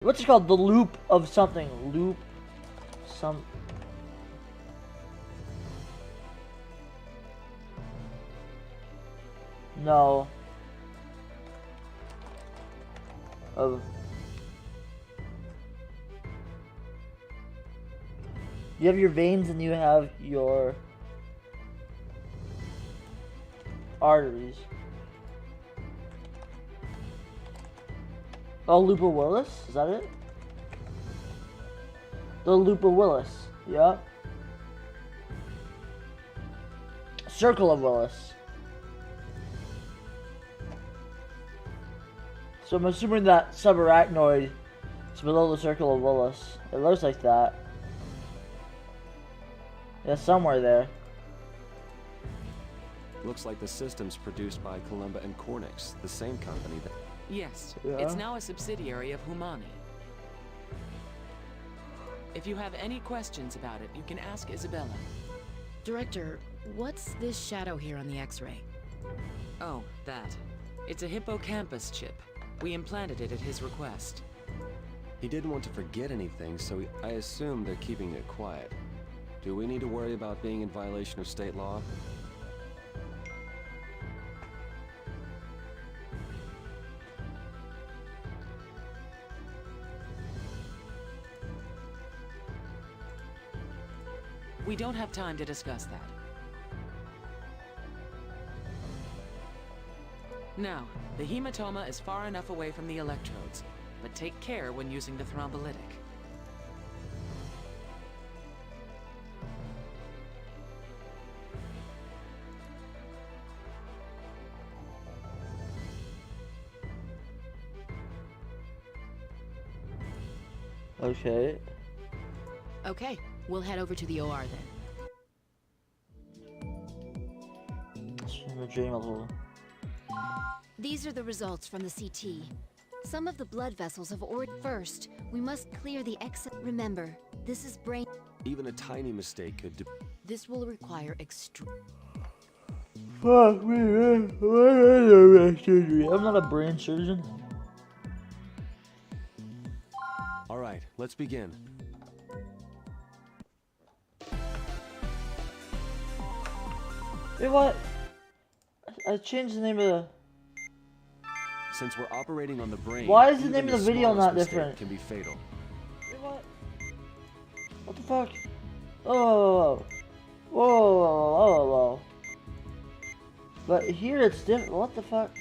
What's it called? The loop of something. Loop. Some. No. Of. You have your veins and you have your arteries. Oh, loop of Willis? Is that it? The loop of Willis. Yeah. Circle of Willis. So I'm assuming that subarachnoid is below the circle of Willis. It looks like that. Yeah, somewhere there. Looks like the system's produced by Columba and Cornix, the same company that... Yes, Yeah. it's now a subsidiary of Humani. If you have any questions about it, you can ask Isabella. Director, what's this shadow here on the X-ray? Oh, that. It's a hippocampus chip. We implanted it at his request. He didn't want to forget anything, so I assume they're keeping it quiet. Do we need to worry about being in violation of state law? We don't have time to discuss that. Now, the hematoma is far enough away from the electrodes, but take care when using the thrombolytic. Okay. Okay, we'll head over to the OR then. It's from a dream a little. These are the results from the CT. Some of the blood vessels have already... First, we must clear the excess... Remember, this is brain... Even a tiny mistake could... This will require extreme... Fuck me, man. I'm not a brain surgeon. Alright, let's begin. Wait, what? I changed the name of the... Since we're operating on the brain... Why is the even name of the video smallest not mistake different? Can be fatal. Wait, what? What the fuck? Oh, whoa, whoa, whoa, whoa. But here it's different. What the fuck?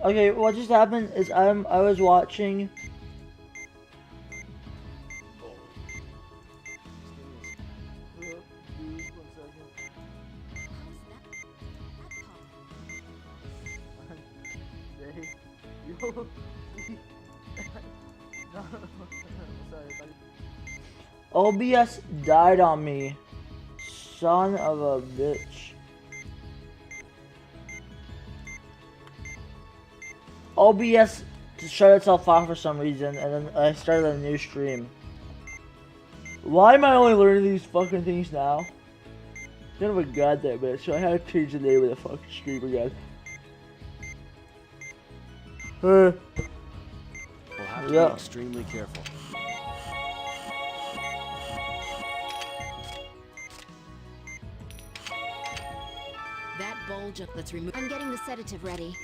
Okay, what just happened is I was watching. OBS died on me. Son of a bitch. OBS shut itself off for some reason, and then I started a new stream. Why am I only learning these fucking things now? Son of a goddamn bitch, so I had to change the name of the fucking stream again. We'll have to be extremely careful. That bulge up, let's remove... I'm getting the sedative ready.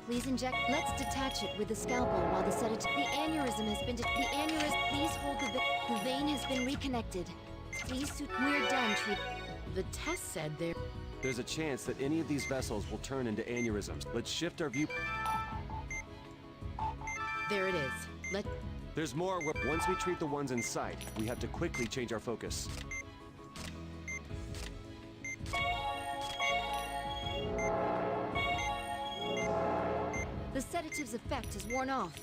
Please inject... Let's detach it with the scalpel while the sedative... The aneurysm has been... Please hold the... The vein has been reconnected. Please suit... We're done, treat... The test said there... There's a chance that any of these vessels will turn into aneurysms. Let's shift our view... There it is. There's more. Once we treat the ones in sight, we have to quickly change our focus. The sedative's effect is worn off.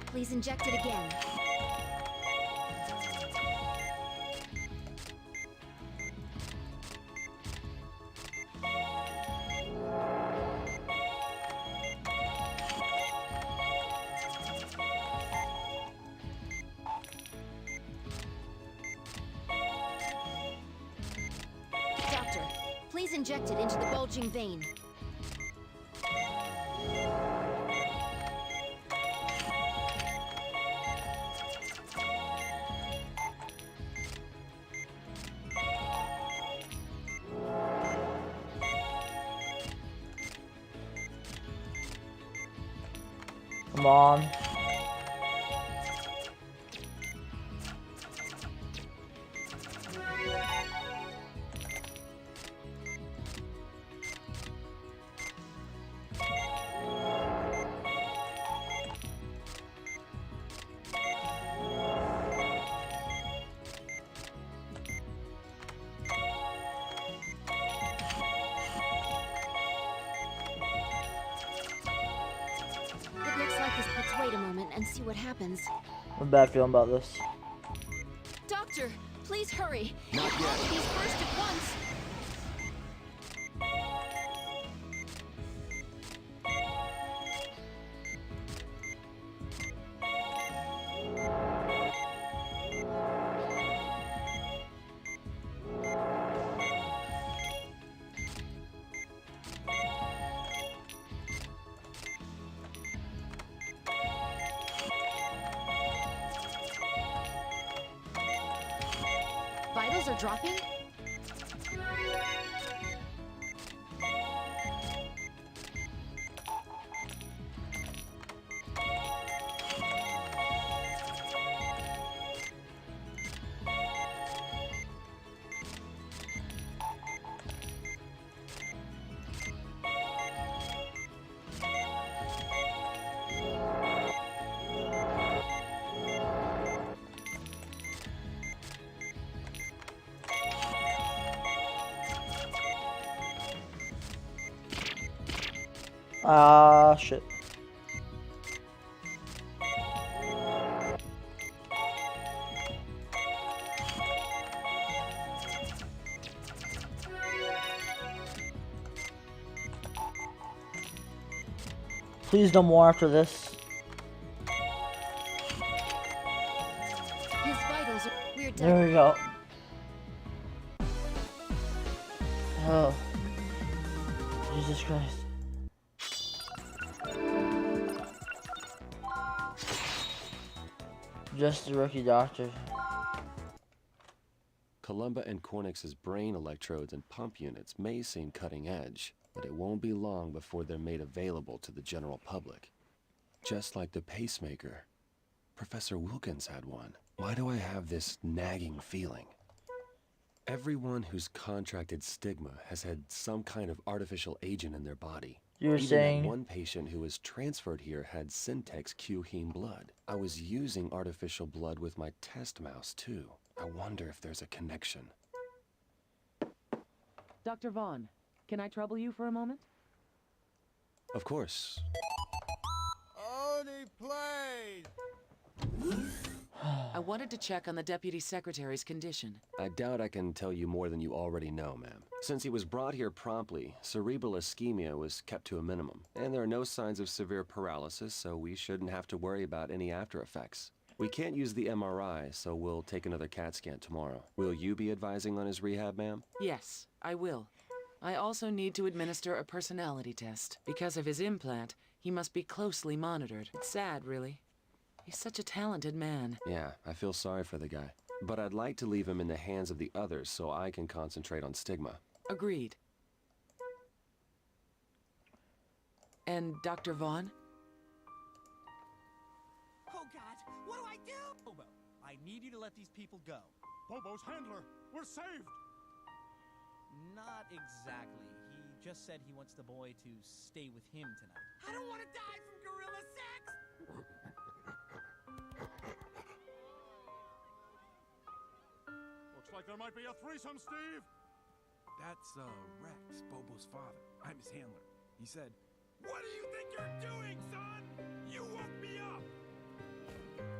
Please inject it again. injected into the bulging vein. Come on. It looks like this. Let's wait a moment and see what happens. I'm bad feeling about this. Doctor, please hurry. Not All yet. of these burst at once. Vitals are dropping? Ah, shit. Please no more after this. His vitals are... We're done. There we go. Oh. Jesus Christ. Just a rookie doctor. Columba and Cornix's brain electrodes and pump units may seem cutting edge, but it won't be long before they're made available to the general public. Just like the pacemaker. Professor Wilkins had one. Why do I have this nagging feeling? Everyone who's contracted Stigma has had some kind of artificial agent in their body. You were Even saying... that one patient who was transferred here had Syntex Q heme blood. I was using artificial blood with my test mouse too. I wonder if there's a connection. Dr. Vaughn, can I trouble you for a moment? Of course. Only played! I wanted to check on the Deputy Secretary's condition. I doubt I can tell you more than you already know, ma'am. Since he was brought here promptly, cerebral ischemia was kept to a minimum. And there are no signs of severe paralysis, so we shouldn't have to worry about any after effects. We can't use the MRI, so we'll take another CAT scan tomorrow. Will you be advising on his rehab, ma'am? Yes, I will. I also need to administer a personality test. Because of his implant, he must be closely monitored. It's sad, really. He's such a talented man. Yeah, I feel sorry for the guy. But I'd like to leave him in the hands of the others so I can concentrate on Stigma. Agreed. And Dr. Vaughn? Oh God, what do I do? Bobo, I need you to let these people go. Bobo's handler, we're saved! Not exactly. He just said he wants the boy to stay with him tonight. I don't want to die from gorilla sex! Looks like there might be a threesome, Steve! That's, Rex, Bobo's father. I'm his handler. He said, What do you think you're doing, son? You woke me up!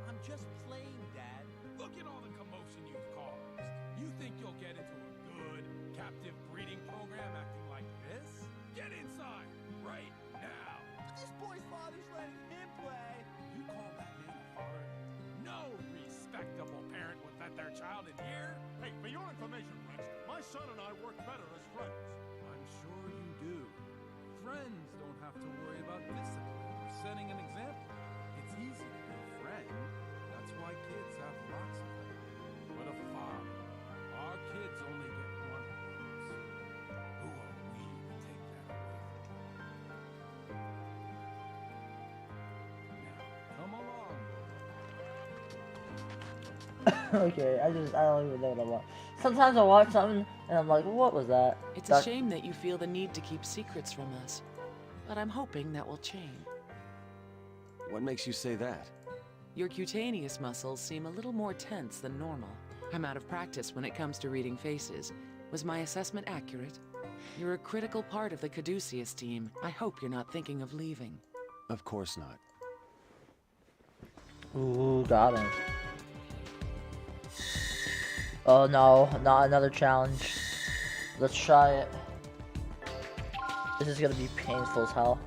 I'm just playing, Dad. Look at all the commotion you've caused. You think you'll get into a good captive breeding program acting like this? Get inside, right now! This boy's father's letting him play. You call that man a father? No respectable parent would let their child in here. Hey, for your information, Rex, my son and I work better as friends. I'm discipline or setting an example. It's easy to be a friend. That's why kids have lots of them. But a father, our kids only get one of those. Who are we to take that away from them? Now, come along, Okay, I don't even know what I want. Sometimes I watch something and I'm like, what was that? It's a shame that you feel the need to keep secrets from us, but I'm hoping that will change. What makes you say that? Your cutaneous muscles seem a little more tense than normal. I'm out of practice when it comes to reading faces. Was my assessment accurate? You're a critical part of the Caduceus team. I hope you're not thinking of leaving. Of course not. Ooh, got him. Oh no, not another challenge. Let's try it. This is gonna be painful as hell.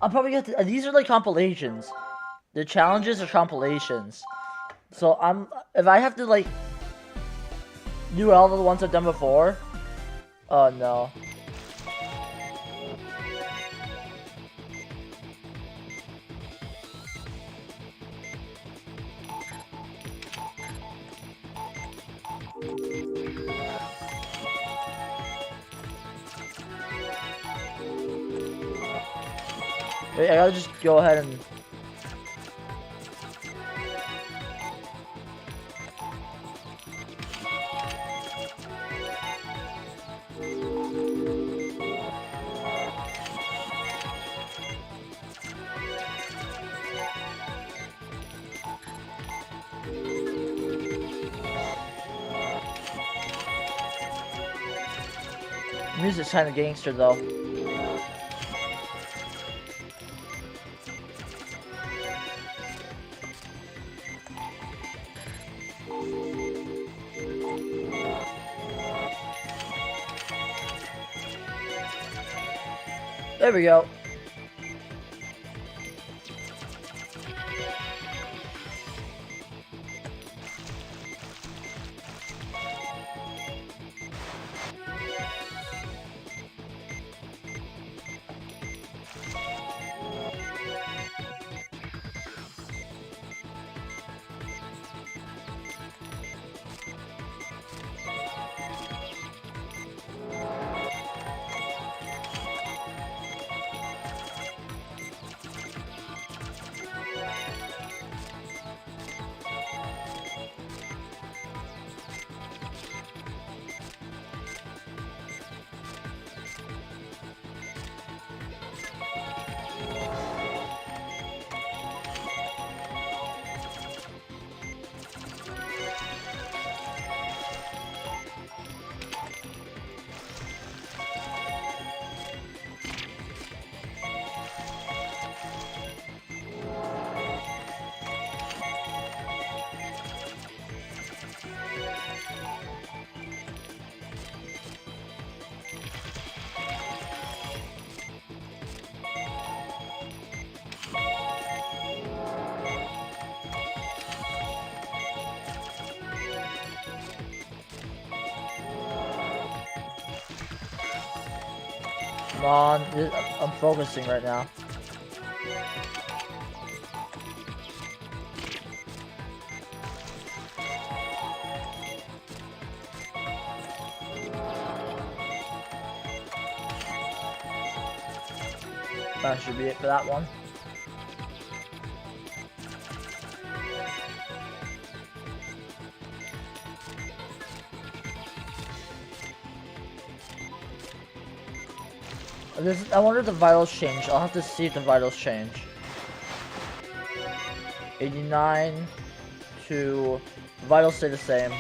I'll probably get to, these are like compilations. The challenges are compilations. So if I have to like do all the ones I've done before. Oh no. Wait, I gotta just go ahead and... Music's kinda gangster though. There we go. Come on, I'm focusing right now. That should be it for that one. I wonder if the vitals change. I'll have to see if the vitals change. 89 to... Vitals stay the same.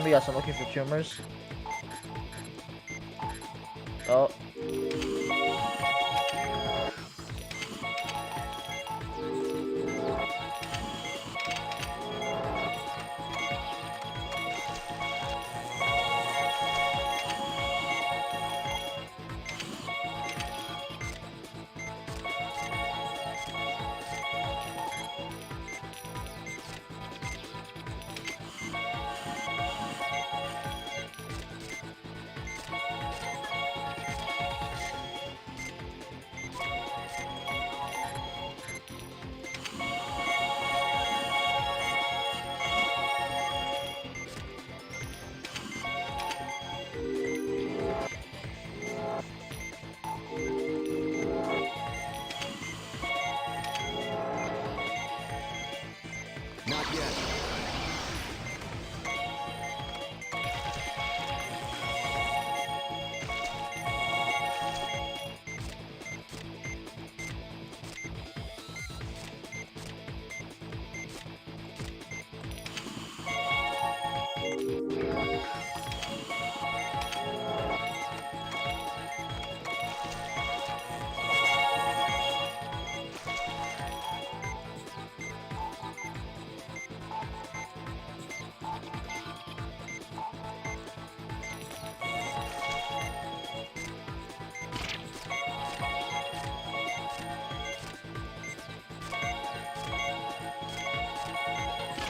Yes, I'm looking for tumors. Oh.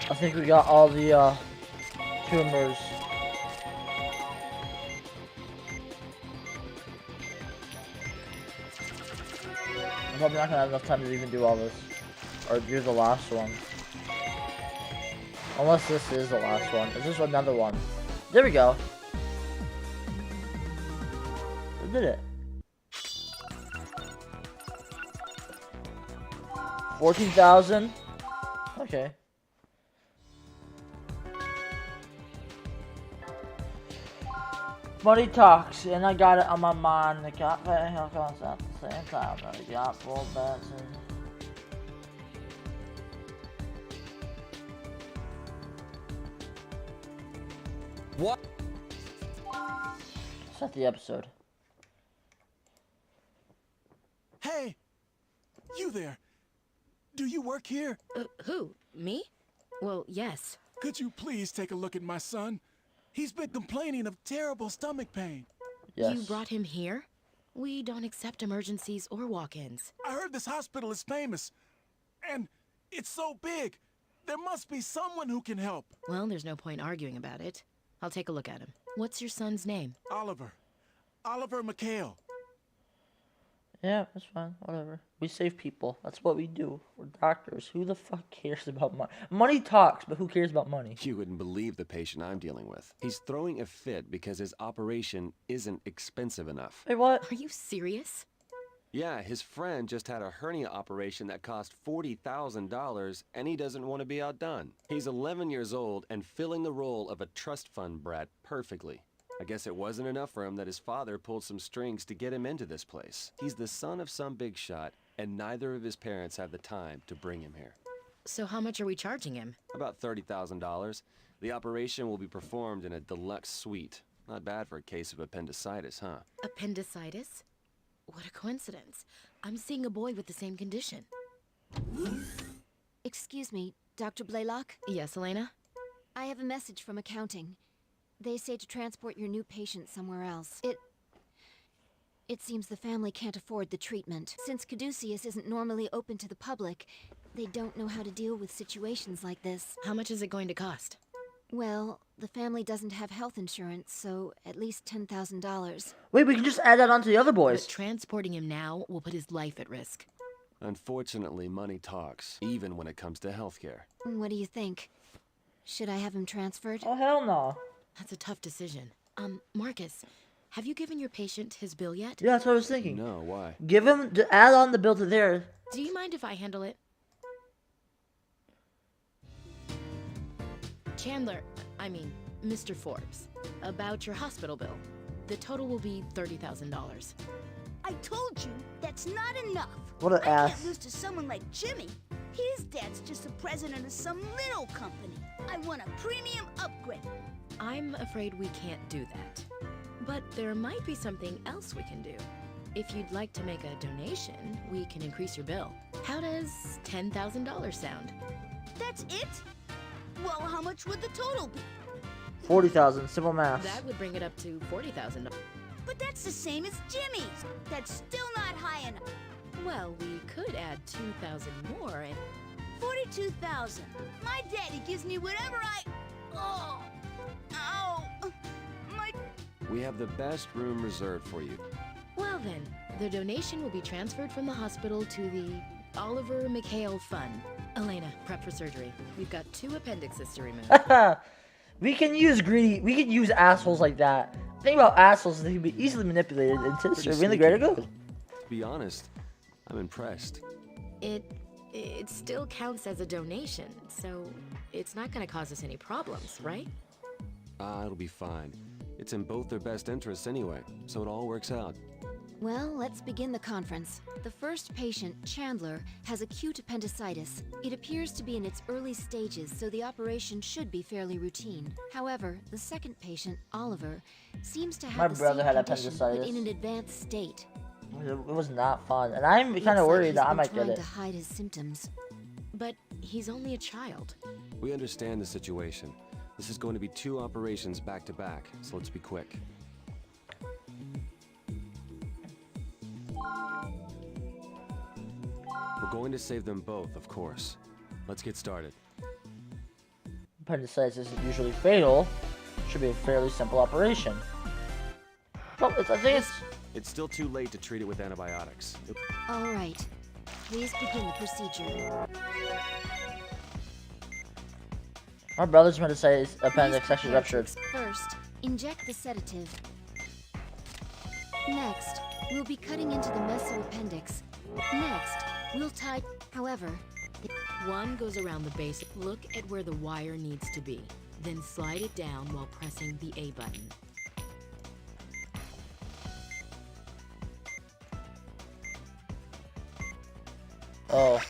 I think we got all the tumors. I'm probably not gonna have enough time to even do all this. Or do the last one. Unless this is the last one. Is this another one? There we go. We did it. 14,000. Okay. Money talks, and I got it on my mind. I got paying health costs at the same time. I got full bets and. What? Set the episode. Hey! You there! Do you work here? Who? Me? Well, yes. Could you please take a look at my son? He's been complaining of terrible stomach pain. Yes. You brought him here? We don't accept emergencies or walk-ins. I heard this hospital is famous. And it's so big. There must be someone who can help. Well, there's no point arguing about it. I'll take a look at him. What's your son's name? Oliver. Oliver McHale. Yeah, that's fine. Whatever. We save people. That's what we do. We're doctors. Who the fuck cares about money? Money talks, but who cares about money? You wouldn't believe the patient I'm dealing with. He's throwing a fit because his operation isn't expensive enough. Wait, what? Are you serious? Yeah, his friend just had a hernia operation that cost $40,000, and he doesn't want to be outdone. He's 11 years old and filling the role of a trust fund brat perfectly. I guess it wasn't enough for him that his father pulled some strings to get him into this place. He's the son of some big shot, and neither of his parents have the time to bring him here. So how much are we charging him? About $30,000. The operation will be performed in a deluxe suite. Not bad for a case of appendicitis, huh? Appendicitis? What a coincidence. I'm seeing a boy with the same condition. Excuse me, Dr. Blaylock? Yes, Elena? I have a message from accounting. They say to transport your new patient somewhere else. It seems the family can't afford the treatment. Since Caduceus isn't normally open to the public, they don't know how to deal with situations like this. How much is it going to cost? Well, the family doesn't have health insurance, so at least $10,000. Wait, we can just add that on to the other boys. But transporting him now will put his life at risk. Unfortunately, money talks, even when it comes to healthcare. What do you think? Should I have him transferred? Oh, hell no. That's a tough decision. Marcus, have you given your patient his bill yet? Yeah, that's what I was thinking. No, why? Give him, add on the bill to theirs. Do you mind if I handle it? Chandler, I mean, Mr. Forbes, about your hospital bill. The total will be $30,000. I told you, that's not enough. What an I ass. can't lose to someone like Jimmy. His dad's just the president of some little company. I want a premium upgrade. I'm afraid we can't do that. But there might be something else we can do. If you'd like to make a donation, we can increase your bill. How does $10,000 sound? That's it? Well, how much would the total be? 40,000, simple math. That would bring it up to $40,000. But that's the same as Jimmy's. That's still not high enough. Well, we could add 2,000 more and... 42,000. My daddy gives me whatever I... Oh! Ow! My... We have the best room reserved for you. Well then, the donation will be transferred from the hospital to the Oliver McHale Fund. Elena, prep for surgery. We've got 2 appendixes to remove. We can use assholes like that. The thing about assholes is they can be easily manipulated into serving the greater good. To be honest, I'm impressed. It still counts as a donation, so it's not gonna cause us any problems, right? It'll be fine. It's in both their best interests anyway, so it all works out. Well, let's begin the conference. The first patient, Chandler, has acute appendicitis. It appears to be in its early stages, so the operation should be fairly routine. However, the second patient, Oliver, seems to have My the brother same had condition, but appendicitis. in an advanced state. It was not fun, and I'm Looks kind of like worried he's that I been might get trying it. to hide his symptoms. But he's only a child. We understand the situation. This is going to be 2 operations back to back, so let's be quick. We're going to save them both, of course. Let's get started. appendicitis isn't usually fatal, it should be a fairly simple operation. Well, I think It's still too late to treat it with antibiotics. All right. Please begin the procedure. My brother's appendicitis Please actually prepare to ruptured. First, inject the sedative. Next, we'll be cutting into the mesoappendix. Next, we'll tie... However, One goes around the base. Look at where the wire needs to be. Then slide it down while pressing the A button. Oh.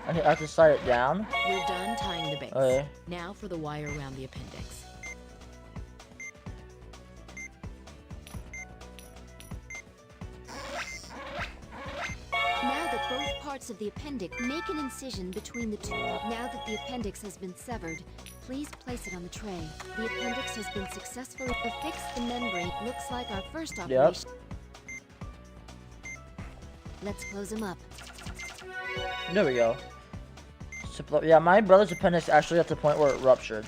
I have to slide it down? We're done tying the base. Okay. Now for the wire around the appendix. now that both parts of the appendix, make an incision between the two. Now that the appendix has been severed, please place it on the tray. The appendix has been successfully affixed the membrane. Looks like our first operation. Let's close him up. There we go. Yeah, my brother's appendix actually got to the point where it ruptured.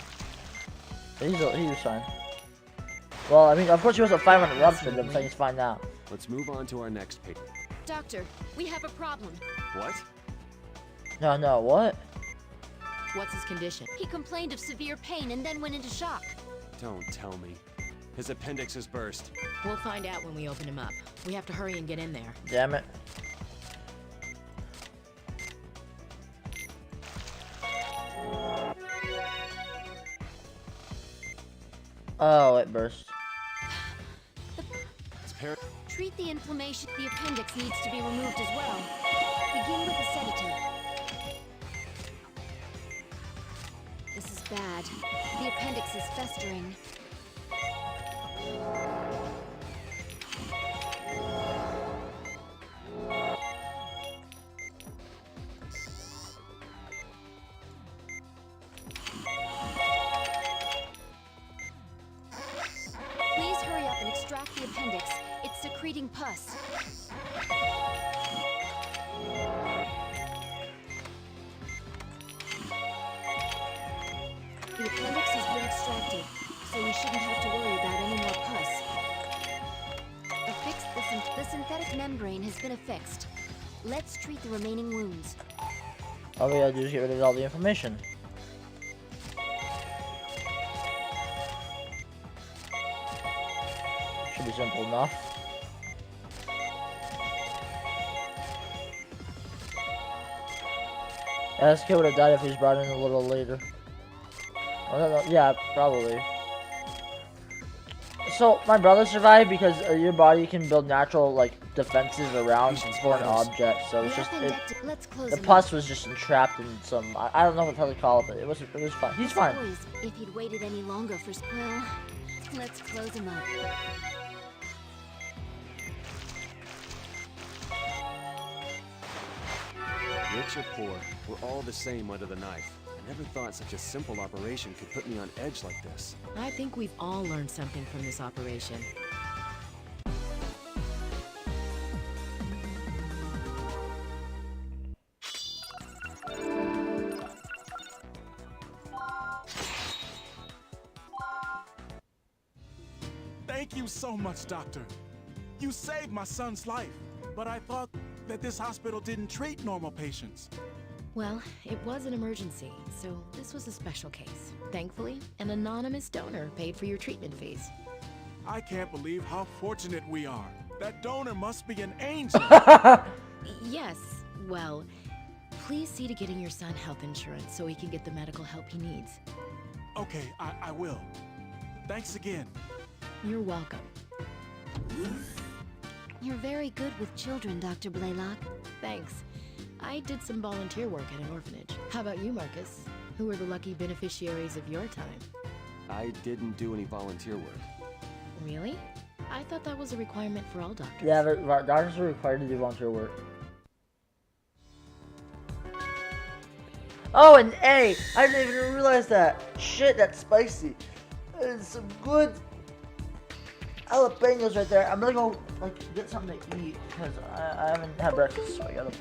He was fine. Well, I mean, of course he wasn't fine when it ruptured, but I'm saying he's fine now. Let's move on to our next patient. Doctor, we have a problem. What? No, what? What's his condition? He complained of severe pain and then went into shock. Don't tell me. His appendix is burst. We'll find out when we open him up. We have to hurry and get in there. Damn it. Oh, it burst. Treat the inflammation. The appendix needs to be removed as well. Begin with a sedative. This is bad. The appendix is festering. Please hurry up and extract the appendix. It's secreting pus. The appendix has been extracted, so we shouldn't have to worry about any more pus. The synthetic membrane has been affixed. Let's treat the remaining wounds. All we gotta do is get rid of all the inflammation. Should be simple enough. Yeah, this kid would have died if he was brought in a little later. I don't know. Yeah, probably. So, my brother survived because your body can build natural, like, defenses around foreign objects. So, it's just, Let's close the him pus up. was just entrapped in some, I don't know what the hell to call it, but it was fine. He's fine. Boys, if he'd waited any longer for... Well, let's close him up. Rich or poor, we're all the same under the knife. I never thought such a simple operation could put me on edge like this. I think we've all learned something from this operation. Thank you so much, Doctor. You saved my son's life, but I thought that this hospital didn't treat normal patients. Well, it was an emergency, so this was a special case. Thankfully, an anonymous donor paid for your treatment fees. I can't believe how fortunate we are. That donor must be an angel. Yes, well, please see to getting your son health insurance so he can get the medical help he needs. Okay, I will. Thanks again. You're welcome. You're very good with children, Dr. Blaylock. Thanks. I did some volunteer work at an orphanage. How about you, Marcus? Who are the lucky beneficiaries of your time? I didn't do any volunteer work. Really? I thought that was a requirement for all doctors. Yeah, doctors are required to do volunteer work. Oh, an A! I didn't even realize that. Shit, that's spicy. There's some good jalapenos right there. I'm gonna go like get something to eat because I haven't had breakfast, so I gotta,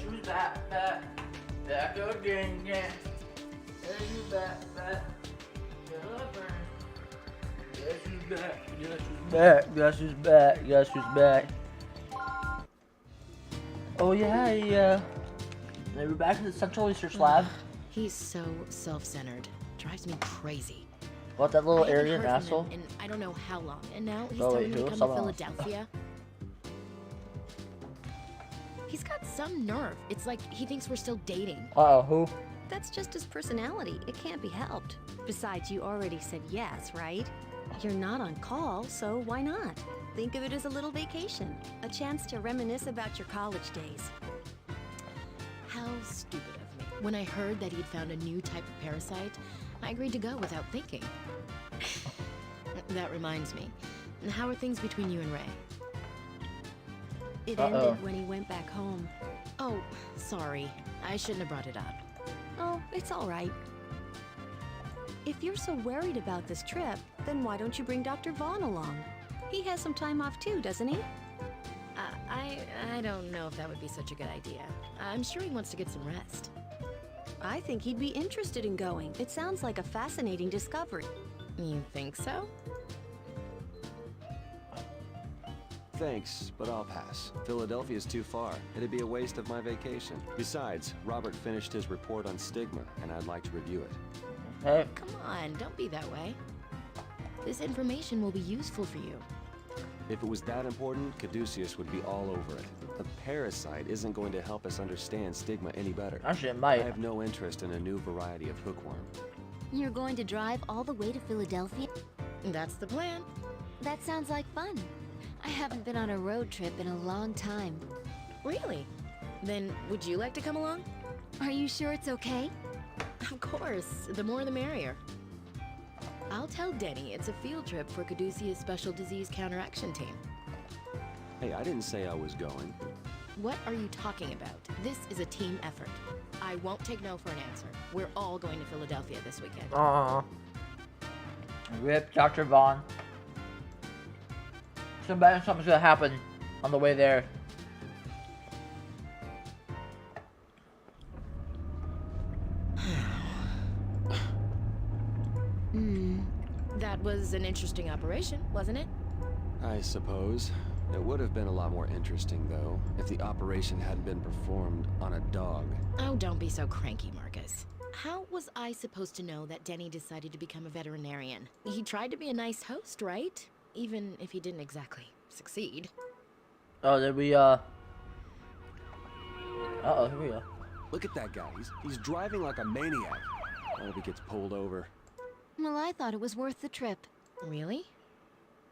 who's back, back again, yeah. Guess who's back, back. Guess who's back, guess who's back, guess who's back, guess who's back. Oh yeah, we're back in the Central Research Lab. He's so self-centered. Drives me crazy. What, that little I haven't arrogant heard from asshole? him in I don't know how long, and now he's Oh, telling wait, me to who? come to Someone else. Philadelphia. He's got some nerve. It's like he thinks we're still dating. Uh-oh, who? That's just his personality. It can't be helped. Besides, you already said yes, right? You're not on call, so why not? Think of it as a little vacation. A chance to reminisce about your college days. How stupid of me. When I heard that he'd found a new type of parasite, I agreed to go without thinking. That reminds me. How are things between you and Ray? It Uh-oh. ended when he went back home. Oh, sorry. I shouldn't have brought it up. Oh, it's all right. If you're so worried about this trip, then why don't you bring Dr. Vaughn along? He has some time off too, doesn't he? I don't know if that would be such a good idea. I'm sure he wants to get some rest. I think he'd be interested in going. It sounds like a fascinating discovery. You think so? Thanks, but I'll pass. Philadelphia's too far. It'd be a waste of my vacation. Besides, Robert finished his report on Stigma, and I'd like to review it. Hey, Come on, don't be that way. This information will be useful for you. If it was that important, Caduceus would be all over it. A parasite isn't going to help us understand Stigma any better. actually, it I might. have no interest in a new variety of hookworm. You're going to drive all the way to Philadelphia? That's the plan. That sounds like fun. I haven't been on a road trip in a long time. Really? Then would you like to come along? Are you sure it's okay? Of course, the more the merrier. I'll tell Denny it's a field trip for Caduceus Special Disease Counteraction Team. Hey, I didn't say I was going. What are you talking about? This is a team effort. I won't take no for an answer. We're all going to Philadelphia this weekend. Rip Dr. Vaughn. Something's gonna happen on the way there. That was an interesting operation, wasn't it? I suppose. It would have been a lot more interesting, though, if the operation hadn't been performed on a dog. Oh, don't be so cranky, Marcus. How was I supposed to know that Denny decided to become a veterinarian? He tried to be a nice host, right? Even if he didn't exactly succeed. Oh, did we, uh-oh, here we go. Look at that guy. He's driving like a maniac. I hope he gets pulled over. Well, I thought it was worth the trip. Really?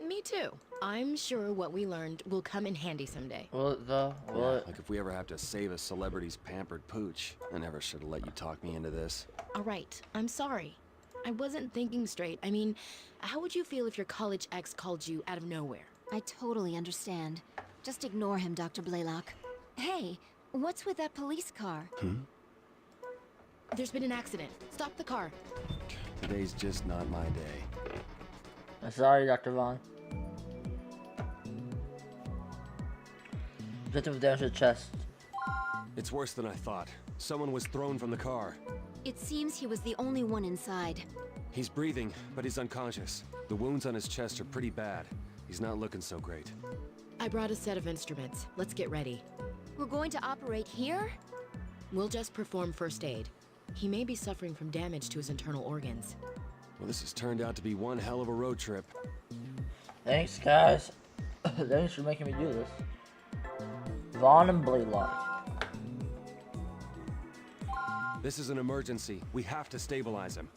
Me too. I'm sure what we learned will come in handy someday. Like if we ever have to save a celebrity's pampered pooch. I never should have let you talk me into this. All right, I'm sorry. I wasn't thinking straight. I mean, how would you feel if your college ex called you out of nowhere? I totally understand. Just ignore him, Dr. Blaylock. Hey, what's with that police car? There's been an accident. Stop the car. Today's just not my day. I'm sorry, Dr. Vaughn. Victim of damage to the chest. It's worse than I thought. Someone was thrown from the car. It seems he was the only one inside. He's breathing, but he's unconscious. The wounds on his chest are pretty bad. He's not looking so great. I brought a set of instruments. Let's get ready. We're going to operate here? We'll just perform first aid. He may be suffering from damage to his internal organs. Well, this has turned out to be one hell of a road trip. Thanks, guys. Thanks for making me do this. Vaughn and Blaylock. This is an emergency. We have to stabilize him.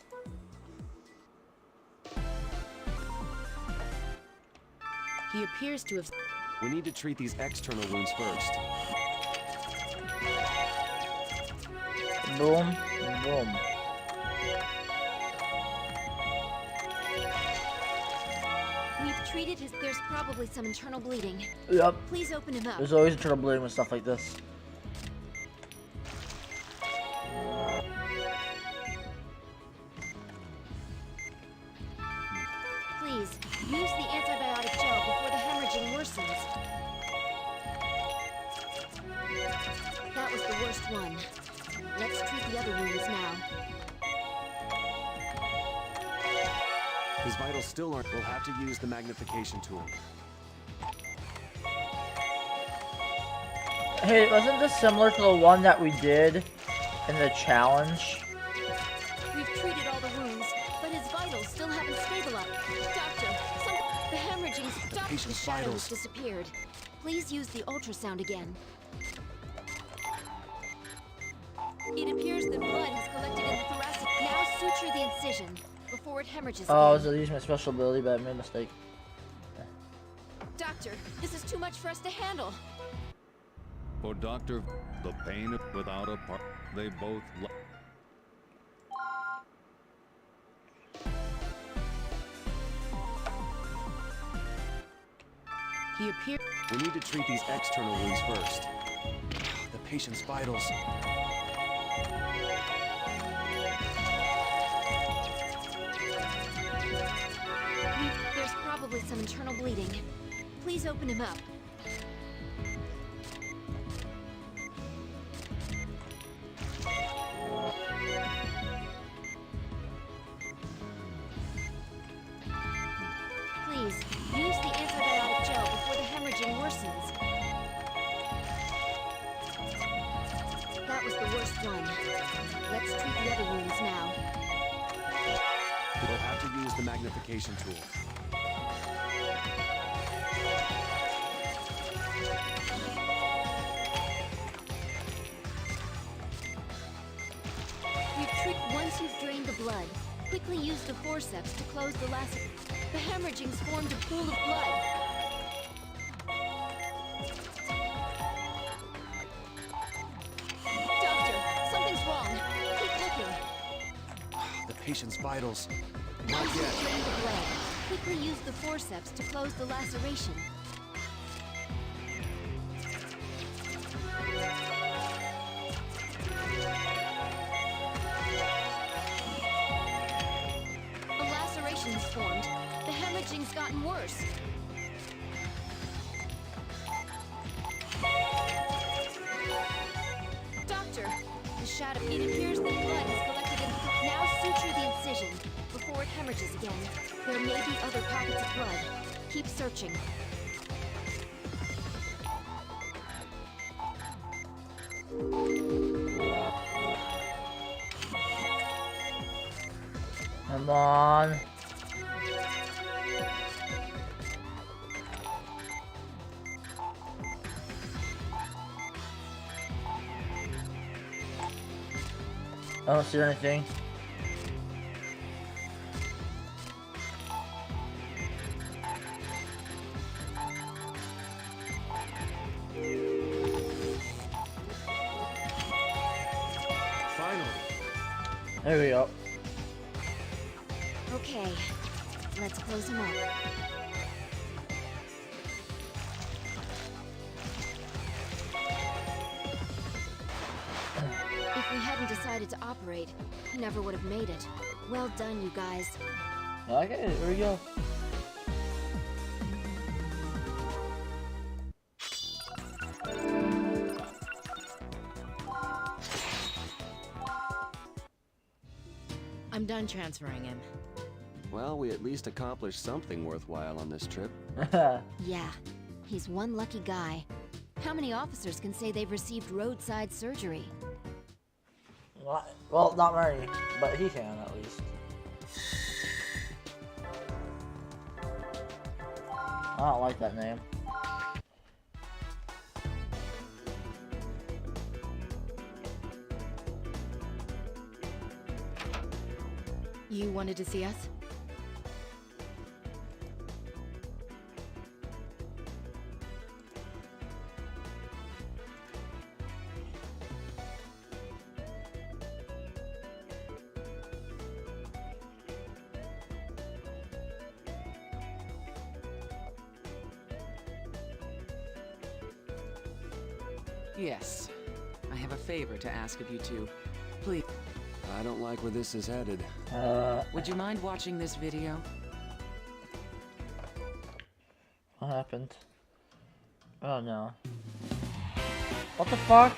He appears to have... We need to treat these external wounds first. Boom, boom. We've treated his... There's probably some internal bleeding. Yep. Please open him up. There's always internal bleeding with stuff like this. Please, use the antibiotic gel before the hemorrhaging worsens. That was the worst one. Let's treat the other wounds now. His vitals still aren't. We'll have to use the magnification tool. Hey, wasn't this similar to the one that we did in the challenge? We've treated all the wounds, but his vitals still haven't stabilized. Doctor, the hemorrhaging stopped. The patient's shadow has vitals. disappeared. Please use the ultrasound again. It appears that blood has collected in the thoracic. Now suture the incision before it hemorrhages Oh, I was again. using my special ability, but I made a mistake. Doctor, this is too much for us to handle. For Dr. The pain without a part, they both. He appeared. We need to treat these external wounds first. The patient's vitals. There's probably some internal bleeding. Please open him up. Please, use the antibiotic gel before the hemorrhaging worsens. That was the worst one. Let's treat the other wounds now. We'll have to use the magnification tool. Once you've drained the blood, quickly use the forceps to close the lacer. The hemorrhaging's formed a pool of blood. Doctor, something's wrong. Keep looking. The patient's vitals. Once you've drained the blood, quickly use the forceps to close the laceration. Formed. The hemorrhaging's gotten worse. Doctor, the shadow. It appears that blood is collected in the. Now suture the incision before it hemorrhages again. There may be other pockets of blood. Keep searching. Come on. I don't see anything. Finally. There we go. Okay, let's close him up. If we hadn't decided to operate, he never would have made it. Well done, you guys. Okay, here we go. I'm done transferring him. Well, we at least accomplished something worthwhile on this trip. Yeah, he's one lucky guy. How many officers can say they've received roadside surgery? Well, not many, but he can at least. I don't like that name. You wanted to see us? Yes. I have a favor to ask of you two. Please. I don't like where this is headed. Would you mind watching this video? What happened? Oh no. What the fuck?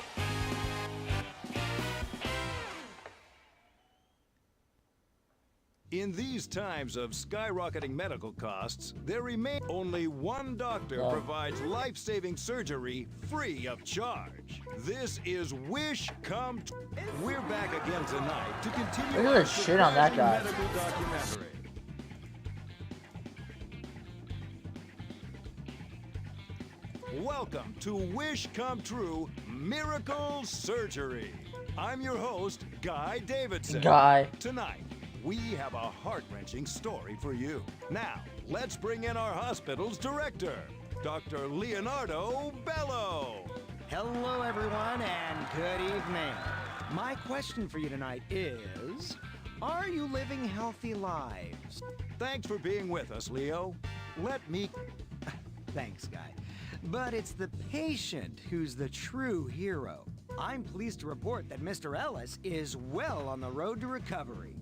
In these times of skyrocketing medical costs, there remains only one doctor provides life-saving surgery free of charge. This is Wish Come True. We're back again tonight to continue Look at the shit on that guy. medical documentary. Welcome to Wish Come True Miracle Surgery. I'm your host, Guy Davidson. Guy. Tonight, we have a heart-wrenching story for you. Now, let's bring in our hospital's director, Dr. Leonardo Bello. Hello, everyone, and good evening. My question for you tonight is, are you living healthy lives? Thanks for being with us, Leo. Let me... Thanks, Guy. But it's the patient who's the true hero. I'm pleased to report that Mr. Ellis is well on the road to recovery.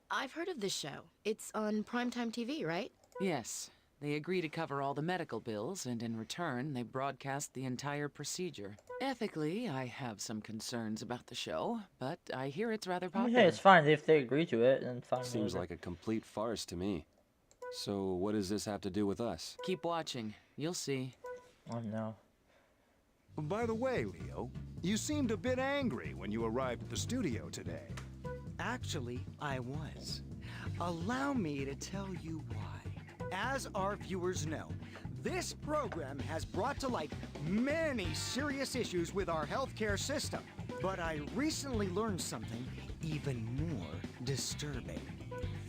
I've heard of this show. It's on primetime TV, right? Yes. They agree to cover all the medical bills, and in return, they broadcast the entire procedure. Ethically, I have some concerns about the show, but I hear it's rather popular. Okay, it's fine if they agree to it, then fine. Seems like a complete farce to me. So what does this have to do with us? Keep watching. You'll see. Oh no. By the way, Leo, you seemed a bit angry when you arrived at the studio today. Actually, I was. Allow me to tell you why. As our viewers know, this program has brought to light many serious issues with our healthcare system. But I recently learned something even more disturbing.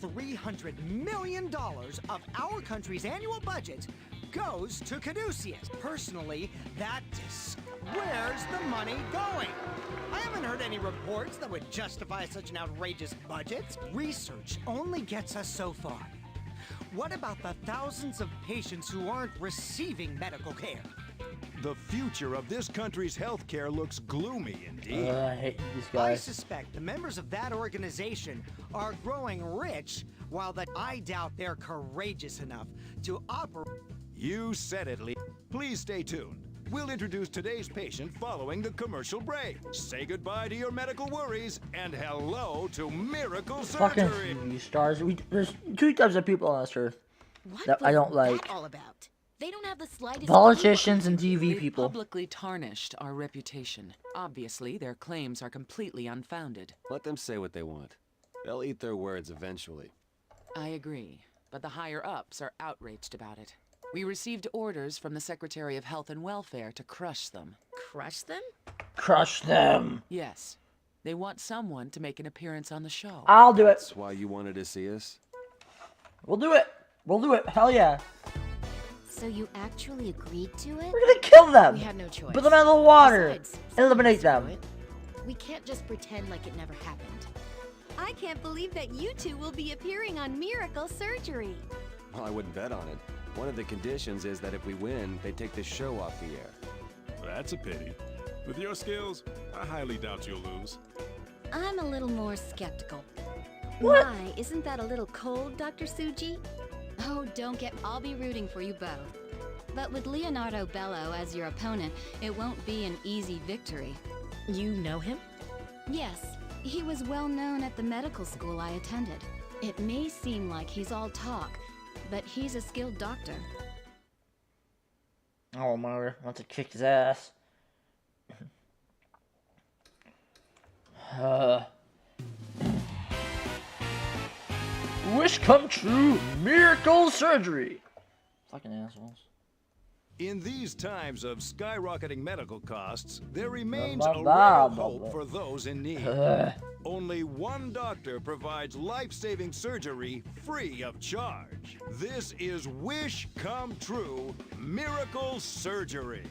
$300 million of our country's annual budget goes to Caduceus. Personally, where's the money going? I haven't heard any reports that would justify such an outrageous budget. Research only gets us so far. What about the thousands of patients who aren't receiving medical care? The future of this country's healthcare looks gloomy indeed. I hate these I guys. suspect the members of that organization are growing rich, while I doubt they're courageous enough to operate. You said it, Leo. Please stay tuned. We'll introduce today's patient following the commercial break. Say goodbye to your medical worries and hello to miracle Fucking surgery. TV stars. There's two types of people on this earth What that I was don't like. that all about? They don't have the slightest Politicians and TV They've people. publicly tarnished our reputation. Obviously, their claims are completely unfounded. Let them say what they want. They'll eat their words eventually. I agree, but the higher-ups are outraged about it. We received orders from the Secretary of Health and Welfare to crush them. Crush them? Crush them. Yes. They want someone to make an appearance on the show. I'll do it. That's why you wanted to see us? We'll do it. We'll do it. Hell yeah. So you actually agreed to it? We're gonna kill them. We had no choice. Put them out of the water. Besides, Eliminate screw them. it. We can't just pretend like it never happened. I can't believe that you two will be appearing on Miracle Surgery. Well, I wouldn't bet on it. One of the conditions is that if we win, they take the show off the air. That's a pity. With your skills, I highly doubt you'll lose. I'm a little more skeptical. What? Why, isn't that a little cold, Dr. Suji? Oh, don't get... I'll be rooting for you both. But with Leonardo Bello as your opponent, it won't be an easy victory. You know him? Yes, he was well known at the medical school I attended. It may seem like he's all talk, but he's a skilled doctor. Oh, mother wants to kick his ass. Wish come true. Miracle surgery. Fucking assholes. In these times of skyrocketing medical costs, there remains Blah, a blah, ray blah, of hope blah. for those in need. Only one doctor provides life-saving surgery free of charge. This is Wish Come True Miracle Surgery.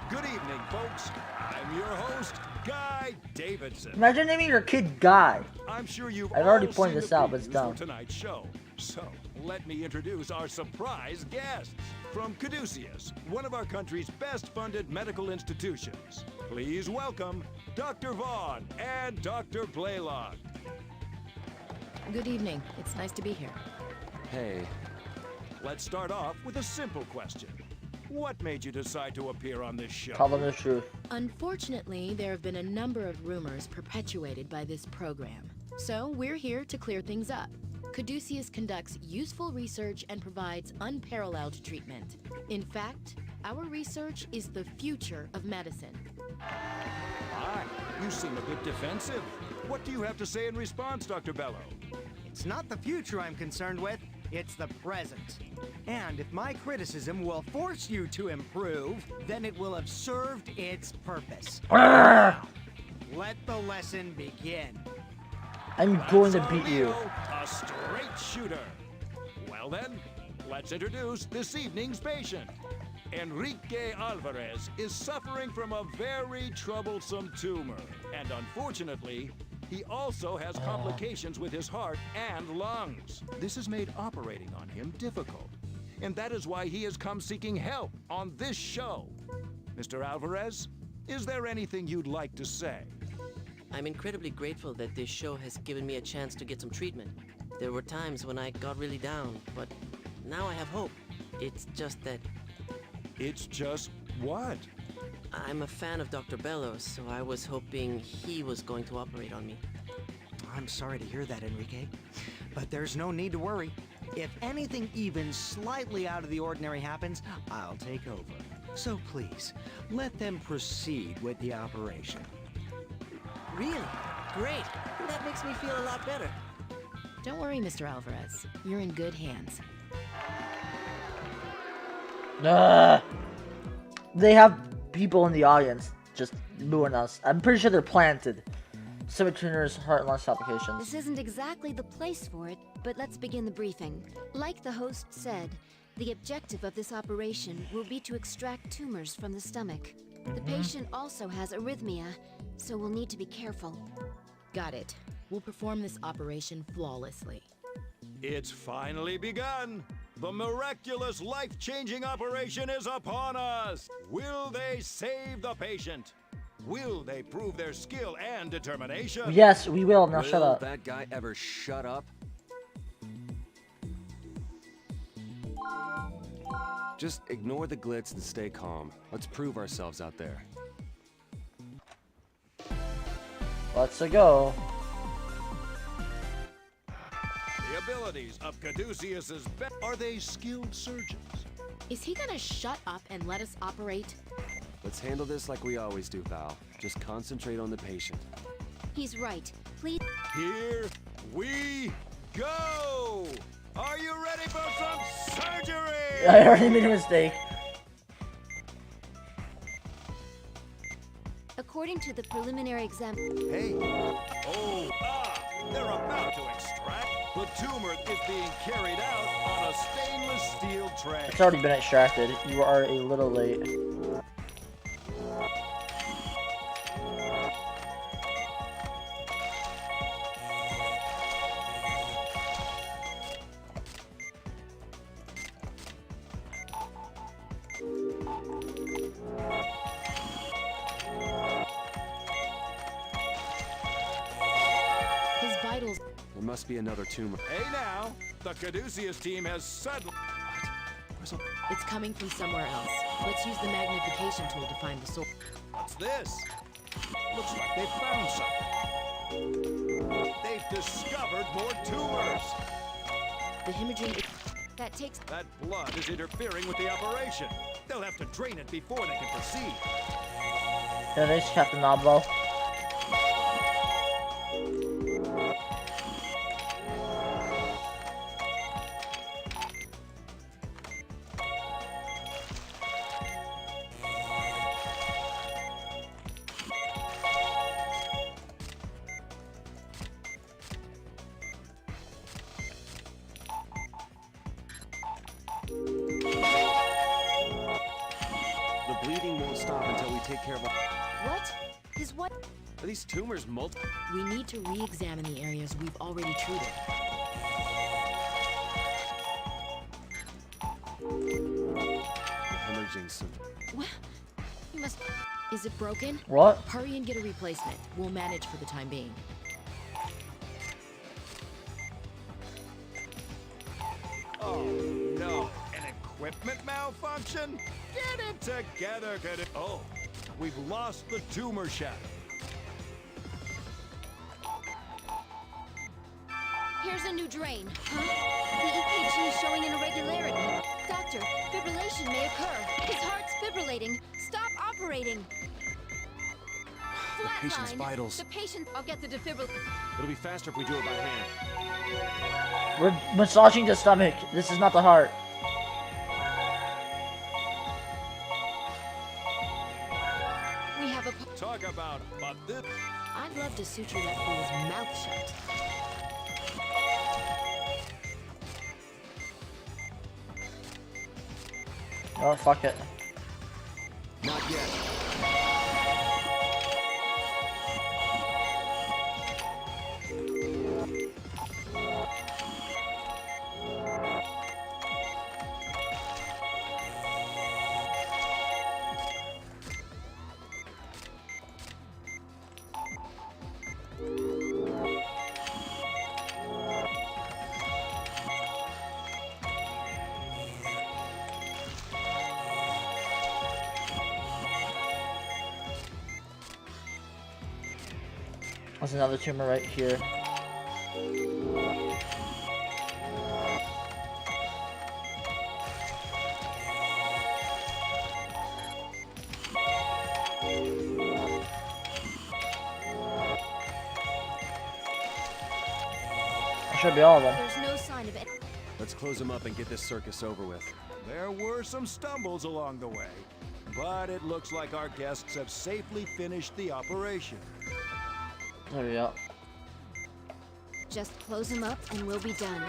Good evening, folks. I'm your host, Guy Davidson. Imagine naming your kid Guy. I'm sure you've I've already all pointed seen this the out, but it's previews dumb. for tonight's show. So, let me introduce our surprise guests. From Caduceus, one of our country's best-funded medical institutions. Please welcome Dr. Vaughn and Dr. Blaylock. Good evening. It's nice to be here. Hey, Let's start off with a simple question. What made you decide to appear on this show? Tell them the truth. Unfortunately, there have been a number of rumors perpetuated by this program. So we're here to clear things up. Caduceus conducts useful research and provides unparalleled treatment. In fact, our research is the future of medicine. My, you seem a bit defensive. What do you have to say in response, Dr. Bello? It's not the future I'm concerned with, it's the present. And if my criticism will force you to improve, then it will have served its purpose. Now, let the lesson begin. I'm going to beat you. A straight shooter. Well then, let's introduce this evening's patient. Enrique Alvarez is suffering from a very troublesome tumor. And unfortunately, he also has complications with his heart and lungs. This has made operating on him difficult. And that is why he has come seeking help on this show. Mr. Alvarez, is there anything you'd like to say? I'm incredibly grateful that this show has given me a chance to get some treatment. There were times when I got really down, but now I have hope. It's just that... It's just what? I'm a fan of Dr. Bellows, so I was hoping he was going to operate on me. I'm sorry to hear that, Enrique. But there's no need to worry. If anything even slightly out of the ordinary happens, I'll take over. So please, let them proceed with the operation. Really? Great. That makes me feel a lot better. Don't worry, Mr. Alvarez. You're in good hands. They have people in the audience just booing us. I'm pretty sure they're planted. Civic tuners, heart and lungs applications. This isn't exactly the place for it, but let's begin the briefing. Like the host said, the objective of this operation will be to extract tumors from the stomach. The patient also has arrhythmia, so we'll need to be careful. Got it. We'll perform this operation flawlessly. It's finally begun! The miraculous, life-changing operation is upon us! Will they save the patient? Will they prove their skill and determination? Yes, we will. Now shut Will up. that guy ever shut up? Just ignore the glitz and stay calm. Let's prove ourselves out there. Let's go. The abilities of Caduceus's are they skilled surgeons? Is he gonna shut up and let us operate? Let's handle this like we always do, Val. Just concentrate on the patient. He's right. Please. Here we go! Are you ready for some surgery? I already made a mistake. According to the preliminary exam. Hey. They're about to extract. The tumor is being carried out on a stainless steel tray. It's already been extracted. You are a little late. His vitals. There must be another tumor. Hey now, the Caduceus team has suddenly... It's coming from somewhere else. Let's use the magnification tool to find the source. What's this? Looks like they found something. They've discovered more tumors. The hemorrhaging. That takes. That blood is interfering with the operation. They'll have to drain it before they can proceed. Yeah, thanks, Captain Noblo. The bleeding won't stop until we take care of it. What? His what? Are these tumors multiple? We need to re-examine the areas we've already treated. Hemorrhaging some. What? You must. Is it broken? What? Hurry and get a replacement. We'll manage for the time being. Oh no, an equipment malfunction? Get it together, Oh, we've lost the tumor shadow. Here's a new drain. Huh? The EKG is showing an irregularity. Doctor, fibrillation may occur. His heart's fibrillating. Stop operating. The patient's Flatline. vitals. The patient. I'll get the defibrillator. It'll be faster if we do it by hand. We're massaging the stomach. This is not the heart. We have a. Talk about this. I'd love to suture that fool's mouth shut. Oh, fuck it. Not yet. There's another tumor right here. That should be all of them. There's no sign of it. Let's close them up and get this circus over with. There were some stumbles along the way, but it looks like our guests have safely finished the operation. There we go. Just close him up and we'll be done.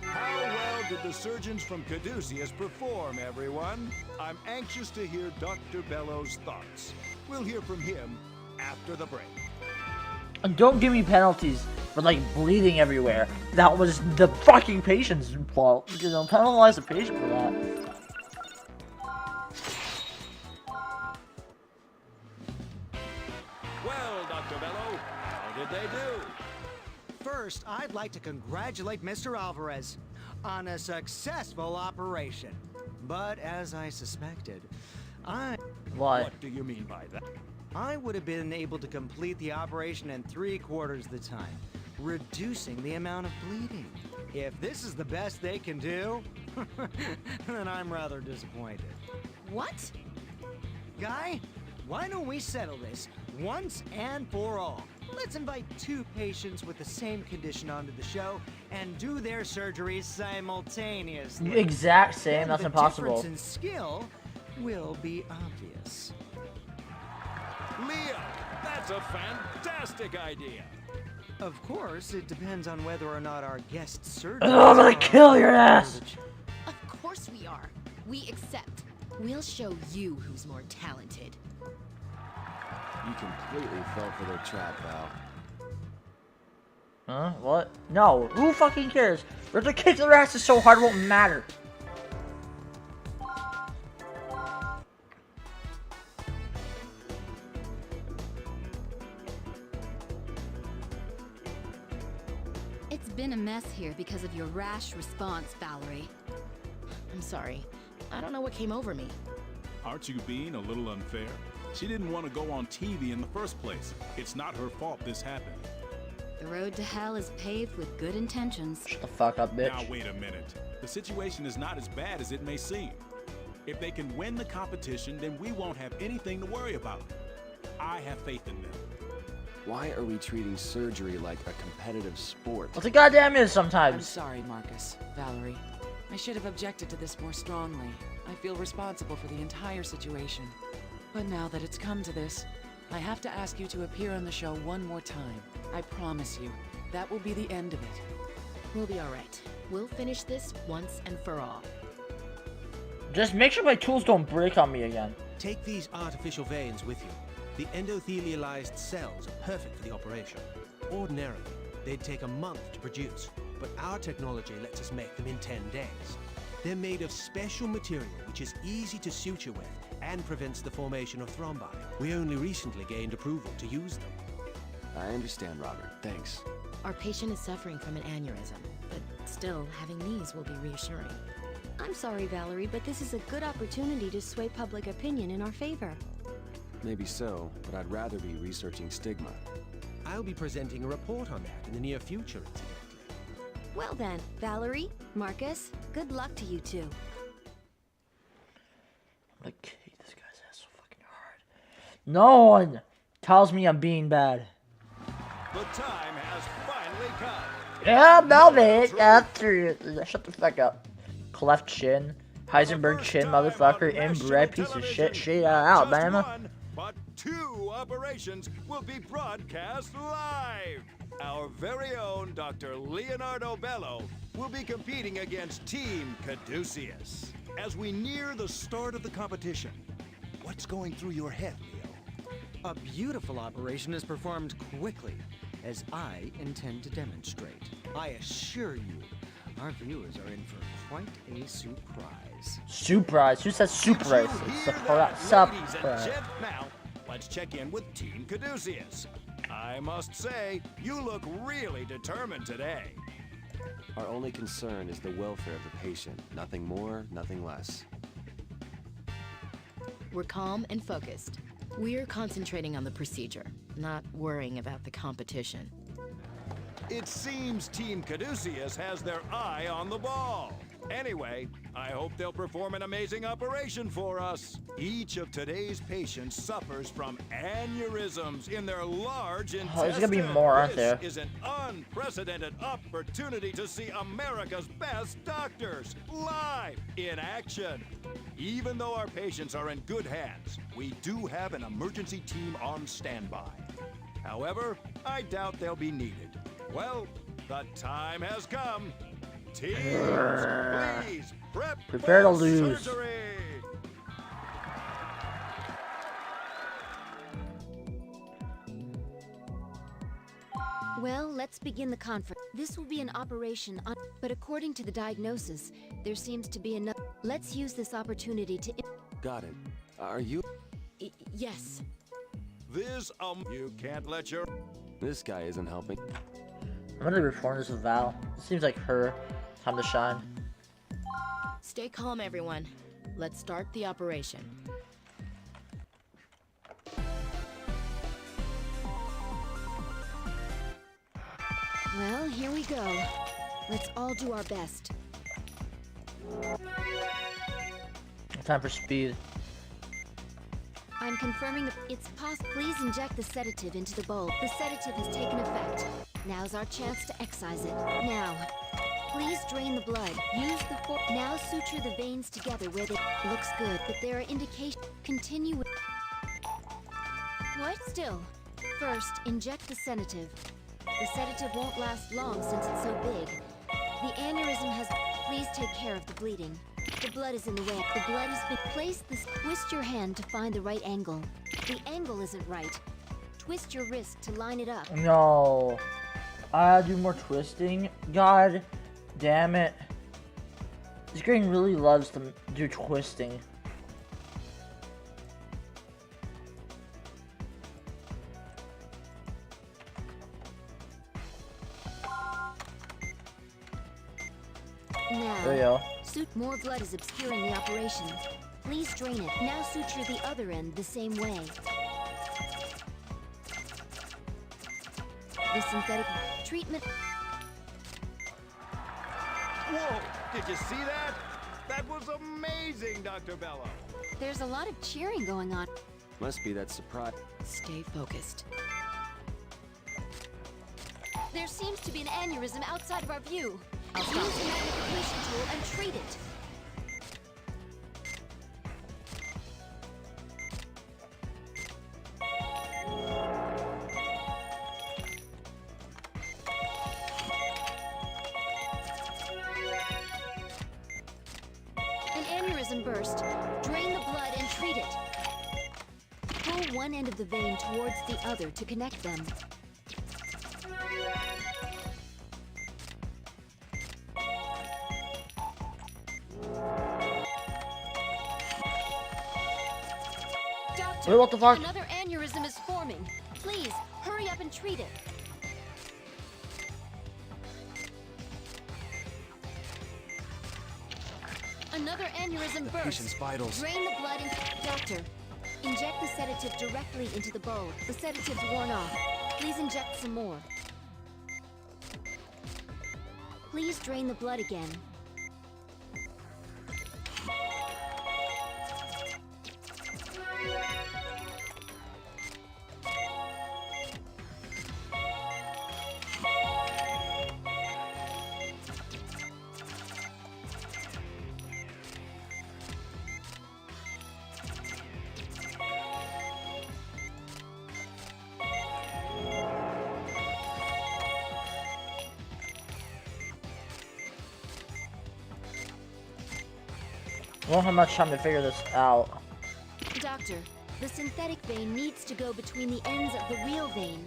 How well did the surgeons from Caduceus perform, everyone? I'm anxious to hear Dr. Bellows' thoughts. We'll hear from him after the break. And don't give me penalties for like bleeding everywhere. That was the fucking patient's fault. You know, penalize the patient for that. Well, Dr. Bello, how did they do? First, I'd like to congratulate Mr. Alvarez on a successful operation. But as I suspected, What do you mean by that? I would have been able to complete the operation in 3/4 the time, reducing the amount of bleeding. If this is the best they can do, then I'm rather disappointed. What? Guy, why don't we settle this once and for all? Let's invite 2 patients with the same condition onto the show and do their surgeries simultaneously. Exact same, Then that's the impossible. difference in skill will be obvious. Leo, that's a fantastic idea. Of course, it depends on whether or not our guest surgeons Oh, I'm gonna kill your ass! Of course we are. We accept. We'll show you who's more talented. You completely fell for their trap, Val. Huh? What? No. Who fucking cares? They're to kick their asses so hard it won't matter. It's been a mess here because of your rash response, Valerie. I'm sorry. I don't know what came over me. Aren't you being a little unfair? She didn't want to go on TV in the first place. It's not her fault this happened. The road to hell is paved with good intentions. Shut the fuck up, bitch. Now wait a minute. The situation is not as bad as it may seem. If they can win the competition, then we won't have anything to worry about. I have faith in them. Why are we treating surgery like a competitive sport? What's the goddamn is I'm sometimes? sorry, Marcus, Valerie. I should have objected to this more strongly. I feel responsible for the entire situation. But now that it's come to this, I have to ask you to appear on the show one more time. I promise you, that will be the end of it. We'll be all right. We'll finish this once and for all. Just make sure my tools don't break on me again. Take these artificial veins with you. The endothelialized cells are perfect for the operation. Ordinarily, they'd take a month to produce, but our technology lets us make them in 10 days. They're made of special material which is easy to suture with and prevents the formation of thrombi. We only recently gained approval to use them. I understand, Robert. Thanks. Our patient is suffering from an aneurysm, but still, having these will be reassuring. I'm sorry, Valerie, but this is a good opportunity to sway public opinion in our favor. Maybe so, but I'd rather be researching Stigma. I'll be presenting a report on that in the near future, incidentally. Well then, Valerie, Marcus, good luck to you two. I'm gonna kick this guy's ass so fucking hard. No one tells me I'm being bad. The time has finally come. Yeah, Melvin. After shut the fuck up. Cleft chin, Heisenberg chin, motherfucker, inbred piece of shit, straight out Alabama. One, but 2 operations will be broadcast live. Our very own Dr. Leonardo Bello will be competing against Team Caduceus. As we near the start of the competition, what's going through your head, Leo? A beautiful operation is performed quickly, as I intend to demonstrate. I assure you, our viewers are in for quite a surprise. Surprise? Who says surprise? It's surprise. Now, let's check in with Team Caduceus. I must say, you look really determined today. Our only concern is the welfare of the patient. Nothing more, nothing less. We're calm and focused. We're concentrating on the procedure, not worrying about the competition. It seems Team Caduceus has their eye on the ball. Anyway, I hope they'll perform an amazing operation for us. Each of today's patients suffers from aneurysms in their large intestine. Oh, there's gonna be more, aren't there? This is an unprecedented opportunity to see America's best doctors live in action. Even though our patients are in good hands, we do have an emergency team on standby. However, I doubt they'll be needed. Well, the time has come. Teams, please prepare to for lose. surgery. Well, let's begin the conference. This will be an operation on, but according to the diagnosis, there seems to be enough. Let's use this opportunity to. Got it. Are you? Yes. This, you can't let your... This guy isn't helping. I'm gonna reform this with Val. It seems like her time to shine. Stay calm, everyone. Let's start the operation. Well, here we go. Let's all do our best. Time for speed. I'm confirming that it's possible. Please inject the sedative into the bowl. The sedative has taken effect. Now's our chance to excise it. Now, please drain the blood. Use the fork. Now suture the veins together where they... Looks good, but there are indications. Continue with... What? Still. First, inject the sedative. The sedative won't last long since it's so big. The aneurysm has... Please take care of the bleeding. The blood is in the way. The blood has been... Place this... Twist your hand to find the right angle. The angle isn't right. Twist your wrist to line it up. No. I do more twisting. God damn it. This game really loves to do twisting. Now, There you go. More blood is obscuring the operation. Please drain it. Now suture the other end the same way. The synthetic treatment. Whoa, did you see that? That was amazing, Dr. Bello. There's a lot of cheering going on. Must be that surprise. Stay focused. There seems to be an aneurysm outside of our view. Use the magnification tool and treat it. An aneurysm burst. Drain the blood and treat it. Pull one end of the vein towards the other to connect them. Wait, what the fuck? Another aneurysm is forming. Please, hurry up and treat Treat it. Another aneurysm burst. Patient's vitals. Drain the blood and... Doctor, inject the sedative directly into the bowl. The sedative's worn off. Please inject some more. Please drain the blood again. I won't have much time to figure this out. Doctor, the synthetic vein needs to go between the ends of the real vein.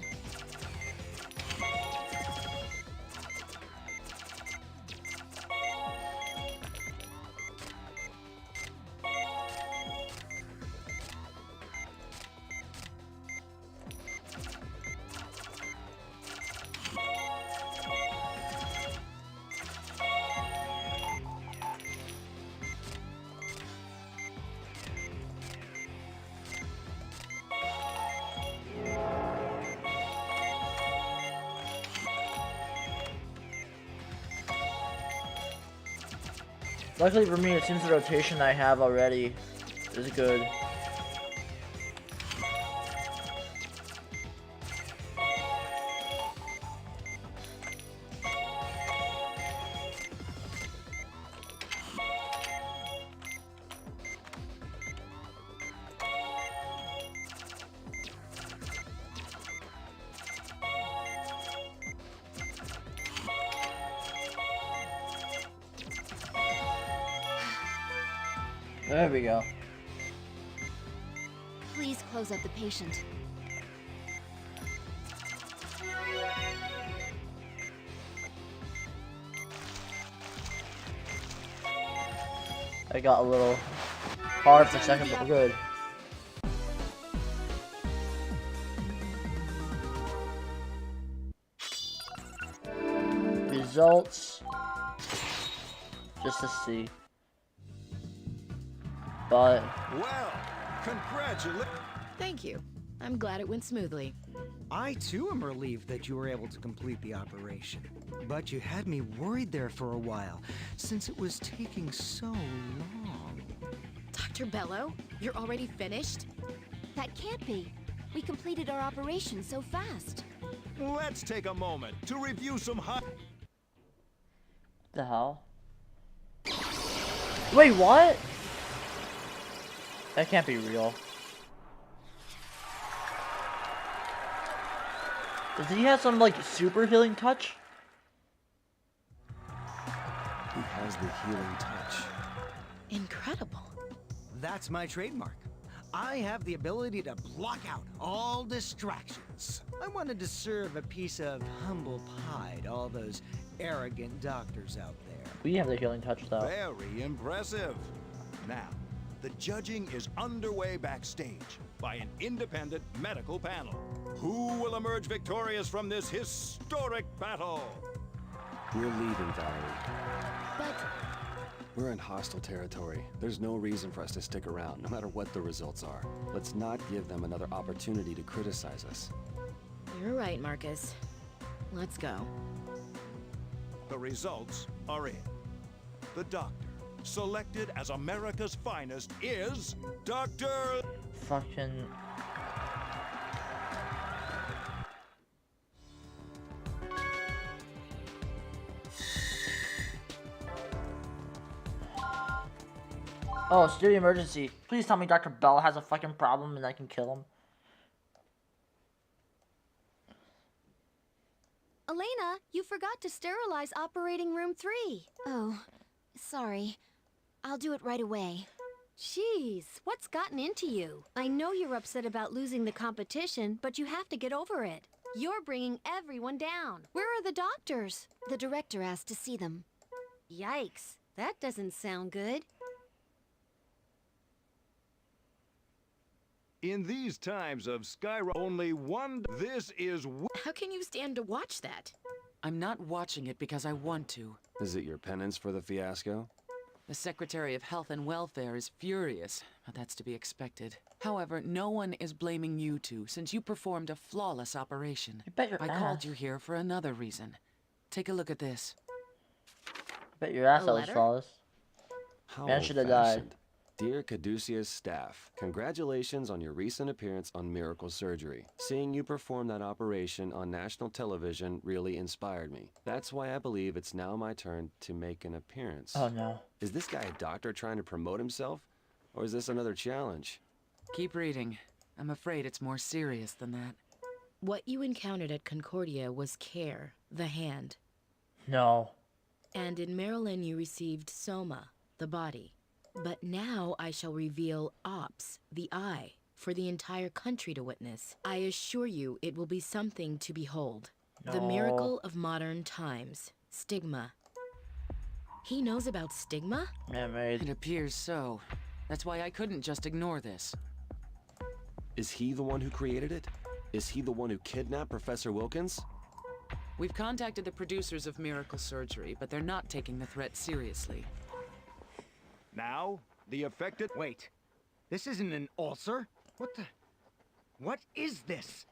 Luckily for me, it seems the rotation I have already is good. There we go. Please close up the patient. I got a little hard for a second, but we're good. Results. Just to see. But well, congratulations. Thank you. I'm glad it went smoothly. I too am relieved that you were able to complete the operation. But you had me worried there for a while, since it was taking so long. Dr. Bello, you're already finished? That can't be. We completed our operation so fast. Let's take a moment to review some the hell? Wait, what? That can't be real. Does he have some like super healing touch? He has the healing touch. Incredible. That's my trademark. I have the ability to block out all distractions. I wanted to serve a piece of humble pie to all those arrogant doctors out there. We have the healing touch though. Very impressive. Now, the judging is underway backstage by an independent medical panel. Who will emerge victorious from this historic battle? We're leaving, Valerie. But we're in hostile territory. There's no reason for us to stick around, no matter what the results are. Let's not give them another opportunity to criticize us. You're right, Marcus. Let's go. The results are in. The doctor selected as America's finest is Dr. Fucking... Oh, studio emergency. Please tell me Dr. Bell has a fucking problem and I can kill him. Elena, you forgot to sterilize operating room 3. Oh, sorry. I'll do it right away. Jeez, what's gotten into you? I know you're upset about losing the competition, but you have to get over it. You're bringing everyone down. Where are the doctors? The director asked to see them. Yikes, that doesn't sound good. In these times of only one. This is. How can you stand to watch that? I'm not watching it because I want to. Is it your penance for the fiasco? The Secretary of Health and Welfare is furious, but that's to be expected. However, no one is blaming you two, since you performed a flawless operation. I bet your I ass. called you here for another reason. Take a look at this. I bet your ass A that was letter? flawless. How Man should have died. old-fashioned. Dear Caduceus staff, congratulations on your recent appearance on Miracle Surgery. Seeing you perform that operation on national television really inspired me. That's why I believe it's now my turn to make an appearance. Oh no. Is this guy a doctor trying to promote himself? Or is this another challenge? Keep reading. I'm afraid it's more serious than that. What you encountered at Concordia was care, the hand. No. And in Maryland you received soma, the body. But now I shall reveal ops, the eye, for the entire country to witness. I assure you it will be something to behold. The No. miracle of modern times. Stigma. He knows about stigma? Man-made. It appears so. That's why I couldn't just ignore this. Is he the one who created it? Is he the one who kidnapped Professor Wilkins? We've contacted the producers of Miracle Surgery, but they're not taking the threat seriously. Now, the affected. Wait, this isn't an ulcer? What the? What is this?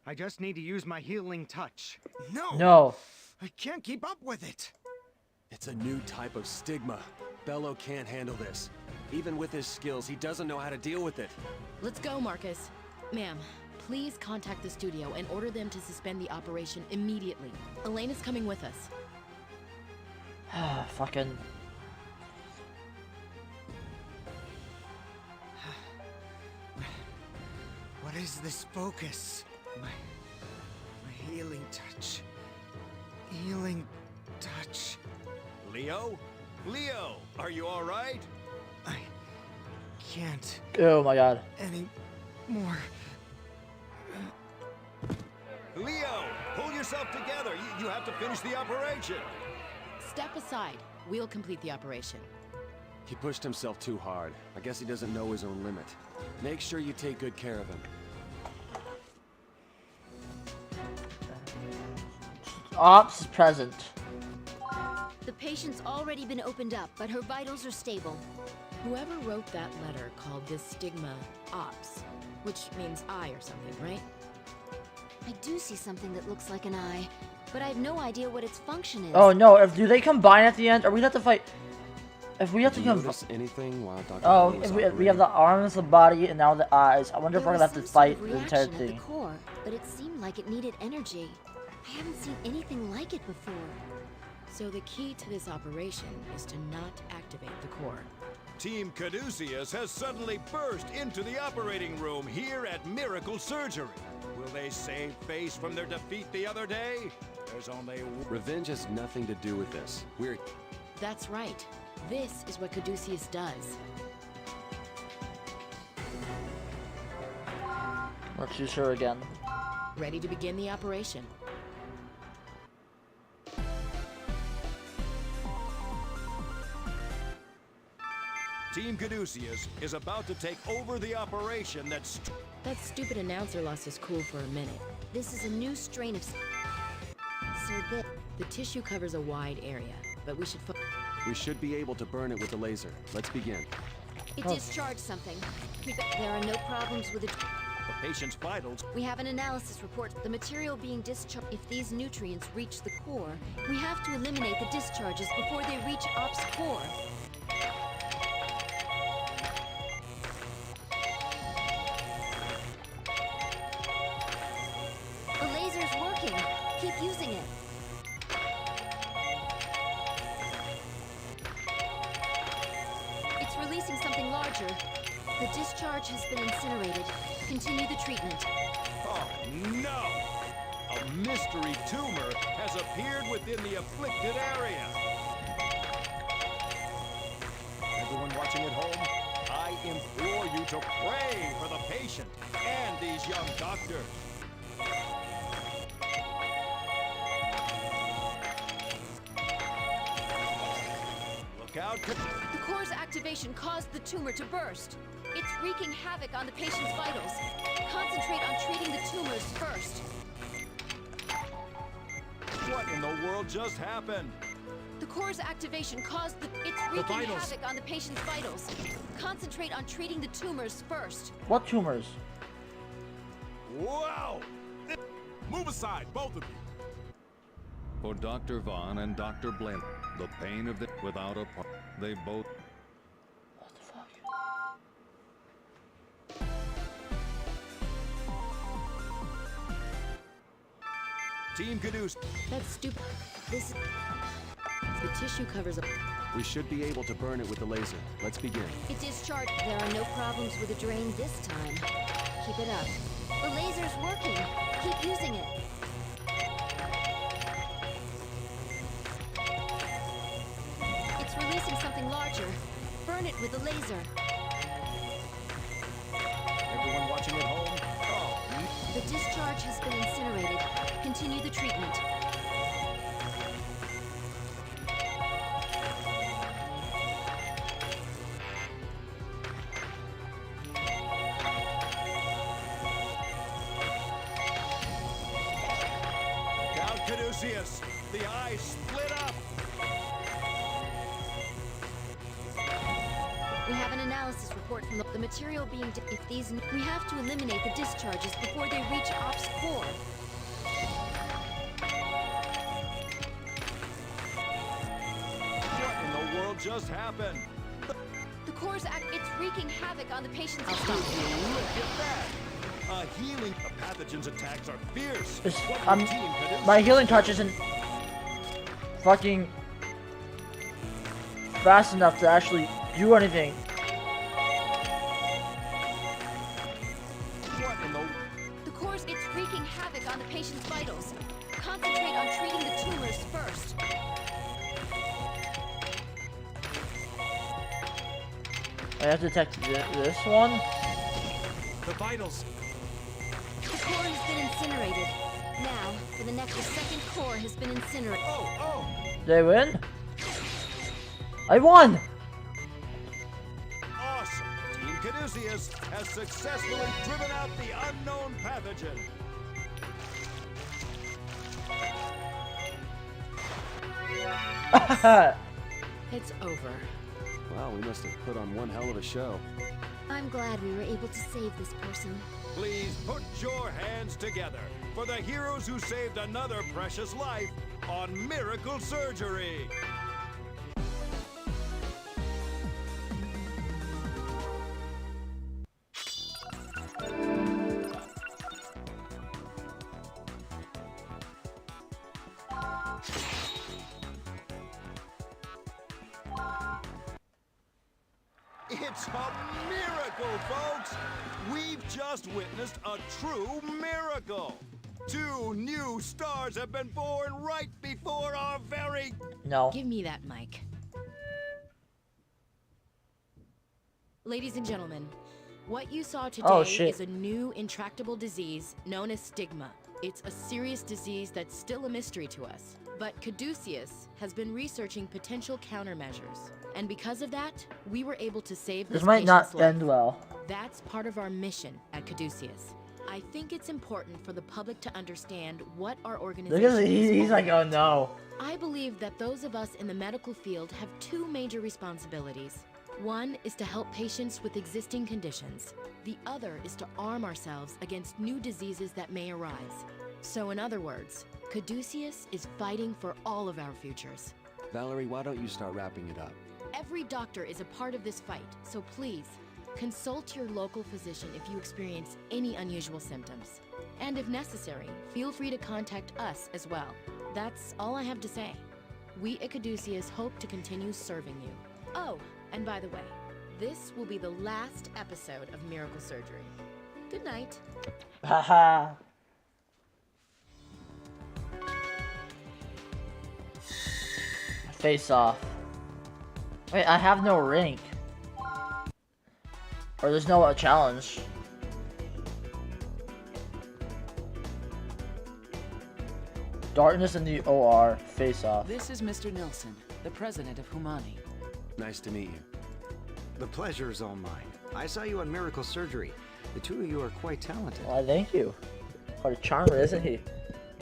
I just need to use my healing touch. No! No. I can't keep up with it. It's a new type of stigma. Bello can't handle this. Even with his skills, he doesn't know how to deal with it. Let's go, Marcus. Ma'am, please contact the studio and order them to suspend the operation immediately. Elaine is coming with us. Fucking. What is this focus? My healing touch. Healing touch. Leo? Leo, are you all right? I can't Oh my god. any more. Leo, pull yourself together. You have to finish the operation. Step aside. We'll complete the operation. He pushed himself too hard. I guess he doesn't know his own limit. Make sure you take good care of him. Ops is present. The patient's already been opened up, but her vitals are stable. Whoever wrote that letter called this stigma ops, which means eye or something, right? I do see something that looks like an eye, but I have no idea what its function is. Oh no, do they combine at the end? Or we have to fight? If we have to Did you combine. notice anything while Dr. Oh, Bello was if we have operating? the arms, the body, and now the eyes. I wonder if There we're gonna was have to some sort fight of the entire reaction at thing. the core, but it seemed like it needed energy. I haven't seen anything like it before. So the key to this operation is to not activate the core. Team Caduceus has suddenly burst into the operating room here at Miracle Surgery. Will they save face from their defeat the other day? There's only Revenge has nothing to do with this. We're... That's right. This is what Caduceus does. Let's choose her again. Ready to begin the operation. Team Caduceus is about to take over the operation that's... That stupid announcer lost his cool for a minute. This is a new strain of... So The tissue covers a wide area, but we should We should be able to burn it with the laser. Let's begin. it discharged something. There are no problems with it. The patient's vitals. We have an analysis report. The material being discharged. If these nutrients reach the core, we have to eliminate the discharges before they reach Ops' core. The laser's working. Keep using it. It's releasing something larger. The discharge has been incinerated. Continue the treatment. Oh, no! A mystery tumor has appeared within the afflicted area. Everyone watching at home, I implore you to pray for the patient and these young doctors. Look out. The core's activation caused the tumor to burst. It's wreaking havoc on the patient's vitals. Concentrate on treating the tumors first. What in the world just happened? The core's activation caused the... It's wreaking havoc on the patient's vitals. Concentrate on treating the tumors first. What tumors? Wow! Move aside, both of you. For Dr. Vaughn and Dr. Blaine, the pain of the without a part, they both. What the fuck? Team Caduce. That's stupid. This... The tissue covers a... We should be able to burn it with the laser. Let's begin. It discharged. There are no problems with the drain this time. Keep it up. The laser's working. Keep using it. It's releasing something larger. Burn it with the laser. Everyone watching at home? Oh, The discharge has been incinerated. Continue the treatment. Count Caduceus. The eye split up. We have an analysis report from the material being... If these... We have to eliminate the discharges before they reach Ops core. What in the world just happened? The core's it's wreaking havoc on the patient's Look vitals. at that. A healing. The pathogen's attacks are fierce. It's, What will Team Caduceus my healing do? touch isn't fucking fast enough to actually do anything. What in the... The core's... It's wreaking havoc on the patient's vitals. Concentrate on treating the tumors first. I have to detect this one. The vitals. The core has been incinerated. Now, for the next, the second core has been incinerated. Oh! Did I win? I won! Awesome! Team Caduceus has successfully driven out the unknown pathogen. It's over. Wow, we must have put on one hell of a show. I'm glad we were able to save this person. Please put your hands together for the heroes who saved another precious life on Miracle Surgery. It's a miracle, folks! We've just witnessed a true miracle! 2 new stars have been born right before our very... No. Give me that mic. Ladies and gentlemen, what you saw today is a new intractable disease known as stigma. It's a serious disease that's still a mystery to us. But Caduceus has been researching potential countermeasures. And because of that, we were able to save this might not patient's life. end well. That's part of our mission at Caduceus. I think it's important for the public to understand what our organization Look at is. he's like, oh no. I believe that those of us in the medical field have 2 major responsibilities. One is to help patients with existing conditions. The other is to arm ourselves against new diseases that may arise. So in other words, Caduceus is fighting for all of our futures. Valerie, why don't you start wrapping it up? Every doctor is a part of this fight, so please, consult your local physician if you experience any unusual symptoms. And if necessary, feel free to contact us as well. That's all I have to say. We at Caduceus hope to continue serving you. Oh, and by the way, this will be the last episode of Miracle Surgery. Good night. Haha. Face off. Wait, I have no rank. Or there's no challenge. Darkness in the OR. Face off. This is Mr. Nilsson, the president of Humani. Nice to meet you. The pleasure's all mine. I saw you on Miracle Surgery. The two of you are quite talented. Why, thank you. What a charmer, isn't he?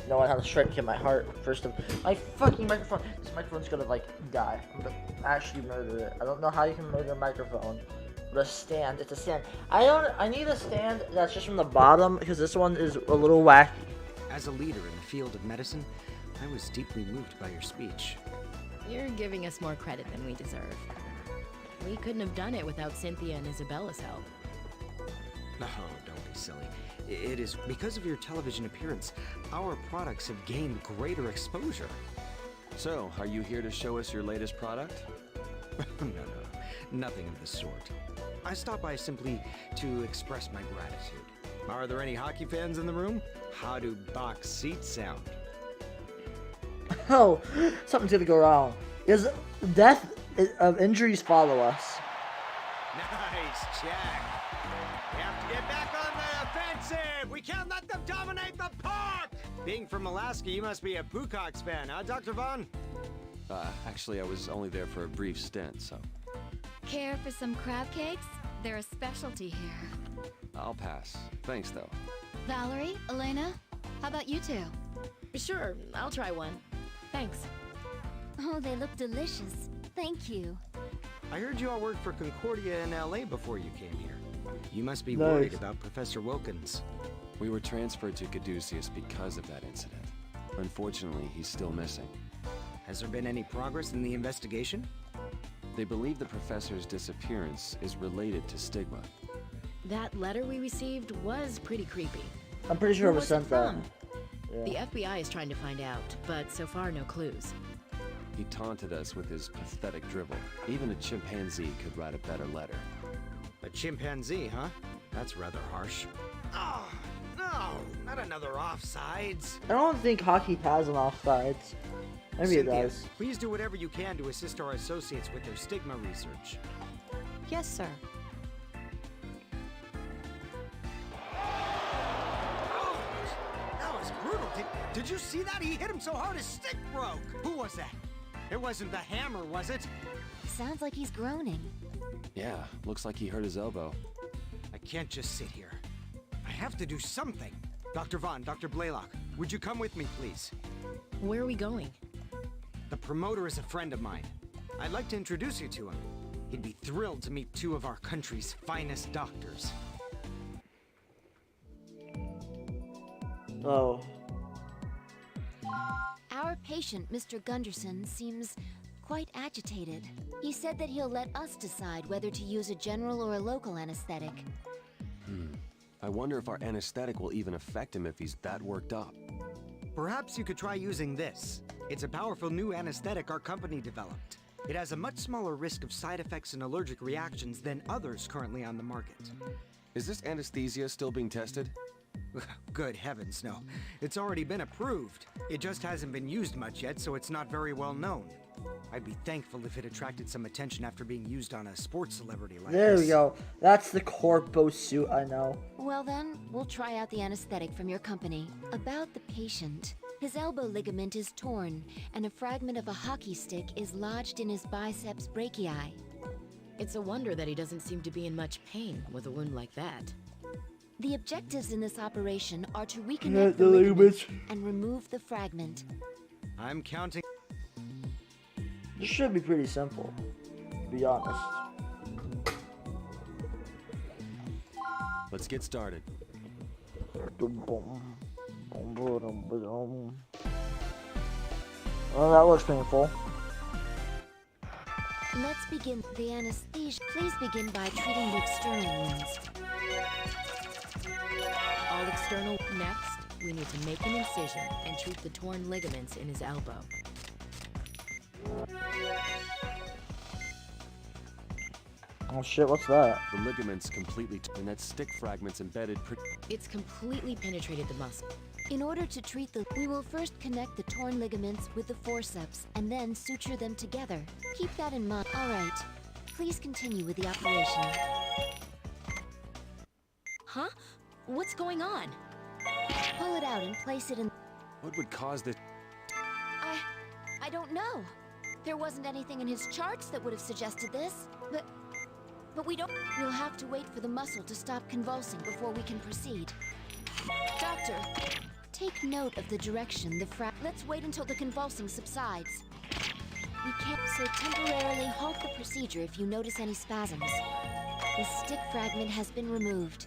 No one has a strike hit my heart. First of my fucking microphone. This microphone's gonna like die. I'm gonna actually murder it. I don't know how you can murder a microphone. But a stand, it's a stand. I need a stand that's just from the bottom because this one is a little wacky. As a leader in the field of medicine, I was deeply moved by your speech. You're giving us more credit than we deserve. We couldn't have done it without Cynthia and Isabella's help. No, don't be silly. It is because of your television appearance, our products have gained greater exposure. So, are you here to show us your latest product? No, nothing of the sort. I stopped by simply to express my gratitude. Are there any hockey fans in the room? How do box seats sound? Oh, something's gonna go wrong. Is death of injuries follow us? Nice check. We have to get back on the offensive. We can't let them dominate the park. Being from Alaska, you must be a Blackhawks fan, huh, Dr. Vaughn? Actually, I was only there for a brief stint, so... Care for some crab cakes? They're a specialty here. I'll pass. Thanks, though. Valerie, Elena, how about you two? Sure, I'll try one. Thanks. Oh, they look delicious. Thank you. I heard you all worked for Concordia in LA before you came here. You must be Nice. worried about Professor Wilkins. We were transferred to Caduceus because of that incident. Unfortunately, he's still missing. Has there been any progress in the investigation? They believe the professor's disappearance is related to Stigma. That letter we received was pretty creepy. I'm pretty sure Who it was was sent it that. from? Yeah. The FBI is trying to find out, but so far no clues. He taunted us with his pathetic drivel. Even a chimpanzee could write a better letter. A chimpanzee, huh? That's rather harsh. Oh, no, not another offsides. I don't think hockey has an offsides. Maybe Cynthia, it does. please do whatever you can to assist our associates with their stigma research. Yes, sir. That was brutal. Did you see that? He hit him so hard his stick broke. Who was that? It wasn't the hammer, was it? Sounds like he's groaning. Yeah, looks like he hurt his elbow. I can't just sit here. I have to do something. Dr. Vaughn, Dr. Blaylock, would you come with me, please? Where are we going? The promoter is a friend of mine. I'd like to introduce you to him. He'd be thrilled to meet two of our country's finest doctors. Oh. Our patient, Mr. Gunderson, seems quite agitated. He said that he'll let us decide whether to use a general or a local anesthetic. I wonder if our anesthetic will even affect him if he's that worked up. Perhaps you could try using this. It's a powerful new anesthetic our company developed. It has a much smaller risk of side effects and allergic reactions than others currently on the market. Is this anesthesia still being tested? Good heavens, no. It's already been approved. It just hasn't been used much yet, so it's not very well known. I'd be thankful if it attracted some attention after being used on a sports celebrity like There this. we go. That's the corpo suit I know. Well then, we'll try out the anesthetic from your company. About the patient. His elbow ligament is torn, and a fragment of a hockey stick is lodged in his biceps brachii. It's a wonder that he doesn't seem to be in much pain with a wound like that. The objectives in this operation are to Yeah, reconnect the the ligament ligaments. and remove the fragment. I'm counting. This should be pretty simple, to be honest. Let's get started. Well, that looks painful. Let's begin the anesthesia. Please begin by treating the external wounds. All external. Next, we need to make an incision and treat the torn ligaments in his elbow. Oh shit, what's that? The ligaments completely and that stick fragment's embedded It's completely penetrated the muscle. In order to treat we will first connect the torn ligaments with the forceps and then suture them together. Keep that in mind. All right. Please continue with the operation. Huh? What's going on? Pull it out and place it in. What would cause this? I don't know. There wasn't anything in his charts that would have suggested this, but But we don't. We'll have to wait for the muscle to stop convulsing before we can proceed. Doctor, take note of the direction the Let's wait until the convulsing subsides. We can't, so temporarily halt the procedure if you notice any spasms. The stick fragment has been removed.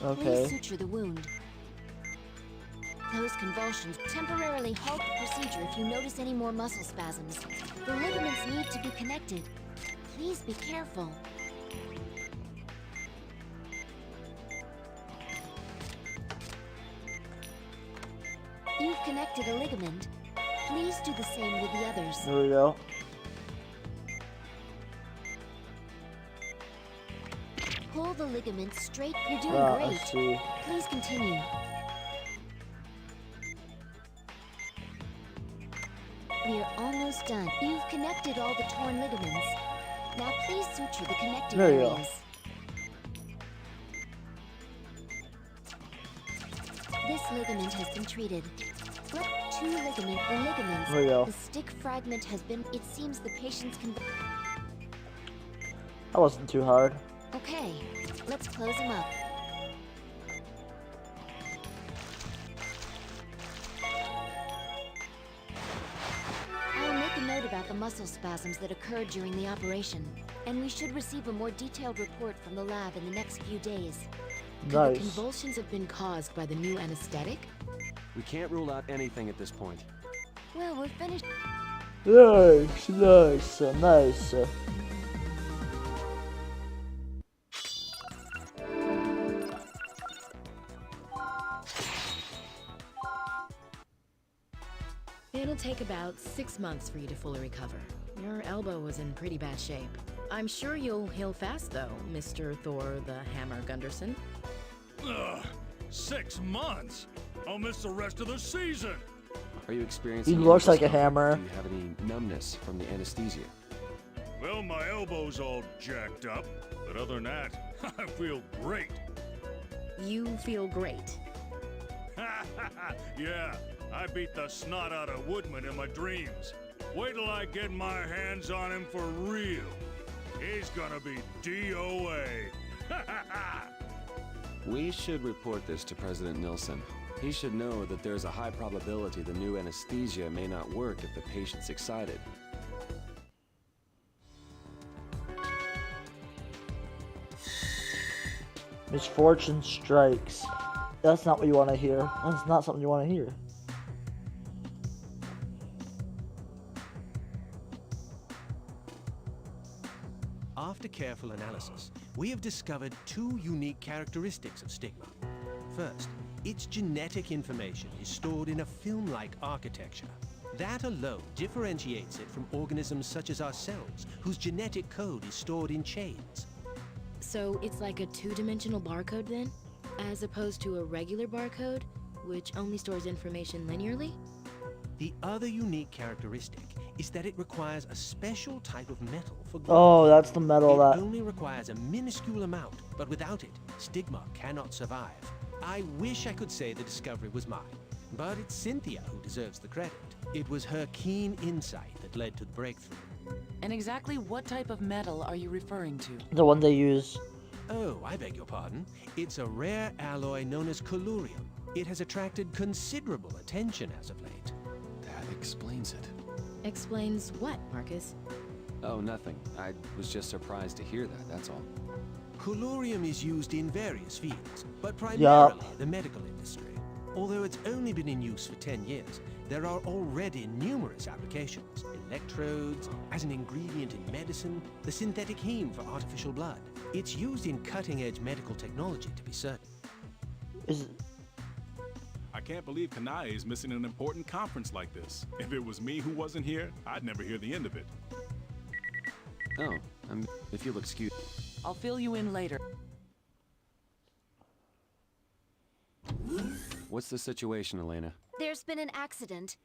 Okay. Please suture the wound. Those convulsions temporarily halt the procedure if you notice any more muscle spasms. The ligaments need to be connected. Please be careful. You've connected a ligament. Please do the same with the others. There we go. Pull the ligament straight. You're doing I great. see. Please continue. We're almost done. You've connected all the torn ligaments. Now please suture the connected There you go. areas. This ligament has been treated. Flip two ligaments. There you go. The stick fragment has been. It seems the patient's That wasn't too hard. Okay, let's close him up. I'll make a note about the muscle spasms that occurred during the operation, and we should receive a more detailed report from the lab in the next few days. Could Nice. the convulsions have been caused by the new anesthetic? We can't rule out anything at this point. Well, we're finished. Nice, nice, nice. It'll take about 6 months for you to fully recover. Your elbow was in pretty bad shape. I'm sure you'll heal fast, though, Mr. Thor the Hammer Gunderson. Ugh, 6 months? I'll miss the rest of the season. Are you experiencing? He any looks like a discomfort? hammer. Do you have any numbness from the anesthesia? Well, my elbow's all jacked up, but other than that, I feel great. You feel great. Yeah, I beat the snot out of Woodman in my dreams. Wait till I get my hands on him for real. He's gonna be DOA. We should report this to President Nilsson. He should know that there's a high probability the new anesthesia may not work if the patient's excited. Misfortune strikes. That's not what you want to hear. That's not something you want to hear. After careful analysis, we have discovered 2 unique characteristics of Stigma. First, its genetic information is stored in a film-like architecture. That alone differentiates it from organisms such as ourselves, whose genetic code is stored in chains. So it's like a 2-dimensional barcode then? As opposed to a regular barcode, which only stores information linearly? The other unique characteristic is that it requires a special type of metal for growth. Oh, that's the metal It that. only requires a minuscule amount, but without it, Stigma cannot survive. I wish I could say the discovery was mine, but it's Cynthia who deserves the credit. It was her keen insight that led to the breakthrough. And exactly what type of metal are you referring to? The one they use. Oh, I beg your pardon. It's a rare alloy known as collurium. It has attracted considerable attention as of late. That explains it. Explains what, Marcus? Oh, nothing. I was just surprised to hear that, that's all. Collurium is used in various fields, but primarily the medical industry. Although it's only been in use for 10 years, there are already numerous applications. Electrodes, as an ingredient in medicine, the synthetic heme for artificial blood. It's used in cutting-edge medical technology, to be certain. I can't believe Kanai is missing an important conference like this. If it was me who wasn't here, I'd never hear the end of it. Oh, if you'll excuse... I'll fill you in later. What's the situation, Elena? There's been an accident.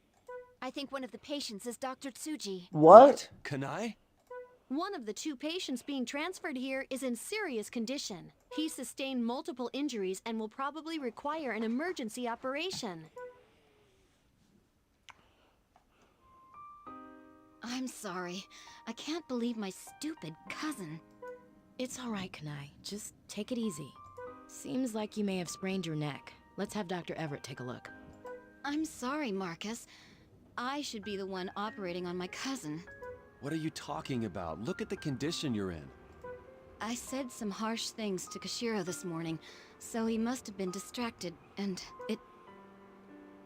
I think one of the patients is Dr. Tsuji. What? Kanai? One of the 2 patients being transferred here is in serious condition. He sustained multiple injuries and will probably require an emergency operation. I'm sorry. I can't believe my stupid cousin. It's all right, Kanai. Just take it easy. Seems like you may have sprained your neck. Let's have Dr. Everett take a look. I'm sorry, Marcus. I should be the one operating on my cousin. What are you talking about? Look at the condition you're in. I said some harsh things to Kashiro this morning, so he must have been distracted, and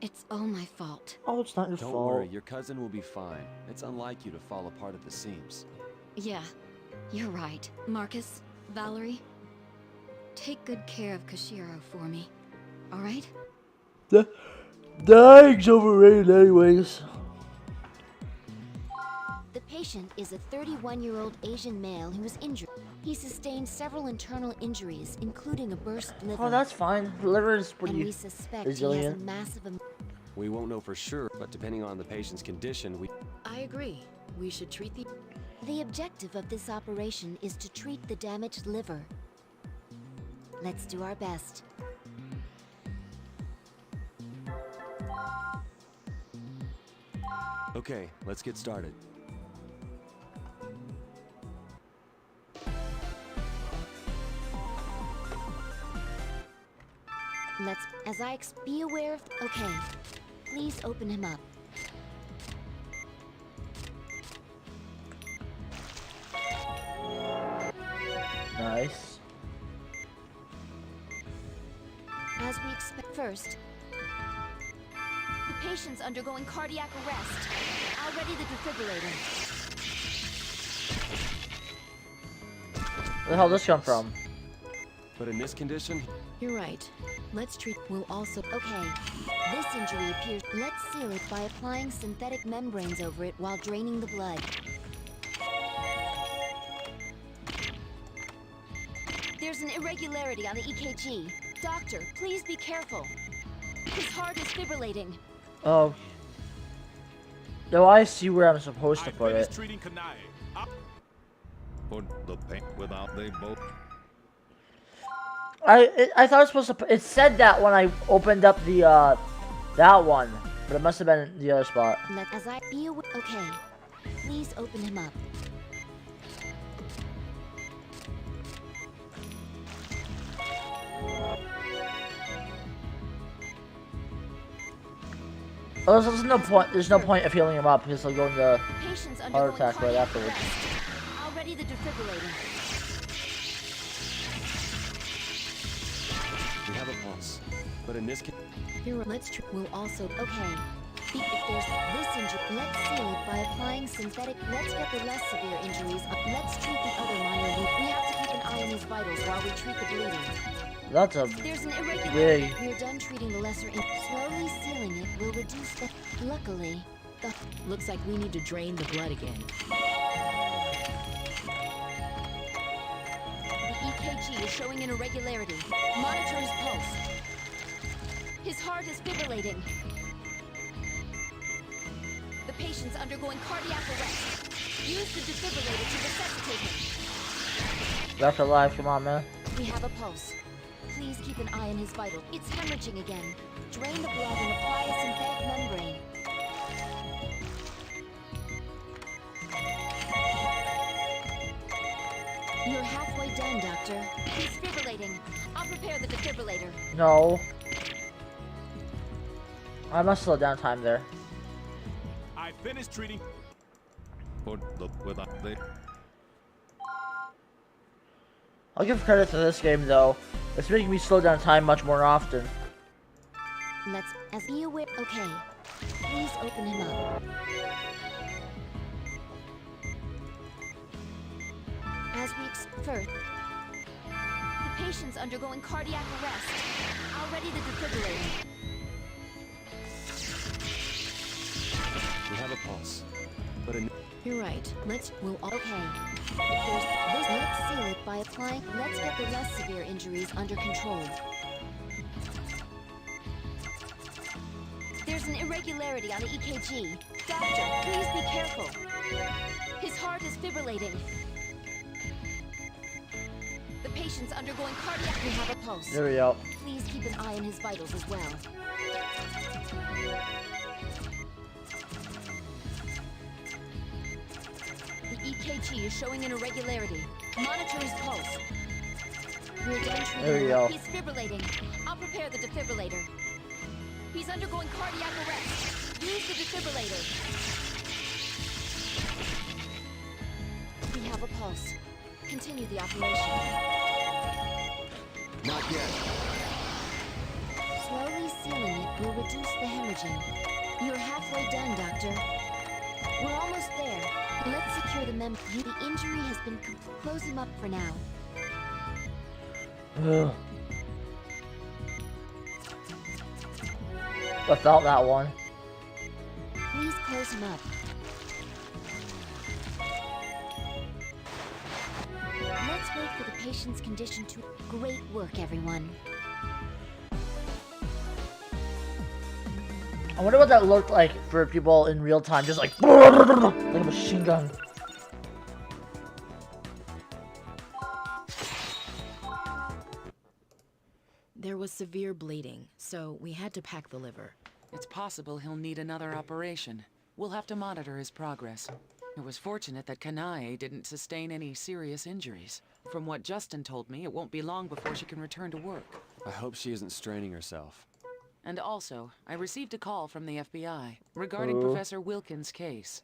it's all my fault. Oh, it's not your Don't fault. worry, your cousin will be fine. It's unlike you to fall apart at the seams. Yeah, you're right. Marcus, Valerie, take good care of Kashiro for me, all right? Dying's overrated anyways. The patient is a 31-year-old Asian male who was injured. He sustained several internal injuries, including a burst liver. Oh, that's fine. The liver is And pretty we suspect resilient. he has a massive We won't know for sure, but depending on the patient's condition, we... I agree. We should treat the... The objective of this operation is to treat the damaged liver. Let's do our best. Okay, let's get started. Be aware of... Okay. Please open him up. Nice. As we expect first, the patient's undergoing cardiac arrest. I'll ready the defibrillator. Where the hell did this come from? But in this condition... You're right. Let's treat... We'll also... Okay. This injury appears... Let's seal it by applying synthetic membranes over it while draining the blood. There's an irregularity on the EKG. Doctor, please be careful. His heart is fibrillating. Oh. No, I see where I'm supposed to put it. Treating Kanai. Put the paint without they both. I thought it was supposed to. It said that when I opened up the that one, but it must have been the other spot. As I be aware. Okay. Please open him up. Oh, there's no point. There's no point of healing him up because he'll go into heart attack right afterwards. I'll ready the defibrillator. We have a pulse, but in this case... Here, let's treat... We'll also... Okay. If there's this injury, let's seal it by applying synthetic... Let's get the less severe injuries. Let's treat the other minor wound. We have to keep an eye on his vitals while we treat the bleeding. That's a There's an irregularity. big... We're done treating the lesser slowly sealing it will reduce the... Luckily, the... Looks like we need to drain the blood again. The EKG is showing an irregularity. Monitor his pulse. His heart is fibrillating. The patient's undergoing cardiac arrest. Use the defibrillator to resuscitate him. Back alive, come on, man. We have a pulse. Please keep an eye on his vital. It's hemorrhaging again. Drain the blood and apply a synthetic membrane. You're halfway done, Doctor. He's fibrillating. I'll prepare the defibrillator. No. I must slow down time there. I finished treating. Put the without they. I'll give credit to this game though. It's making me slow down time much more often. Let's be aware. Okay. Please open him up. As we first, the patient's undergoing cardiac arrest. I'll ready the defibrillator. We have a pulse, but in... You're right. We'll... Okay. If there's this, let's seal it by applying... Let's get the less severe injuries under control. There's an irregularity on the EKG. Doctor, please be careful. His heart is fibrillating. The patient's undergoing cardiac... We have a pulse. There we go. Please keep an eye on his vitals as well. The EKG is showing an irregularity. Monitor his pulse. We're done treating There we him. go. He's fibrillating. I'll prepare the defibrillator. He's undergoing cardiac arrest. Use the defibrillator. We have a pulse. Continue the operation. Not yet. Slowly sealing it will reduce the hemorrhaging. You're halfway done, Doctor. We're almost there. Let's secure the The injury has been close him up for now. Ugh. I felt that one. Please close him up. Let's wait for the patient's condition to... Great work, everyone. I wonder what that looked like for people in real time, just like a machine gun. There was severe bleeding, so we had to pack the liver. It's possible he'll need another operation. We'll have to monitor his progress. It was fortunate that Kanae didn't sustain any serious injuries. From what Justin told me, it won't be long before she can return to work. I hope she isn't straining herself. And also, I received a call from the FBI regarding Oh. Professor Wilkins' case.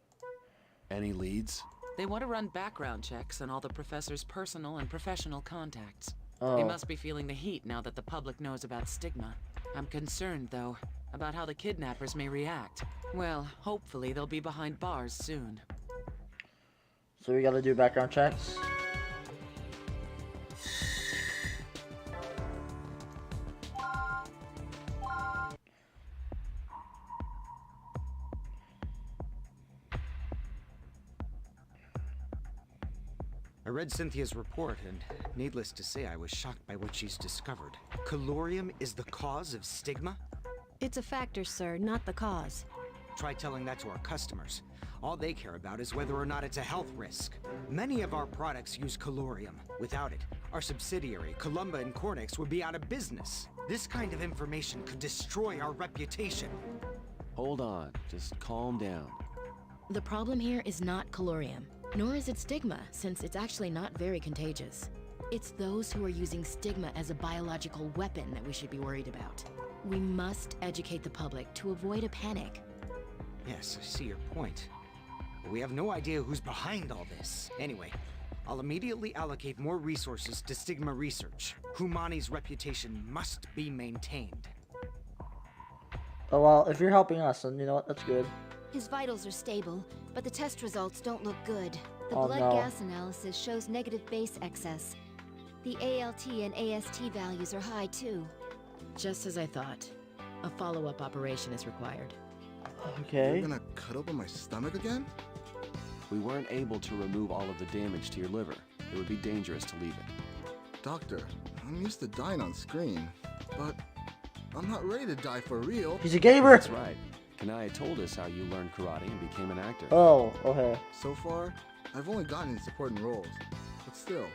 Any leads? They want to run background checks on all the professor's personal and professional contacts. Oh. They must be feeling the heat now that the public knows about Stigma. I'm concerned, though, about how the kidnappers may react. Well, hopefully they'll be behind bars soon. So we gotta do background checks. I read Cynthia's report, and needless to say, I was shocked by what she's discovered. Colorium is the cause of stigma? It's a factor, sir, not the cause. Try telling that to our customers. All they care about is whether or not it's a health risk. Many of our products use colorium. Without it, our subsidiary, Columba and Cornix, would be out of business. This kind of information could destroy our reputation. Hold on, just calm down. The problem here is not colorium, nor is it stigma, since it's actually not very contagious. It's those who are using stigma as a biological weapon that we should be worried about. We must educate the public to avoid a panic. Yes, I see your point. But we have no idea who's behind all this. Anyway, I'll immediately allocate more resources to stigma research. Humani's reputation must be maintained. Oh well, if you're helping us, then you know what, that's good. His vitals are stable, but the test results don't look good. The Oh, blood no. gas analysis shows negative base excess. The ALT and AST values are high too. Just as I thought. A follow-up operation is required. Okay. You're gonna cut open my stomach again? We weren't able to remove all of the damage to your liver. It would be dangerous to leave it. Doctor, I'm used to dying on screen, but I'm not ready to die for real. He's a gamer. That's right. Kanaya told us how you learned karate and became an actor. Oh, okay. So far, I've only gotten in supporting roles, but still,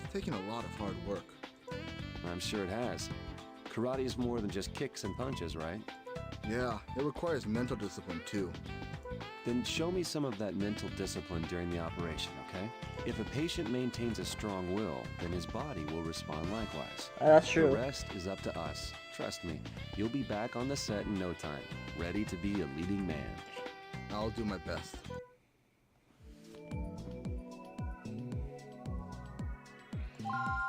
it's taken a lot of hard work. I'm sure it has. Karate is more than just kicks and punches, right? Yeah, it requires mental discipline too. Then show me some of that mental discipline during the operation, okay? If a patient maintains a strong will, then his body will respond likewise. That's true. The rest is up to us. Trust me, you'll be back on the set in no time, ready to be a leading man. I'll do my best.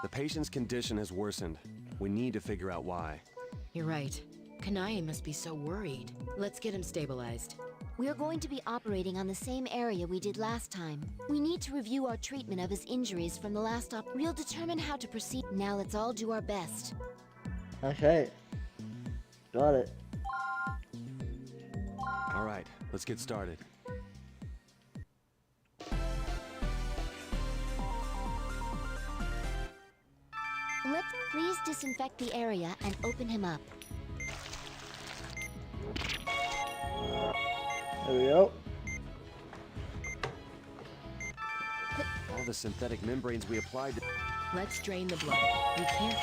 The patient's condition has worsened. We need to figure out why. You're right. Kanae must be so worried. Let's get him stabilized. We're going to be operating on the same area we did last time. We need to review our treatment of his injuries from the last op. We'll determine how to proceed. Now let's all do our best. Okay. Got it. All right, let's get started. Let's please disinfect the area and open him up. There we go. All the synthetic membranes we applied to... Let's drain the blood. We can't...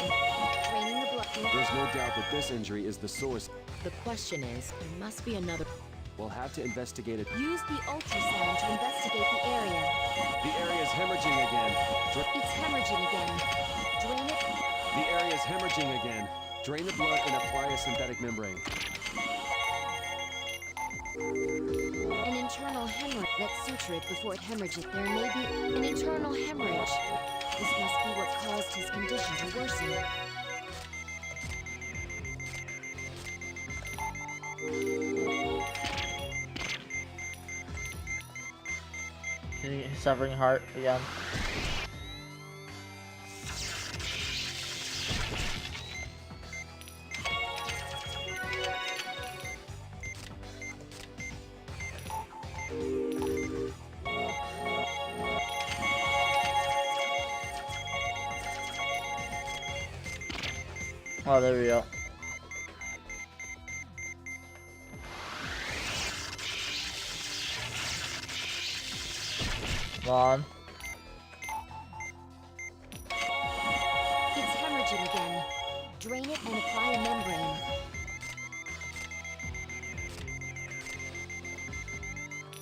Draining the blood. There's no doubt that this injury is the source. The question is, there must be another... We'll have to investigate it. Use the ultrasound to investigate the area. The It's hemorrhaging again. Drain it. The area is hemorrhaging again. Drain the blood and apply a synthetic membrane. An internal hemorrhage. Let's suture it before it hemorrhages. There may be an internal hemorrhage. This must be what caused his condition to worsen. He's suffering heart again. Oh, there we go. Come on. It's hemorrhaging again. Drain it and apply a membrane.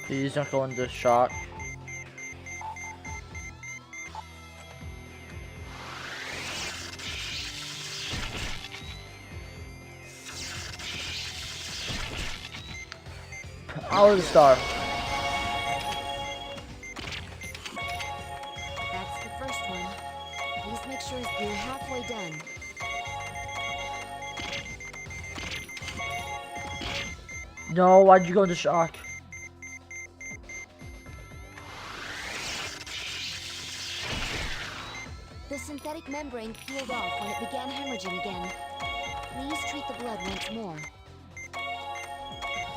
He's not going into shock. Out of the star. That's the first one. Please make sure you're halfway done. No, why'd you go into shock? The synthetic membrane peeled off when it began hemorrhaging again. Please treat the blood once more.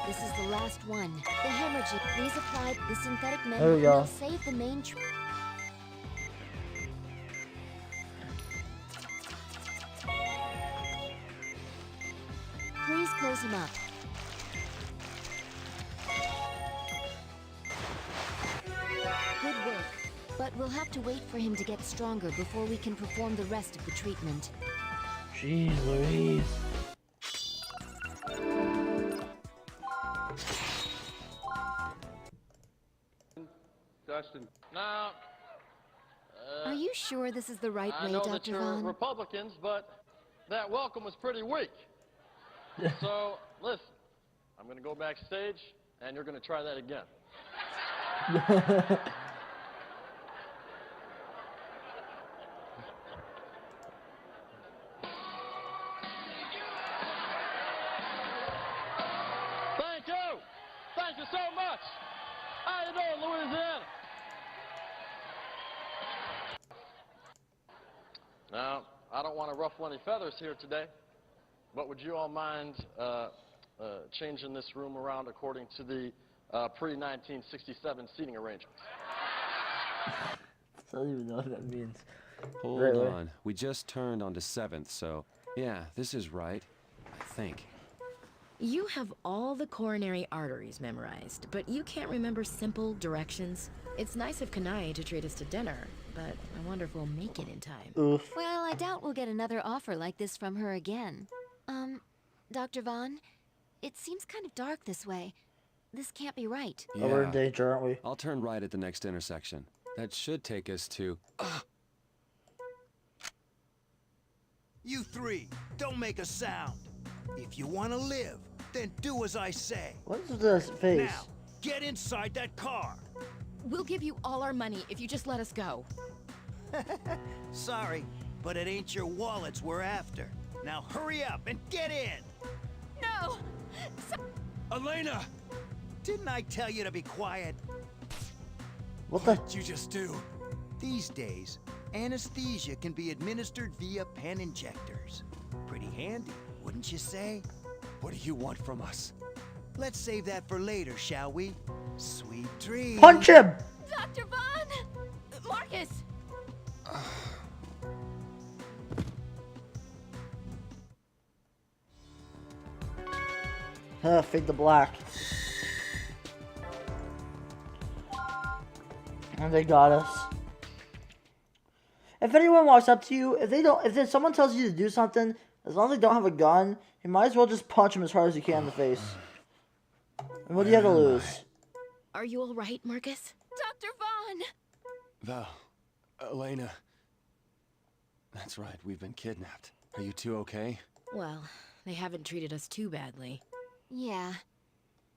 This is the last one. The hemorrhaging. Please apply the synthetic There we membrane. go. Will save the main. Please close him up. Good work. But we'll have to wait for him to get stronger before we can perform the rest of the treatment. Jeez Louise. Dustin. Now, Are you sure this is the right I way, know that Dr. you're Vaughn? Republicans, but that welcome was pretty weak. So, listen, I'm going to go backstage, and you're going to try that again. Thank you. Thank you so much. How you doing, Louisiana? Now, I don't want to ruffle any feathers here today, but would you all mind changing this room around according to the pre-1967 seating arrangements? I don't even know what that means. Hold Really? on. We just turned onto 7th, so yeah, this is right. I think. You have all the coronary arteries memorized, but you can't remember simple directions. It's nice of Kanai to treat us to dinner, but I wonder if we'll make it in time. Oof. Well, I doubt we'll get another offer like this from her again. Dr. Vaughn, it seems kind of dark this way. This can't be right. Oh, we're in danger, aren't we? I'll turn right at the next intersection. That should take us to... You three, don't make a sound. If you want to live, then do as I say. What is this face? Now, get inside that car. We'll give you all our money if you just let us go. Sorry, but it ain't your wallets we're after. Now hurry up and get in. No! Elena! Didn't I tell you to be quiet? What the? What'd you just do? These days, anesthesia can be administered via pen injectors. Pretty handy, wouldn't you say? What do you want from us? Let's save that for later, shall we? Sweet dreams. Punch him! Dr. Vaughn! Marcus! Fade to black. And they got us. If anyone walks up to you, if someone tells you to do something, as long as they don't have a gun, you might as well just punch them as hard as you can in the face. And what do you have to lose? Are you all right, Marcus? Dr. Vaughn! Val, Elena. That's right, we've been kidnapped. Are you two okay? Well, they haven't treated us too badly. Yeah,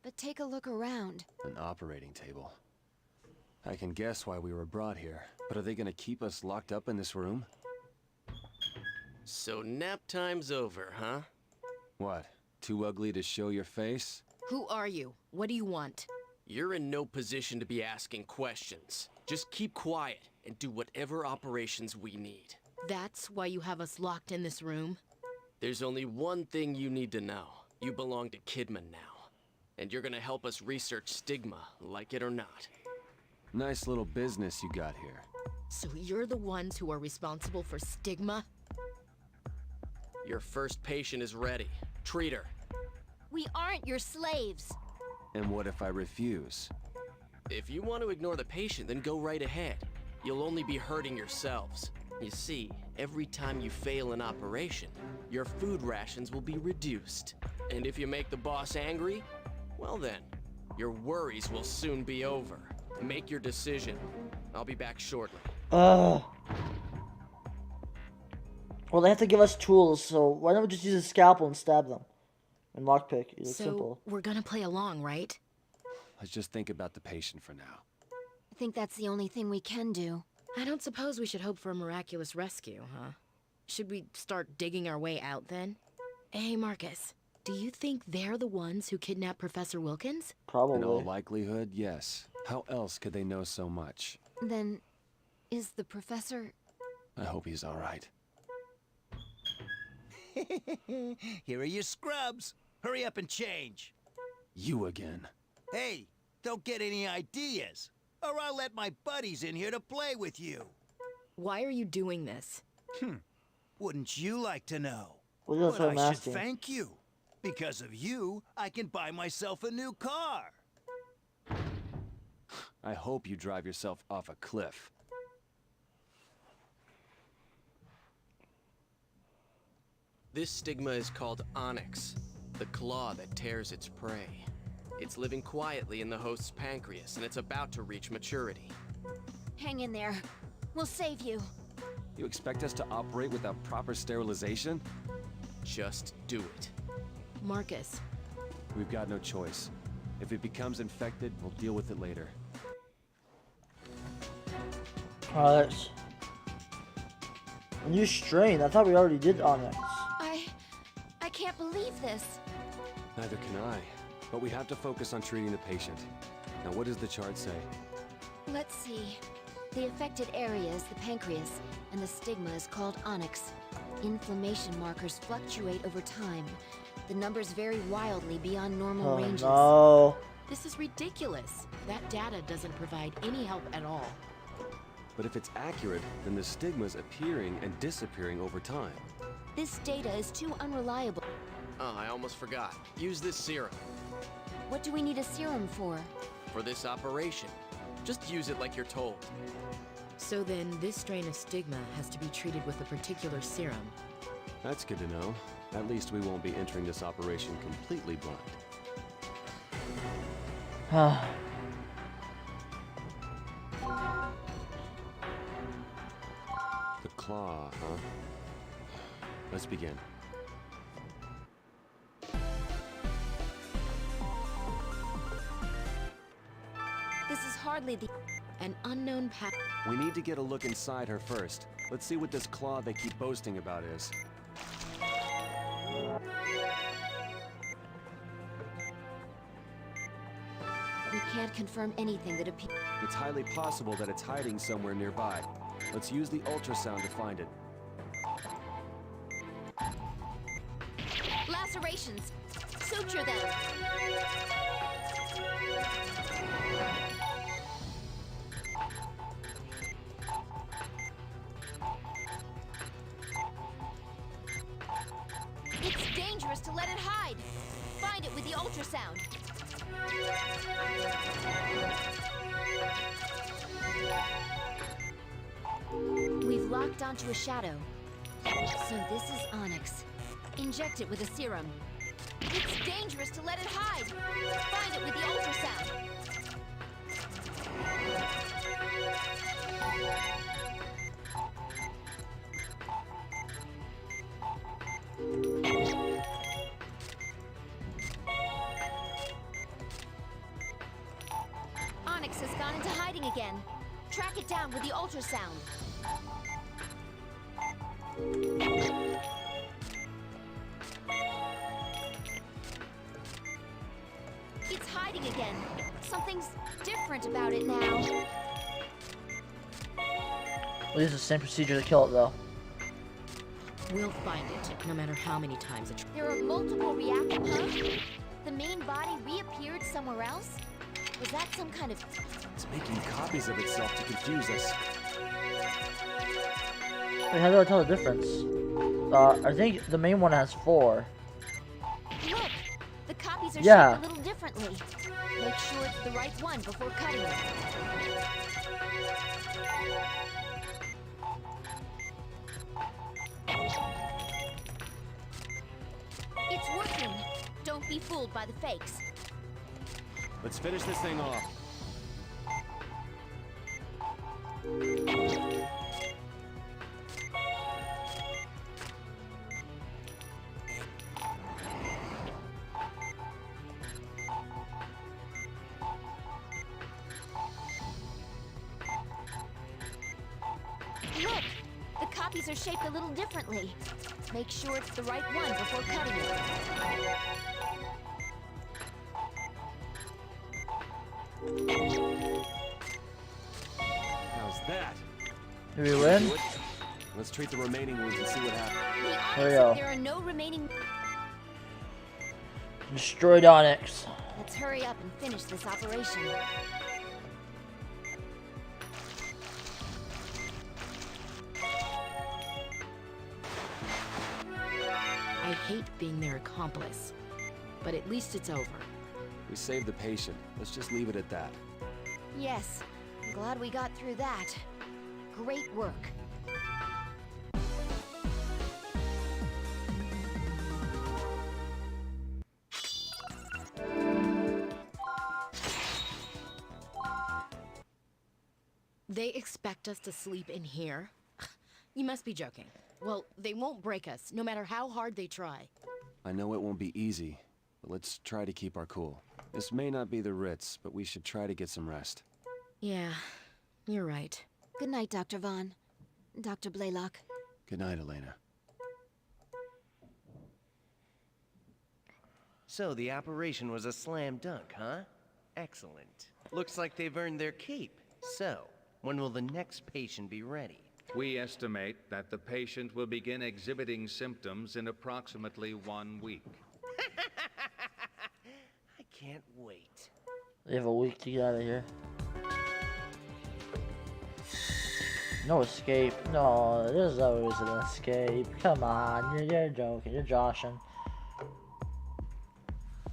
but take a look around. An operating table. I can guess why we were brought here, but are they gonna keep us locked up in this room? So nap time's over, huh? What? Too ugly to show your face? Who are you? What do you want? You're in no position to be asking questions. Just keep quiet and do whatever operations we need. That's why you have us locked in this room? There's only one thing you need to know. You belong to Kidman now. And you're gonna help us research Stigma, like it or not. Nice little business you got here. So you're the ones who are responsible for Stigma? Your first patient is ready. Treat her. We aren't your slaves. And what if I refuse? If you want to ignore the patient, then go right ahead. You'll only be hurting yourselves. You see, every time you fail an operation, your food rations will be reduced. And if you make the boss angry, well then, your worries will soon be over. Make your decision. I'll be back shortly. Well, they have to give us tools, so why don't we just use a scalpel and stab them? And lockpick, it's simple. We're gonna play along, right? Let's just think about the patient for now. I think that's the only thing we can do. I don't suppose we should hope for a miraculous rescue, huh? Should we start digging our way out then? Hey, Marcus, do you think they're the ones who kidnapped Professor Wilkins? Probably. In all likelihood, yes. How else could they know so much? Then, is the professor... I hope he's all right. Here are your scrubs. Hurry up and change. You again. Hey, don't get any ideas, or I'll let my buddies in here to play with you. Why are you doing this? Wouldn't you like to know? Well, that's what I'm I should asking. thank you. Because of you, I can buy myself a new car. I hope you drive yourself off a cliff. This stigma is called Onyx, the claw that tears its prey. It's living quietly in the host's pancreas, and it's about to reach maturity. Hang in there. We'll save you. You expect us to operate without proper sterilization? Just do it. Marcus. We've got no choice. If it becomes infected, we'll deal with it later. Alright. A new strain. I thought we already did Onyx. I can't believe this. Neither can I. But we have to focus on treating the patient. Now, what does the chart say? Let's see. The affected area is the pancreas, and the stigma is called onyx. Inflammation markers fluctuate over time. The numbers vary wildly beyond normal ranges. No. This is ridiculous. That data doesn't provide any help at all. But if it's accurate, then the stigma's appearing and disappearing over time. This data is too unreliable. Oh, I almost forgot. Use this serum. What do we need a serum for? For this operation. Just use it like you're told. So then, this strain of stigma has to be treated with a particular serum. That's good to know. At least we won't be entering this operation completely blind. The claw, huh? Let's begin. This is hardly the... An unknown path. We need to get a look inside her first. Let's see what this claw they keep boasting about is. We can't confirm anything that appears... It's highly possible that it's hiding somewhere nearby. Let's use the ultrasound to find it. Lacerations! Suture them! It's dangerous to let it hide! Find it with the ultrasound! We've locked onto a shadow. So this is onyx. Inject it with a serum. It's dangerous to let it hide! Find it with the ultrasound! again. Track it down with the ultrasound. It's hiding again. Something's different about it now. We'll use the same procedure to kill it, though. We'll find it, no matter how many times it. There are multiple reactor pumps. The main body reappeared somewhere else? Was that some kind of... It's making copies of itself to confuse us. Wait, how do I tell the difference? I think the main one has 4. Look! The copies are Yeah. shaped a little differently. Make sure it's the right one before cutting it. It's working. Don't be fooled by the fakes. Let's finish this thing off. Look! The copies are shaped a little differently. Make sure it's the right one before cutting it. How's that? Did we win? Let's treat the remaining wounds and see what happens. Here we go. There are no remaining... Destroyed Onyx. Let's hurry up and finish this operation. I hate being their accomplice, but at least it's over. We saved the patient. Let's just leave it at that. Yes, I'm glad we got through that. Great work. They expect us to sleep in here? You must be joking. Well, they won't break us, no matter how hard they try. I know it won't be easy, but let's try to keep our cool. This may not be the Ritz, but we should try to get some rest. Yeah, you're right. Good night, Dr. Vaughn. Dr. Blaylock. Good night, Elena. So the operation was a slam dunk, huh? Excellent. Looks like they've earned their keep. So, when will the next patient be ready? We estimate that the patient will begin exhibiting symptoms in approximately 1 week. I can't wait. They have a week to get out of here. No escape. No, there's always an escape. Come on, you're joking. You're joshing.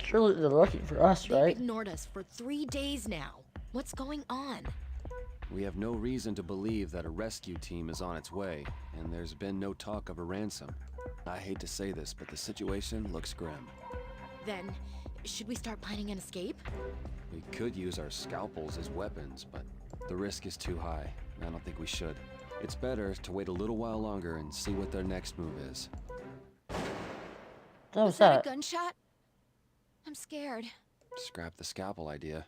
Surely they're looking for us, They've right? ignored us for 3 days now. What's going on? We have no reason to believe that a rescue team is on its way, and there's been no talk of a ransom. I hate to say this, but the situation looks grim. Then, should we start planning an escape? We could use our scalpels as weapons, but the risk is too high. I don't think we should. It's better to wait a little while longer and see what their next move is. What was Was that that? a gunshot? I'm scared. Scrap the scalpel idea.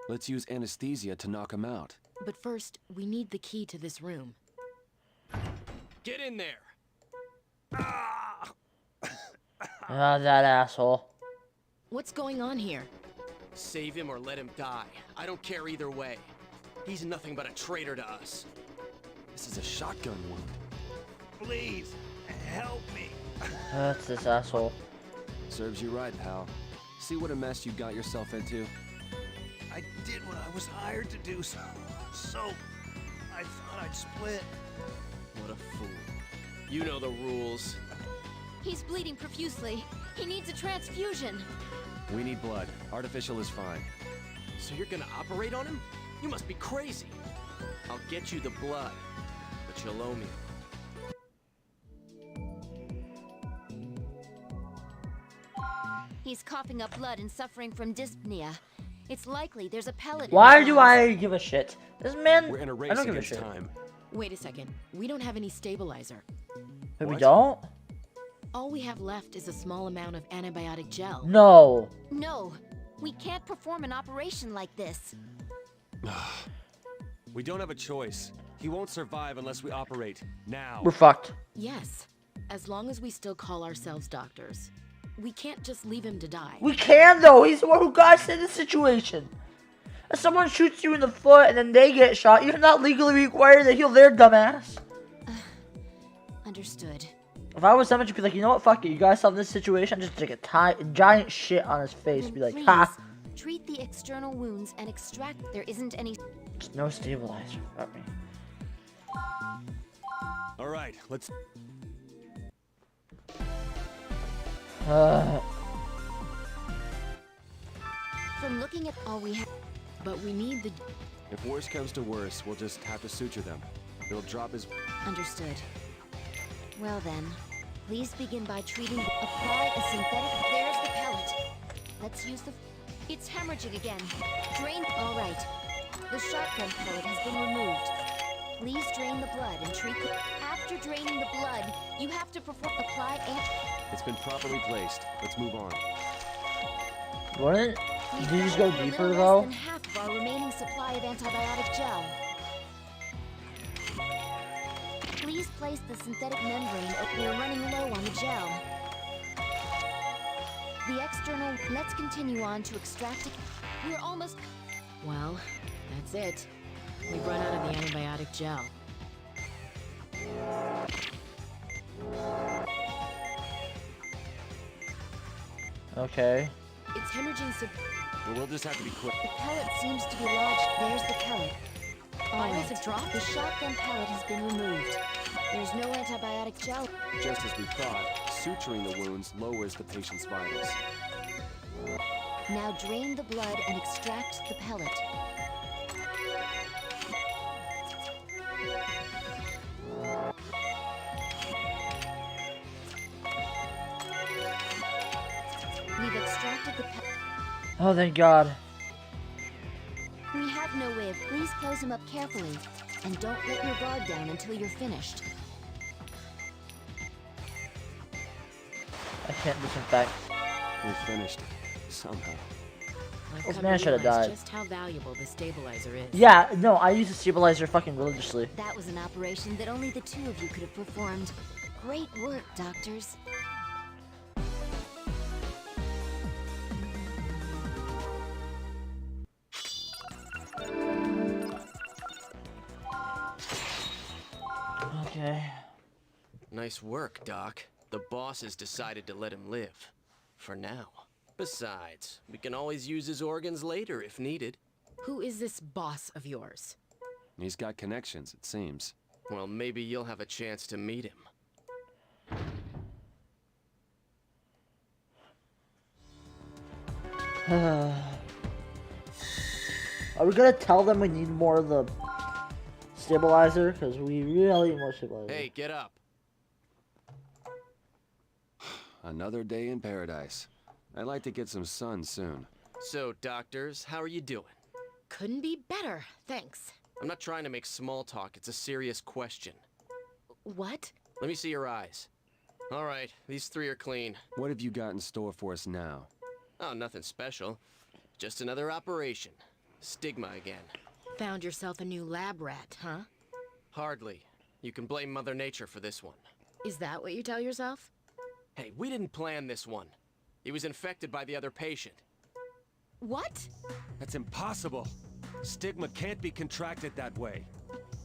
Let's use anesthesia to knock him out. But first, we need the key to this room. Get in there! Ah, that asshole. What's going on here? Save him or let him die. I don't care either way. He's nothing but a traitor to us. This is a shotgun wound. Please, help me. That's this asshole. Serves you right, pal. See what a mess you got yourself into? I did what I was hired to do, so I thought I'd split. What a fool. You know the rules. He's bleeding profusely. He needs a transfusion. We need blood. Artificial is fine. So you're gonna operate on him? You must be crazy. I'll get you the blood, but you'll owe me. He's coughing up blood and suffering from dyspnea. It's likely there's a pellet in Why his do lungs. I give a shit? This man, We're in a I race don't give a against shit. time. Wait a second. We don't have any stabilizer. But we don't? All we have left is a small amount of antibiotic gel. No. No, we can't perform an operation like this. We don't have a choice. He won't survive unless we operate now. We're fucked. Yes, as long as we still call ourselves doctors. We can't just leave him to die. We can though. He's the one who got us in this situation. If someone shoots you in the foot and then they get shot, you're not legally required to heal their dumbass. Understood. If I was someone, I'd be like, you know what? Fuck it. You guys have this situation. Just take a giant shit on his face. Be like, Please, ha. treat the external wounds and extract. There isn't any. There's no stabilizer. Fuck me. All right, let's. From looking at all we have. But we need the. If worse comes to worse, we'll just have to suture them. It'll drop his. Understood. Well then, please begin by treating. Apply a synthetic. There's the pellet. Let's use the. It's hemorrhaging again. Drain. All right. The shotgun pellet has been removed. Please drain the blood and treat the. After draining the blood, you have to perform. Apply and. It's been properly placed. Let's move on. Wouldn't you just go deeper Less though? than half of our remaining supply of antibiotic gel. Please place the synthetic membrane. We're running low on the gel. The external. Let's continue on to extract it. We're almost. Well, that's it. We've run out of the antibiotic gel. Okay. It's hemorrhaging. Well, we'll just have to be quick. The pellet seems to be lodged. There's the pellet. Vitals have dropped. The shotgun pellet has been removed. There's no antibiotic gel. Just as we thought, suturing the wounds lowers the patient's vitals. Now drain the blood and extract the pellet. We've extracted the pellet. Oh, thank God. We have no way of. Please close him up carefully. And don't let your guard down until you're finished. I can't disinfect. We finished it. Somehow. I've This come man to should have realize died. just how valuable the stabilizer is. Yeah, no, I use a stabilizer fucking religiously. That was an operation that only the two of you could have performed. Great work, doctors. Okay. Nice work, Doc. The boss has decided to let him live. For now. Besides, we can always use his organs later if needed. Who is this boss of yours? He's got connections, it seems. Well, maybe you'll have a chance to meet him. Are we gonna tell them we need more of the stabilizer? Because we really need more stabilizer. Hey, get up. Another day in paradise. I'd like to get some sun soon. So, doctors, how are you doing? Couldn't be better, thanks. I'm not trying to make small talk, it's a serious question. What? Let me see your eyes. All right, these three are clean. What have you got in store for us now? Oh, nothing special. Just another operation. Stigma again. Found yourself a new lab rat, huh? Hardly. You can blame Mother Nature for this one. Is that what you tell yourself? Hey, we didn't plan this one. He was infected by the other patient. What? That's impossible. Stigma can't be contracted that way.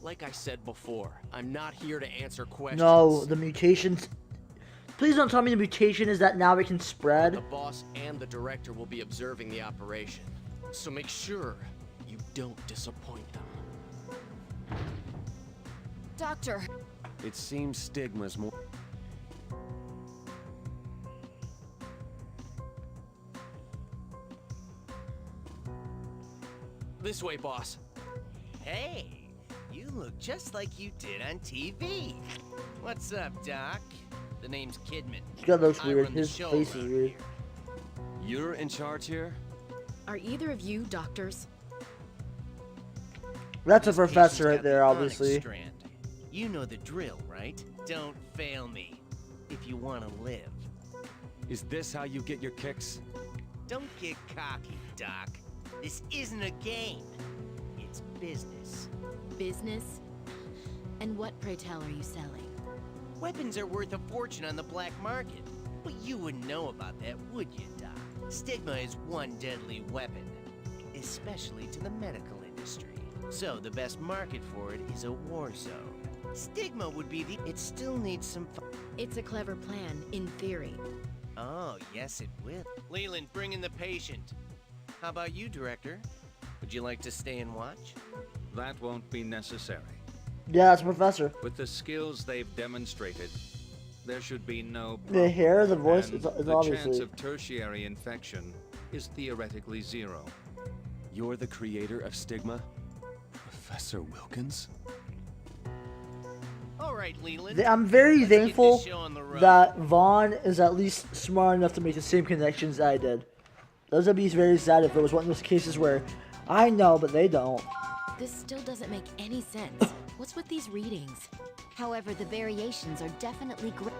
Like I said before, I'm not here to answer questions. No, the mutations. Please don't tell me the mutation is that now it can spread. The boss and the director will be observing the operation. So make sure you don't disappoint them. Doctor. It seems Stigma's more... This way, boss. Hey, you look just like you did on TV. What's up, Doc? The name's Kidman. He's got those I weird. run the His show face is around weird. here. You're in charge here? Are either of you doctors? That's a This professor patient's right got there, the onyx obviously. strand. You know the drill, right? Don't fail me if you want to live. Is this how you get your kicks? Don't get cocky, Doc. This isn't a game. It's business. business? And what, pray tell, are you selling? Weapons are worth a fortune on the black market. But you wouldn't know about that, would you, Doc? Stigma is one deadly weapon, especially to the medical industry. So the best market for it is a war zone. Stigma would be the... It still needs some... It's a clever plan, in theory. Oh, yes it will. Leland, bring in the patient. How about you, Director? Would you like to stay and watch? That won't be necessary. Yeah, it's a professor. With the skills they've demonstrated, there should be no problem. The hair, the voice, And it's the obviously. chance of tertiary infection is theoretically 0. You're the creator of Stigma? Professor Wilkins? All right, Leland. I'm very Let's get thankful this show on the road. that Vaughn is at least smart enough to make the same connections I did. Those would be very sad if it was one of those cases where I know, but they don't. This still doesn't make any sense. What's with these readings? However, the variations are definitely great.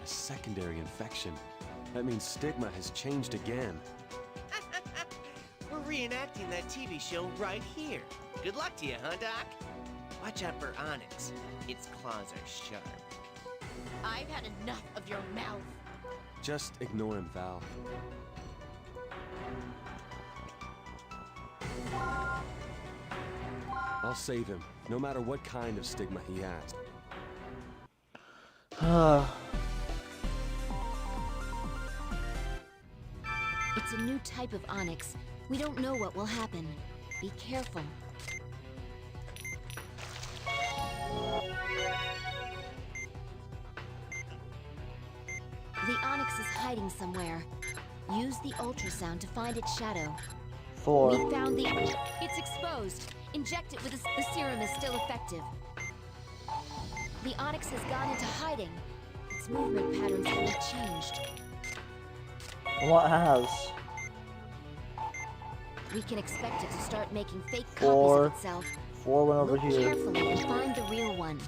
A secondary infection. That means Stigma has changed again. We're reenacting that TV show right here. Good luck to you, huh, Doc? Watch out for Onyx. Its claws are sharp. I've had enough of your mouth. Just ignore him, Val. I'll save him, no matter what kind of stigma he has. It's a new type of onyx. We don't know what will happen. Be careful. The onyx is hiding somewhere. Use the ultrasound to find its shadow. 4. We found the... It's exposed. Inject it with the serum is still effective. The onyx has gone into hiding. Its movement patterns haven't changed. What has? We can expect it to start making fake 4. copies of itself. 4 went over Look here. carefully and find the real one.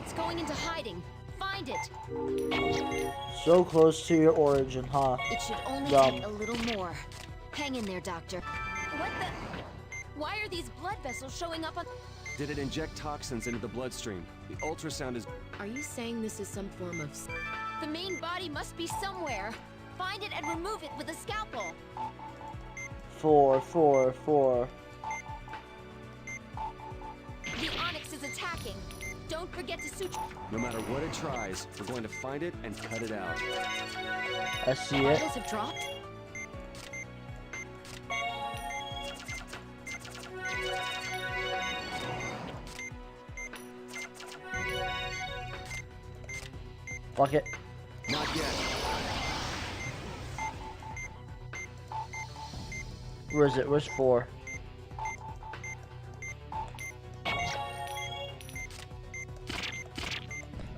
It's going into hiding. Find it. So close to your origin, huh? It should only Dumb. take a little more. Hang in there, Doctor. What the? Why are these blood vessels showing up on... Did it inject toxins into the bloodstream? The ultrasound is... Are you saying this is some form of... The main body must be somewhere. Find it and remove it with a scalpel. 4, 4, 4. The onyx is attacking. Don't forget to suture. No matter what it tries, we're going to find it and cut it out. I see it. Vitals have dropped. Fuck it. Not yet. Where is it? Where's 4?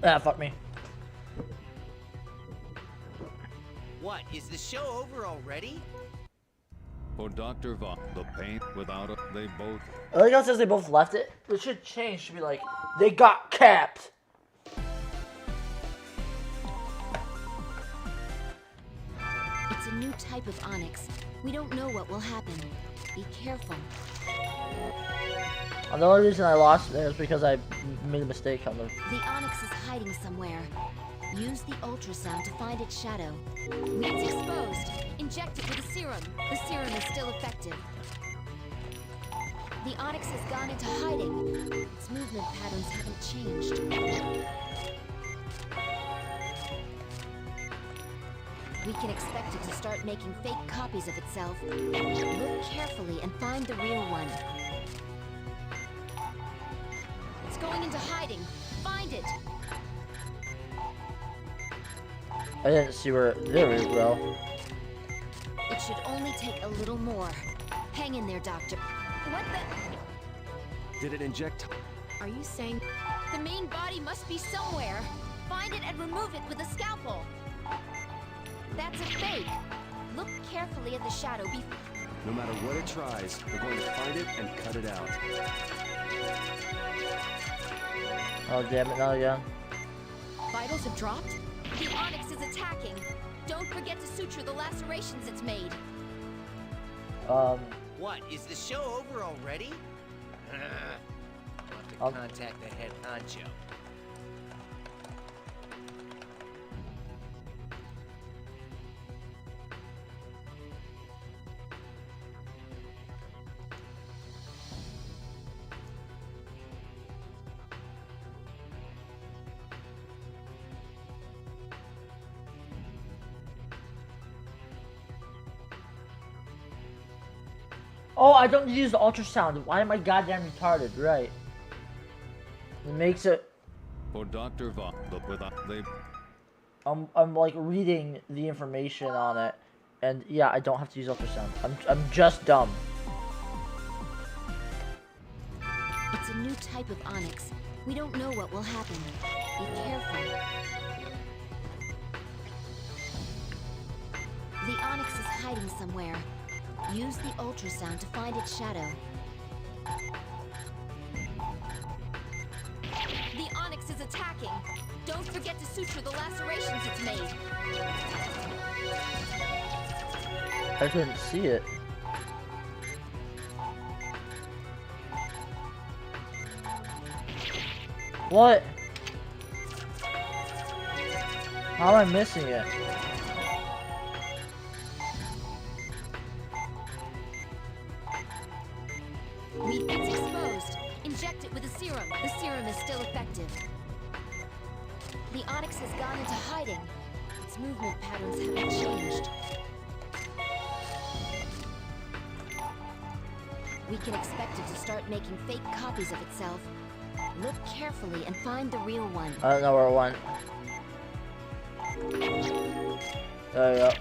Ah, fuck me. What, is the show over already? For Dr. Vaughn, the pain without it, they both... I like how it says they both left it. It should change to be like, they got capped. It's a new type of onyx. We don't know what will happen. Be careful. And the only reason I lost it is because I made a mistake on the... The onyx is hiding somewhere. Use the ultrasound to find its shadow. It's exposed. Inject it with a serum. The serum is still effective. The onyx has gone into hiding. Its movement patterns haven't changed. We can expect it to start making fake copies of itself. Look carefully and find the real one. It's going into hiding. Find it. I didn't see where... There we go. It should only take a little more. Hang in there, Doctor. What the... Did it inject... Are you saying... The main body must be somewhere. Find it and remove it with a scalpel. That's a fake. Look carefully at the shadow No matter what it tries, we're going to find it and cut it out. Oh, damn it, not again. Vitals have dropped? The onyx is attacking. Don't forget to suture the lacerations it's made. What, is the show over already? I'll have to contact the head honcho. Oh, I don't use the ultrasound. Why am I goddamn retarded? Right. It makes it. For Dr. Von, they. I'm like reading the information on it, and yeah, I don't have to use ultrasound. I'm just dumb. It's a new type of onyx. We don't know what will happen. Be careful. The onyx is hiding somewhere. Use the ultrasound to find its shadow. The onyx is attacking. Don't forget to suture the lacerations it's made. I couldn't see it. What? How am I missing it? It's exposed. Inject it with a serum. The serum is still effective. The onyx has gone into hiding. Its movement patterns haven't changed. We can expect it to start making fake copies of itself. Look carefully and find the real one. I don't know where it went. There you go.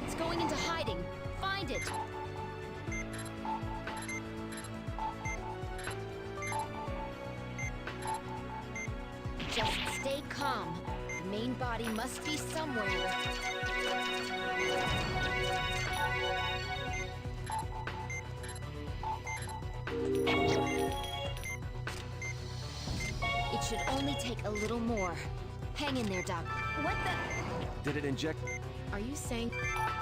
It's going into hiding. Find it. Just stay calm. The main body must be somewhere. It should only take a little more. Hang in there, Doc. What the? Did it inject? Are you saying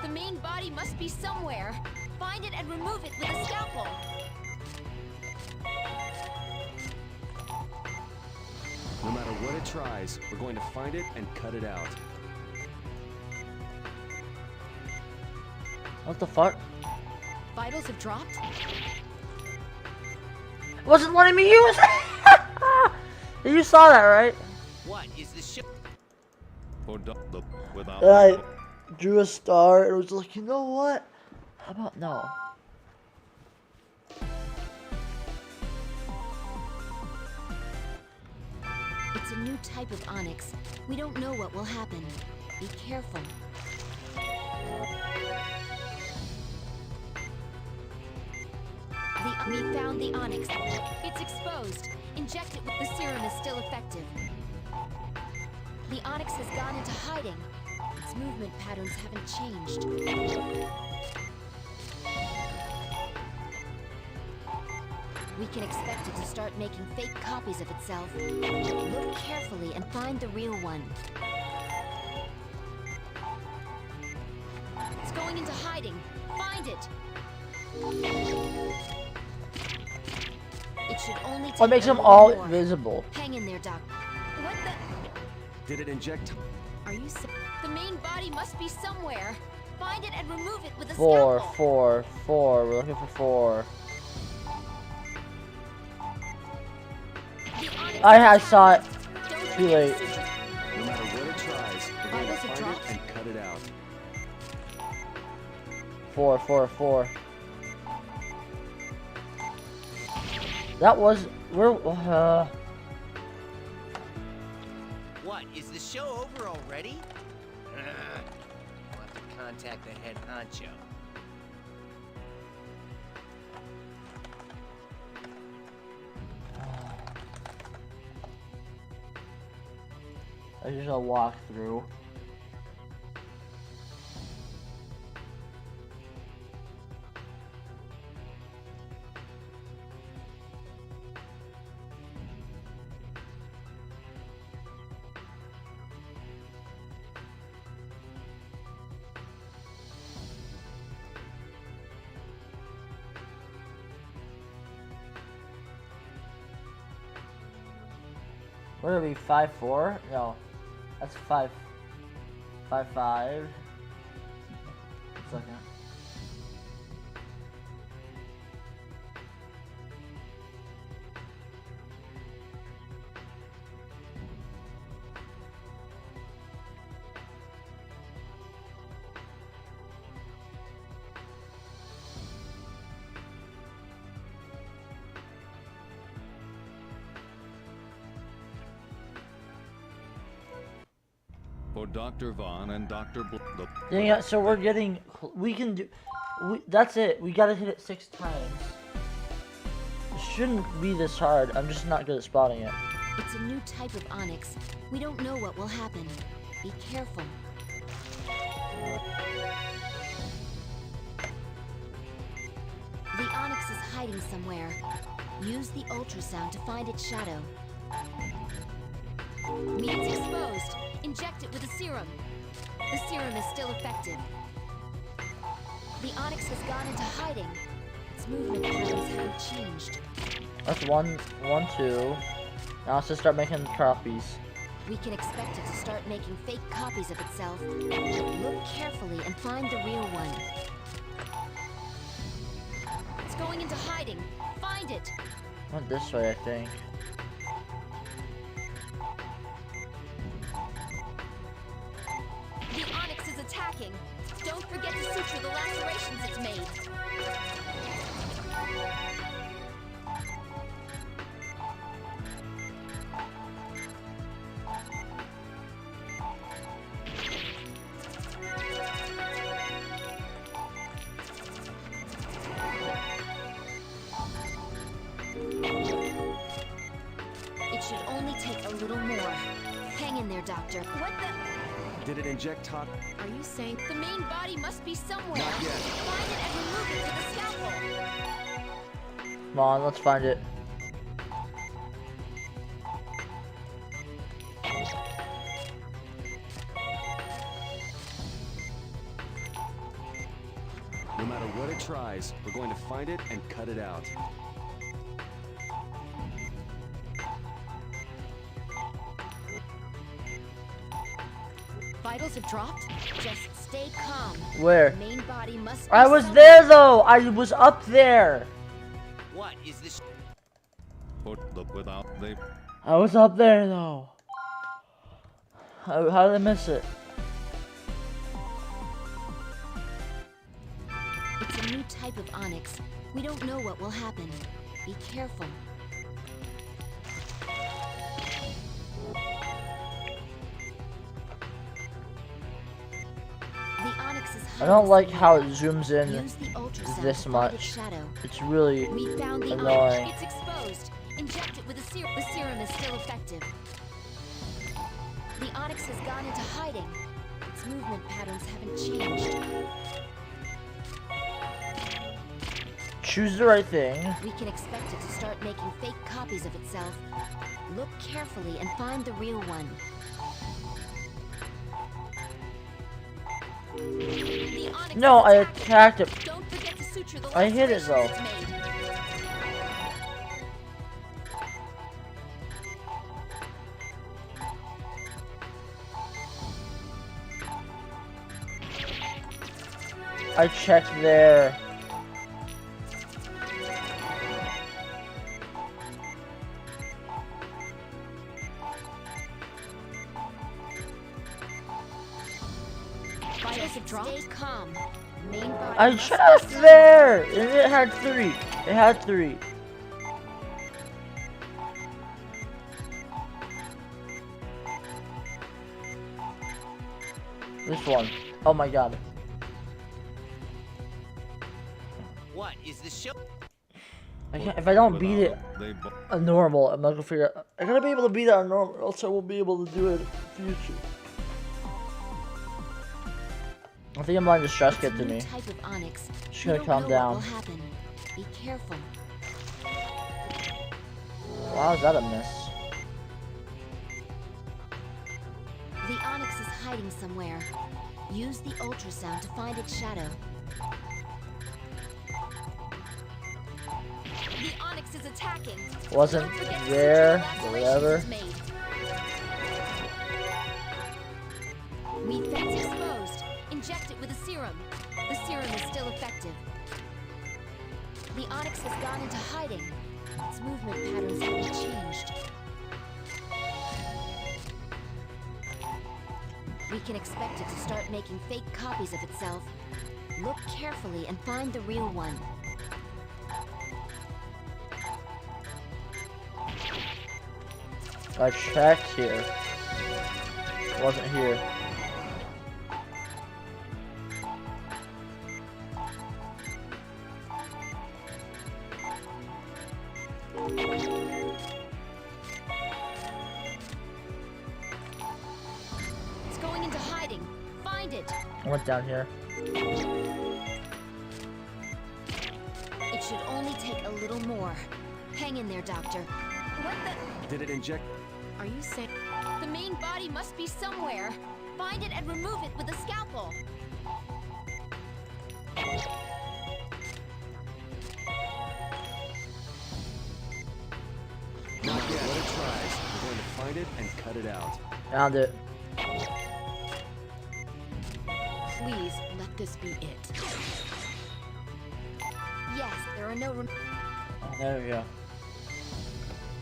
the main body must be somewhere? Find it and remove it with a scalpel. No matter what it tries, we're going to find it and cut it out. What the fuck? Vitals have dropped? It wasn't letting me use it! You saw that, right? What is the show? For without. I drew a star and was like, you know what? How about no? It's a new type of onyx. We don't know what will happen. Be careful. We found the onyx. It's exposed. Inject it with the serum is still effective. The onyx has gone into hiding. Its movement patterns haven't changed. We can expect it to start making fake copies of itself. Look carefully and find the real one. It's going into hiding. Find it. It should only take What makes a them little all more. invisible? Hang in there, Doc. What the? Did it inject? Are you saying the main body must be somewhere? Find it and remove it with a Four, scalpel. four, four. We're looking for four. I saw it. Too late. No matter what it tries, we're going to find it and cut it out. Four, four, four. That was we're. What, is the show over already? I'll have to contact the head honcho. I just a walk through. What are we, 5-4? No, that's 5-5. 1 second. For Dr. Vaughn and Dr. Yeah, so we're getting, we can do, that's it. We gotta hit it 6 times. It shouldn't be this hard. I'm just not good at spotting it. It's a new type of onyx. We don't know what will happen. Be careful. The onyx is hiding somewhere. Use the ultrasound to find its shadow. Meat's exposed. Inject it with a serum. The serum is still effective. The onyx has gone into hiding. Its movement patterns haven't changed. That's 1, 2. Now let's just start making copies. We can expect it to start making fake copies of itself. Look carefully and find the real one. It's going into hiding. Find it. Went this way, I think. The onyx is attacking. Don't forget to suture the lacerations it's made. It should only take a little more. Hang in there, Doctor. What the? Did it inject Are you saying the main body must be somewhere? Not yet. Find it and remove it to the scalpel. Come on, let's find it. No matter what it tries, we're going to find it and cut it out. Vitals have dropped. Just stay calm. Where? The main body must be I was somewhere. there though! I was up there! What is this? Look without the... I was up there though. How did I miss it? It's a new type of onyx. We don't know what will happen. Be careful. The onyx is I don't like how it zooms Use in the ultrasound this to find its much. shadow. It's really We found the annoying. onyx. It's exposed. Inject it with a serum. The serum is still effective. The onyx has gone into hiding. Its movement patterns haven't changed. Choose the right thing. We can expect it to start making fake copies of itself. Look carefully and find the real one. The onyx No, is I attacking. attacked it. Don't forget to suture the I hit it though. lacerations it's made. I checked there. Vitals have dropped. Stay calm. Main body I must checked be there! And it had 3. It had 3. This one. Oh my god. What is this show? I can't, if I don't beat it on normal, I'm not gonna figure out. I gotta be able to beat it on normal, or else I won't be able to do it in the future. I think I'm letting the stress get to It's a new me. type of onyx. Just We gonna don't calm know down. what will happen. Be careful. Wow, is that a miss? The onyx is hiding somewhere. Use the ultrasound to find its shadow. The onyx is attacking. Wasn't Don't forget to there, suture the whatever. lacerations it's made. Weak vents exposed. Inject it with a serum. The serum is still effective. The Onyx has gone into hiding. Its movement patterns have been changed. We can expect it to start making fake copies of itself. Look carefully and find the real one. I checked here. It wasn't here. It's going into hiding. Find it. I went down here. It should only take a little more. Hang in there, Doctor. What the? Did it inject? Are you saying the main body must be somewhere? Find it and remove it with a scalpel. Not yet. Let it tries. We're going to find it and cut it out. Found it. Please, let this be it. Yes, there are no. Oh, there we go.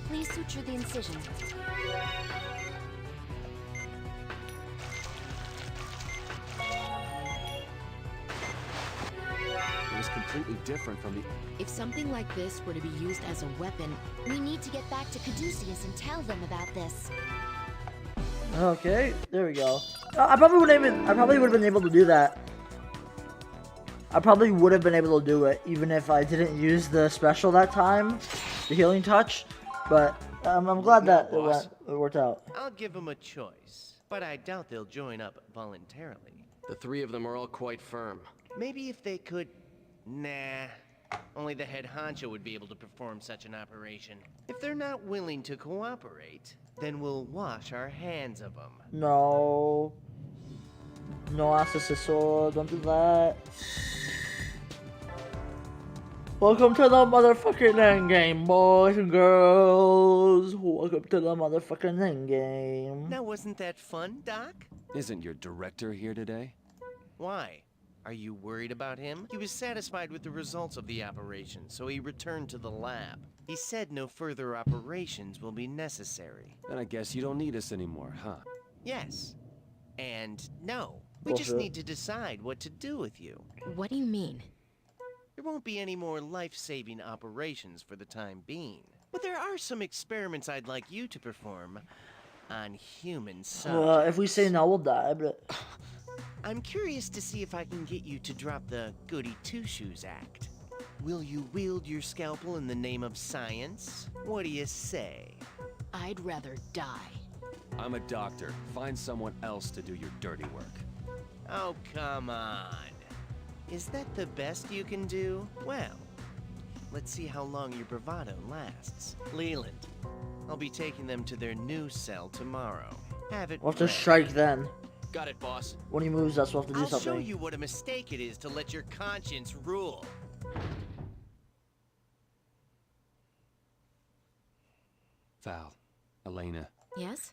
Please suture the incision. It was completely different from the... If something like this were to be used as a weapon, We need to get back to Caduceus and tell them about this. Okay, there we go. I probably would have been able to do that. I probably would have been able to do it even if I didn't use the special that time, the healing touch. But I'm glad that it worked out. I'll give them a choice, but I doubt they'll join up voluntarily. The three of them are all quite firm. Maybe if they could... Nah. Only the head honcho would be able to perform such an operation. If they're not willing to cooperate, then we'll wash our hands of them. No. No asesor, don't do that. Welcome to the motherfucking end game, boys and girls. Welcome to the motherfucking end game. Now, wasn't that fun, Doc? Isn't your director here today? Why? Are you worried about him? He was satisfied with the results of the operation, so he returned to the lab. He said no further operations will be necessary. Then I guess you don't need us anymore, huh? Yes. And no. We just need to decide what to do with you. what do you mean? There won't be any more life-saving operations for the time being. But there are some experiments I'd like you to perform on human subjects. If we say no, we'll die, but... I'm curious to see if I can get you to drop the goody two-shoes act. Will you wield your scalpel in the name of science? What do you say? I'd rather die. I'm a doctor. Find someone else to do your dirty work. Oh, come on. Is that the best you can do? Well, let's see how long your bravado lasts. Leland, I'll be taking them to their new cell tomorrow. Have it We'll have to ready. strike then. Got it, boss. When he moves us, we'll have to do I'll something. show you what a mistake it is to let your conscience rule. Val, Elena, Yes?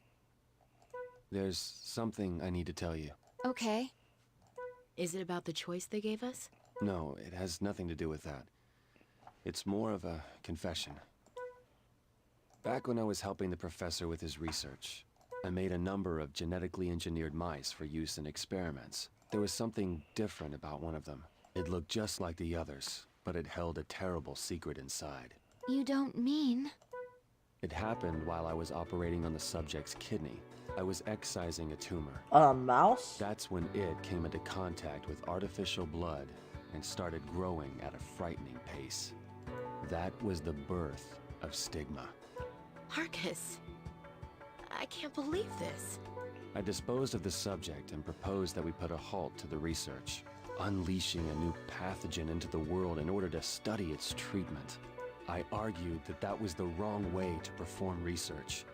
there's something I need to tell you. Okay. Is it about the choice they gave us? No, it has nothing to do with that. It's more of a confession. Back when I was helping the professor with his research, I made a number of genetically engineered mice for use in experiments. There was something different about one of them. It looked just like the others, but it held a terrible secret inside. You don't mean... It happened while I was operating on the subject's kidney. I was excising a tumor. A mouse? That's when it came into contact with artificial blood and started growing at a frightening pace. That was the birth of Stigma. Marcus, I can't believe this. I disposed of the subject and proposed that we put a halt to the research, unleashing a new pathogen into the world in order to study its treatment. I argued that that was the wrong way to perform research,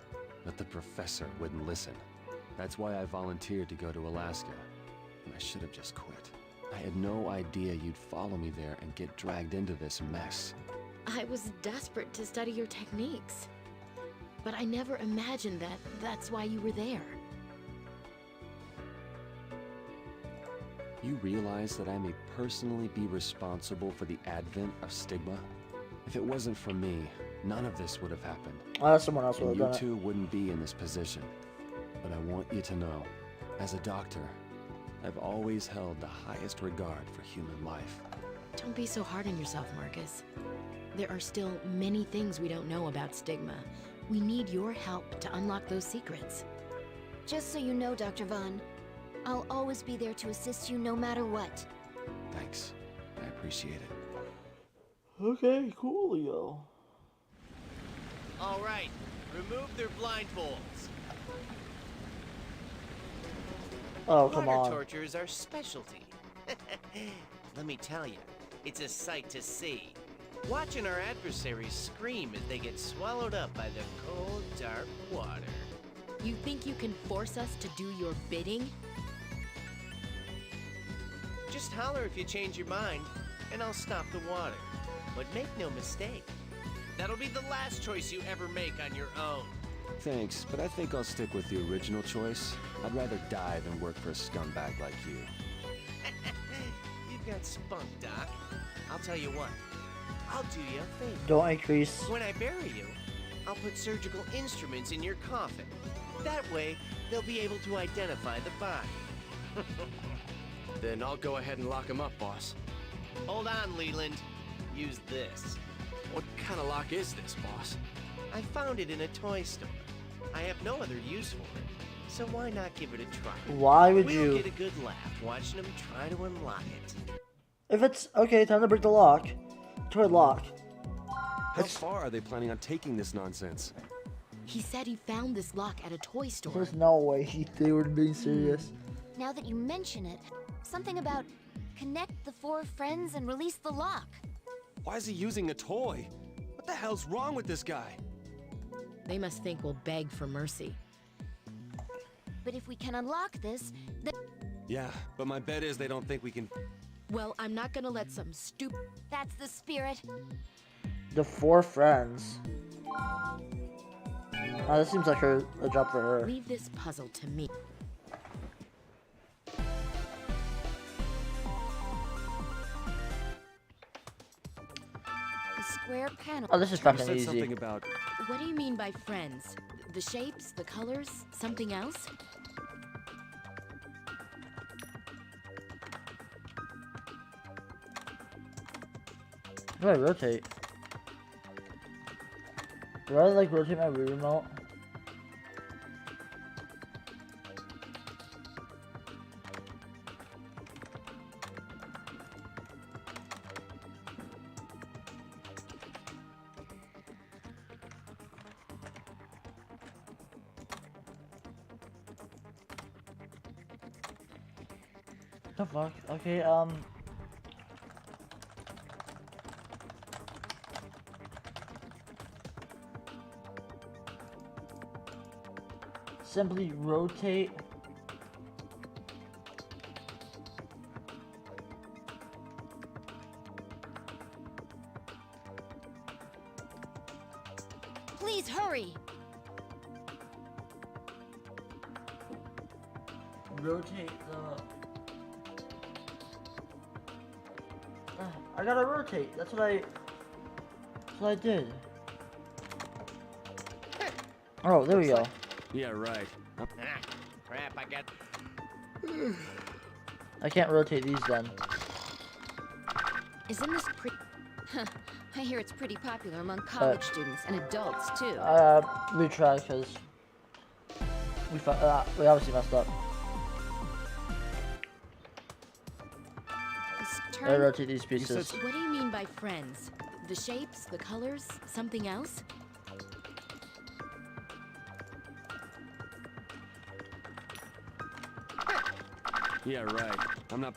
but the professor wouldn't listen. That's why I volunteered to go to Alaska, and I should have just quit. I had no idea you'd follow me there and get dragged into this mess. I was desperate to study your techniques. But I never imagined that that's why you were there. You realize that I may personally be responsible for the advent of Stigma? If it wasn't for me, none of this would have happened. Someone else would have And you done it. two wouldn't be in this position. But I want you to know, as a doctor, I've always held the highest regard for human life. Don't be so hard on yourself, Marcus. There are still many things we don't know about Stigma. We need your help to unlock those secrets. Just so you know, Dr. Vaughn, I'll always be there to assist you no matter what. Thanks. I appreciate it. Okay, coolio. All right, remove their blindfolds. Oh, come Water on. torture is our specialty. Let me tell you, it's a sight to see. Watching our adversaries scream as they get swallowed up by the cold, dark water. You think you can force us to do your bidding? Just holler if you change your mind, and I'll stop the water. But make no mistake, that'll be the last choice you ever make on your own. Thanks, but I think I'll stick with the original choice. I'd rather die than work for a scumbag like you. You've got spunk, Doc. I'll tell you what, I'll do you a favor. Don't increase. When I bury you, I'll put surgical instruments in your coffin. That way, they'll be able to identify the body. Then I'll go ahead and lock him up, boss. Hold on, Leland. Use this. What kind of lock is this, boss? I found it in a toy store. I have no other use for it, so why not give it a try? Why would we'll you? Get a good laugh watching them try to unlock it. If it's okay, time to break the lock. Toy lock. How far are they planning on taking this nonsense? He said he found this lock at a toy store. There's no way they were being serious. Now that you mention it, something about connect the 4 friends and release the lock. Why is he using a toy? What the hell's wrong with this guy? They must think we'll beg for mercy. But if we can unlock this, then... Yeah, but my bet is they don't think we can... Well, I'm not gonna let some stupid... That's the spirit. The 4 friends. Oh, this seems like a job for her. Leave this puzzle to me. The square panel. Oh, this is You fucking said easy. something about... What do you mean by friends? The shapes, the colors, something else? How do I rotate? Do I like rotate my Wii remote? The fuck? Okay, simply rotate. Please hurry. Rotate the... I gotta rotate. That's what I did. Oh, there we go. Yeah, right. Crap, I got... I can't rotate these then. Isn't this I hear it's pretty popular among college students and adults too. Retry because we obviously messed up. I rotate these pieces. What do you mean by friends? The shapes, the colors, something else? Yeah, right. I'm not...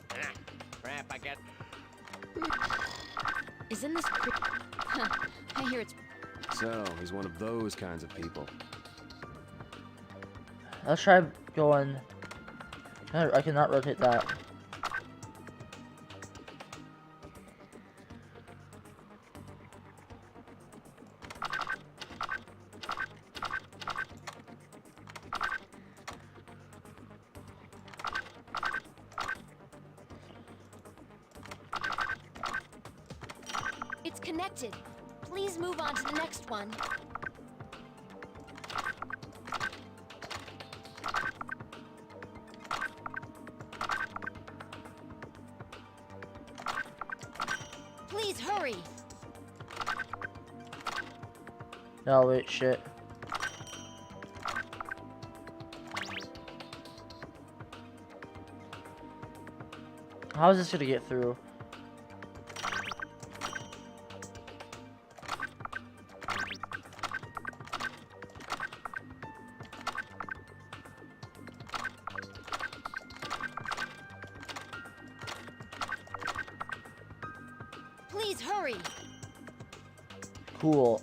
Crap, I got... Isn't this I hear it's... So, he's one of those kinds of people. Let's try going... I cannot rotate that. connected. Please move on to the next one. Please hurry. No, wait, shit. How is this gonna get through? Please hurry. Cool.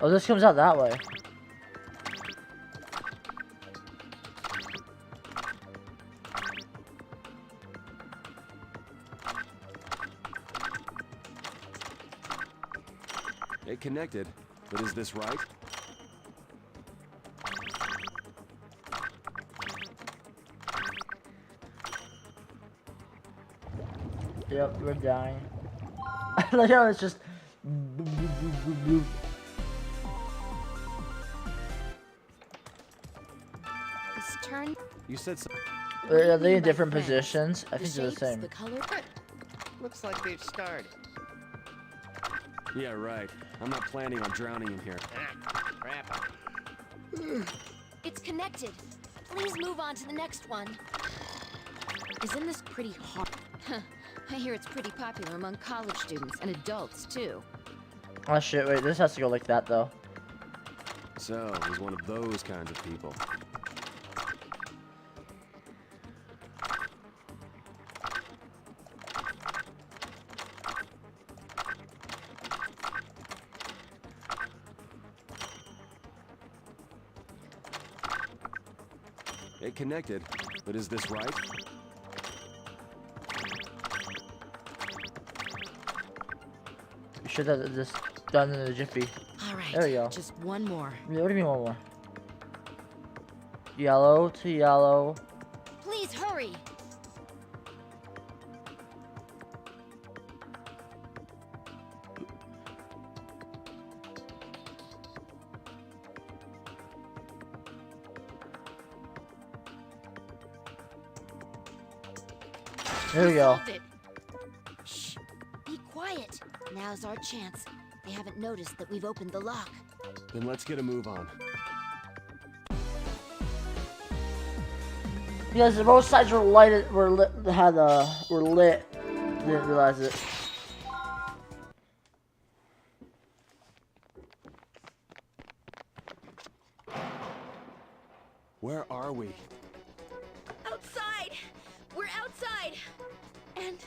Oh, this comes out that way. It connected, but is this right? Yep, we're dying. I like how it's just. This turn. You said so. Are they in different positions? I think they're the same. The color. Looks like they've started. Yeah, right. I'm not planning on drowning in here. Crap. It's connected. Please move on to the next one. Isn't this pretty hard? Huh. I hear it's pretty popular among college students and adults, too. Oh shit, wait, this has to go like that though. So, he's one of those kinds of people. It connected, but is this right? You should have this done in a jiffy. All right. There we go. Just one more. Yeah, what do you mean one more? Yellow to yellow. Please hurry. There we go. Shh. Be quiet. Now's our chance. They haven't noticed that we've opened the lock. Then let's get a move on. Because both sides were lighted, were lit. Didn't realize it. Where are we? Outside. We're outside. And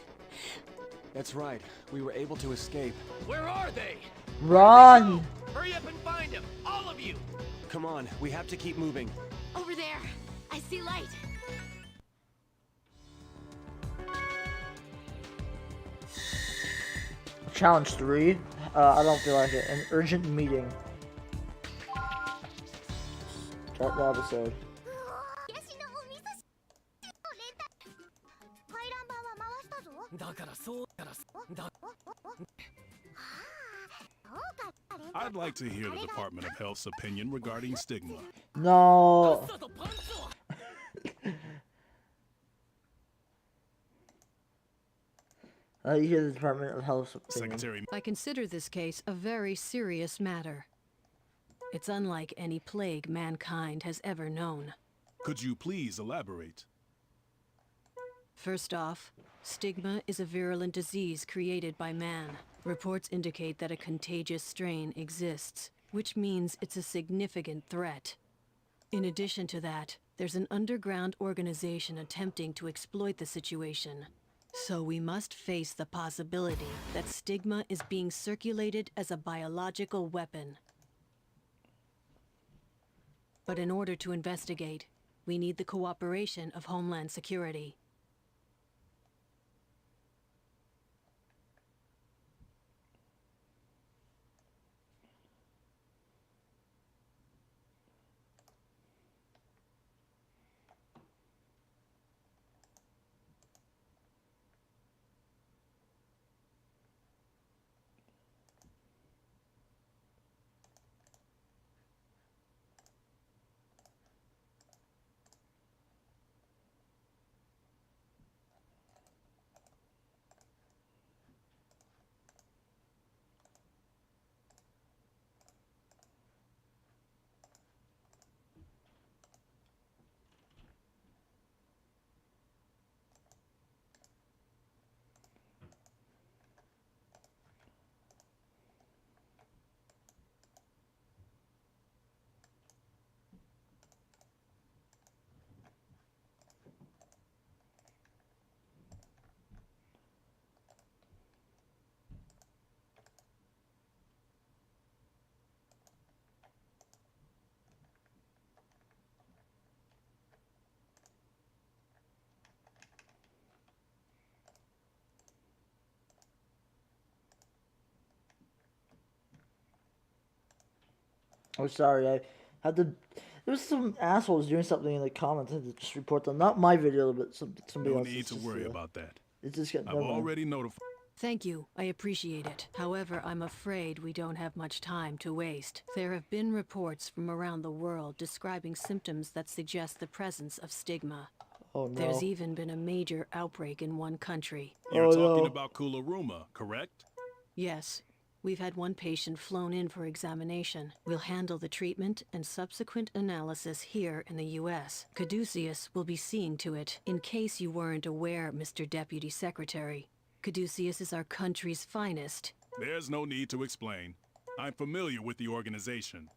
That's right. We were able to escape. Where are they? Run! Hurry up and find them, all of you! Come on, we have to keep moving. over there. I see light. Challenge 3. I don't feel like it. An urgent meeting. Start the episode. I'd like to hear the Department of Health's opinion regarding stigma. No. You hear the Department of Health's opinion. Secretary. I consider this case a very serious matter. It's unlike any plague mankind has ever known. Could you please elaborate? First off, stigma is a virulent disease created by man. Reports indicate that a contagious strain exists, which means it's a significant threat. In addition to that, there's an underground organization attempting to exploit the situation. So we must face the possibility that stigma is being circulated as a biological weapon. But in order to investigate, we need the cooperation of Homeland Security. I'm sorry, I had to. There was some assholes doing something in the comments. I had to just report them. Not my video, but somebody No else's. need to Just, worry about that. It's just got. I've Never mind. already notified. Thank you. I appreciate it. However, I'm afraid we don't have much time to waste. There have been reports from around the world describing symptoms that suggest the presence of stigma. Oh no. There's even been a major outbreak in one country. You're talking about Kularuma, correct? Yes. We've had one patient flown in for examination. We'll handle the treatment and subsequent analysis here in the U.S. Caduceus will be seeing to it. In case you weren't aware, Mr. Deputy Secretary, Caduceus is our country's finest. There's no need to explain. I'm familiar with the organization.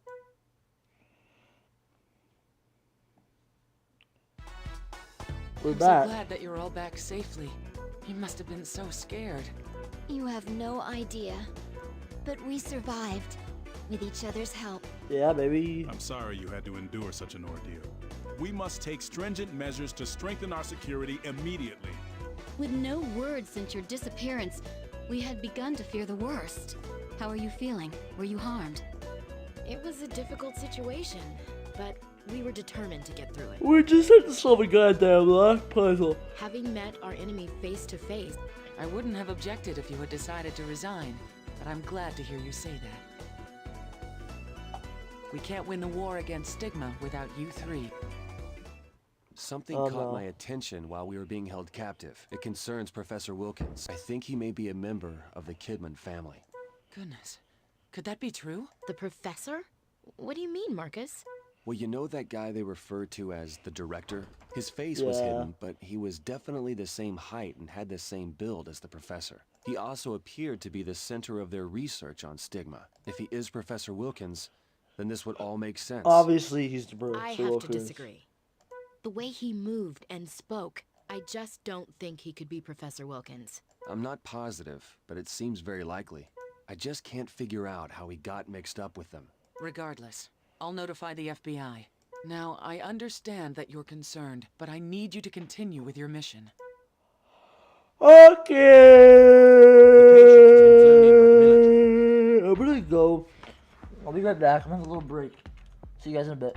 I'm so glad that you're all back safely. You must have been so scared. You have no idea. But we survived. With each other's help. Yeah, baby. I'm sorry you had to endure such an ordeal. We must take stringent measures to strengthen our security immediately. With no word since your disappearance, we had begun to fear the worst. How are you feeling? Were you harmed? It was a difficult situation, but we were determined to get through it. We just had to solve a goddamn last puzzle. Having met our enemy face to face, I wouldn't have objected if you had decided to resign, but I'm glad to hear you say that. We can't win the war against Stigma without you three. Something caught my attention while we were being held captive. It concerns Professor Wilkins. I think he may be a member of the Kidman family. Goodness. Could that be true? The professor? What do you mean, Marcus? Well, you know that guy they referred to as the director? His face was hidden, but he was definitely the same height and had the same build as the professor. He also appeared to be the center of their research on Stigma. If he is Professor Wilkins, then this would all make sense. Obviously, he's the Professor I have Wilkins. to disagree. The way he moved and spoke, I just don't think he could be Professor Wilkins. I'm not positive, but it seems very likely. I just can't figure out how he got mixed up with them. Regardless, I'll notify the FBI. Now, I understand that you're concerned, but I need you to continue with your mission. Okay. I'm gonna go. I'll be right back. I'm having a little break. See you guys in a bit.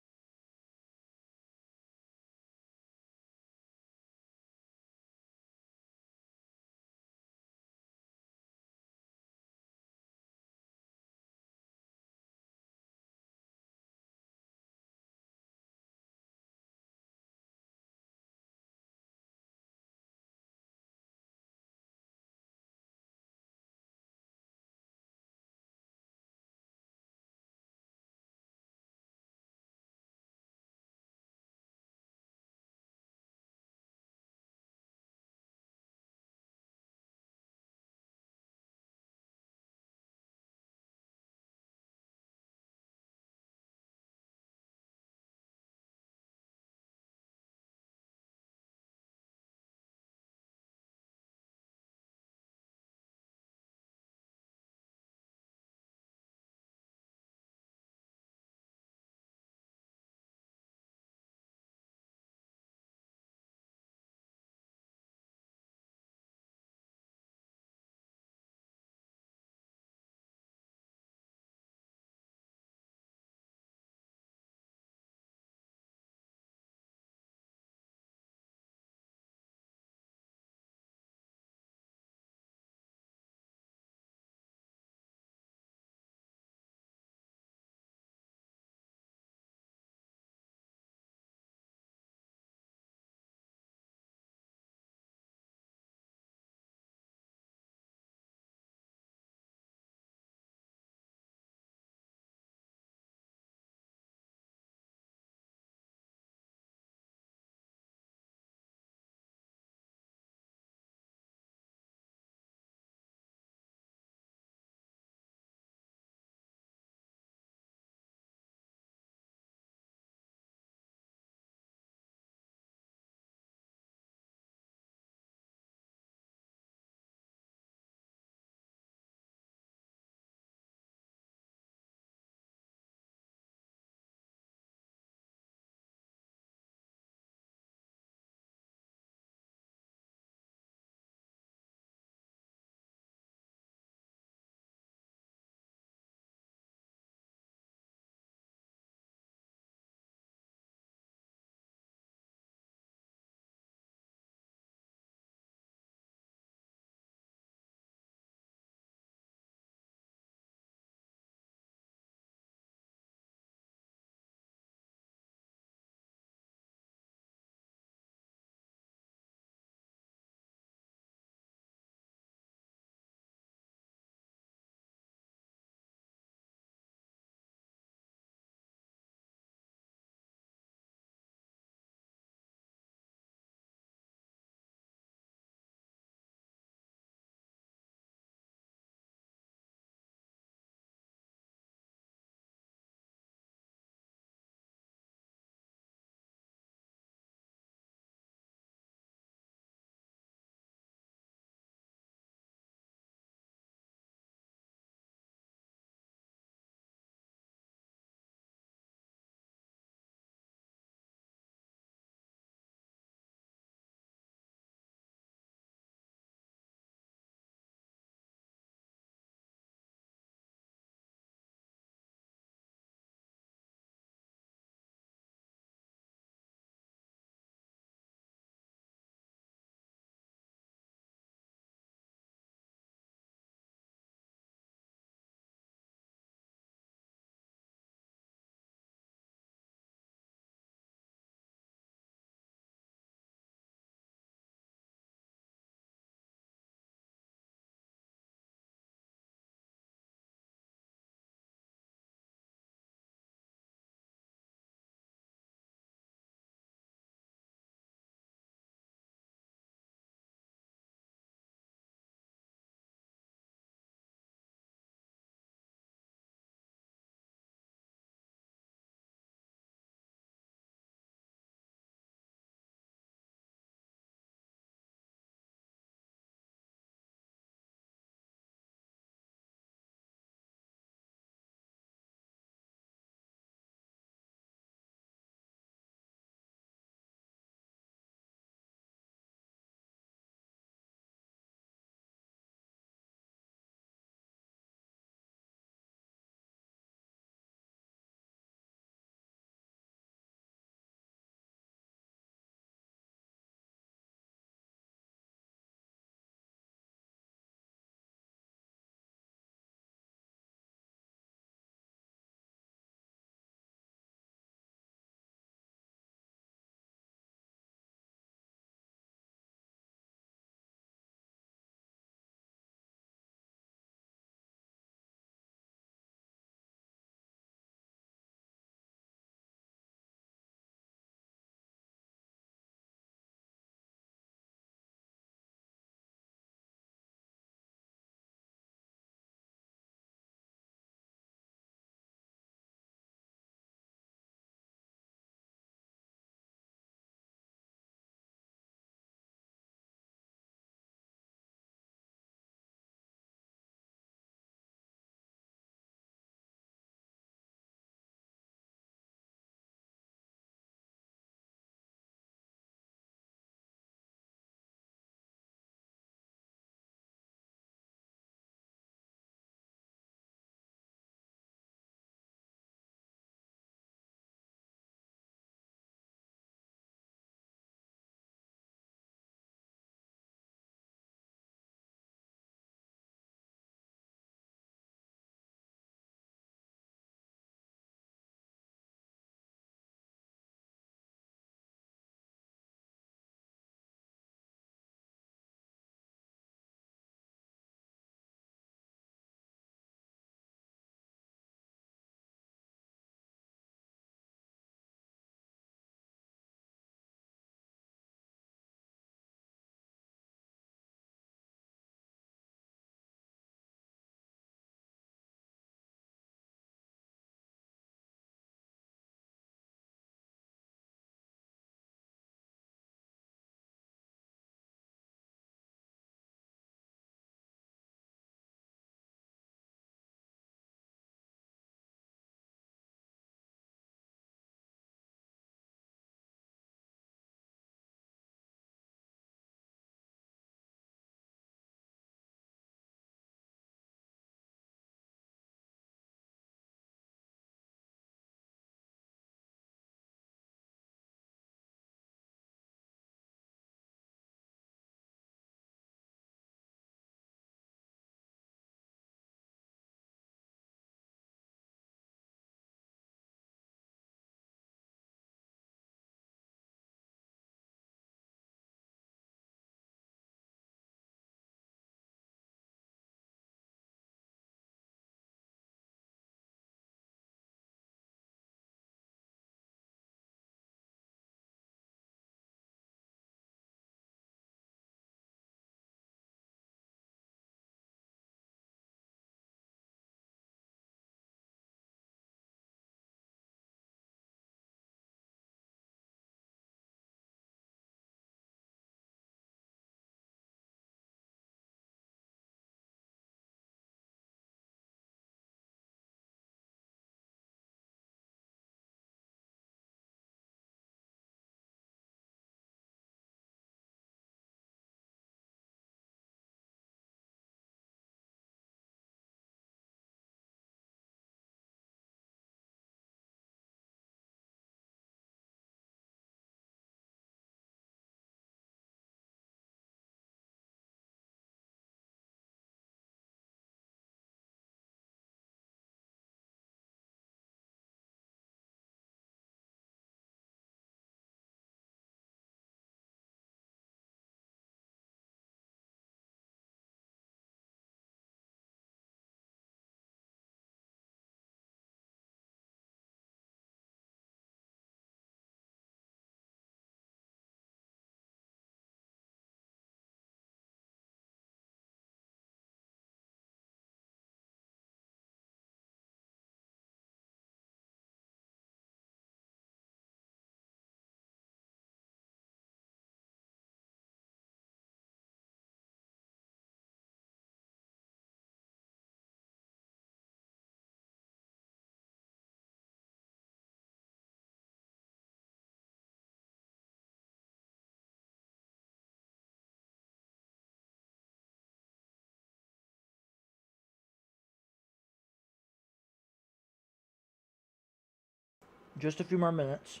just a few more minutes.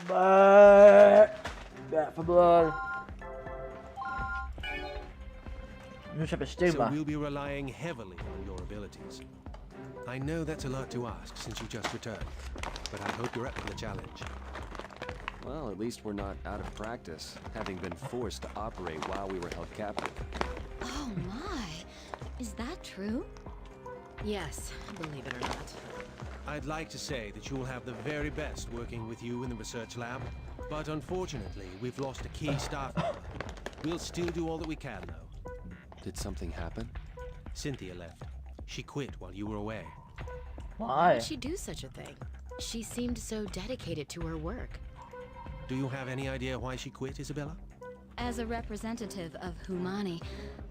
Back for blood. New type of stigma. So we'll be relying heavily on your abilities. I know that's a lot to ask since you just returned, but I hope you're up for the challenge. Well, at least we're not out of practice, having been forced to operate while we were held captive. Oh my. Is that true? Yes, believe it or not. I'd like to say that you will have the very best working with you in the research lab, but unfortunately, we've lost a key staff member. We'll still do all that we can, though. Did something happen? Cynthia left. She quit while you were away. Why would she do such a thing? She seemed so dedicated to her work. Do you have any idea why she quit, Isabella? As a representative of Humani,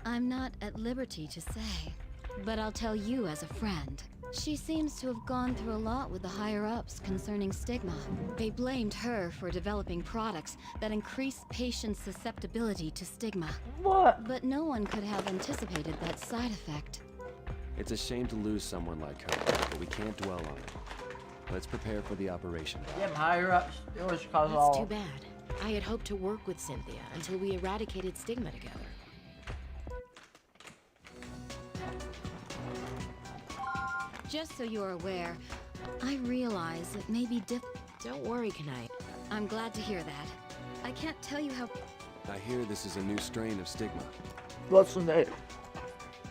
I'm not at liberty to say. But I'll tell you as a friend. She seems to have gone through a lot with the higher-ups concerning Stigma. They blamed her for developing products that increased patients' susceptibility to Stigma. What? But no one could have anticipated that side effect. It's a shame to lose someone like her, but we can't dwell on it. Let's prepare for the operation. Them higher ups, they always cause That's all. too bad. I had hoped to work with Cynthia until we eradicated Stigma together. Just so you're aware, I realize it may be Don't worry, Knight. I'm glad to hear that. I can't tell you how... I hear this is a new strain of Stigma. What's the name?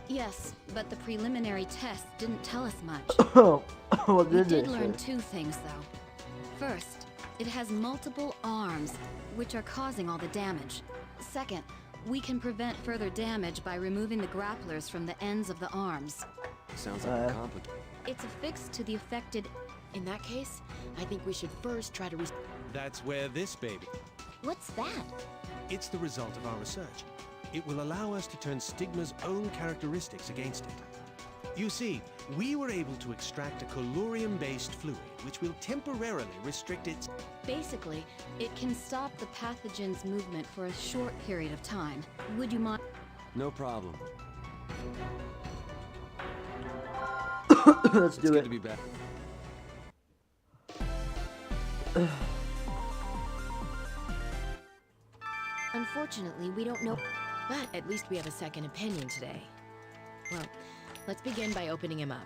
Yes, but the preliminary test didn't tell us much. What We did did they learn say? 2 things, though. First, it has multiple arms, which are causing all the damage. Second, we can prevent further damage by removing the grapplers from the ends of the arms. Sounds like a complicated. It's affixed to the affected... In that case, I think we should first try to That's where this baby... What's that? It's the result of our research. It will allow us to turn Stigma's own characteristics against it. You see, we were able to extract a colurium-based fluid, which will temporarily restrict its... Basically, it can stop the pathogen's movement for a short period of time. Would you mind? No problem. Let's do Good it. to be back. Unfortunately, we don't know, but at least we have a second opinion today. Well, let's begin by opening him up.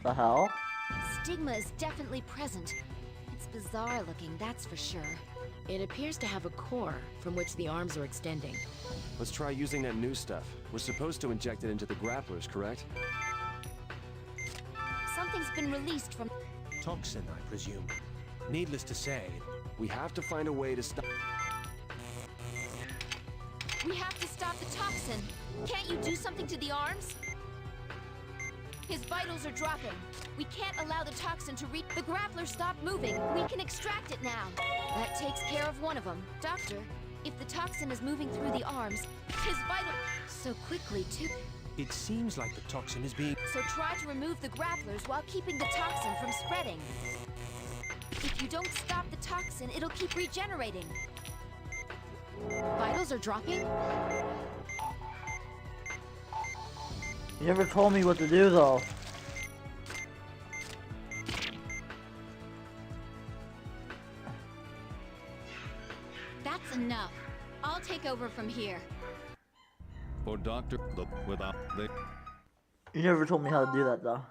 The hell? Stigma is definitely present. It's bizarre looking, that's for sure. It appears to have a core from which the arms are extending. Let's try using that new stuff. We're supposed to inject it into the grapplers, correct? Something's been released from... Toxin, I presume. Needless to say... We have to find a way to stop... We have to stop the toxin. Can't you do something to the arms? His vitals are dropping. We can't allow the toxin to reach... The grappler stopped moving. We can extract it now. That takes care of one of them. Doctor, if the toxin is moving through the arms, his vital... So quickly, too. It seems like the toxin is being... So try to remove the grapplers while keeping the toxin from spreading. If you don't stop the toxin, it'll keep regenerating. Vitals are dropping? You never told me what to do, though. That's enough. I'll take over from here. For Dr. without the... You never told me how to do that, though.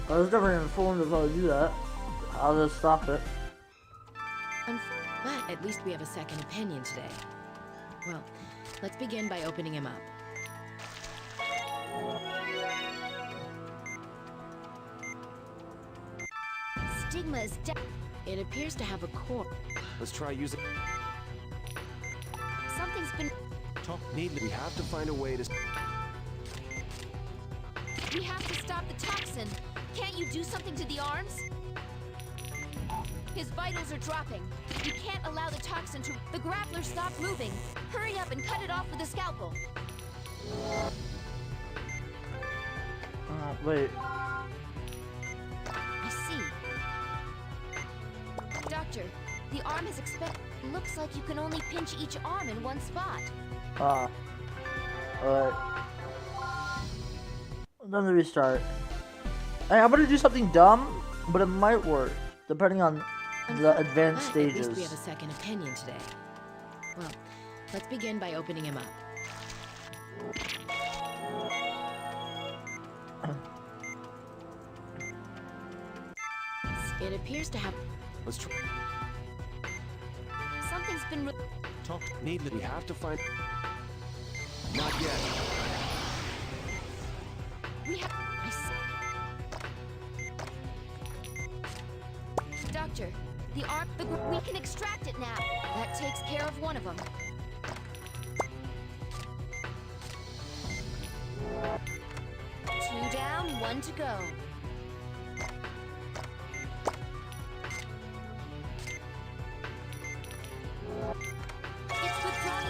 I was never informed of how to do that. I'll just stop it. But at least we have a second opinion today. Well, let's begin by opening him up. Stigma is It appears to have a core. Let's try using... Something's been... We have to find a way to... We have to stop the toxin. Can't you do something to the arms? His vitals are dropping. We can't allow the toxin to... The grappler stopped moving. Hurry up and cut it off with a scalpel. Wait. I see. Doctor, The arm has expanded. Looks like you can only pinch each arm in one spot. Alright. Then to restart. Hey, I'm gonna do something dumb, but it might work, depending on the advanced stages. At least we have a second opinion today. Well, let's begin by opening him up. It appears to have... Let's try. Something's been... Talk. Needless. We have to find. Not yet. We have... Doctor, the arm... We can extract it now. That takes care of one of them. Two down, one to go.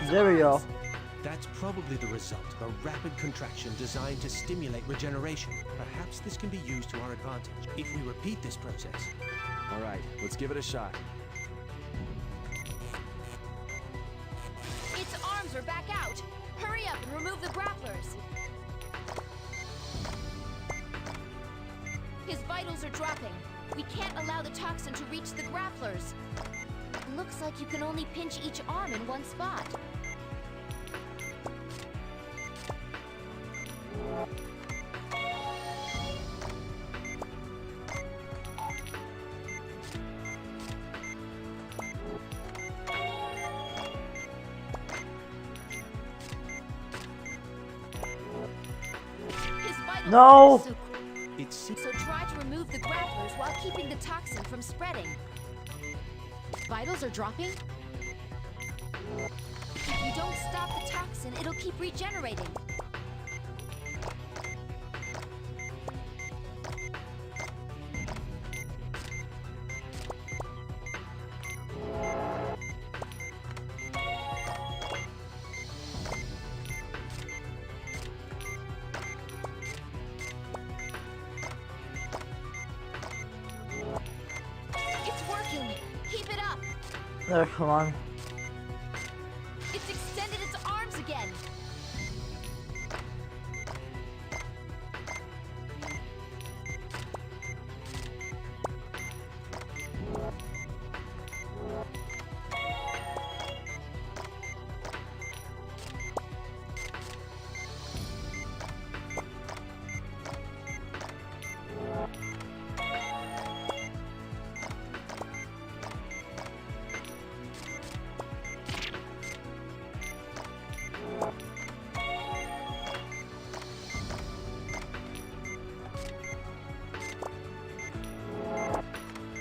There we go. That's probably the result of a rapid contraction designed to stimulate regeneration. Perhaps this can be used to our advantage if we repeat this process. All right, let's give it a shot. Its arms are back out. Hurry up and remove the grapplers. His vitals are dropping. We can't allow the toxin to reach the grapplers. Looks like you can only pinch each arm in one spot. No! So try to remove the grapplers while keeping the toxin from spreading. Vitals are dropping? If you don't stop the toxin, it'll keep regenerating. There, come on. It's extended its arms again.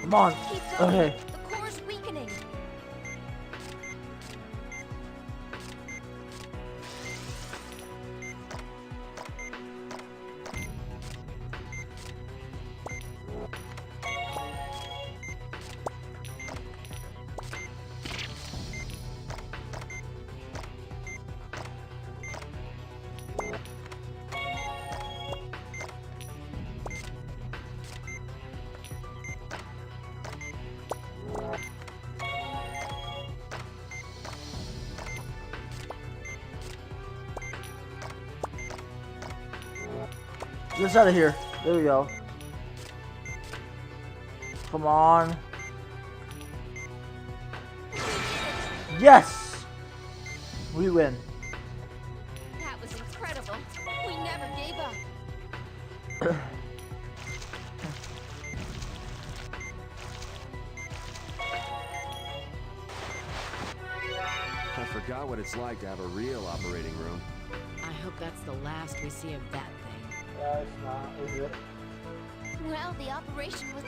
Come on. Okay. The core's weakening. Get us out of here. There we go. Come on. Yes! We win. That was incredible. We never gave up. I forgot what it's like to have a real operating room. I hope that's the last we see of that thing. Yeah, it's not, is it? Well, the operation was...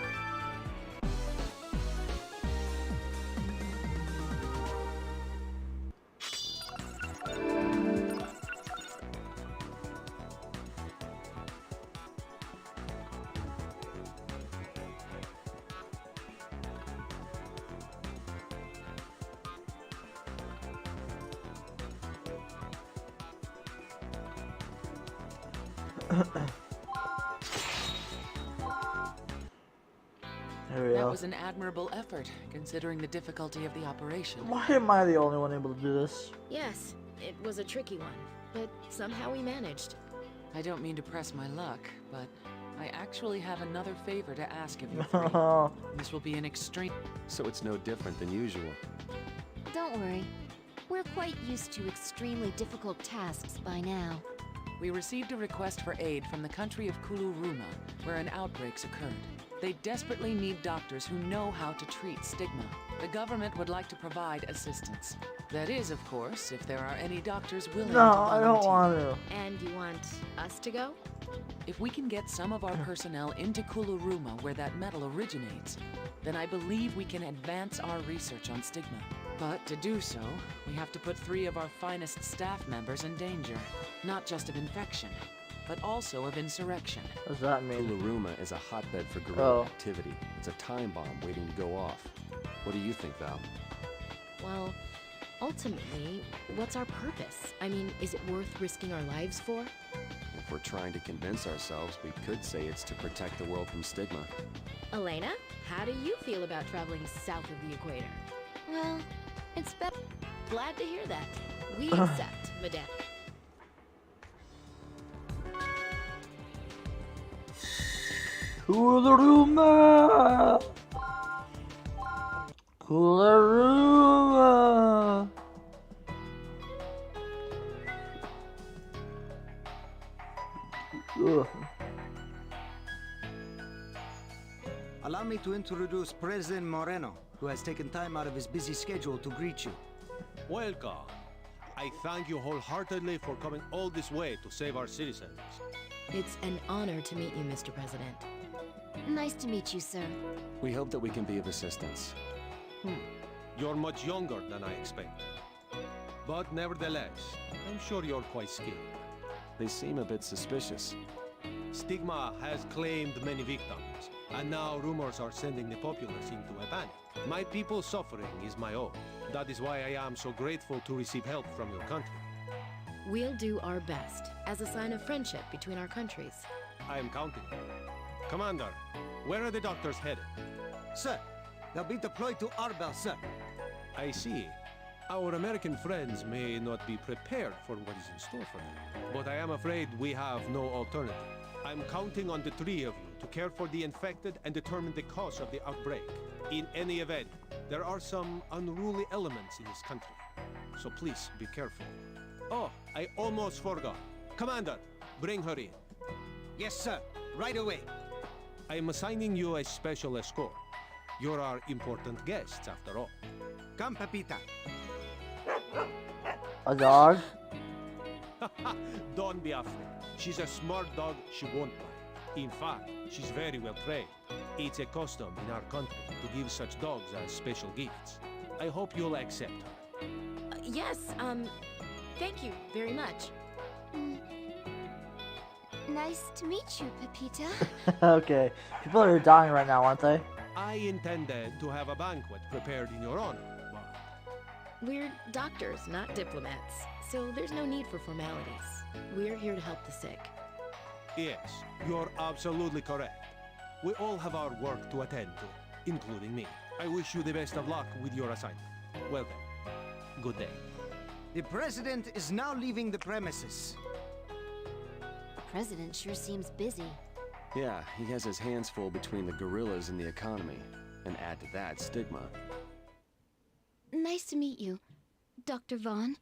There we That go. was an admirable effort, considering the difficulty of the operation. Why am I the only one able to do this? Yes, it was a tricky one, but somehow we managed. I don't mean to press my luck, but I actually have another favor to ask of you three. This will be an extreme... So it's no different than usual. Don't worry. We're quite used to extremely difficult tasks by now. We received a request for aid from the country of Kuluruma, where an outbreak's occurred. They desperately need doctors who know how to treat stigma. The government would like to provide assistance. That is, of course, if there are any doctors willing to volunteer. I don't want to. And you want us to go? If we can get some of our personnel into Kuluruma, where that metal originates, then I believe we can advance our research on stigma. But to do so, we have to put 3 of our finest staff members in danger. Not just of infection, but also of insurrection. What does that mean? Kuluruma is a hotbed for guerrilla Oh. activity. It's a time bomb waiting to go off. What do you think, Val? Well, ultimately, what's our purpose? I mean, is it worth risking our lives for? If we're trying to convince ourselves, we could say it's to protect the world from stigma. Elena, how do you feel about traveling south of the equator? Well, it's better. Glad to hear that. We accept, Madame. Kuluruma! Kuluruma! Ugh. Allow me to introduce President Moreno, who has taken time out of his busy schedule to greet you. Welcome. I thank you wholeheartedly for coming all this way to save our citizens. It's an honor to meet you, Mr. President. Nice to meet you, sir. We hope that we can be of assistance. You're much younger than I expected. But nevertheless, I'm sure you're quite skilled. They seem a bit suspicious. Stigma has claimed many victims, and now rumors are sending the populace into a panic. My people's suffering is my own. That is why I am so grateful to receive help from your country. We'll do our best, as a sign of friendship between our countries. I am counting. Commander, where are the doctors headed? Sir, they'll be deployed to Arbel, sir. I see. Our American friends may not be prepared for what is in store for them, but I am afraid we have no alternative. I'm counting on the 3 of you to care for the infected and determine the cause of the outbreak. In any event, there are some unruly elements in this country, so please be careful. Oh, I almost forgot. Commander, bring her in. Yes, sir. Right away. I am assigning you a special escort. You're our important guests, after all. Come, Pepita. A dog? Don't be afraid. She's a smart dog, she won't bite. In fact, she's very well trained. It's a custom in our country to give such dogs as special gifts. I hope you'll accept her. Yes, thank you very much. Nice to meet you, Pepita. Okay. People are dying right now, aren't they? I intended to have a banquet prepared in your honor, but... We're doctors, not diplomats, so there's no need for formalities. We're here to help the sick. Yes, you're absolutely correct. We all have our work to attend to, including me. I wish you the best of luck with your assignment. Well then, good day. The President is now leaving the premises. The President sure seems busy. Yeah, he has his hands full between the guerrillas and the economy. And add to that, stigma. Nice to meet you, Dr. Vaughn,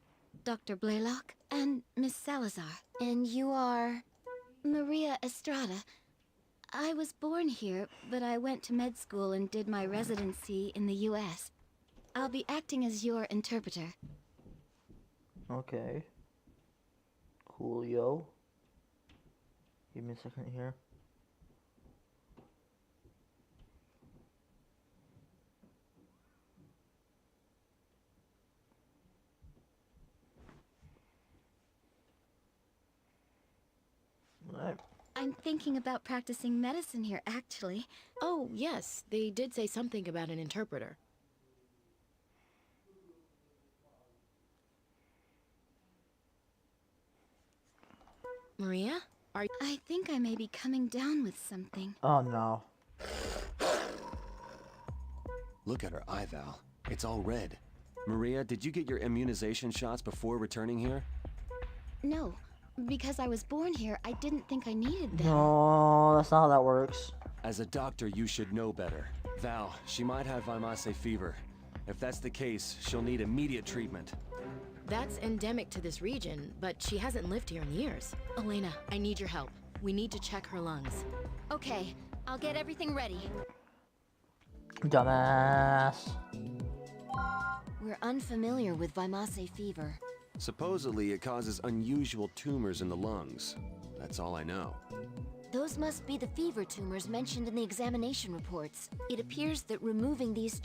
Dr. Blaylock, and Miss Salazar. And you are... Maria Estrada. I was born here, but I went to med school and did my residency in the U.S. I'll be acting as your interpreter. Okay. Coolio. Give me a second here. Alright. I'm thinking about practicing medicine here, actually. Oh, yes, they did say something about an interpreter. Maria? I think I may be coming down with something. Oh no. Look at her eye, Val. It's all red. Maria, did you get your immunization shots before returning here? No, because I was born here, I didn't think I needed them. No, that's not how that works. As a doctor, you should know better. Val, she might have Vimase fever. If that's the case, she'll need immediate treatment. That's endemic to this region, but she hasn't lived here in years. Elena, I need your help. We need to check her lungs. Okay, I'll get everything ready. Dumbass. We're unfamiliar with Vimase fever. Supposedly, it causes unusual tumors in the lungs. That's all I know. Those must be the fever tumors mentioned in the examination reports. It appears that removing these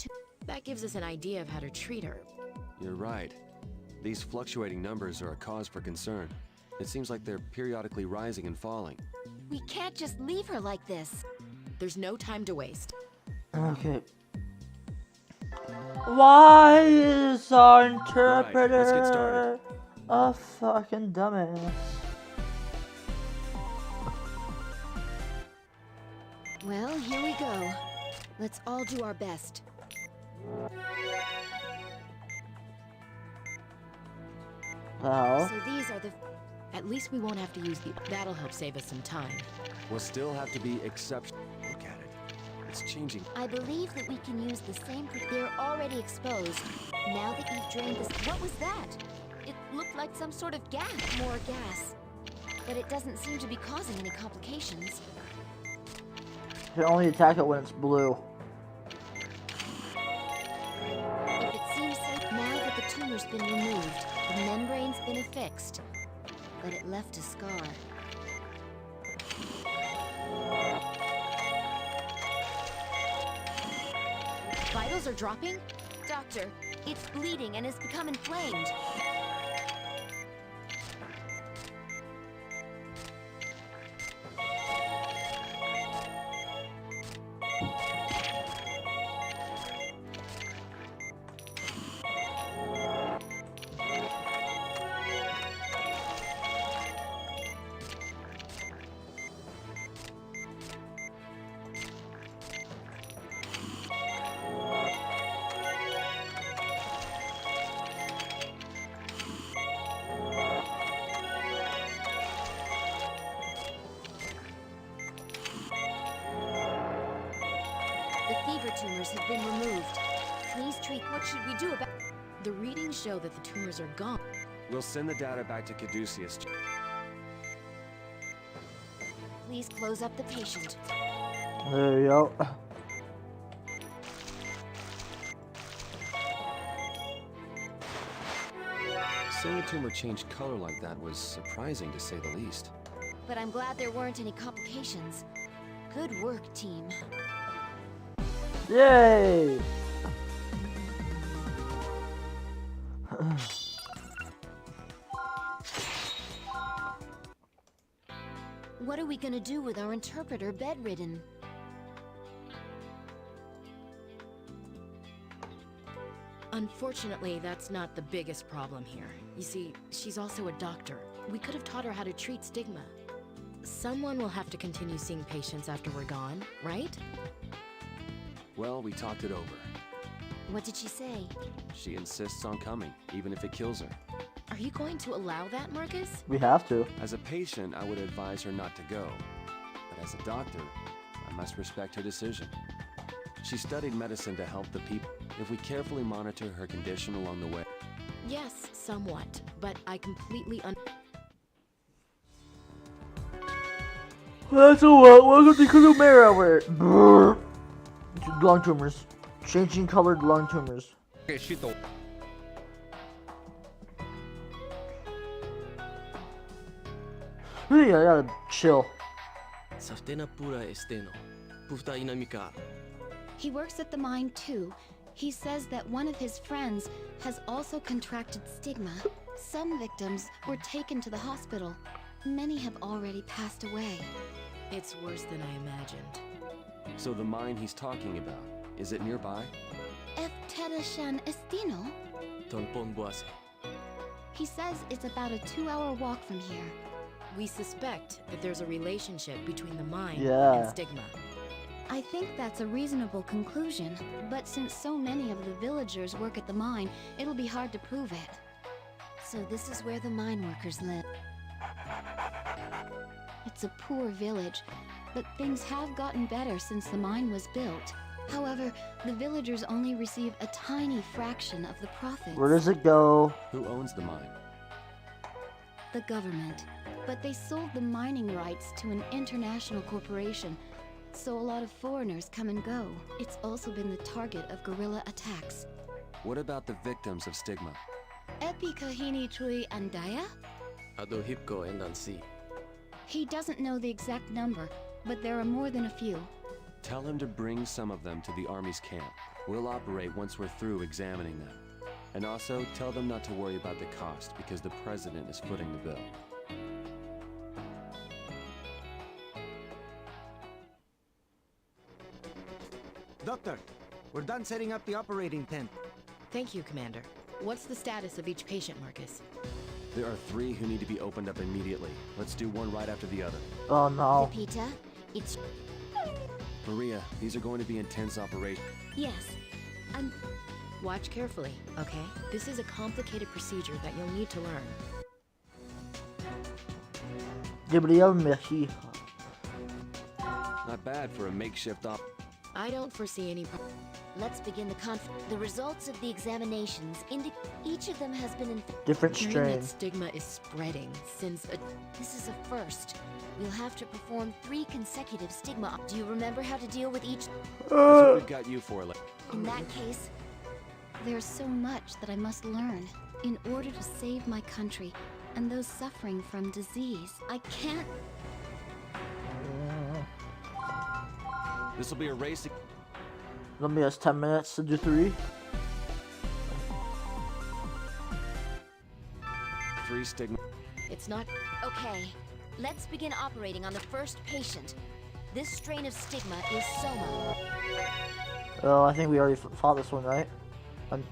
that gives us an idea of how to treat her. You're right. These fluctuating numbers are a cause for concern. It seems like they're periodically rising and falling. We can't just leave her like this. There's no time to waste. Okay. Why is our interpreter let's get started. a fucking dumbass? Well, here we go. Let's all do our best. Well. So these are the... At least we won't have to use the... That'll help save us some time. We'll still have to be exceptional. Look at it. It's changing. I believe that we can use the same... They're already exposed. Now that you've drained this... What was that? It looked like some sort of gas. More gas. But it doesn't seem to be causing any complications. You can only attack it when it's blue. If it seems safe now that the tumor's been removed, the membrane's been affixed, but it left a scar. Vitals are dropping? Doctor, it's bleeding and has become inflamed. Tumors have been removed. Please treat. What should we do about... The readings show that the tumors are gone. We'll send the data back to Caduceus. Please close up the patient. There you go. Seeing a tumor change color like that was surprising to say the least. But I'm glad there weren't any complications. Good work, team. Yay! What are we gonna do with our interpreter bedridden? Unfortunately, that's not the biggest problem here. You see, she's also a doctor. We could have taught her how to treat stigma. Someone will have to continue seeing patients after we're gone, right? Well, we talked it over. What did she say? She insists on coming, even if it kills her. Are you going to allow that, Marcus? We have to. As a patient, I would advise her not to go. But as a doctor, I must respect her decision. She studied medicine to help the people. If we carefully monitor her condition along the way... Yes, somewhat, but I completely That's a lot. Welcome to Kurumera, where... Lung tumors. Changing colored lung tumors. Really, I gotta chill. He works at the mine too. He says that one of his friends has also contracted stigma. Some victims were taken to the hospital. Many have already passed away. It's worse than I imagined. So the mine he's talking about, is it nearby? Efterashan Estino? He says it's about a 2-hour walk from here. We suspect that there's a relationship between the mine Yeah. and stigma. I think that's a reasonable conclusion, but since so many of the villagers work at the mine, it'll be hard to prove it. So this is where the mine workers live. It's a poor village, but things have gotten better since the mine was built. However, the villagers only receive a tiny fraction of the profits. Where does it go? Who owns the mine? The government. But they sold the mining rights to an international corporation, so a lot of foreigners come and go. It's also been the target of guerrilla attacks. What about the victims of Stigma? Epi Kahini Trui Andaya? Adohipko and Ansi. He doesn't know the exact number, but there are more than a few. Tell him to bring some of them to the Army's camp. We'll operate once we're through examining them. And also, tell them not to worry about the cost, because the President is footing the bill. Doctor, we're done setting up the operating tent. Thank you, Commander. What's the status of each patient, Marcus? There are 3 who need to be opened up immediately. Let's do one right after the other. Oh no. Lupita, it's... Maria, these are going to be intense operations. Yes. Watch carefully, okay? This is a complicated procedure that you'll need to learn. Gabriel Mejia. Not bad for a makeshift op. I don't foresee any Let's begin the The results of the examinations indicate each of them has been different Hearing strain. that stigma is spreading since This is a first. We'll have to perform 3 consecutive stigma. Do you remember how to deal with each? That's what we've got you for. In that case, there's so much that I must learn in order to save my country and those suffering from disease. I can't. This will be a race. Let me has 10 minutes to do 3. 3 Stigma. it's not. Okay, let's begin operating on the first patient. This strain of stigma is Soma. Oh, I think we already fought this one, right?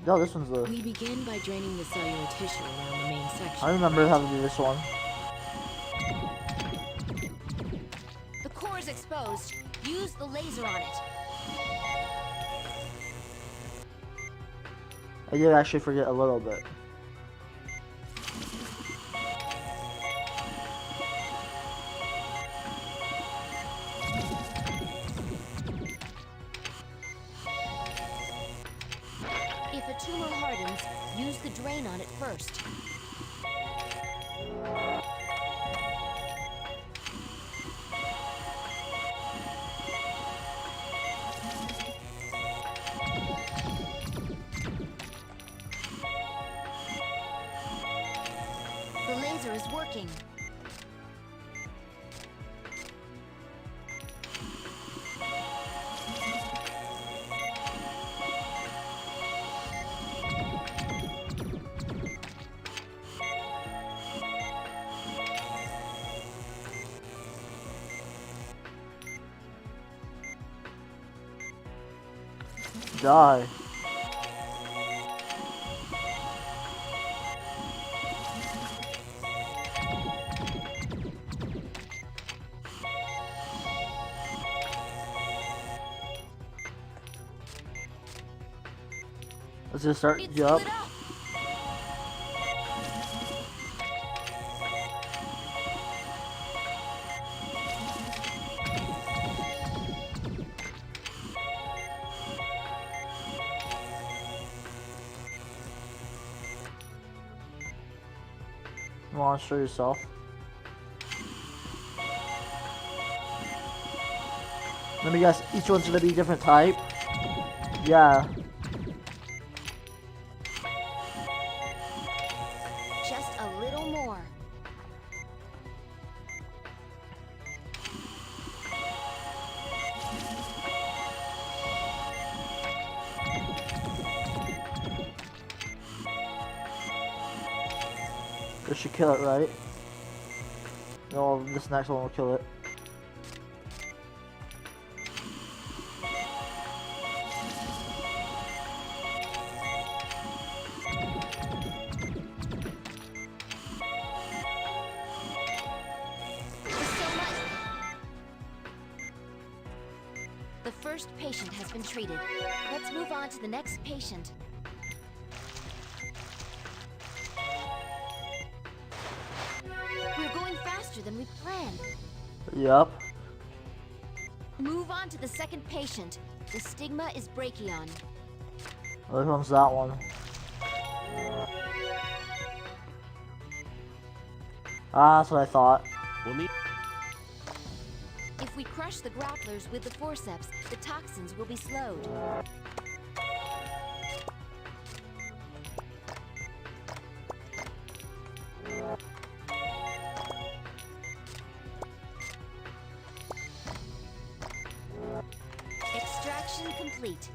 No, this one's the... We begin by draining the cellular tissue around the main section. I remember how to do this one. The core is exposed. Use the laser on it. I did actually forget a little bit. If a tumor hardens, use the drain on it first. The laser is working. Die. Let's just start. Yup. Monster yourself. Let me guess, each one's gonna be a different type? Yeah. Just a little more. This should kill it, right? No, this next one will kill it. The patient has been treated. Let's move on to the next patient. We're going faster than we planned. Yup. Move on to the second patient. The stigma is Brachion. Which one's that one? Ah, that's what I thought. We'll need. If we crush the grapplers with the forceps, the toxins will be slowed. Extraction complete.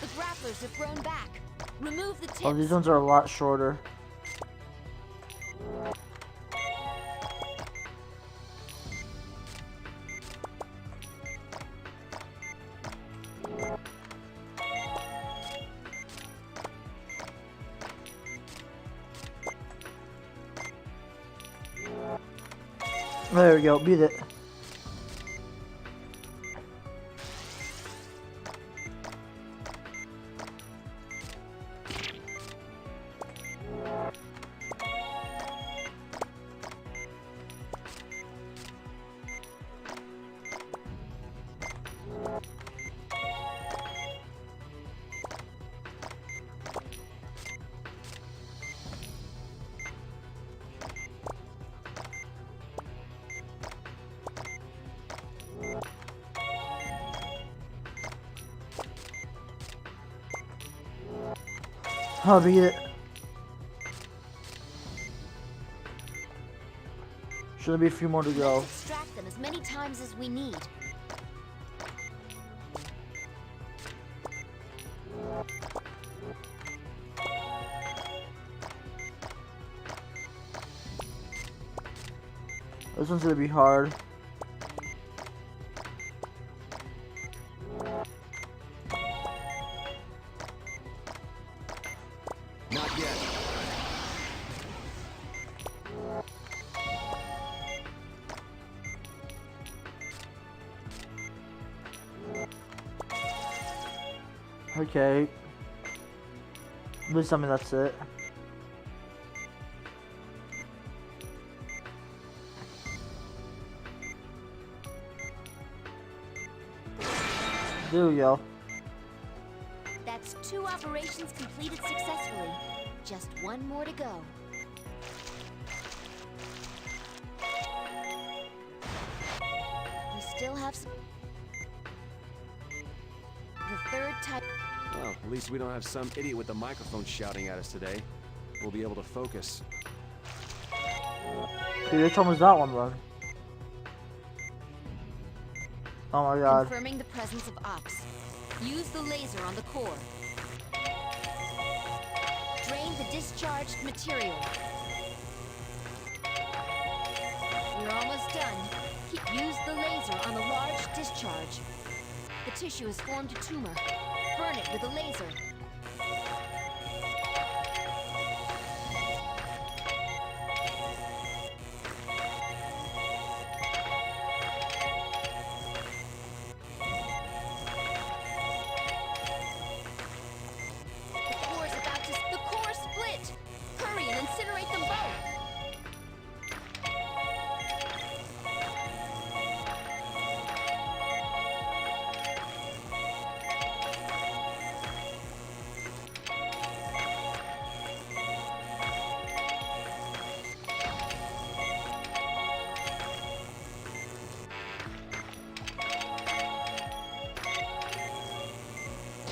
The grapplers have grown back. Remove the tips. Oh, these ones are a lot shorter. There we go, beat it. I'll beat it. Should be a few more to go. Let's extract them as many times as we need. This one's gonna be hard. Not yet. Okay. Please tell me that's it. There we go. That's 2 operations completed successfully. Just one more to go. We still have some... The third type... Well, at least we don't have some idiot with the microphone shouting at us today. We'll be able to focus. Dude, which one was that one, run? Oh my god. Confirming the presence of ops. Use the laser on the core. Drain the discharged material. We're almost done. Use the laser on the large discharge. The tissue has formed a tumor. Burn it with a laser. The core split! Hurry and incinerate them both!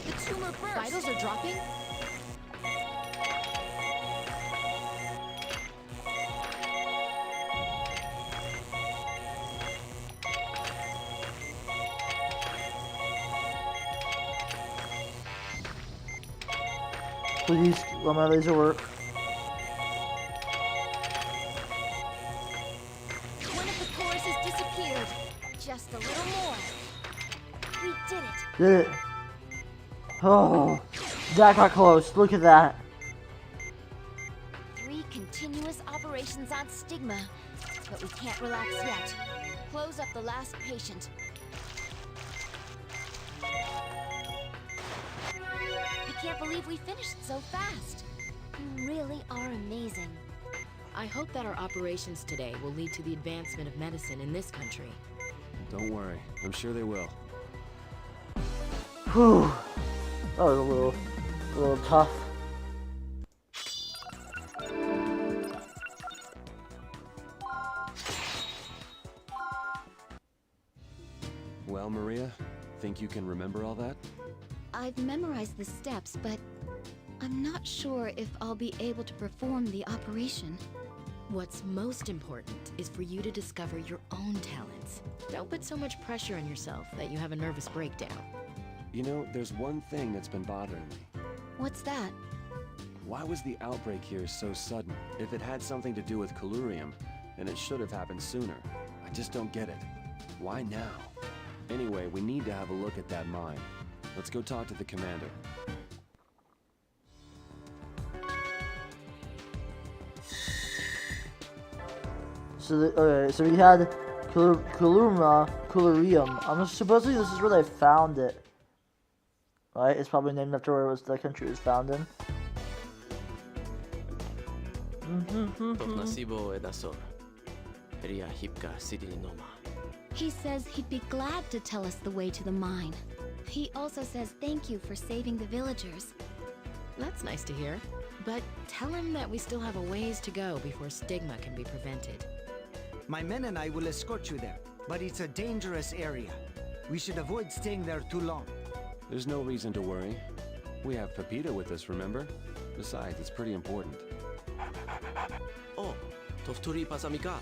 The tumor burst! Vitals are dropping? Please let my laser work. One of the cores has disappeared. Just a little more. We did it. Did it. Oh, that got close. Look at that. 3 continuous operations on Stigma. but we can't relax yet. Close up the last patient. I can't believe we finished so fast. You really are amazing. I hope that our operations today will lead to the advancement of medicine in this country. Don't worry, I'm sure they will. Whew. That was a little tough. Well, Maria, think you can remember all that? I've memorized the steps, but I'm not sure if I'll be able to perform the operation. What's most important is for you to discover your own talents. Don't put so much pressure on yourself that you have a nervous breakdown. You know, there's one thing that's been bothering me. What's that? Why was the outbreak here so sudden? If it had something to do with Colurium, then it should have happened sooner. I just don't get it. Why now? Anyway, we need to have a look at that mine. Let's go talk to the commander. So we had Colurium. I'm supposing this is where they found it. Right? It's probably named after where the country was found in. He says he'd be glad to tell us the way to the mine. He also says thank you for saving the villagers. That's nice to hear. But tell him that we still have a ways to go before stigma can be prevented. My men and I will escort you there, but it's a dangerous area. We should avoid staying there too long. There's no reason to worry. We have Pepita with us, remember? Besides, it's pretty important. Oh, Tofturi Pasamika.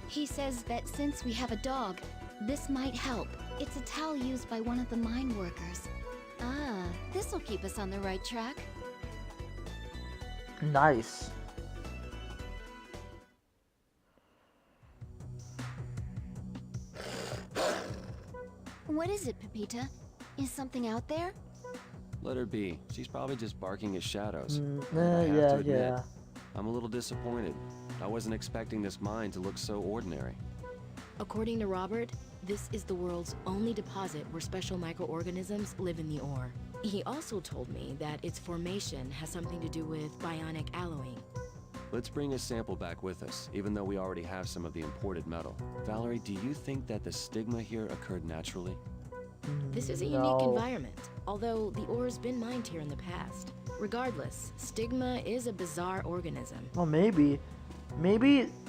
He says that since we have a dog, this might help. It's a towel used by one of the mine workers. Ah, this'll keep us on the right track. Nice. What is it, Pepita? Is something out there? Let her be. She's probably just barking at shadows. Yeah. I'm a little disappointed. I wasn't expecting this mine to look so ordinary. According to Robert, this is the world's only deposit where special microorganisms live in the ore. He also told me that its formation has something to do with bionic alloying. Let's bring a sample back with us, even though we already have some of the imported metal. Valerie, do you think that the stigma here occurred naturally? This is a unique environment, although the ore's been mined here in the past. Regardless, stigma is a bizarre organism. Well, maybe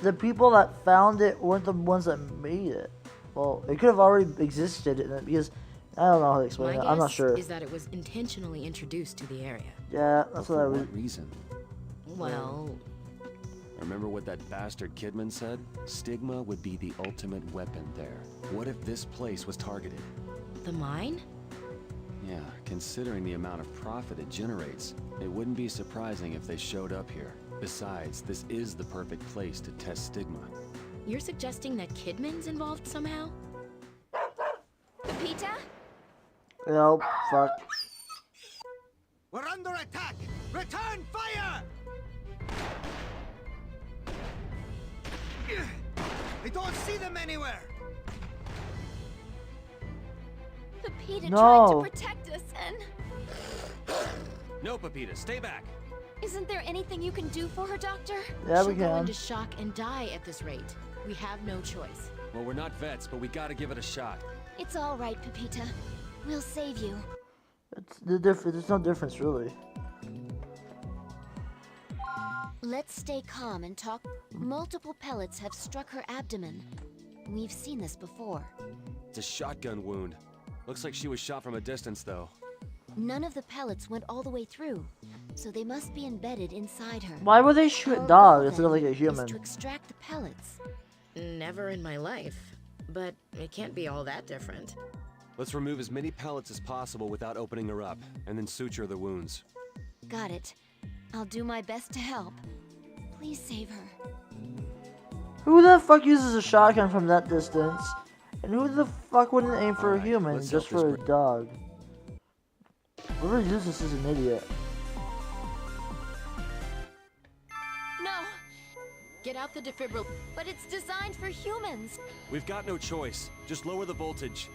the people that found it weren't the ones that made it. Well, it could have already existed because I don't know how to explain it. I'm not sure. My guess is that it was intentionally introduced to the area. Yeah, that's what I was. For what reason? Well, remember what that bastard Kidman said? Stigma would be the ultimate weapon there. What if this place was targeted? The mine? Yeah, considering the amount of profit it generates, it wouldn't be surprising if they showed up here. Besides, this is the perfect place to test Stigma. You're suggesting that Kidman's involved somehow? Pepita? Oh, fuck. We're under attack! Return fire! I don't see them anywhere! Pepita No. tried to protect us and... No, Pepita, stay back! Isn't there anything you can do for her, Doctor? Yeah, She'll we go can. into shock and die at this rate. We have no choice. Well, we're not vets, but we gotta give it a shot. It's all right, Pepita. We'll save you. There's no difference, really. Let's stay calm and talk. Multiple pellets have struck her abdomen. We've seen this before. It's a shotgun wound. Looks like she was shot from a distance, though. None of the pellets went all the way through, so they must be embedded inside her. Why would they shoot Our dogs goal, instead of like a then, human? is to extract the pellets. Never in my life. But it can't be all that different. Let's remove as many pellets as possible without opening her up, and then suture the wounds. Got it. I'll do my best to help. Please save her. Who the fuck uses a shotgun from that distance? And who the fuck wouldn't aim for a human let's just help for a this dog? Whoever uses this is an idiot. No! Get Get out the defibrillator. But it's designed for humans. We've got no choice. Just lower the voltage.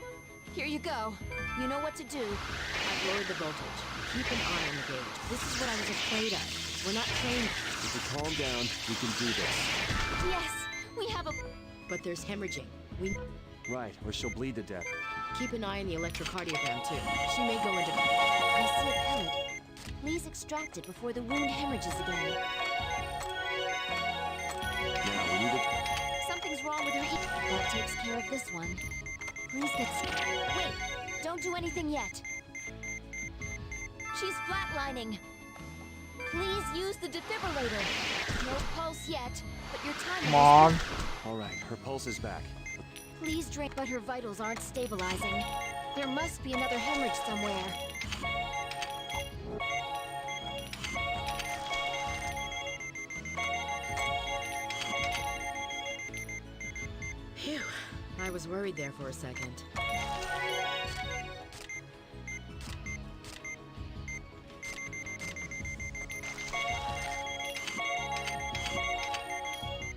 Here you go. You know what to do. I've lowered the voltage. Keep an eye on the gauge. This is what I was afraid of. We're not trained. If we calm down, we can do this. Yes, we have a... But there's hemorrhaging. Right, or she'll bleed to death. Keep an eye on the electrocardiogram, too. She may go into... I see a pellet. Please extract it before the wound hemorrhages again. Now, we need to... Something's wrong with her That takes care of this one. Please get... Wait! Don't do anything yet. She's flatlining. Please use the defibrillator. No pulse yet, but your time... Come on. All right, her pulse is back. Please drink, but her vitals aren't stabilizing. There must be another hemorrhage somewhere. Phew. I was worried there for a second.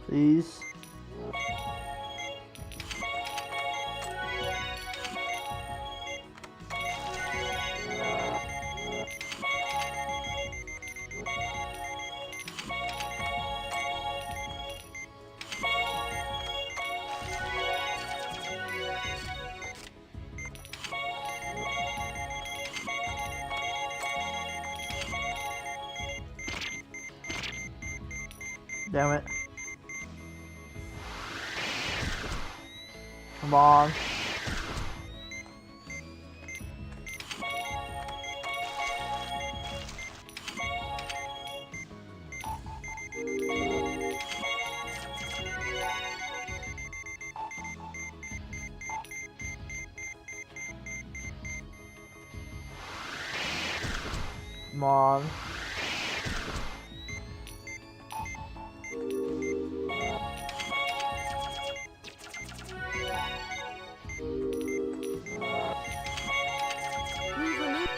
Please. Damn it. Come on. Come on.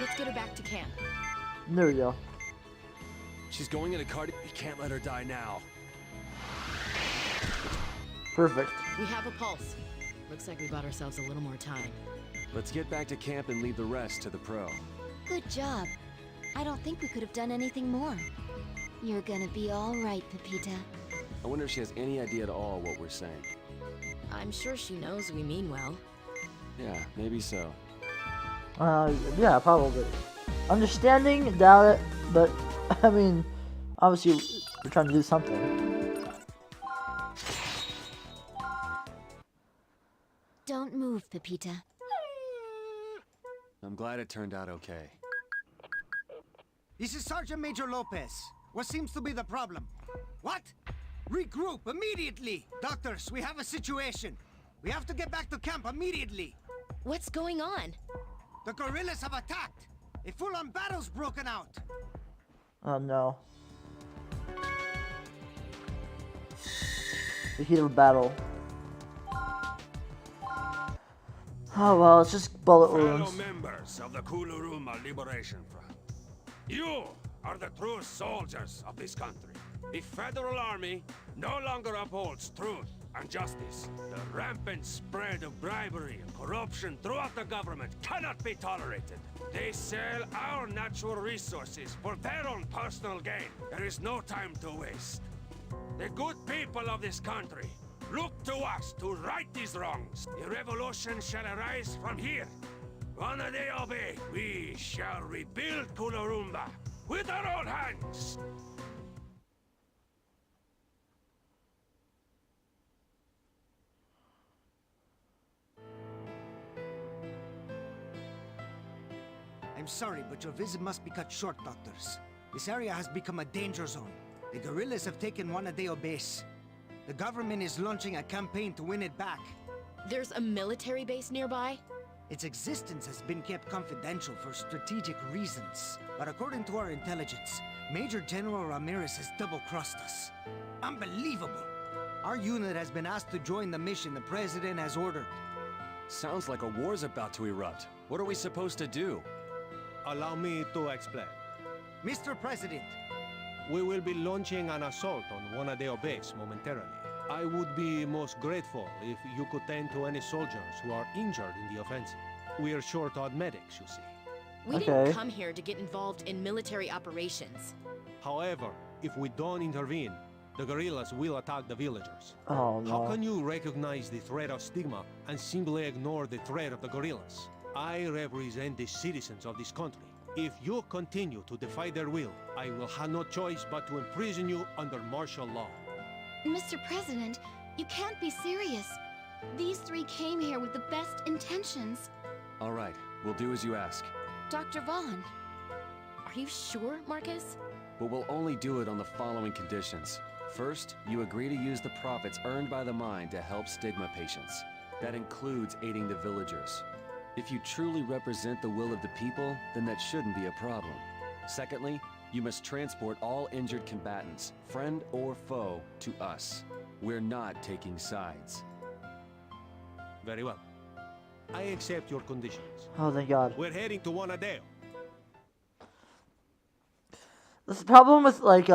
Let's get her back to camp. There we go. She's going into cardiac. We can't let her die now. Perfect. We have a pulse. Looks like we bought ourselves a little more time. Let's get back to camp and leave the rest to the pro. Good job. I don't think we could have done anything more. You're gonna be all right, Pepita. I wonder if she has any idea at all what we're saying. I'm sure she knows we mean well. Yeah, maybe so. Yeah, probably. Understanding, doubt it, but I mean, obviously we're trying to do something. Don't move, Pepita. I'm glad it turned out okay. This is Sergeant Major Lopez. What seems to be the problem? What? Regroup immediately! Doctors, we have a situation. We have to get back to camp immediately. What's going on? The guerrillas have attacked. A full-on battle's broken out. Oh no. The heat of a battle. Oh well, it's just bullet wounds. Fellow members of the Kuluruma Liberation Front, you are the true soldiers of this country. The Federal Army no longer upholds truth and justice. The rampant spread of bribery and corruption throughout the government cannot be tolerated. They sell our natural resources for their own personal gain. There is no time to waste. The good people of this country look to us to right these wrongs. The revolution shall arise from here. When they obey, we shall rebuild Kulurumba with our own hands. I'm sorry, but your visit must be cut short, doctors. This area has become a danger zone. The guerrillas have taken Wanadeo base. The government is launching a campaign to win it back. There's a military base nearby? Its existence has been kept confidential for strategic reasons. But according to our intelligence, Major General Ramirez has double-crossed us. Unbelievable! Our unit has been asked to join the mission the President has ordered. Sounds like a war's about to erupt. What are we supposed to do? Allow me to explain. Mr. President, we will be launching an assault on Wanadeo base momentarily. I would be most grateful if you could tend to any soldiers who are injured in the offensive. We are short on medics, you see. We didn't come here to get involved in military operations. However, if we don't intervene, the guerrillas will attack the villagers. Oh no. How can you recognize the threat of Stigma and simply ignore the threat of the guerrillas? I represent the citizens of this country. If you continue to defy their will, I will have no choice but to imprison you under martial law. Mr. President, you can't be serious. These three came here with the best intentions. All right, we'll do as you ask. Dr. Vaughn. Are you sure, Marcus? But we'll only do it on the following conditions. First, you agree to use the profits earned by the mine to help Stigma patients. That includes aiding the villagers. If you truly represent the will of the people, then that shouldn't be a problem. Secondly, you must transport all injured combatants, friend or foe, to us. We're not taking sides. Very well. I accept your conditions. Oh, thank God. We're heading to Wanadeo. The problem with like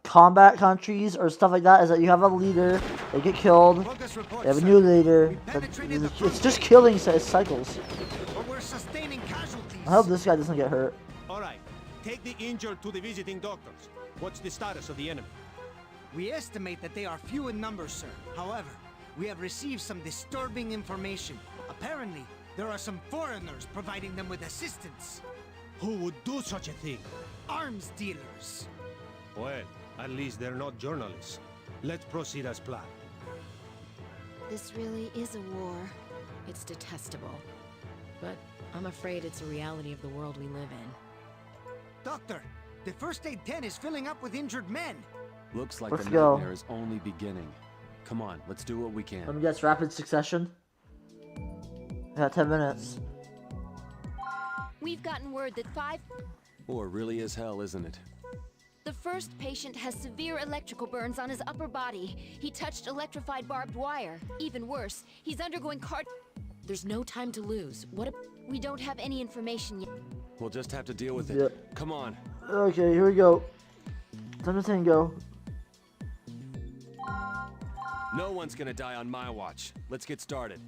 combat countries or stuff like that is that you have a leader, they get killed, they have a new leader, but it's just killing cycles. But we're sustaining casualties. I hope this guy doesn't get hurt. All right, take the injured to the visiting doctors. What's the status of the enemy? We estimate that they are few in numbers, sir. However, we have received some disturbing information. Apparently, there are some foreigners providing them with assistance. Who would do such a thing? Arms dealers. Well, at least they're not journalists. Let's proceed as planned. This really is a war. It's detestable. But I'm afraid it's a reality of the world we live in. Doctor, the first aid tent is filling up with injured men. Looks like Let's the go. nightmare is only beginning. Come on, let's do what we can. Let me guess, rapid succession? Yeah, 10 minutes. We've gotten word that Or really is hell, isn't it? the first patient has severe electrical burns on his upper body. He touched electrified barbed wire. Even worse, he's undergoing There's no time to lose. We don't have any information yet. We'll just have to deal with it. Yep. Come on. Okay, here we go. Time to tango. No one's gonna die on my watch. Let's get started.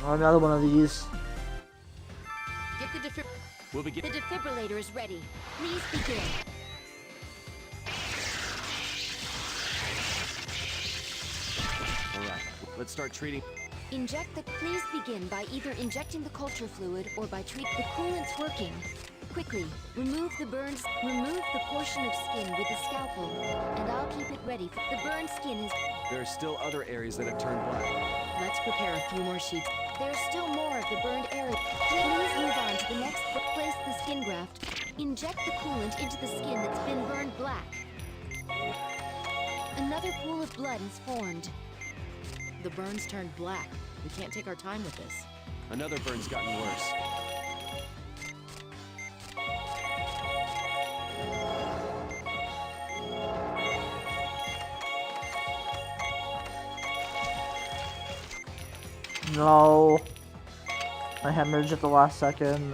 Another one of these. Get the We'll begin. The defibrillator is ready. Please begin. All right, let's start treating. Please begin by either injecting the culture fluid or by the coolant's working. Quickly, remove the portion of skin with the scalpel, and I'll keep it ready. The burned skin is... There are still other areas that have turned black. Let's prepare a few more sheets. There's still more of the burned area. Please move on to the next. Place the skin graft. Inject the coolant into the skin that's been burned black. Another pool of blood is formed. The burns turned black. We can't take our time with this. Another burn's gotten worse. No. I hemorrhaged at the last second.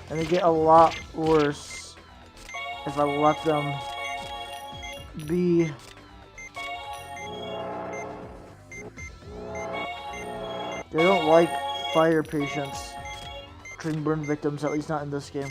And they get a lot worse if I let them be. They don't like fire patients, treating burn victims, at least not in this game.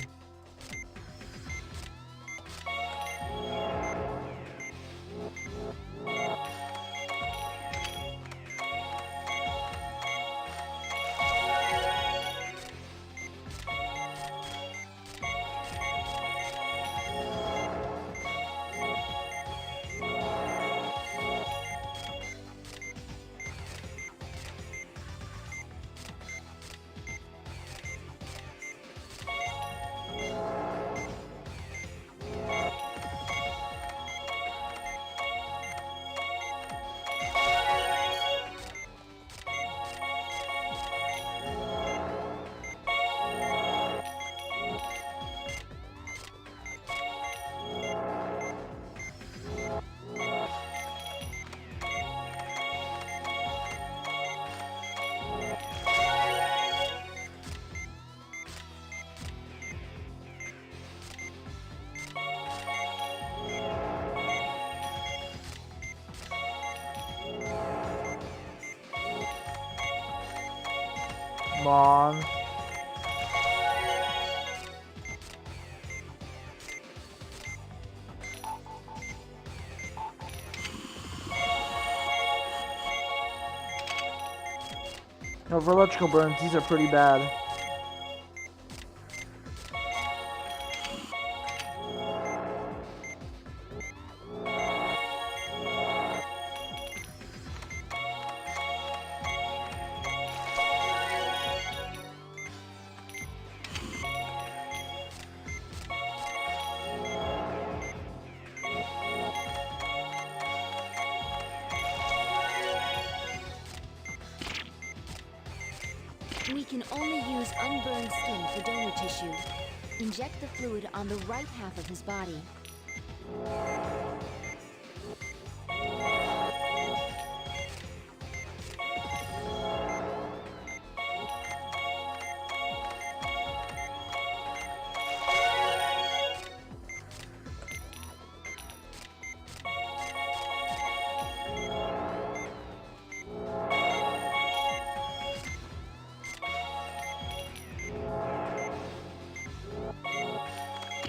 Come on. No, for electrical burns, these are pretty bad. We can only use unburned skin for donor tissue. Inject the fluid on the right half of his body.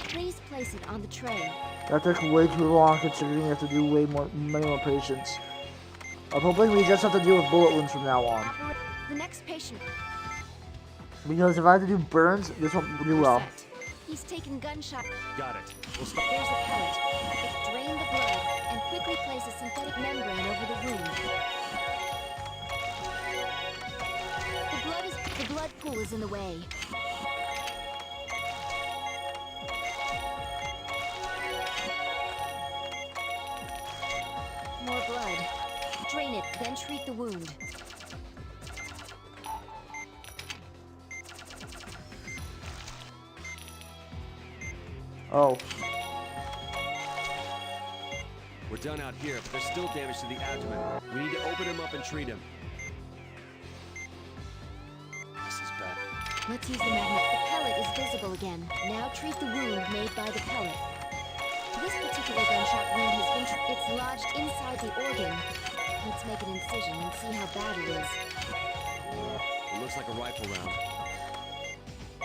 Please place it on the tray. That took way too long considering we have to do many more patients. I'm hoping we just have to deal with bullet wounds from now on. The next patient. Because if I have to do burns, this won't do well. He's taken gunshot. Got it. We'll stop. There's a pellet. Drain the blood and quickly place a synthetic membrane over the wound. The blood pool is in the way. More blood. Drain it, then treat the wound. Oh. We're done out here, but there's still damage to the abdomen. We need to open him up and treat him. This is bad. Let's use the magnet. The pellet is visible again. Now treat the wound made by the pellet. This particular gunshot wound has been it's lodged inside the organ. Let's make an incision and see how bad it is. It looks like a rifle round.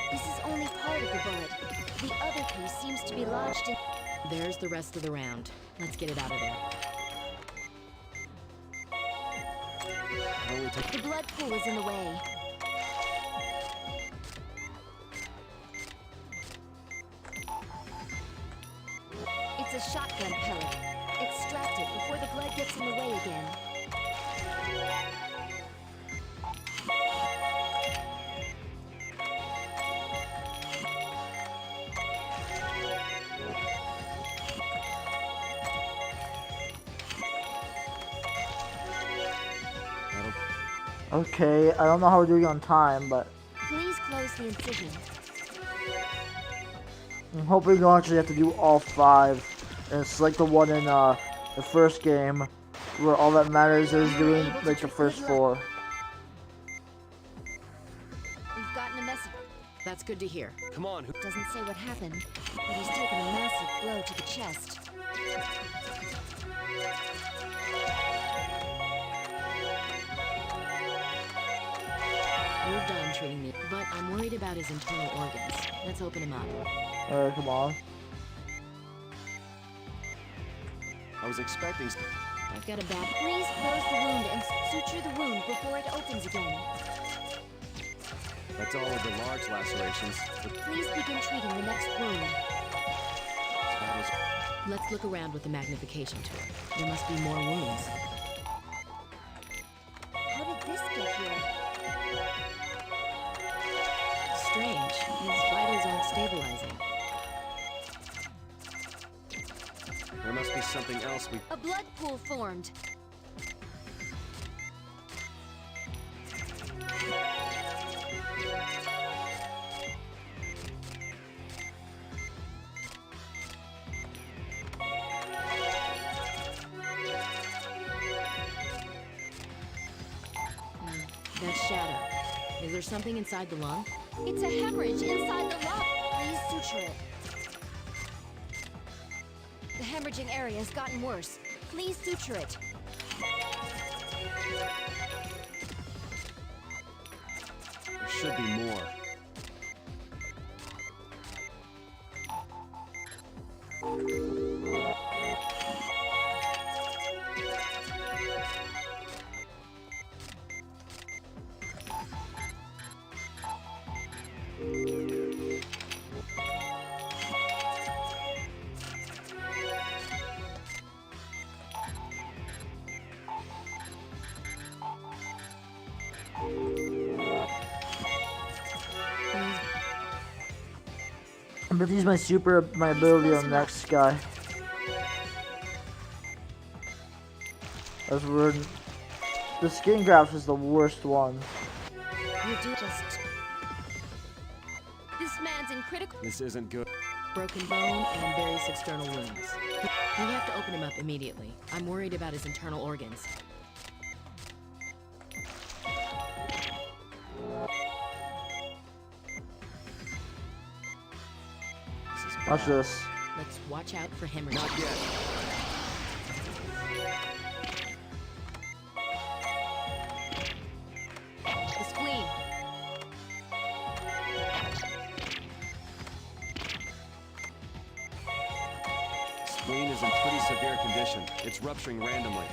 This is only part of the bullet. The other piece seems to be lodged in... There's the rest of the round. Let's get it out of there. The blood pool is in the way. It's a shotgun pellet. Extract it before the blood gets in the way again. Okay, I don't know how we're doing on time, but Please close the incision. I'm hoping we'll actually have to do all 5. And it's like the one in the first game, where all that matters is doing like the first 4. We've gotten a message. That's good to hear. Come on. Doesn't say what happened, but he's taken a massive blow to the chest. We're done treating me, but I'm worried about his internal organs. Let's open him up. Alright, come on. I was expecting... I've got a bad... Please close the wound and suture the wound before it opens again. That's all of the large lacerations. Please begin treating the next wound. Let's look around with the magnification tool. There must be more wounds. How did this get here? Strange. His vitals aren't stabilizing. There must be something else we... A blood pool formed. That shadow. Is there something inside the lung? It's a hemorrhage inside the lung. Please suture it. The hemorrhaging area has gotten worse. Please suture it. There should be more. I'm gonna use my ability on the next guy. As we're the skin graft is the worst one. You do just. This man's in critical. This isn't good. Broken bone and various external wounds. We have to open him up immediately. I'm worried about his internal organs. Watch this. Let's watch out for hemorrhage. Not yet. The spleen. Spleen is in pretty severe condition. It's rupturing randomly.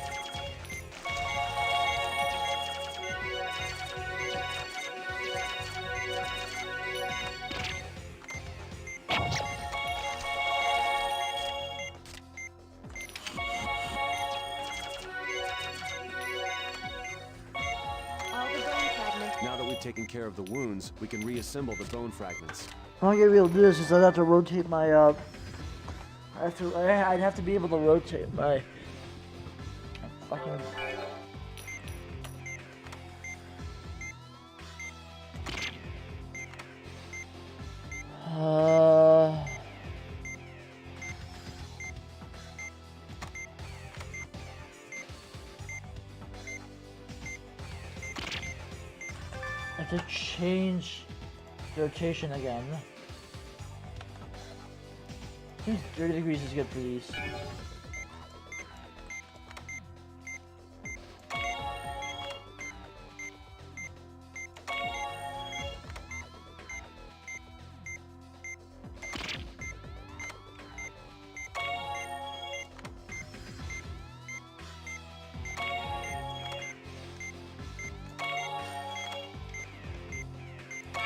Now that we've taken care of the wounds, we can reassemble the bone fragments. I'm not gonna be able to do this because I'd have to rotate my I'd have to be able to rotate my fucking. I have to change the rotation again. I think 30 degrees is good for these.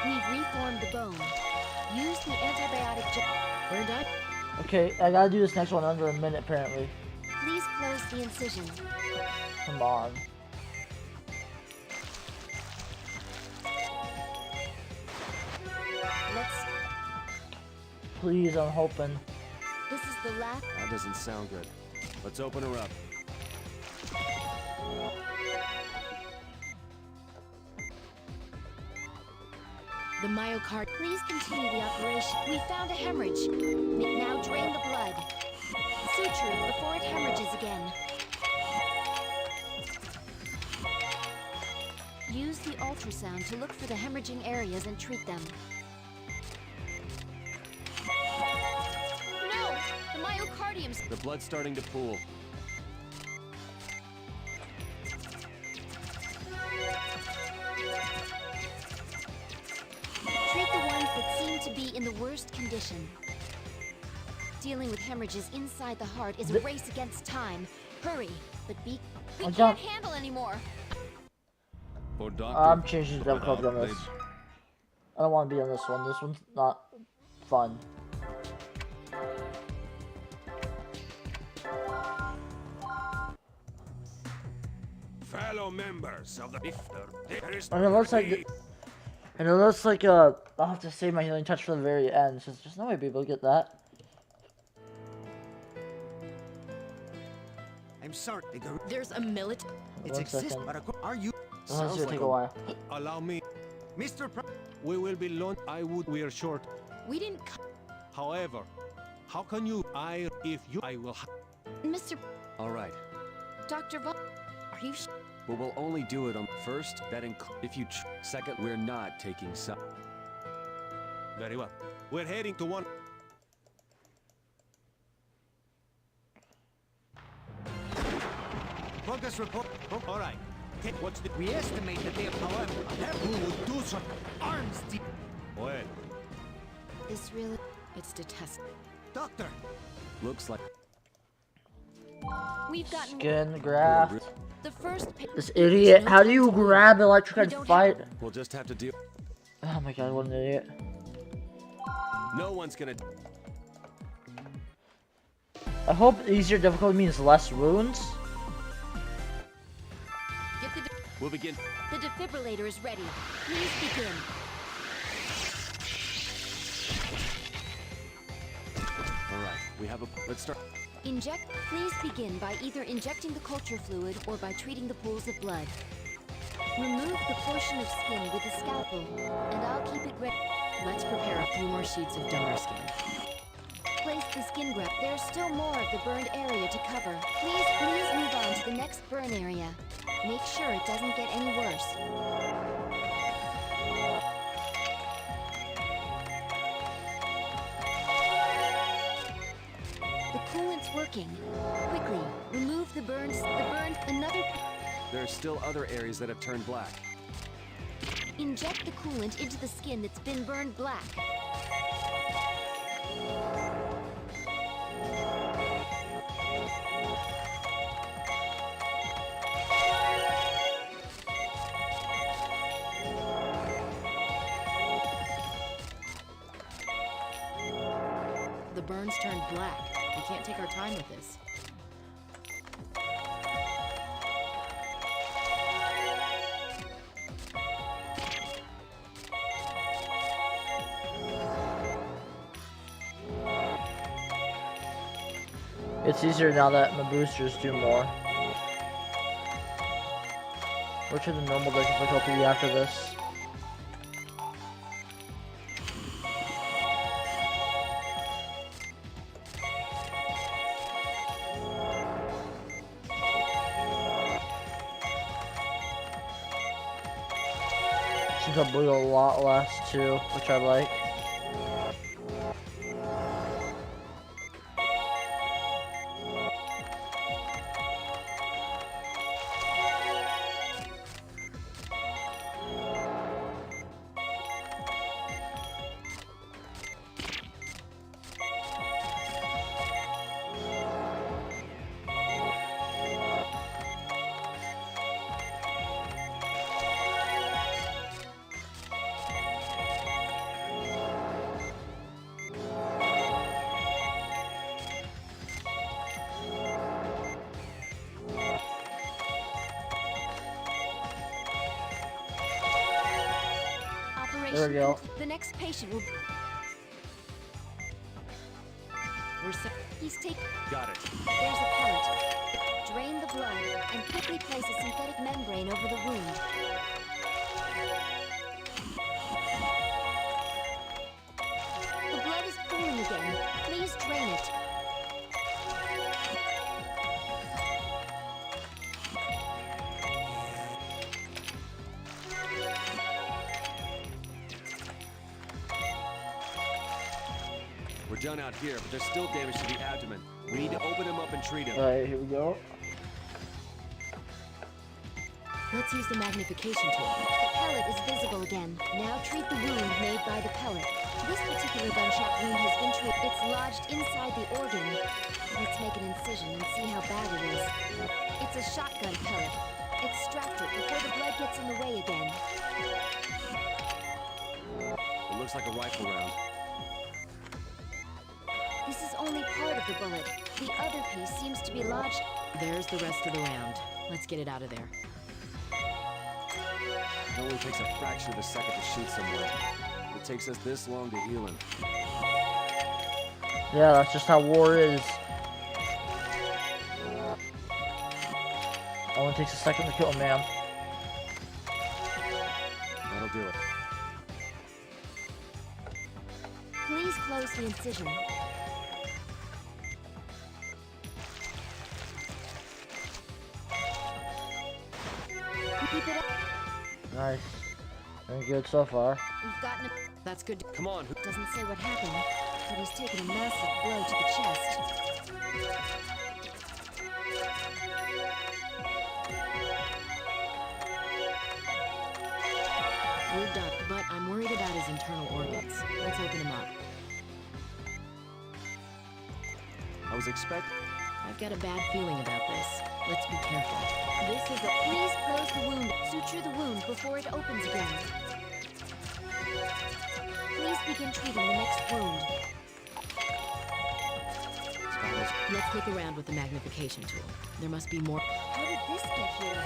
We've reformed the bone. Use the antibiotic gel. We're done. Okay, I gotta do this next one under a minute apparently. Please close the incision. Come on. Let's. Please, I'm hoping. This is the last. That doesn't sound good. Let's open her up. The myocard. Please continue the operation. We found a hemorrhage. Now drain the blood. Suture it before it hemorrhages again. Use the ultrasound to look for the hemorrhaging areas and treat them. No! The myocardium's. The blood's starting to pool. Treat the ones that seem to be in the worst condition. Dealing with hemorrhages inside the heart is a race against time. Hurry, but we can't handle anymore. For Dr. I'm changing the difficulty on this. I don't want to be on this one. This one's not fun. Fellow members of the there is I mean, it looks like, and it looks like I'll have to save my healing touch for the very end. So there's no way people get that. I'm sorry. There's a military. It's exist, but are you? This is gonna take a while. Allow me. Mr. We will be long. We are short. We didn't. However, how can you? If you, I will. Mr. All right. Dr. Von, are you But we'll only do it on first. That if you second, we're not taking some. Very well. We're heading to one. Progress report. Oh, all right. What's the... We estimate that they have power. Who would do such arms deep? What? This really... It's detestable. Doctor! Looks like... We've gotten Skin graft. the first. This idiot. How do you grab electric and fight? We'll just have to deal... Oh my god, what an idiot. No one's gonna... I hope easier difficulty means less wounds. We'll begin. The defibrillator is ready. Please begin. Alright, we have a... Let's start... Inject. Please begin by either injecting the culture fluid or by treating the pools of blood. Remove the portion of skin with a scalpel, and I'll keep it ready. Let's prepare a few more sheets of donor skin. Place the skin graft. There's still more of the burned area to cover. Please move on to the next burn area. Make sure it doesn't get any worse. The coolant's working. Quickly, remove the burns. Another... There are still other areas that have turned black. Inject the coolant into the skin that's been burned black. The burns turned black. We can't take our time with this. It's easier now that my boosters do more. Which is the normal difficulty after this? Seems to bleed a lot less too, which I like. There we go. The next patient will... He's taking... Got it. There's a pellet. Drain the blood and quickly place a synthetic membrane over the wound. The blood is pooling again. Please drain it. We're done out here, but there's still damage to the abdomen. We need to open him up and treat him. Alright, here we go. Let's use the magnification tool. The pellet is visible again. Now treat the wound made by the pellet. This particular gunshot wound has been treated. It's lodged inside the organ. Let's make an incision and see how bad it is. It's a shotgun pellet. Extract it before the blood gets in the way again. It looks like a rifle round. This is only part of the bullet. The other piece seems to be lodged. There's the rest of the round. Let's get it out of there. It only takes a fraction of a second to shoot someone. It takes us this long to heal him. Yeah, that's just how war is. Only takes a second to kill a man. That'll do it. Please close the incision. Keep it up. Nice. Very good so far. We've gotten a... That's good. Come on. Doesn't say what happened, but he's taken a massive blow to the chest. We're done, but I'm worried about his internal organs. Let's open him up. I was expecting... I've got a bad feeling about this. Let's be careful. This is a... Please close the wound. Suture the wound before it opens again. Please begin treating the next wound. Let's look around with the magnification tool. There must be more... How did this get here?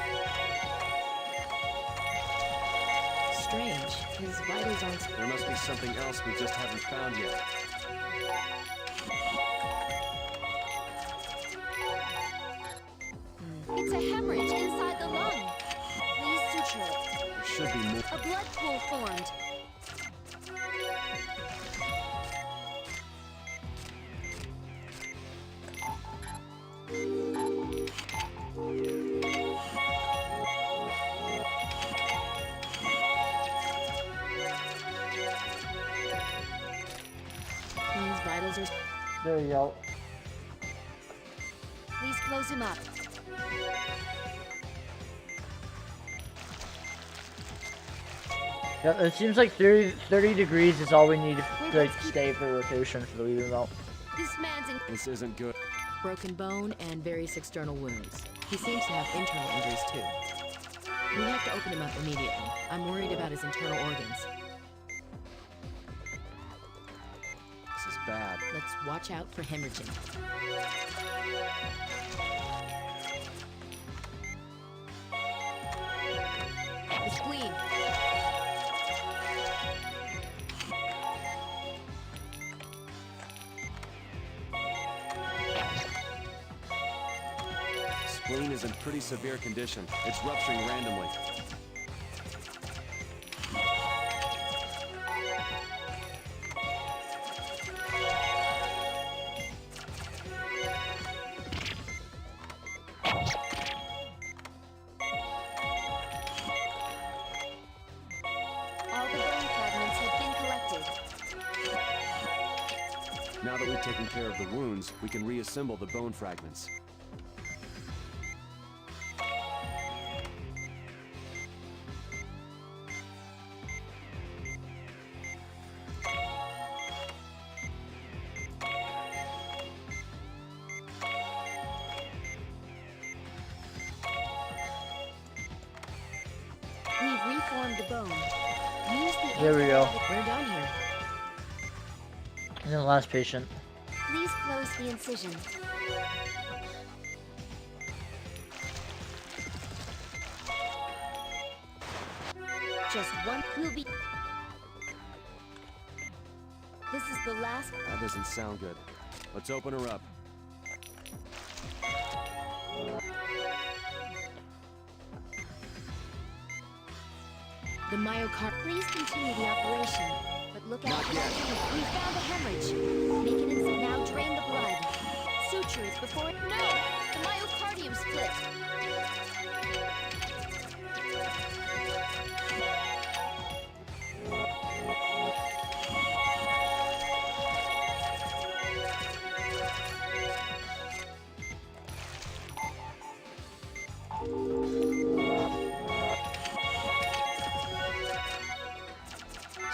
Strange. His vitals aren't... There must be something else we just haven't found yet. It's a hemorrhage inside the lung. Please suture it. There should be more. A blood pool formed. His vitals are... There you go. Please close him up. Yeah, it seems like 30 degrees is all we need to like, stay for rotation for the leader though. This man's in... This isn't good. Broken bone and various external wounds. He seems to have internal injuries too. We have to open him up immediately. I'm worried about his internal organs. This is bad. Let's watch out for hemorrhaging. The spleen. Spleen is in pretty severe condition. It's rupturing randomly. All the bone fragments have been collected. Now that we've taken care of the wounds, we can reassemble the bone fragments. We've reformed the bone. Use the... There we go. We're done here. And then the last patient. Please close the incision. Just one will be... This is the last... That doesn't sound good. Let's open her up. The myocard... Please continue the operation, but look out Not for yet. that. We found a hemorrhage. Make an insert now. Drain the blood. Suture it before... No! The myocardium split.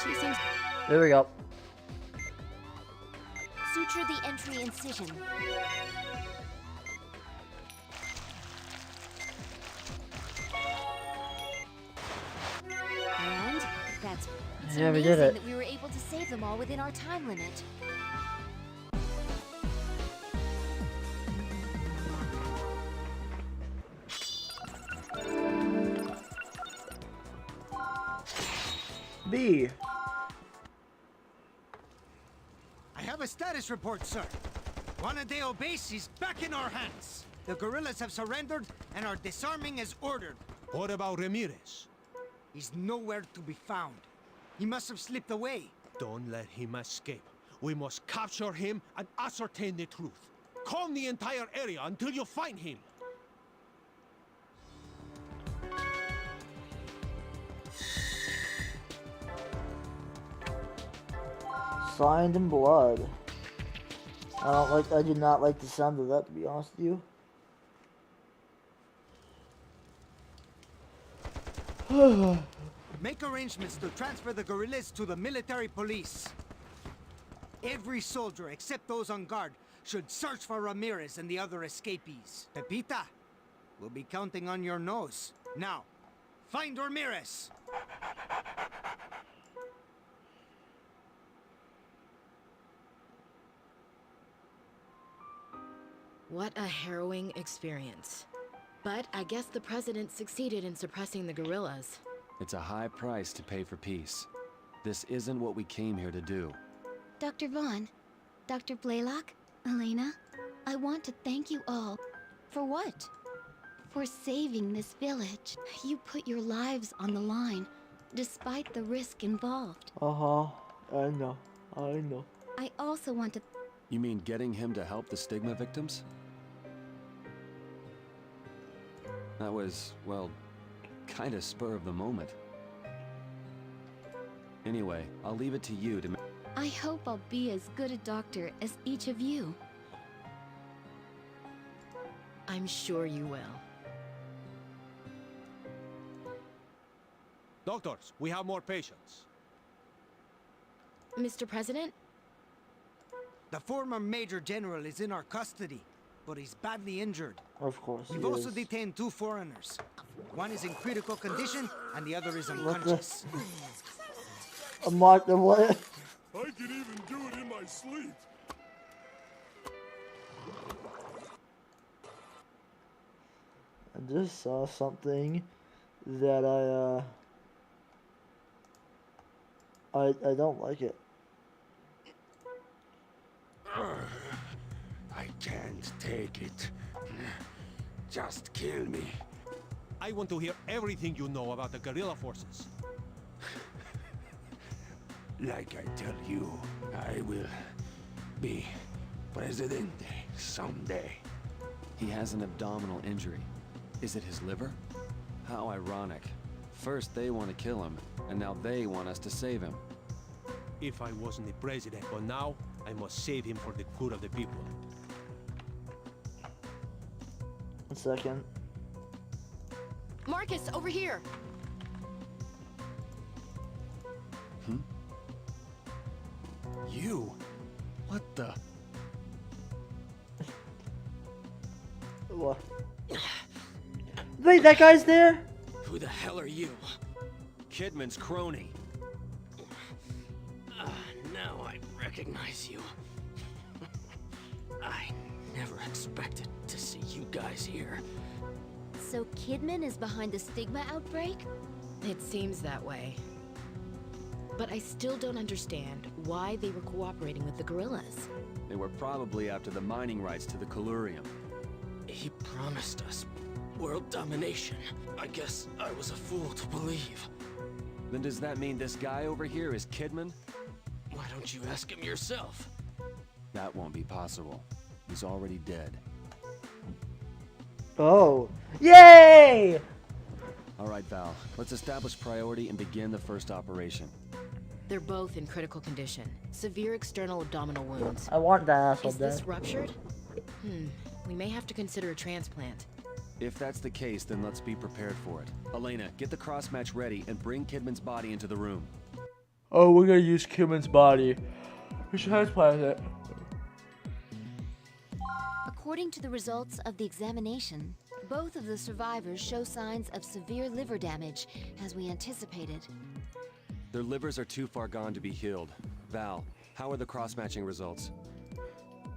She seems... There we go. Suture the entry incision. And that's... It's Yeah, we amazing did it. that we were able to save them all within our time limit. B. I have a status report, sir. Juanadeo base is back in our hands. The guerrillas have surrendered and are disarming as ordered. What about Ramirez? He's nowhere to be found. He must have slipped away. Don't let him escape. We must capture him and ascertain the truth. Comb the entire area until you find him. Signed in blood. I do not like the sound of that, to be honest with you. Make arrangements to transfer the guerrillas to the military police. Every soldier, except those on guard, should search for Ramirez and the other escapees. Pepita, we'll be counting on your nose. Now, find Ramirez! What a harrowing experience. But I guess the president succeeded in suppressing the guerrillas. It's a high price to pay for peace. This isn't what we came here to do. Dr. Vaughn, Dr. Blaylock, Elena, I want to thank you all. For what? For saving this village. You put your lives on the line, despite the risk involved. Uh-huh. I know. I know. I also want to... You mean getting him to help the Stigma victims? That was, well, kind of spur of the moment. Anyway, I'll leave it to you to... I hope I'll be as good a doctor as each of you. I'm sure you will. Doctors, we have more patients. Mr. President? The former Major General is in our custody, but he's badly injured. Of course We've he also is. detained 2 foreigners. One is in critical condition, and the other is unconscious. What the what? I can even do it in my sleep. I just saw something that I don't like it. I can't take it. Just kill me. I want to hear everything you know about the guerrilla forces. Like I tell you, I will be presidente someday. He has an abdominal injury. Is it his liver? How ironic. First they want to kill him, and now they want us to save him. If I wasn't the president, but now I must save him for the good of the people. 1 second. Marcus, over here! You? What the? What? Wait, that guy's there? Who the hell are you? Kidman's crony. Now I recognize you. I never expected to see you guys here. So Kidman is behind the Stigma outbreak? It seems that way. But I still don't understand why they were cooperating with the guerrillas. They were probably after the mining rights to the Colurium. He promised us world domination. I guess I was a fool to believe. Then does that mean this guy over here is Kidman? Why don't you ask him yourself? That won't be possible. He's already dead. Oh. Yay! Alright, Val. Let's establish priority and begin the first operation. They're both in critical condition. Severe external abdominal wounds. I want that asshole Is this dead. ruptured? We may have to consider a transplant. If that's the case, then let's be prepared for it. Elena, get the cross-match ready and bring Kidman's body into the room. Oh, we're gonna use Kidman's body. We should transplant it. According to the results of the examination, both of the survivors show signs of severe liver damage, as we anticipated. Their livers are too far gone to be healed. Val, how are the cross-matching results?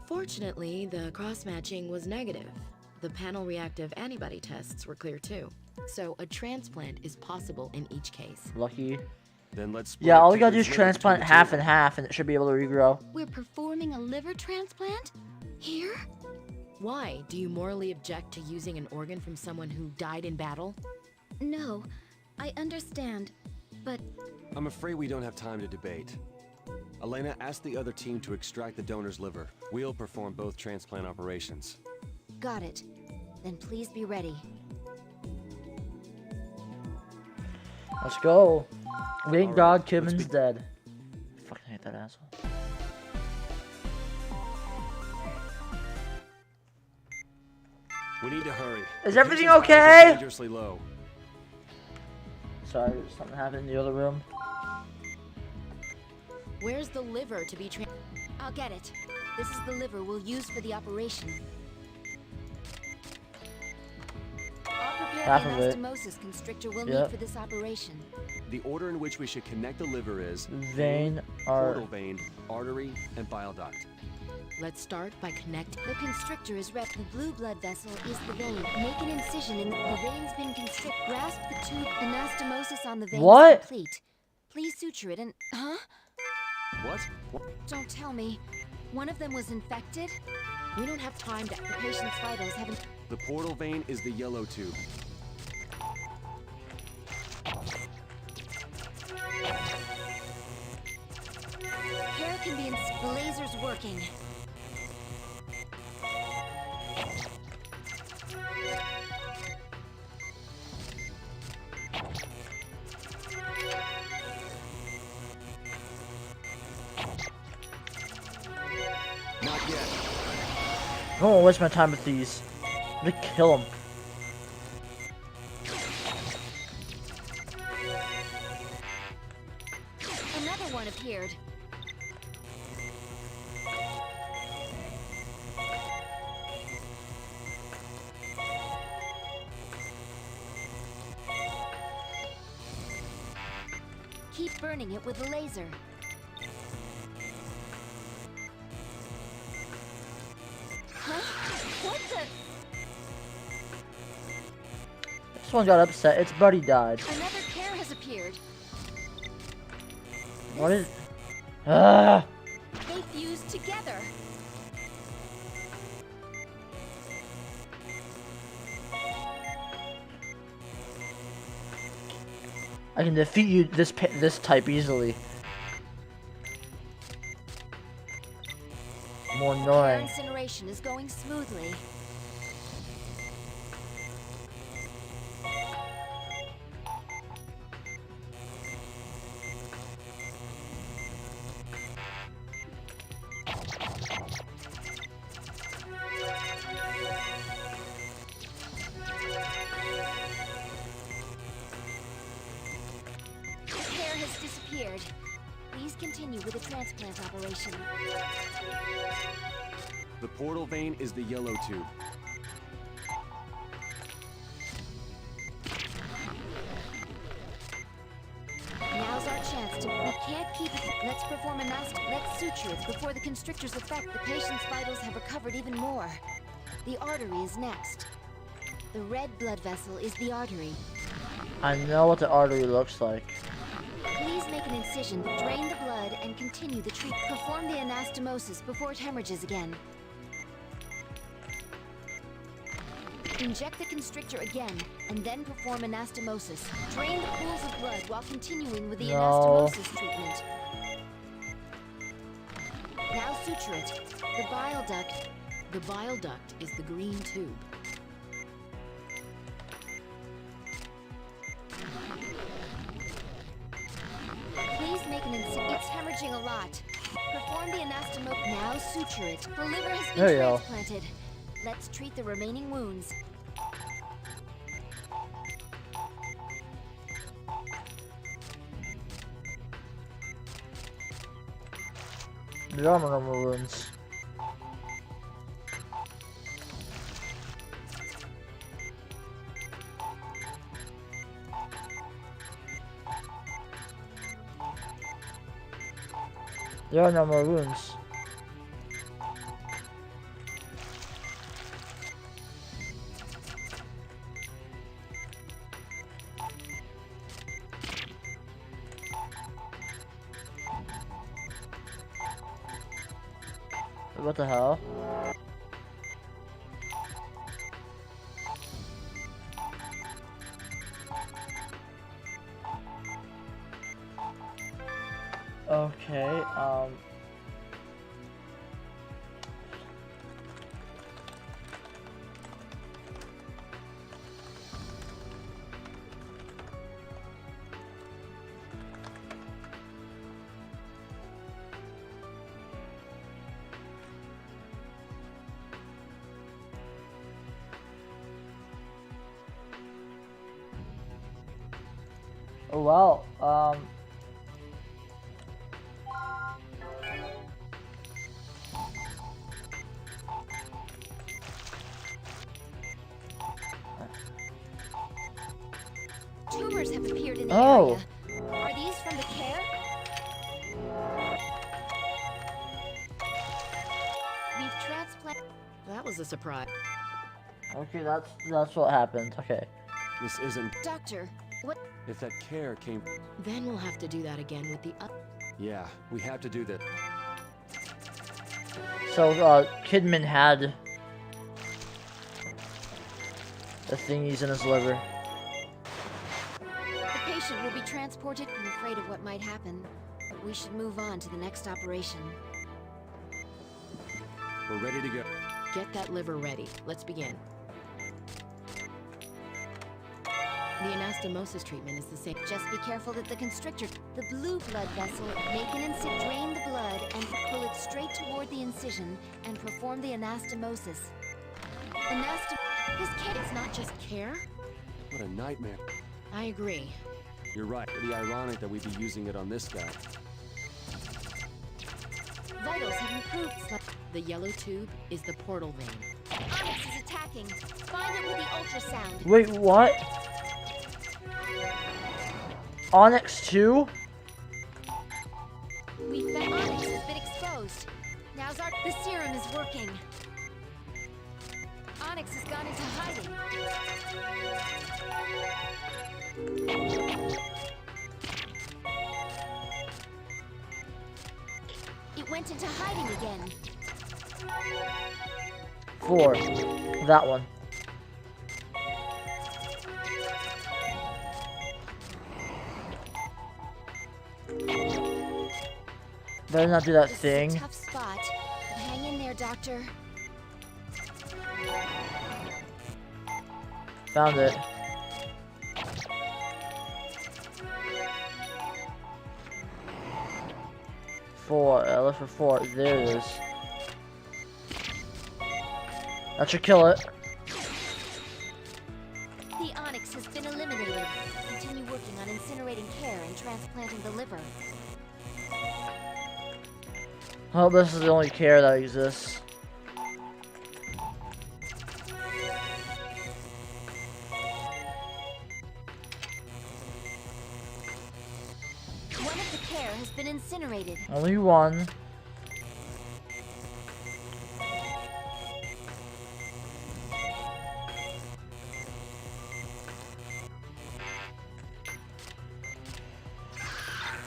Fortunately, the cross-matching was negative. The panel reactive antibody tests were clear too. So a transplant is possible in each case. Lucky. Then let's split Yeah, all we gotta do Kidman's is liver transplant between the half two. and half, and it should be able to regrow. We're performing a liver transplant? Here? Why? Do you morally object to using an organ from someone who died in battle? No, I understand, but... I'm afraid we don't have time to debate. Elena, ask the other team to extract the donor's liver. We'll perform both transplant operations. Got it. Then please be ready. Let's go. Thank God Kidman's dead. Fucking hate that asshole. We need to hurry. Is everything Patient's okay? vitals are dangerously low. sorry, something happened in the other room. Where's the liver to be I'll get it. This is the liver we'll use for the operation. I'll prepare Half the of it. anastomosis constrictor we'll Yep. need for this operation. The order in which we should connect the liver is Vein, portal vein, artery, and bile duct. Let's start by connecting. The constrictor is The blue blood vessel is the vein. Make an incision in the vein's been constricted. Grasp the tube. Anastomosis on the vein What? is complete. Please suture it and... Huh? What? Don't tell me. One of them was infected? We don't have time to... The patient's vitals haven't... The portal vein is the yellow tube. Hair can be in... The laser's working. Not yet. I don't want to waste my time with these. I'm gonna kill him. Another one appeared. Keep burning it with the laser. Huh? What the? This one got upset. Its buddy died. Another pair has appeared. What is... Ah! They fused together. I can defeat you this type easily. More Hair annoying. incineration is going smoothly. The hair has disappeared. Please continue with the transplant operation. The portal vein is the yellow tube. Now's our chance to... We can't keep it... Let's perform Let's suture it before the constrictor's effect. The patient's vitals have recovered even more. The artery is next. The red blood vessel is the artery. I know what the artery looks like. Please make an incision, drain the blood, and continue the treatment. Perform the anastomosis before it hemorrhages again. Inject the constrictor again, and then perform anastomosis. Drain the pools of blood while continuing with the anastomosis treatment. Now suture it. The bile duct. The bile duct is the green tube. Please make an incision. It's hemorrhaging a lot. Perform the anastomosis. Now suture it. The liver has been There you go. transplanted. Let's treat the remaining wounds. There are no more wounds. There are no more wounds. What the hell? Okay, Well, Tumors have appeared in the oh. area. Are these from the care? We've transplanted. That was a surprise. Okay, that's what happened. Okay. This isn't... Doctor, what? If that care came... Then we'll have to do that again with the Yeah, we have to do that. So, Kidman had the thingies in his liver. The patient will be transported. I'm afraid of what might happen, but we should move on to the next operation. We're ready to go. Get that liver ready. Let's begin. The anastomosis treatment is the same. Just be careful that the constrictor, the blue blood vessel, make an incision, drain the blood, and pull it straight toward the incision, and perform the anastomosis. This kid is not just care. What a nightmare. I agree. You're right. It'd be ironic that we'd be using it on this guy. Vitals have improved. The yellow tube is the portal vein. Onyx is attacking. Find it with the ultrasound. Wait, what? Onyx 2? We found Onyx has been exposed. Now's the serum is working. Onyx has gone into hiding. It went into hiding again. 4. That one. Better not do that This thing. is a tough spot, but hang in there, Doctor. Found it. Look for 4. There it is. That should kill it. The Onyx has been eliminated. Continue working on incinerating care and transplanting the liver. Well, this is the only care that exists. One of the care has been incinerated. Only one.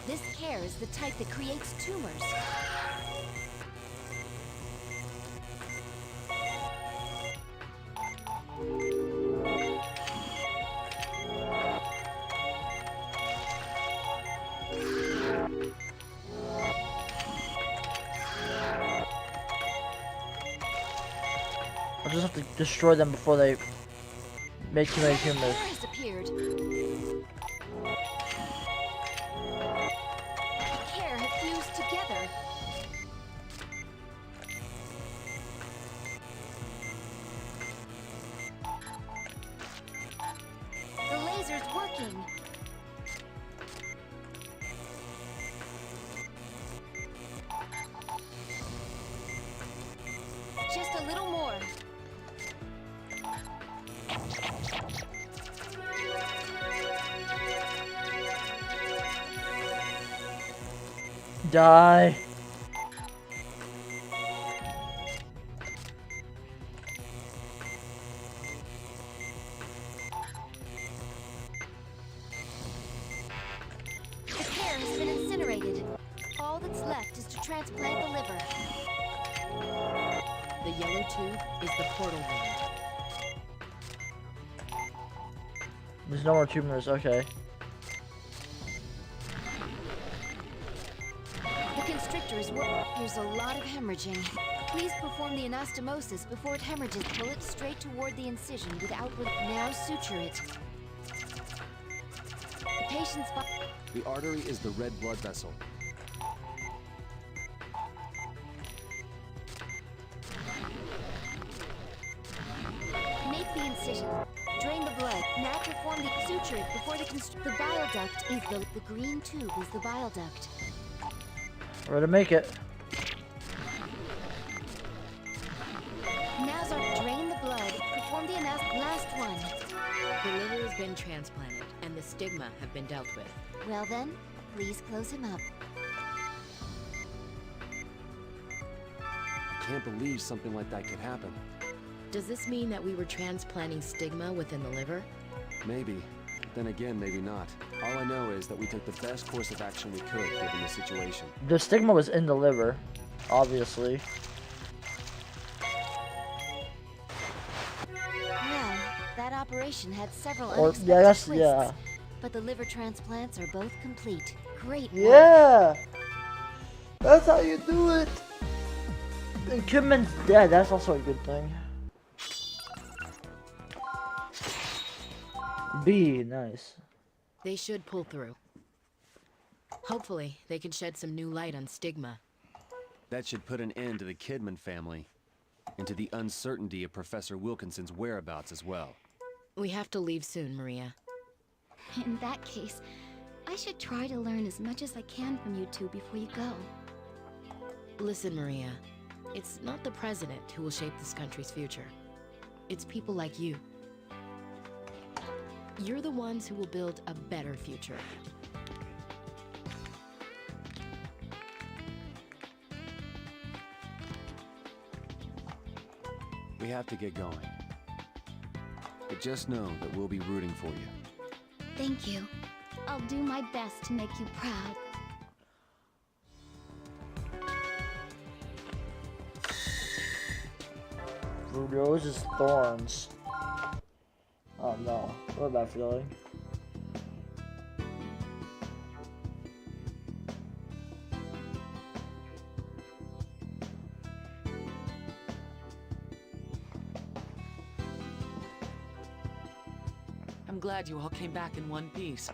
This care is the type that creates tumors. I'll just have to destroy them before they make too many tumors. Has appeared. The care have fused together. The laser's working. Just a little more. Die. The care has been incinerated. All that's left is to transplant the liver. The yellow tube is the portal vein. There's no more tumors, okay. The constrictor is working. There's a lot of hemorrhaging. Please perform the anastomosis before it hemorrhages. Pull it straight toward the incision without... Now suture it. The patient's... The artery is the red blood vessel. Make the incision. Drain the blood. Now perform the suture before the bile duct is the green tube is the bile duct. Ready to make it. Nazar, drain the blood. Perform the last one. The liver has been transplanted, and the stigma have been dealt with. Well then, please close him up. I can't believe something like that could happen. Does this mean that we were transplanting stigma within the liver? Maybe. Then again, maybe not. All I know is that we took the best course of action we could given the situation. The stigma was in the liver, obviously. Well, that operation had several Or unexpected yeah, that's twists, yeah. but the liver transplants are both complete. Great work. Yeah, that's how you do it. And Kidman's dead. That's also a good thing. B, nice. They should pull through. Hopefully, they can shed some new light on stigma. That should put an end to the Kidman family, and to the uncertainty of Professor Wilkinson's whereabouts as well. We have to leave soon, Maria. In that case, I should try to learn as much as I can from you two before you go. Listen, Maria. It's not the president who will shape this country's future. It's people like you. You're the ones who will build a better future. We have to get going. But just know that we'll be rooting for you. Thank you. I'll do my best to make you proud. Roses thorns. Oh no, what a bad feeling. I'm glad you all came back in one piece.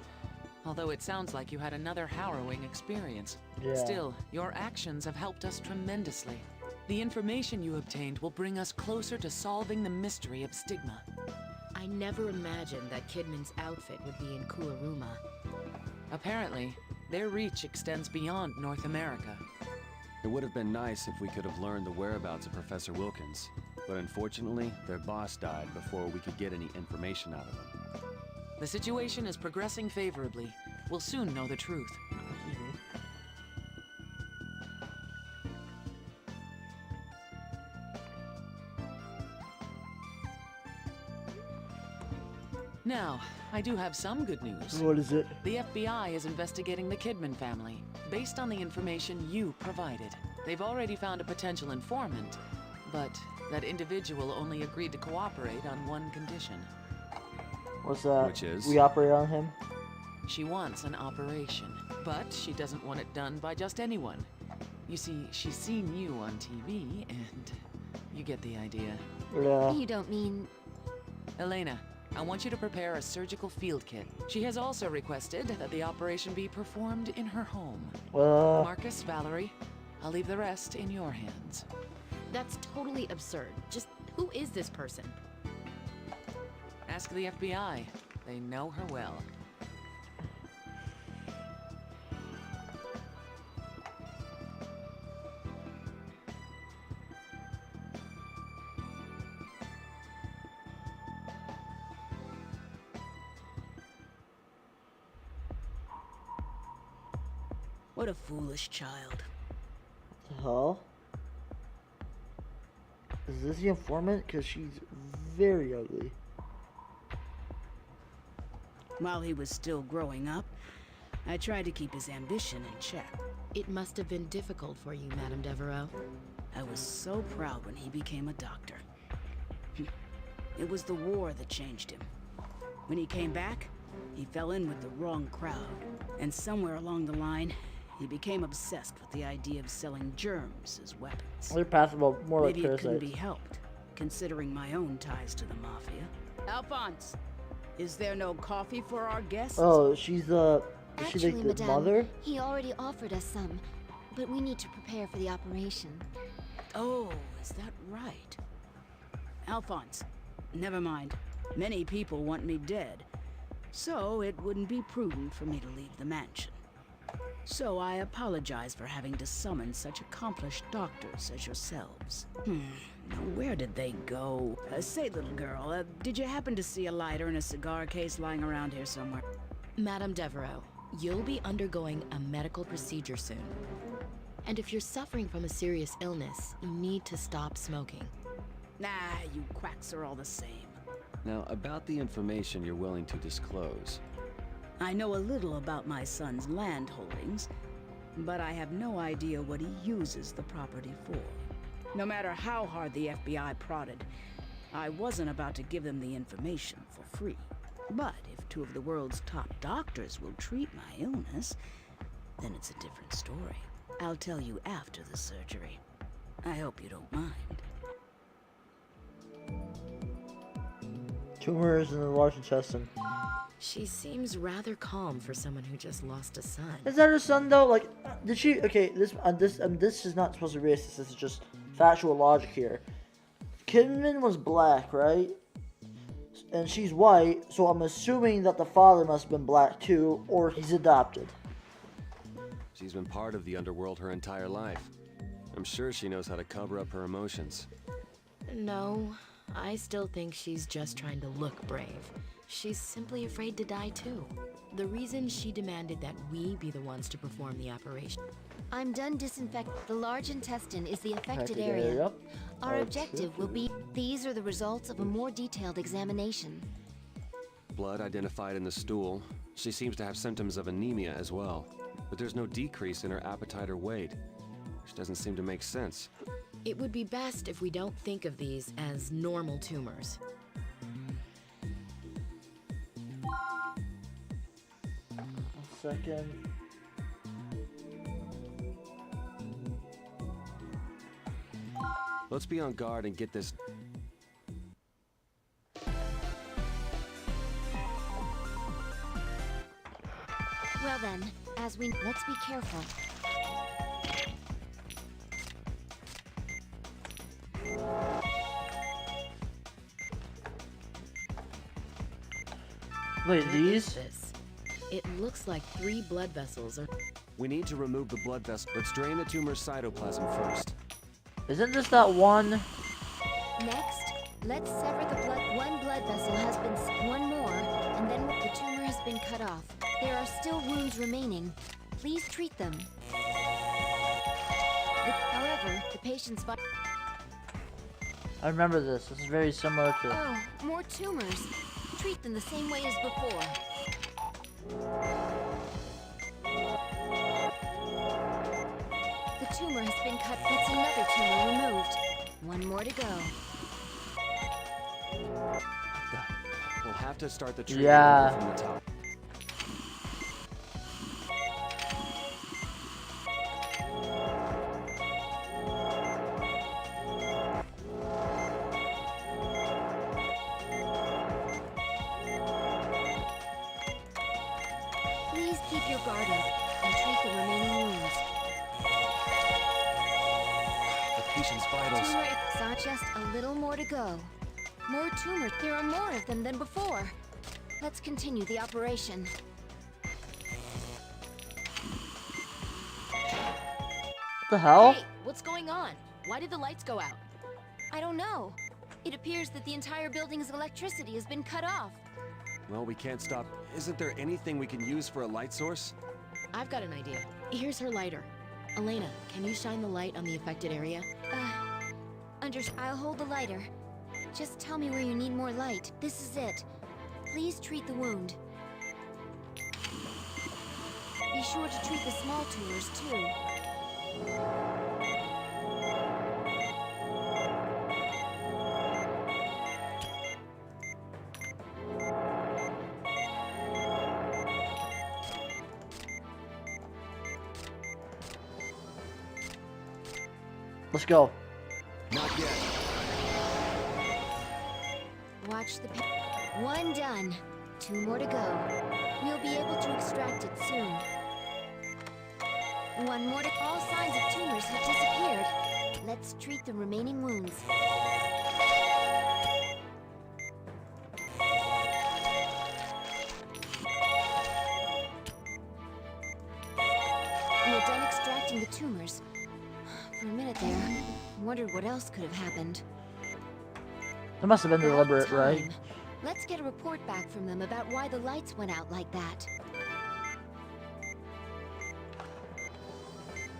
Although it sounds like you had another harrowing experience. Yeah. Still, your actions have helped us tremendously. The information you obtained will bring us closer to solving the mystery of Stigma. I never imagined that Kidman's outfit would be in Kularuma. Apparently, their reach extends beyond North America. It would have been nice if we could have learned the whereabouts of Professor Wilkins, but unfortunately, their boss died before we could get any information out of them. The situation is progressing favorably. We'll soon know the truth. Now, I do have some good news. What is it? The FBI is investigating the Kidman family, based on the information you provided. They've already found a potential informant, but that individual only agreed to cooperate on one condition. What's that? Which is? We operate on him? She wants an operation, but she doesn't want it done by just anyone. You see, she's seen you on TV, and you get the idea. Yeah. You don't mean... Elena, I want you to prepare a surgical field kit. She has also requested that the operation be performed in her home. Marcus, Valerie, I'll leave the rest in your hands. That's totally absurd. Just who is this person? Ask the FBI. They know her well. What a foolish child. What the hell? Is this the informant? Because she's very ugly. While he was still growing up, I tried to keep his ambition in check. It must have been difficult for you, Madame Devereaux. I was so proud when he became a doctor. It was the war that changed him. When he came back, he fell in with the wrong crowd. And somewhere along the line, he became obsessed with the idea of selling germs as weapons. They're passable, more like Maybe it couldn't be parasites. helped, considering my own ties to the Mafia. Alphonse, is there no coffee for our guests? Oh, she's is she Actually, like the Madame, mother? he already offered us some, but we need to prepare for the operation. Oh, is that right? Alphonse, never mind. Many people want me dead, so it wouldn't be prudent for me to leave the mansion. So I apologize for having to summon such accomplished doctors as yourselves. Now where did they go? Say, little girl, did you happen to see a lighter and a cigar case lying around here somewhere? Madame Devereaux, you'll be undergoing a medical procedure soon. And if you're suffering from a serious illness, you need to stop smoking. Nah, you quacks are all the same. Now, about the information you're willing to disclose. I know a little about my son's land holdings, but I have no idea what he uses the property for. No matter how hard the FBI prodded, I wasn't about to give them the information for free. But if two of the world's top doctors will treat my illness, then it's a different story. I'll tell you after the surgery. I hope you don't mind. Tumors in the large intestine. She seems rather calm for someone who just lost a son. Is that her son though? Like, did she? Okay, this is not supposed to be racist. This is just factual logic here. Kidman was black, right? And she's white, so I'm assuming that the father must have been black too, or he's adopted. She's been part of the underworld her entire life. I'm sure she knows how to cover up her emotions. No, I still think she's just trying to look brave. She's simply afraid to die too. The reason she demanded that we be the ones to perform the operation. I'm done disinfect. The large intestine is the affected area. Our objective will be... These are the results of a more detailed examination. Blood identified in the stool. She seems to have symptoms of anemia as well. But there's no decrease in her appetite or weight, which doesn't seem to make sense. It would be best if we don't think of these as normal tumors. Second. Let's be on guard and get this. Well then, let's be careful. Wait, these? It looks like 3 blood vessels are... We need to remove the blood vessel. Let's drain the tumor's cytoplasm first. Isn't this that one? Next, let's sever the blood. One blood vessel has been... One more, and then the tumor has been cut off. There are still wounds remaining. Please treat them. However, the patient's... I remember this. This is very similar to... Oh, more tumors. Treat them the same way as before. The tumor has been cut. That's another tumor removed. One more to go. We'll have to start the treatment from the top. Please keep your guard up and treat the remaining wounds. The patient's vitals. Tumor, just a little more to go. More tumors. There are more of them than before. Let's continue the operation. What the hell? Hey, what's going on? Why did the lights go out? I don't know. It appears that the entire building's electricity has been cut off. Well, we can't stop. Isn't there anything we can use for a light source? I've got an idea. Here's her lighter. Elena, can you shine the light on the affected area? I'll hold the lighter. Just tell me where you need more light. This is it. Please treat the wound. Be sure to treat the small tumors, too. Let's go. Not yet. Watch the... One done. 2 more to go. We'll be able to extract it soon. 1 more to... All signs of tumors have disappeared. Let's treat the remaining wounds. We're done extracting the tumors. For a minute there, I wondered what else could have happened. That must have been About deliberate, right? time. Let's get a report back from them about why the lights went out like that.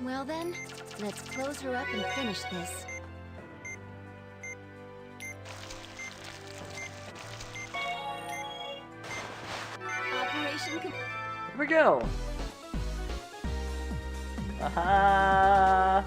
Well then, let's close her up and finish this. Operation Here we go. Aha.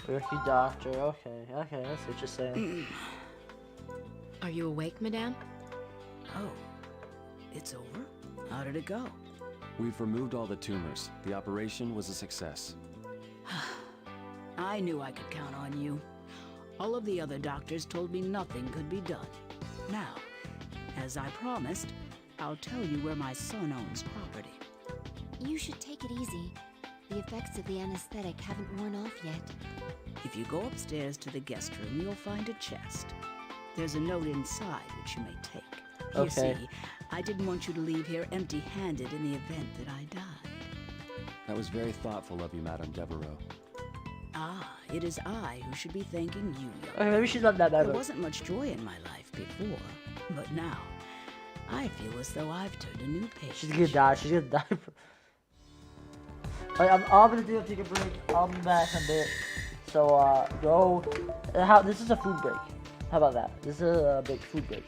Rookie doctor, okay, that's what you're saying. Are you awake, madame? Oh, it's over? How did it go? We've removed all the tumors. The operation was a success. I knew I could count on you. All of the other doctors told me nothing could be done. Now, as I promised, I'll tell you where my son owns property. You should take it easy. The effects of the anesthetic haven't worn off yet. If you go upstairs to the guest room, you'll find a chest. There's a note inside which you may take. You Okay. see, I didn't want you to leave here empty-handed in the event that I died. That was very thoughtful of you, Madame Devereaux. Ah, it is I who should be thanking you, young Okay, maybe she's not that bad. There wasn't much joy in my life before, but now, I feel as though I've turned a new page. She's gonna die. She's gonna die. Alright, I'm gonna take a break. I'll be back in a bit. So, go. This is a food break. How about that? This is a big food break.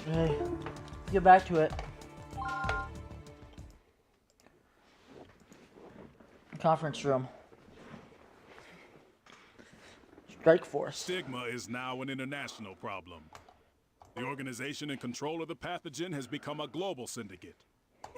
Okay, get back to it. Conference room. Strike Force. Stigma is now an international problem. The organization in control of the pathogen has become a global syndicate.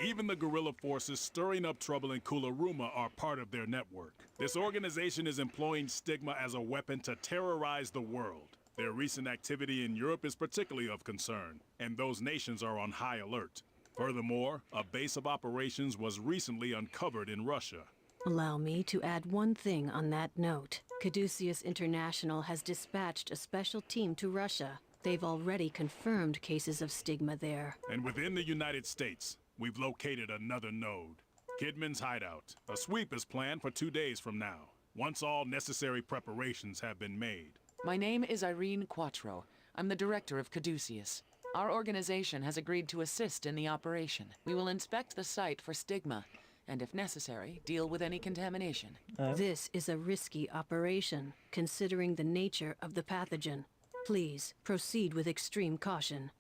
Even the guerrilla forces stirring up trouble in Kularuma are part of their network. This organization is employing Stigma as a weapon to terrorize the world. Their recent activity in Europe is particularly of concern, and those nations are on high alert. Furthermore, a base of operations was recently uncovered in Russia. Allow me to add one thing on that note. Caduceus International has dispatched a special team to Russia. They've already confirmed cases of Stigma there. And within the United States, we've located another node. Kidman's hideout. A sweep is planned for 2 days from now, once all necessary preparations have been made. My name is Irene Quattro. I'm the director of Caduceus. Our organization has agreed to assist in the operation. We will inspect the site for Stigma, and if necessary, deal with any contamination. This is a risky operation, considering the nature of the pathogen. Please, proceed with extreme caution.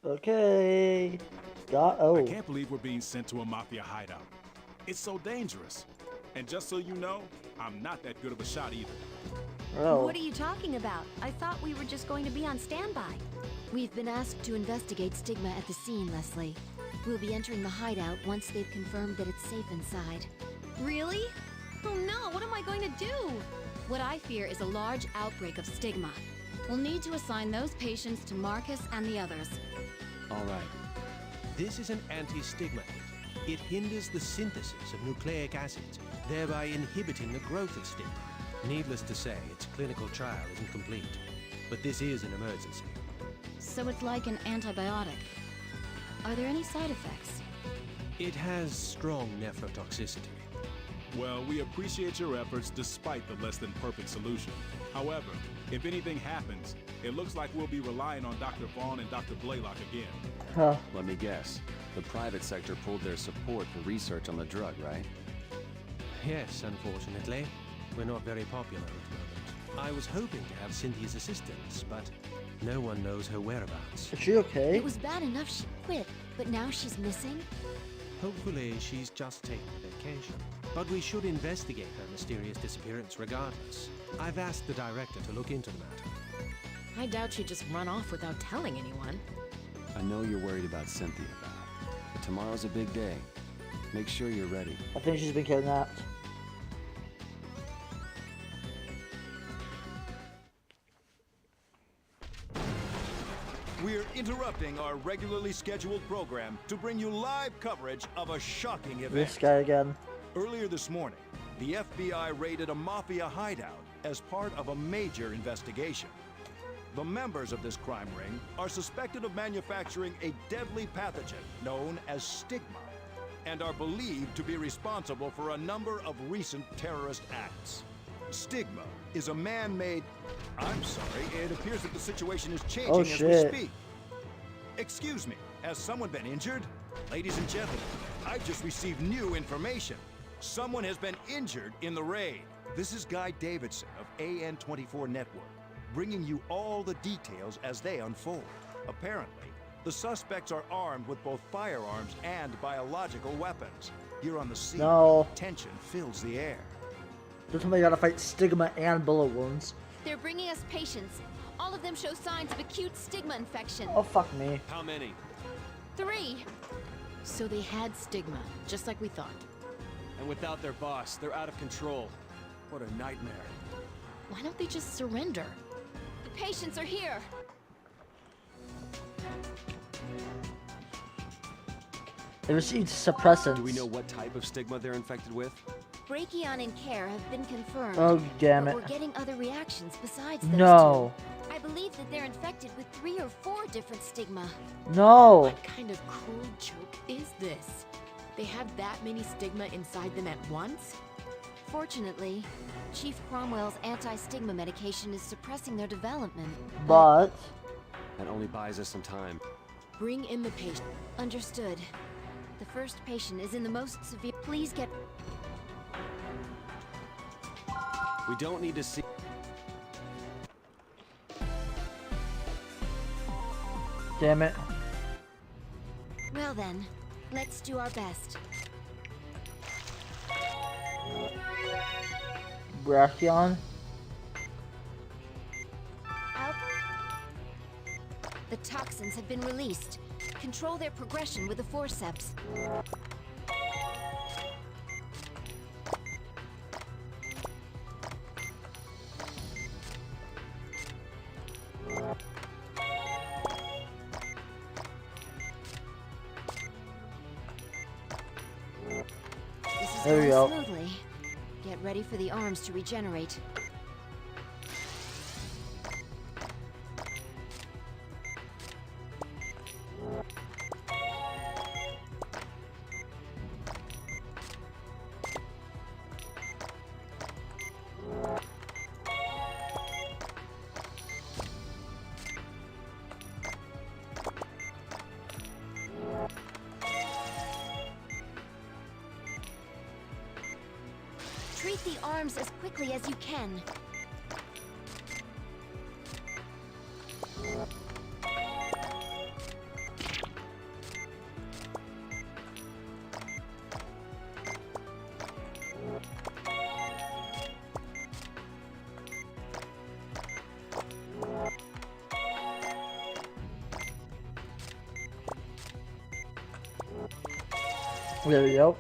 Okay. I can't believe we're being sent to a mafia hideout. It's so dangerous. And just so you know, I'm not that good of a shot either. What are you talking about? I thought we were just going to be on standby. We've been asked to investigate Stigma at the scene, Leslie. We'll be entering the hideout once they've confirmed that it's safe inside. Really? Oh no, what am I going to do? What I fear is a large outbreak of Stigma. We'll need to assign those patients to Marcus and the others. All right. This is an anti-stigma agent. It hinders the synthesis of nucleic acids, thereby inhibiting the growth of stigma. Needless to say, its clinical trial isn't complete, but this is an emergency. So it's like an antibiotic. Are there any side effects? It has strong nephrotoxicity. Well, we appreciate your efforts despite the less than perfect solution. However, if anything happens, it looks like we'll be relying on Dr. Vaughn and Dr. Blaylock again. Let me guess. The private sector pulled their support for research on the drug, right? Yes, unfortunately. We're not very popular at the moment. I was hoping to have Cynthia's assistance, but no one knows her whereabouts. Is she okay? It was bad enough she quit, but now she's missing? Hopefully she's just taking a vacation. But we should investigate her mysterious disappearance regardless. I've asked the director to look into the matter. I doubt she'd just run off without telling anyone. I know you're worried about Cynthia, Val, but tomorrow's a big day. Make sure you're ready. I think she's been kidnapped. We're interrupting our regularly scheduled program to bring you live coverage of a shocking event. This guy again. Earlier this morning, the FBI raided a mafia hideout as part of a major investigation. The members of this crime ring are suspected of manufacturing a deadly pathogen known as Stigma, and are believed to be responsible for a number of recent terrorist acts. Stigma is a man-made... I'm sorry, it appears that the situation is changing as we speak. Excuse me, has someone been injured? Ladies and gentlemen, I've just received new information. Someone has been injured in the raid. This is Guy Davidson of AN24 Network, bringing you all the details as they unfold. Apparently, the suspects are armed with both firearms and biological weapons. Here on the scene, tension fills the air. Don't tell me I gotta fight Stigma and bullet wounds. They're bringing us patients. All of them show signs of acute Stigma infection. Oh, fuck me. How many? 3. So they had Stigma, just like we thought. And without their boss, they're out of control. What a nightmare. Why don't they just surrender? The patients are here. They received suppressants. Do we know what type of stigma they're infected with? Brachion and Care have been confirmed. Oh, damn but it. we're getting other reactions besides those No. two. I believe that they're infected with 3 or 4 different Stigma. No. What kind of cruel joke is this? They have that many Stigma inside them at once? Fortunately, Chief Cromwell's anti-Stigma medication is suppressing their development. But... That only buys us some time. Bring in the patient. Understood. The first patient is in the most severe... Please get... We don't need to see... Damn it. Well then, let's do our best. Brachion? Out. The toxins have been released. Control their progression with the forceps. There we go. Smoothly. Get ready for the arms to regenerate. Treat the arms as quickly as you can. There we go.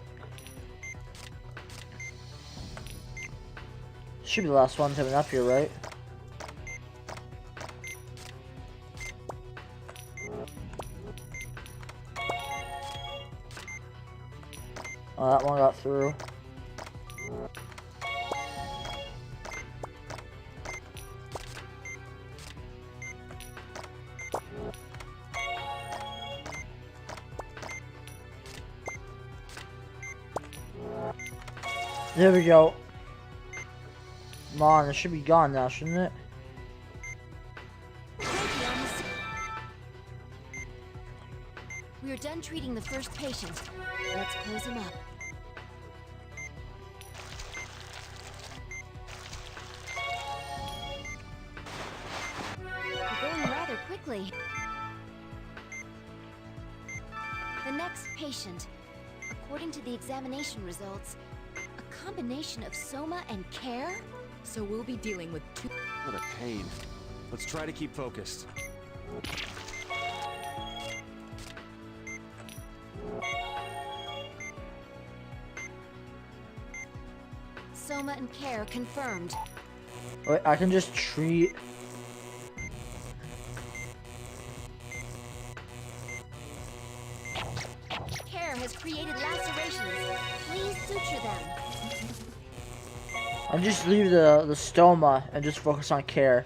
Should be the last one coming up here, right? Oh, that one got through. There we go. Come on, it should be gone now, shouldn't it? We are done treating the first patient. Let's close him up. We're going rather quickly. The next patient. According to the examination results, a combination of soma and care? So we'll be dealing with two. What a pain. Let's try to keep focused. Soma and care confirmed. Wait, I can just treat. Care has created lacerations. Please suture them. I'll just leave the stoma and just focus on care.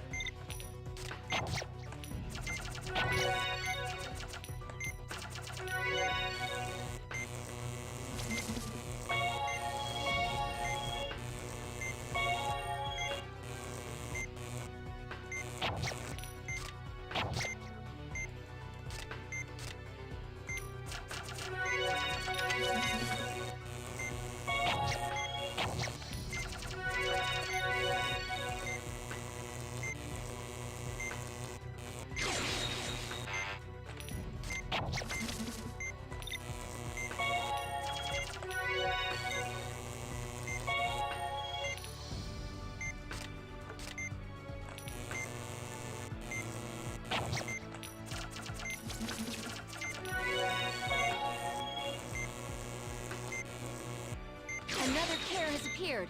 Another care has appeared.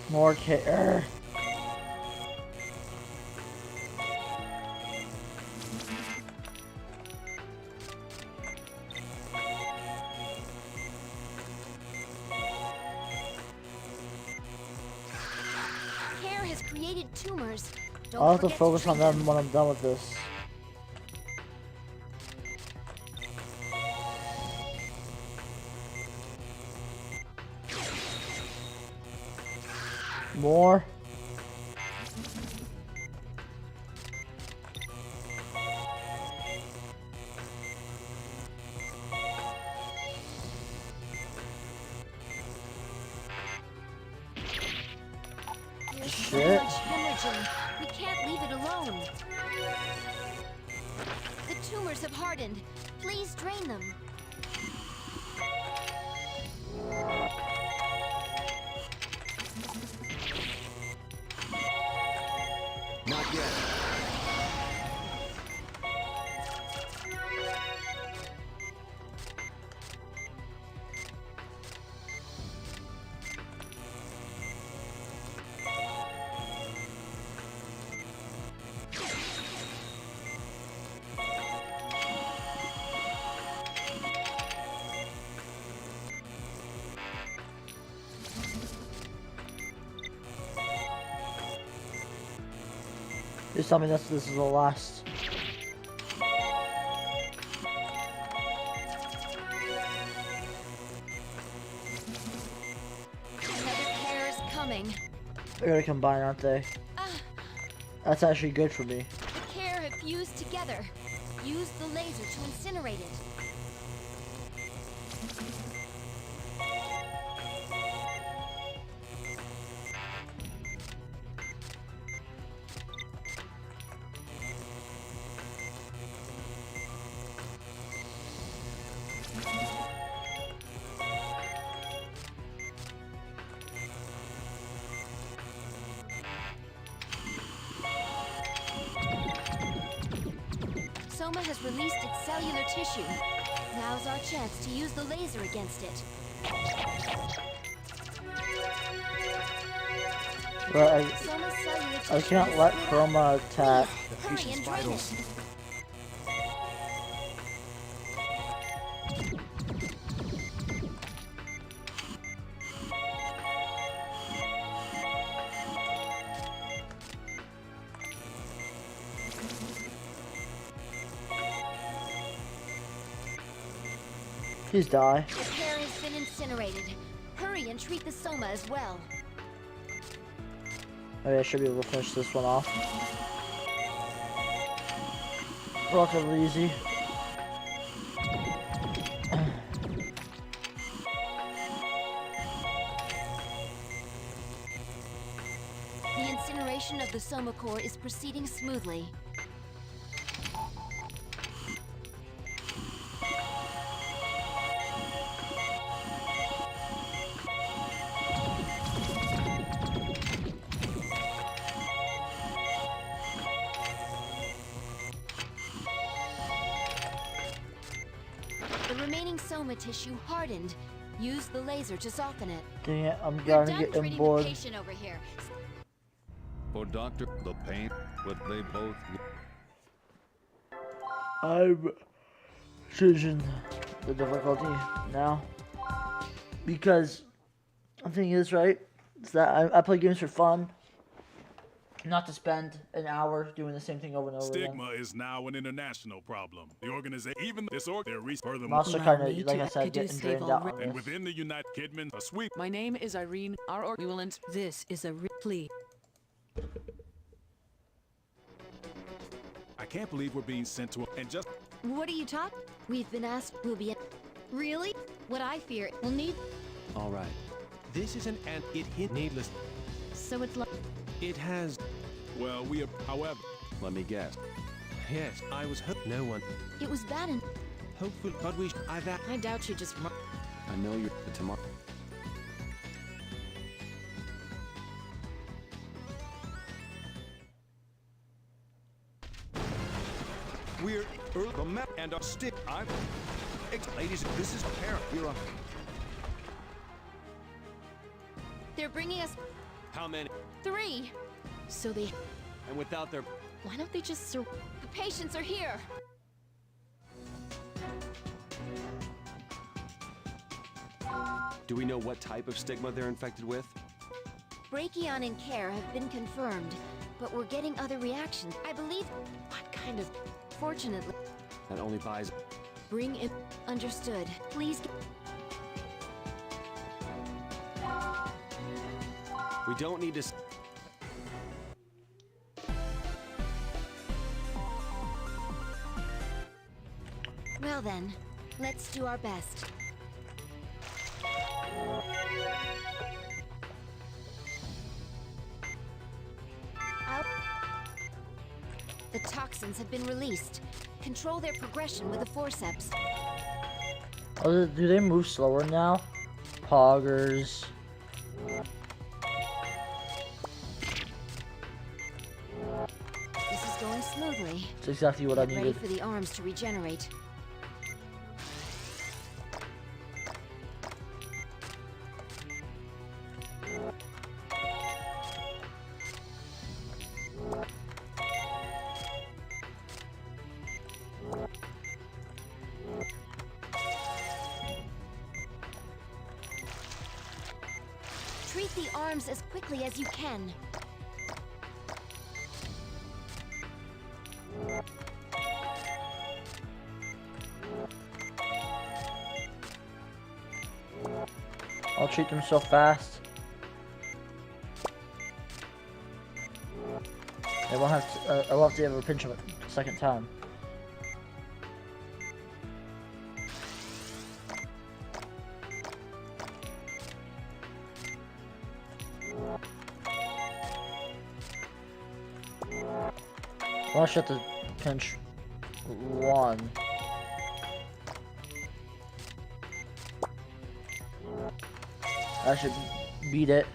More care. Care has created tumors. I'll have to focus on them when I'm done with this. More. There's so Shit. much hemorrhaging. We can't leave it alone. The tumors have hardened. Please drain them. Not yet. Just tell me this is the last. Another pair is coming. They're gonna combine, aren't they? That's actually good for me. The pair have fused together. Use the laser to incinerate it. Soma has released its cellular tissue. Now's our chance to use the laser against it. But Soma's cellular I tissue can't is let split Chroma attack. Hurry and drain it. Please die. The pair has been incinerated. Hurry and treat the Soma as well. Maybe I should be able to finish this one off. Relatively easy. The incineration of the Soma core is proceeding smoothly. The remaining Soma tissue hardened. Use the laser to soften it. Dang it, I'm We're gonna done get treating him the bored. patient over here. For Dr. the pain, but they both... I'm changing the difficulty now. Because the thing is, right, is that I play games for fun. Not to spend an hour doing the same thing over and over again. Stigma is now an international problem. The organization, even this org, furthermore. I'm also kind of, like I said, getting drained out on And this. within the United Kidman, a sweep. My name is Irene. Our equivalent. This is a plea. I can't believe we're being sent to a, and just What are you talking? We've been asked we'll be... Really? What I fear, we'll need... All right. This is it hit needless. So it's like... It has. Well, we have, however. Let me guess. Yes, I was no one. It was bad and... Hopeful, but I doubt you just... I know you're the tomorrow. We're the map and our stick. Ladies, this is apparent. We're on. They're bringing us... How many? 3. So they... And without their... Why don't they just... The patients are here. Do we know what type of stigma they're infected with? Brachion and Care have been confirmed, but we're getting other reactions. I believe... What kind of... Fortunately... That only buys. Bring in... Understood. Please... We don't need to. Well then, let's do our best. The toxin toxins have been released. Control their progression with a forceps. Oh, do they move slower now? Poggers. This is going smoothly. That's exactly what I Get ready needed. for the arms to regenerate. Treat the arms as quickly as you can. I'll treat them so fast. I won't have to, I won't have to ever pinch them a second time. Well, I should have to pinch one. I should beat it.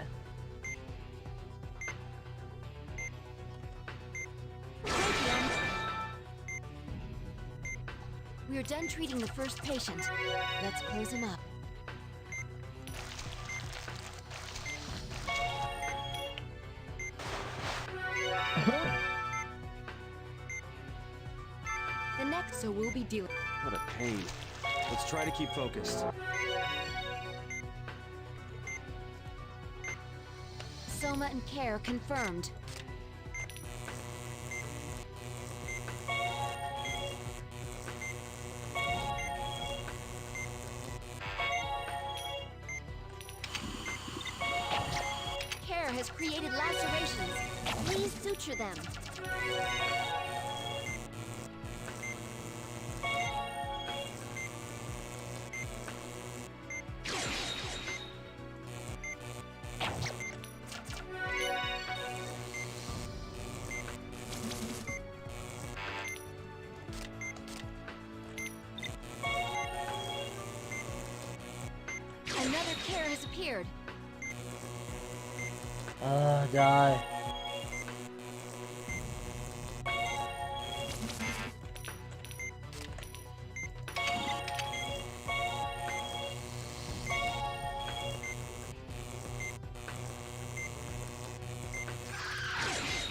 We are done treating the first patient. Let's close him up. The next, so we'll be dealing. What a pain. Let's try to keep focused. Soma and Care confirmed. Care has created lacerations. Please suture them. Another Care has appeared. Die.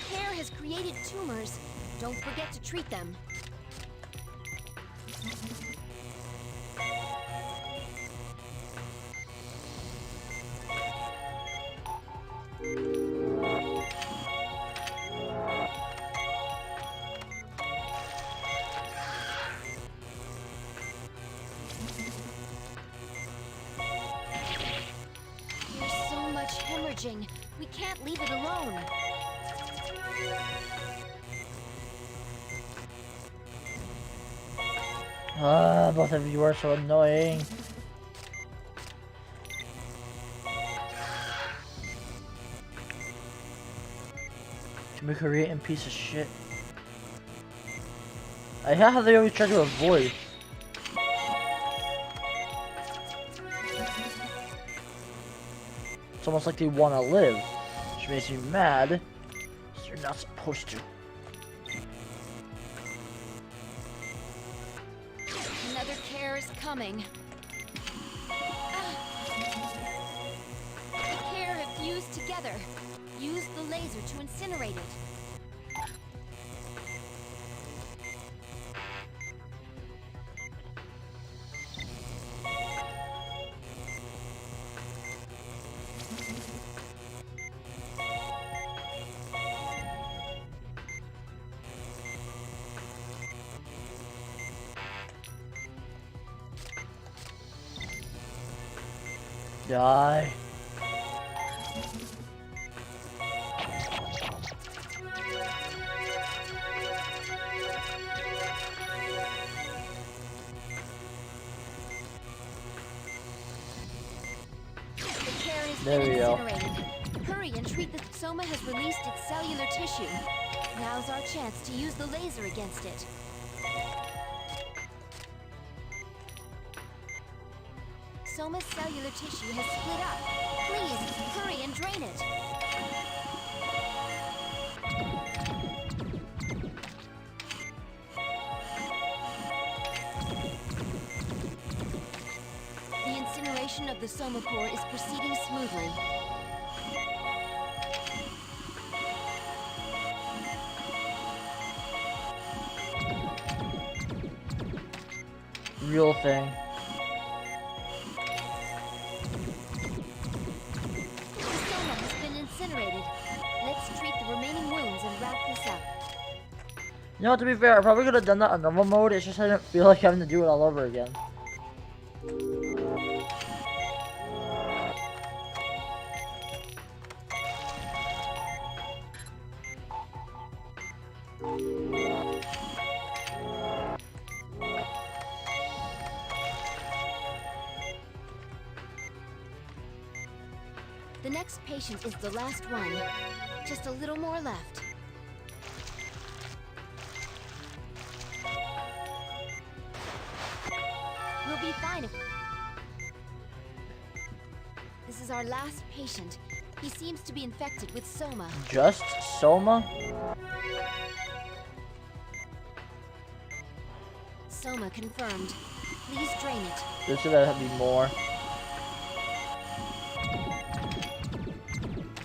Care has created tumors. Don't forget to treat them. There's so much hemorrhaging. We can't leave it alone. Both of you are so annoying. You Korean piece of shit. I hate how they always try to avoid. It's almost like they want to live, which makes me mad. So you're not supposed to. Another Care is coming. The Care have fused together. Use the laser to incinerate it. Die. The Care is There been we go. incinerated. Hurry and treat the Soma has released its cellular tissue. Now's our chance to use the laser against it. Soma's cellular tissue has split up. Please, hurry and drain it. The incineration of the Soma core is proceeding smoothly. Real thing. Incinerated. Let's treat the remaining wounds and wrap this up. You know what, to be fair, I probably could have done that on normal mode, it's just I didn't feel like having to do it all over again. The next patient is the last one. Just a little more left. We'll be fine if... This is our last patient. He seems to be infected with Soma. Just Soma? Soma confirmed. Please drain it. This should have to be more.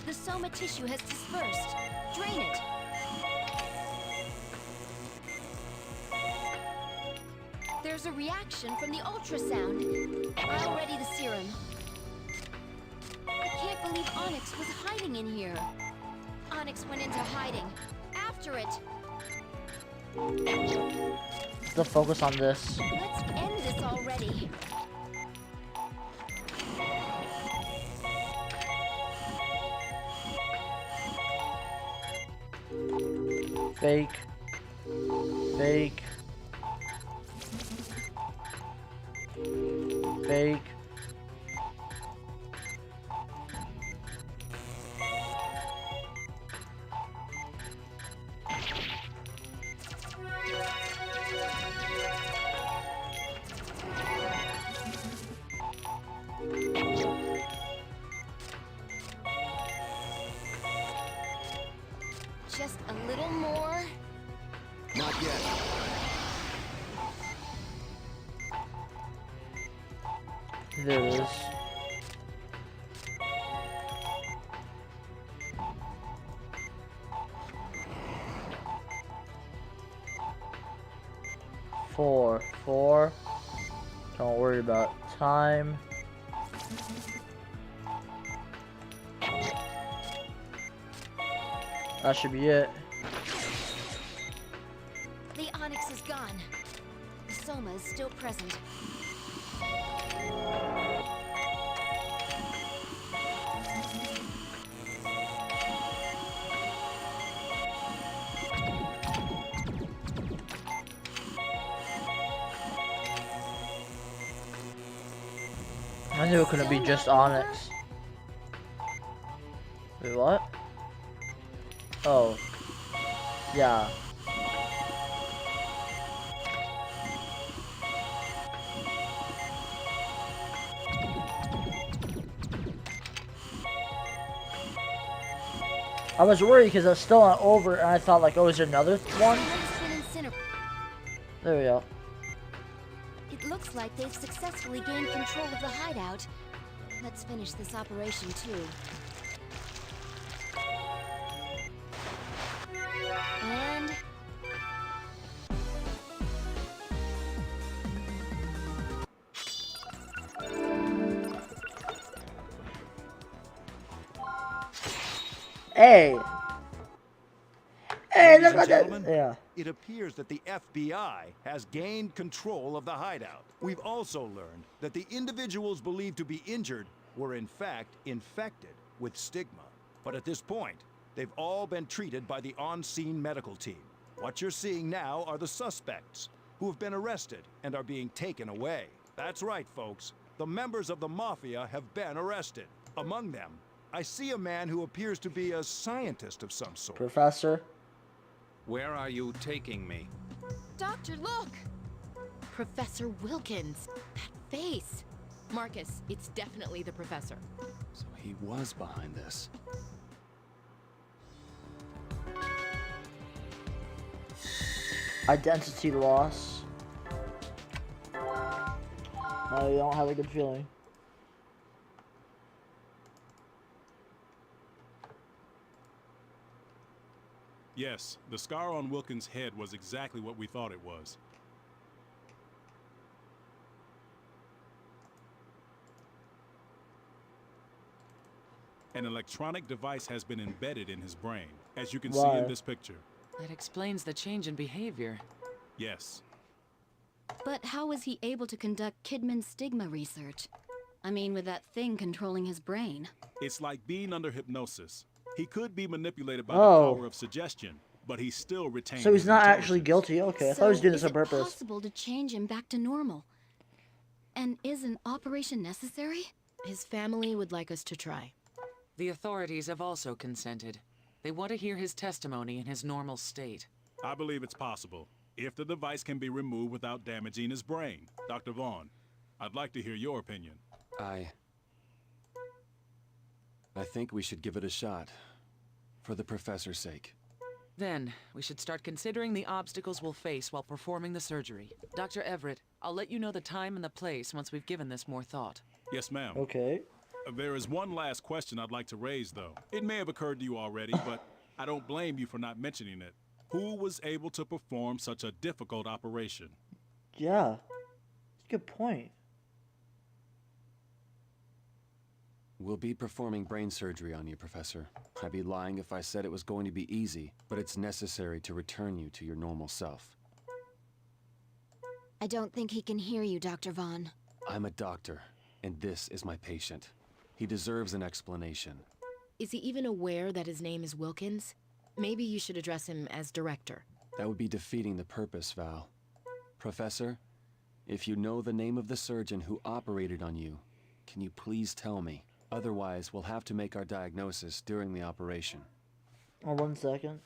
The Soma tissue has dispersed. Drain it. There's a reaction from the ultrasound. I'll ready the serum. I can't believe Onyx was hiding in here. Onyx went into hiding. After it. Let's focus on this. Let's end this already. Fake. Fake. Fake. Just a little more. Not yet. There it is. Four. Don't worry about time. That should be it. The Onyx is gone. The Soma is still present. I knew it couldn't be just Onyx. Wait, what? Oh. Yeah. I was worried because it's still not over and I thought like, oh, is there another one? There we go. It looks like they've successfully gained control of the hideout. Let's finish this operation too. And... Hey! Hey, Ladies look and at that! gentlemen, Yeah. it appears that the FBI has gained control of the hideout. We've also learned that the individuals believed to be injured were in fact infected with Stigma. But at this point, they've all been treated by the on-scene medical team. What you're seeing now are the suspects, who have been arrested and are being taken away. That's right, folks. The members of the Mafia have been arrested. Among them, I see a man who appears to be a scientist of some sort. Professor? Where are you taking me? Doctor, look! Professor Wilkins. That face. Marcus, it's definitely the professor. So he was behind this. Identity loss. I don't have a good feeling. Yes, the scar on Wilkins' head was exactly what we thought it was. An electronic device has been embedded in his brain, as you can see in this picture. That explains the change in behavior. Yes. But how was he able to conduct Kidman's stigma research? I mean, with that thing controlling his brain. It's like being under hypnosis. He could be manipulated by Oh. the power of suggestion, but he still retains So he's his not actually intelligence. guilty. Okay, I thought he was doing this on purpose. Is it possible to change him back to normal? And is an operation necessary? His family would like us to try. The authorities have also consented. They want to hear his testimony in his normal state. I believe it's possible, if the device can be removed without damaging his brain. Dr. Vaughn, I'd like to hear your opinion. I think we should give it a shot. For the professor's sake. Then, we should start considering the obstacles we'll face while performing the surgery. Dr. Everett, I'll let you know the time and the place once we've given this more thought. Yes, ma'am. Okay. There is one last question I'd like to raise, though. It may have occurred to you already, but I don't blame you for not mentioning it. Who was able to perform such a difficult operation? Yeah. Good point. We'll be performing brain surgery on you, Professor. I'd be lying if I said it was going to be easy, but it's necessary to return you to your normal self. I don't think he can hear you, Dr. Vaughn. I'm a doctor, and this is my patient. He deserves an explanation. Is he even aware that his name is Wilkins? Maybe you should address him as director. That would be defeating the purpose, Val. Professor, if you know the name of the surgeon who operated on you, can you please tell me? Otherwise, we'll have to make our diagnosis during the operation. Oh, 1 second.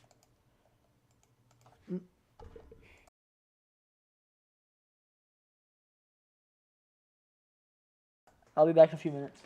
I'll be back in a few minutes.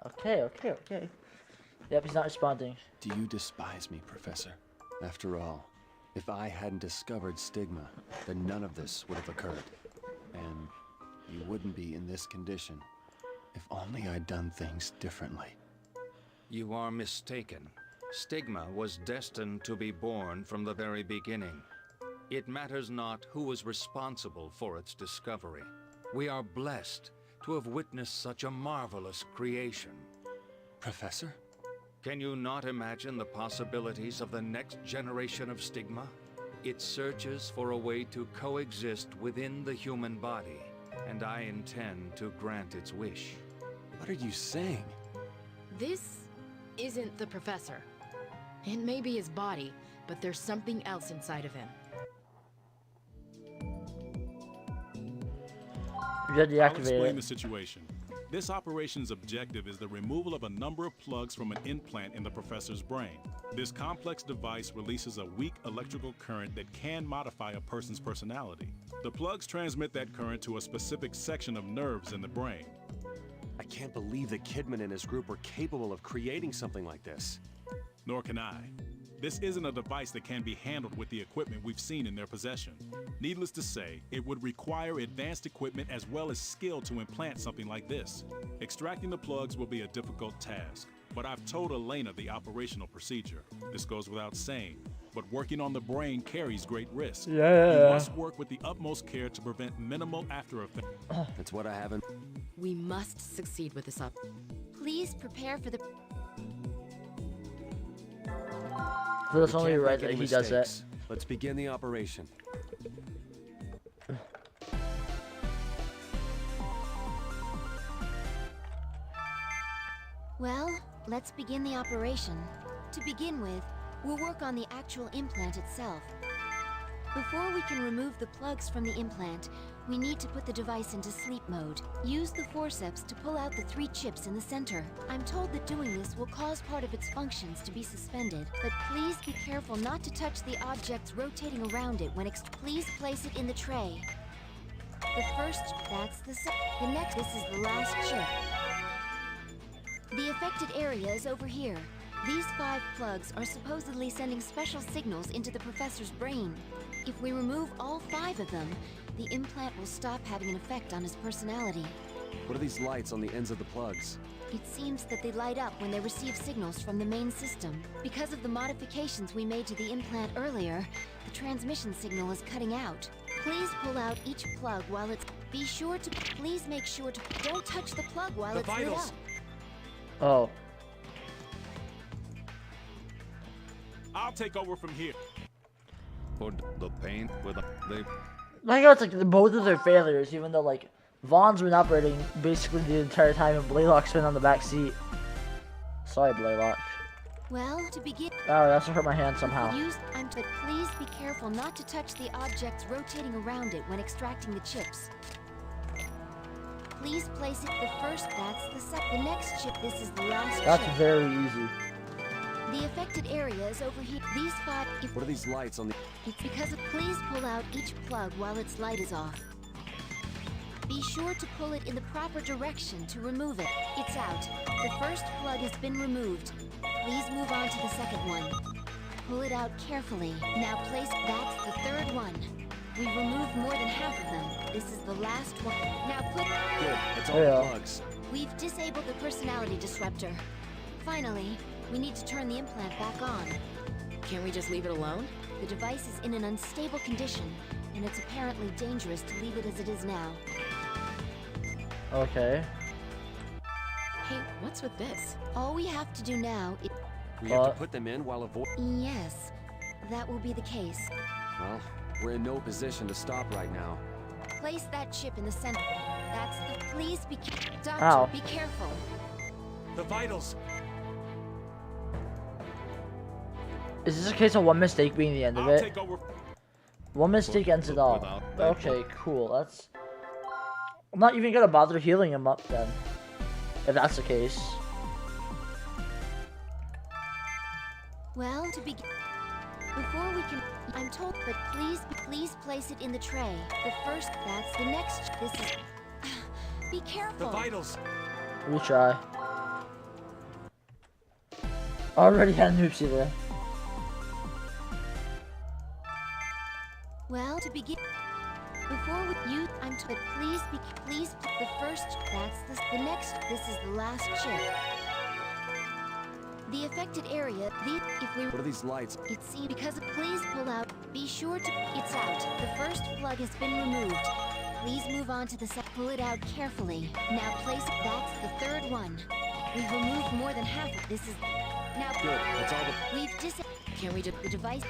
Okay. Yep, he's not responding. Do you despise me, Professor? After all, if I hadn't discovered Stigma, then none of this would have occurred. And you wouldn't be in this condition. If only I'd done things differently. You are mistaken. Stigma was destined to be born from the very beginning. It matters not who was responsible for its discovery. We are blessed to have witnessed such a marvelous creation. Professor? Can you not imagine the possibilities of the next generation of Stigma? It searches for a way to coexist within the human body, and I intend to grant its wish. What are you saying? This isn't the professor. It may be his body, but there's something else inside of him. I'll explain the situation. This operation's objective is the removal of a number of plugs from an implant in the professor's brain. This complex device releases a weak electrical current that can modify a person's personality. The plugs transmit that current to a specific section of nerves in the brain. I can't believe that Kidman and his group were capable of creating something like this. Nor can I. This isn't a device that can be handled with the equipment we've seen in their possession. Needless to say, it would require advanced equipment as well as skill to implant something like this. Extracting the plugs will be a difficult task, but I've told Elena the operational procedure. This goes without saying, but working on the brain carries great risk. Yeah. You must work with the utmost care to prevent minimal after effects. That's what I haven't. We must succeed with this up. Please prepare for the... So that's We only can't right make that any he does that. mistakes. Let's begin the operation. Well, let's begin the operation. To begin with, we'll work on the actual implant itself. Before we can remove the plugs from the implant, we need to put the device into sleep mode. Use the forceps to pull out the 3 chips in the center. I'm told that doing this will cause part of its functions to be suspended, but please be careful not to touch the objects rotating around it when please place it in the tray. The first, that's the next, this is the last chip. The affected area is over here. These 5 plugs are supposedly sending special signals into the professor's brain. If we remove all 5 of them, the implant will stop having an effect on his personality. What are these lights on the ends of the plugs? It seems that they light up when they receive signals from the main system. Because of the modifications we made to the implant earlier, the transmission signal is cutting out. Please pull out each plug while it's... Please make sure to... Don't touch the plug while it's lit up. Oh. I'll take over from here. Put the paint with the... I think it's like both of their failures, even though like Vaughn's been operating basically the entire time and Blaylock's been on the back seat. Sorry, Blaylock. Well, to begin... Oh, that's hurt my hand somehow. But please be careful not to touch the objects rotating around it when extracting the chips. Please place it the first, that's the next chip, this is the last chip. That's very easy. The affected area is over here. These 5... What are these lights on the... It's because of... Please pull out each plug while its light is off. Be sure to pull it in the proper direction to remove it. It's out. The first plug has been removed. Please move on to the second one. Pull it out carefully. Now place... That's the third one. We've removed more than half of them. This is the last one. Now put... Good, that's all the plugs. We've disabled the personality disruptor. Finally, we need to turn the implant back on. Can't we just leave it alone? The device is in an unstable condition, and it's apparently dangerous to leave it as it is now. Okay. Hey, what's with this? All we have to do now is... We have to put them in while avoiding... Yes, that will be the case. Well, we're in no position to stop right now. Place that chip in the center. That's the... Please be... Doctor, Ow. be careful. The vitals. Is this a case of one mistake being the end of I'll it? take over. One mistake ends it all. Okay, cool. That's... I'm not even gonna bother healing him up then. If that's the case. Well, to begin... Before we can... I'm told, but please place it in the tray. The first, that's the next... This is... Be careful. The vitals. Retry. Already had an oopsie there. Well, to begin, before we you, I'm told, please, the first, that's the next, this is the last chip. The affected area, if we... What are these lights? It seems because, please pull out, be sure to, it's out. The first plug has been removed. Please move on to the second, pull it out carefully. Now place, that's the third one. We've removed more than half of this is, now... Good, that's all the... We've can we do the device?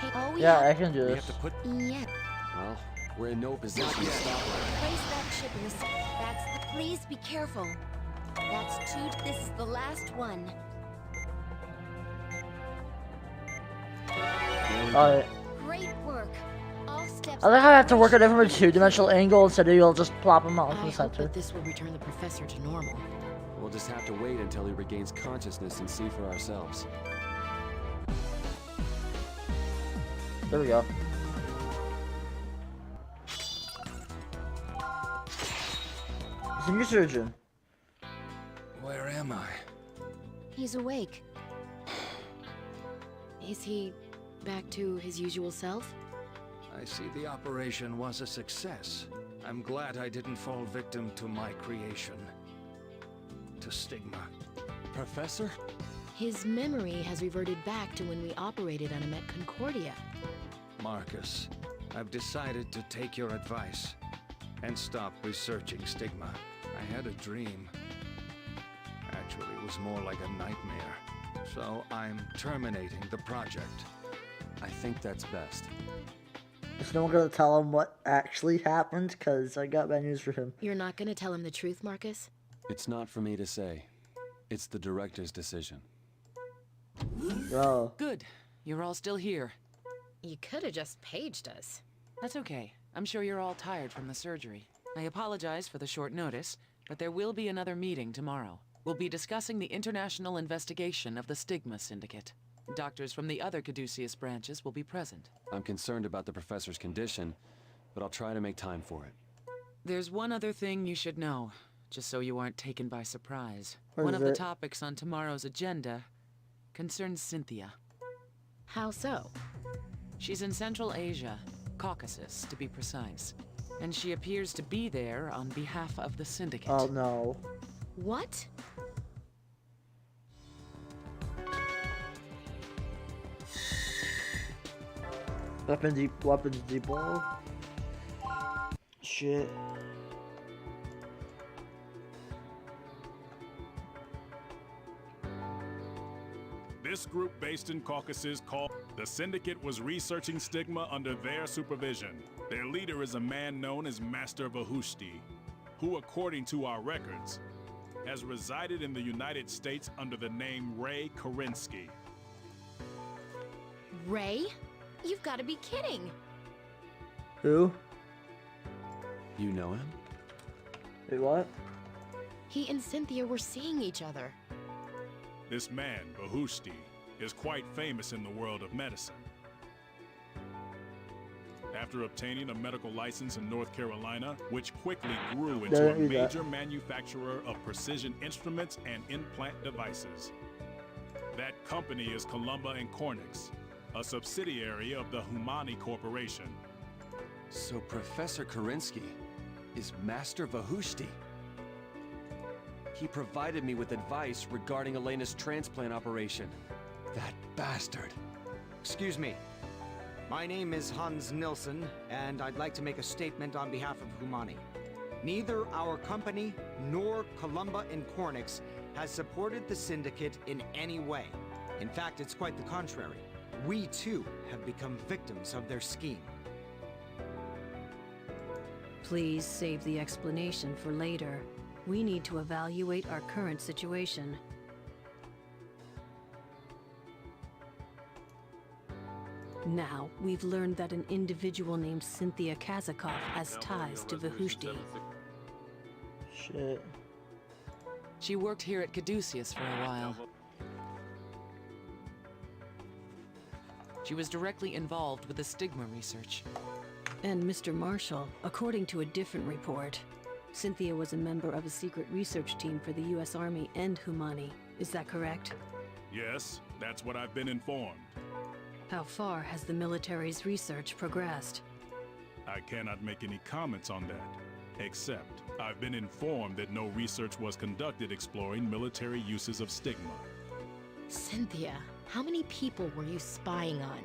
Hey, oh yeah, I can do We this. have to put... Yeah. Well, we're in no position to stop her. Place that chip in the... That's the... Please be careful. That's two... This is the last one. Alright. Great work. All steps... I like how I have to work at it from a two-dimensional angle instead of you'll just plop him out in I the hope center. that this will return the professor to normal. We'll just have to wait until he regains consciousness and see for ourselves. There we go. He's a new surgeon. Where am I? He's awake. Is he back to his usual self? I see the operation was a success. I'm glad I didn't fall victim to my creation. To Stigma. Professor? His memory has reverted back to when we operated on him at Concordia. Marcus, I've decided to take your advice and stop researching Stigma. I had a dream. Actually, it was more like a nightmare. So I'm terminating the project. I think that's best. Is no one gonna tell him what actually happened? Cause I got bad news for him. You're not gonna tell him the truth, Marcus? It's not for me to say. It's the director's decision. Bro. Good. You're all still here. You could have just paged us. That's okay. I'm sure you're all tired from the surgery. I apologize for the short notice, but there will be another meeting tomorrow. We'll be discussing the international investigation of the Stigma Syndicate. Doctors from the other Caduceus branches will be present. I'm concerned about the professor's condition, but I'll try to make time for it. There's one other thing you should know, just so you aren't taken by surprise. What One is of the it? topics on tomorrow's agenda concerns Cynthia. How so? She's in Central Asia, Caucasus to be precise, and she appears to be there on behalf of the Syndicate. Oh no. What? Weapons depot. Shit. This group based in Caucasus called the Syndicate was researching Stigma under their supervision. Their leader is a man known as Master Vahushti, who, according to our records, has resided in the United States under the name Ray Kerensky. Ray? You've got to be kidding. Who? You know him? Wait, what? He and Cynthia were seeing each other. This man, Vahushti, is quite famous in the world of medicine. After obtaining a medical license in North Carolina, which quickly grew into a major manufacturer of precision instruments and implant devices. That company is Columba and Cornix, a subsidiary of the Humani Corporation. So Professor Kerensky is Master Vahushti. He provided me with advice regarding Elena's transplant operation. That bastard. Excuse me. My name is Hans Nilsson, and I'd like to make a statement on behalf of Humani. Neither our company nor Columba and Cornix has supported the Syndicate in any way. In fact, it's quite the contrary. We, too, have become victims of their scheme. Please save the explanation for later. We need to evaluate our current situation. Now, we've learned that an individual named Cynthia Kazakov has ties to Vahushti. Shit. She worked here at Caduceus for a while. She was directly involved with the Stigma research. And Mr. Marshall, according to a different report, Cynthia was a member of a secret research team for the US Army and Humani. Is that correct? Yes, that's what I've been informed. How far has the military's research progressed? I cannot make any comments on that, except I've been informed that no research was conducted exploring military uses of stigma. Cynthia, how many people were you spying on?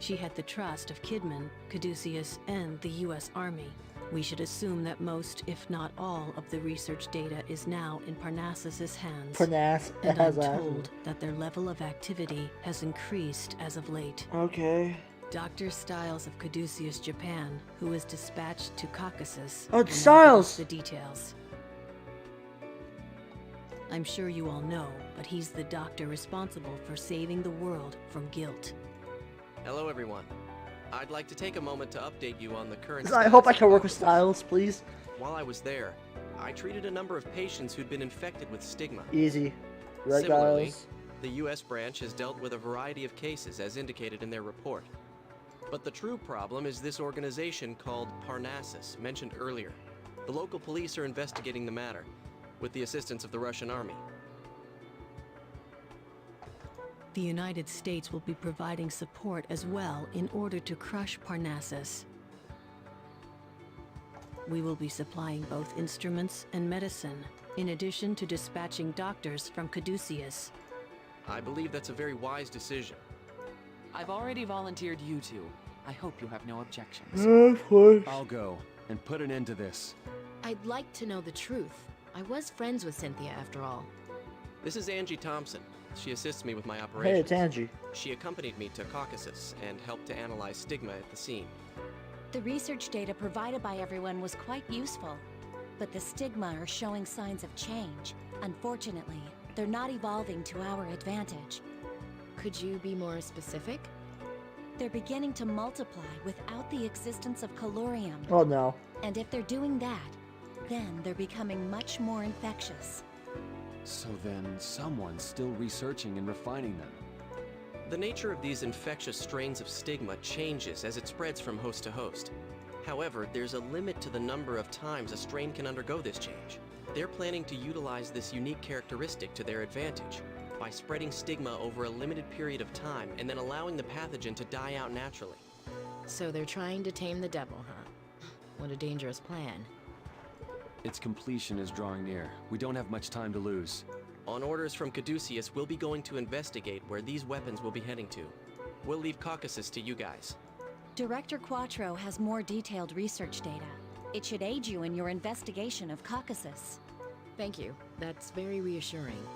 She had the trust of Kidman, Caduceus, and the US Army. We should assume that most, if not all, of the research data is now in Parnassus's hands. Parnass And has I'm that. told that their level of activity has increased as of late. Okay. Dr. Styles of Caduceus, Japan, who was dispatched to Caucasus. Oh, will now give Styles! us the details. I'm sure you all know, but he's the doctor responsible for saving the world from guilt. Hello, everyone. I'd like to take a moment to update you on the current I hope I status can of work with Caucasus. Styles, please. While I was there, I treated a number of patients who'd been infected with stigma. Easy. Right, Similarly, guys? the U.S. branch has dealt with a variety of cases as indicated in their report. But the true problem is this organization called Parnassus, mentioned earlier. The local police are investigating the matter, with the assistance of the Russian army. The United States will be providing support as well in order to crush Parnassus. We will be supplying both instruments and medicine, in addition to dispatching doctors from Caduceus. I believe that's a very wise decision. I've already volunteered you two. I hope you have no objections. Of course. I'll go and put an end to this. I'd like to know the truth. I was friends with Cynthia after all. This is Angie Thompson. She assists me with my Hey, operations. it's Angie. She accompanied me to Caucasus and helped to analyze stigma at the scene. The research data provided by everyone was quite useful, but the stigma are showing signs of change. Unfortunately, they're not evolving to our advantage. Could you be more specific? They're beginning to multiply without the existence of calorium. Oh no. And if they're doing that, then they're becoming much more infectious. So then, someone's still researching and refining them. The nature of these infectious strains of stigma changes as it spreads from host to host. However, there's a limit to the number of times a strain can undergo this change. They're planning to utilize this unique characteristic to their advantage by spreading stigma over a limited period of time and then allowing the pathogen to die out naturally. So they're trying to tame the devil, huh? What a dangerous plan. Its completion is drawing near. We don't have much time to lose. On orders from Caduceus, we'll be going to investigate where these weapons will be heading to. We'll leave Caucasus to you guys. Director Quattro has more detailed research data. It should aid you in your investigation of Caucasus. Thank you. That's very reassuring.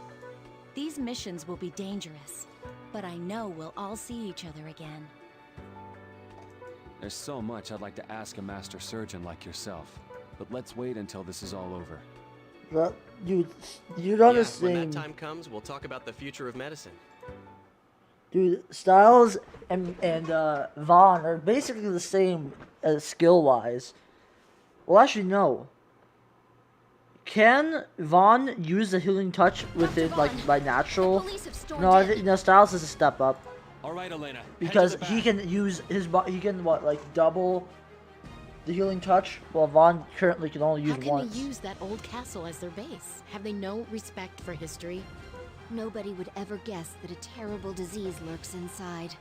These missions will be dangerous, but I know we'll all see each other again. There's so much I'd like to ask a master surgeon like yourself. But let's wait until this is all over. That, dude, you don't When understand. that time comes, we'll talk about the future of medicine. Dude, Styles and Vaughn are basically the same skill-wise. Well, actually, no. Can Vaughn use the healing touch with it, like, by natural? No, I think Styles is a step up. All right, Elena. Because he can use his he can double the healing touch, while Vaughn currently can only use How can once. they use that old castle as their base? Have they no respect for history? Nobody would ever guess that a terrible disease lurks inside.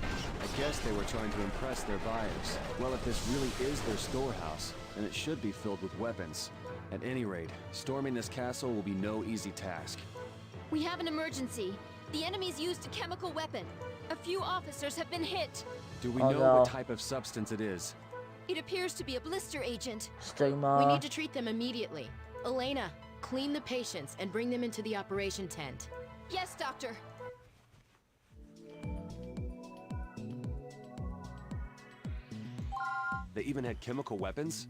I guess they were trying to impress their buyers. Well, if this really is their storehouse, then it should be filled with weapons. At any rate, storming this castle will be no easy task. We have an emergency. The enemy's used a chemical weapon. A few officers have been hit. Do we Oh, know no. what type of substance it is? It appears to be a blister agent. Stigma. We need to treat them immediately. Elena, clean the patients and bring them into the operation tent. Yes, Doctor. They even had chemical weapons?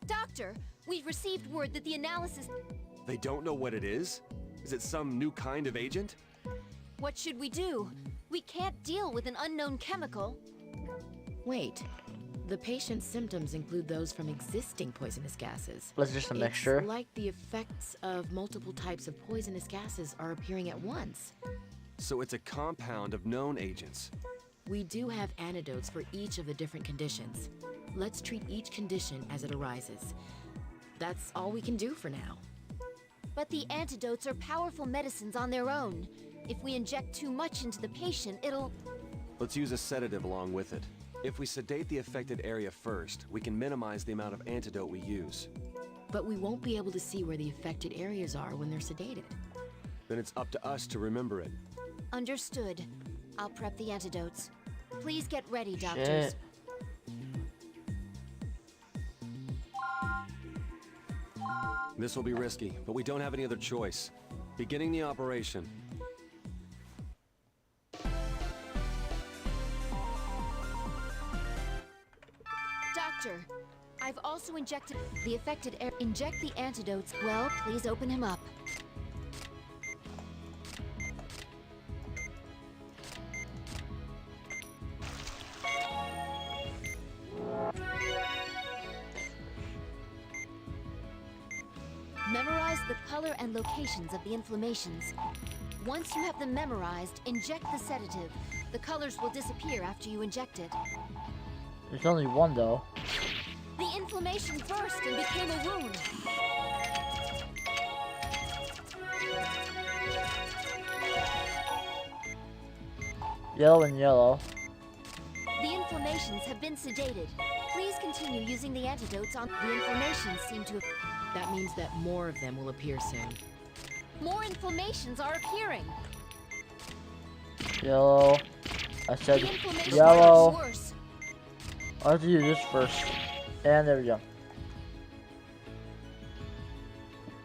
Doctor, we've received word that the analysis... They don't know what it is? Is it some new kind of agent? What should we do? We can't deal with an unknown chemical. Wait. The patient's symptoms include those from existing poisonous gases. Was it just a mixture? It's like the effects of multiple types of poisonous gases are appearing at once. So it's a compound of known agents. We do have antidotes for each of the different conditions. let's treat each condition as it arises. That's all we can do for now. But the antidotes are powerful medicines on their own. If we inject too much into the patient, it'll... Let's use a sedative along with it. If we sedate the affected area first, we can minimize the amount of antidote we use. But we won't be able to see where the affected areas are when they're sedated. Then it's up to us to remember it. Understood. I'll prep the antidotes. Please get ready, doctors. Shit. This will be risky, but we don't have any other choice. Beginning the operation. Doctor, I've also injected the affected air. Inject the antidotes. Well, please open him up. Memorize the color and locations of the inflammations. Once you have them memorized, inject the sedative. The colors will disappear after you inject it. There's only one though. The inflammation burst and became a wound. Yellow and yellow. The inflammations have been sedated. Please continue using the antidotes on... The inflammations seem to have... That means that more of them will appear soon. More inflammations are appearing. Yellow. I said The inflammation yellow. is worse. I have to do this first. And there we go.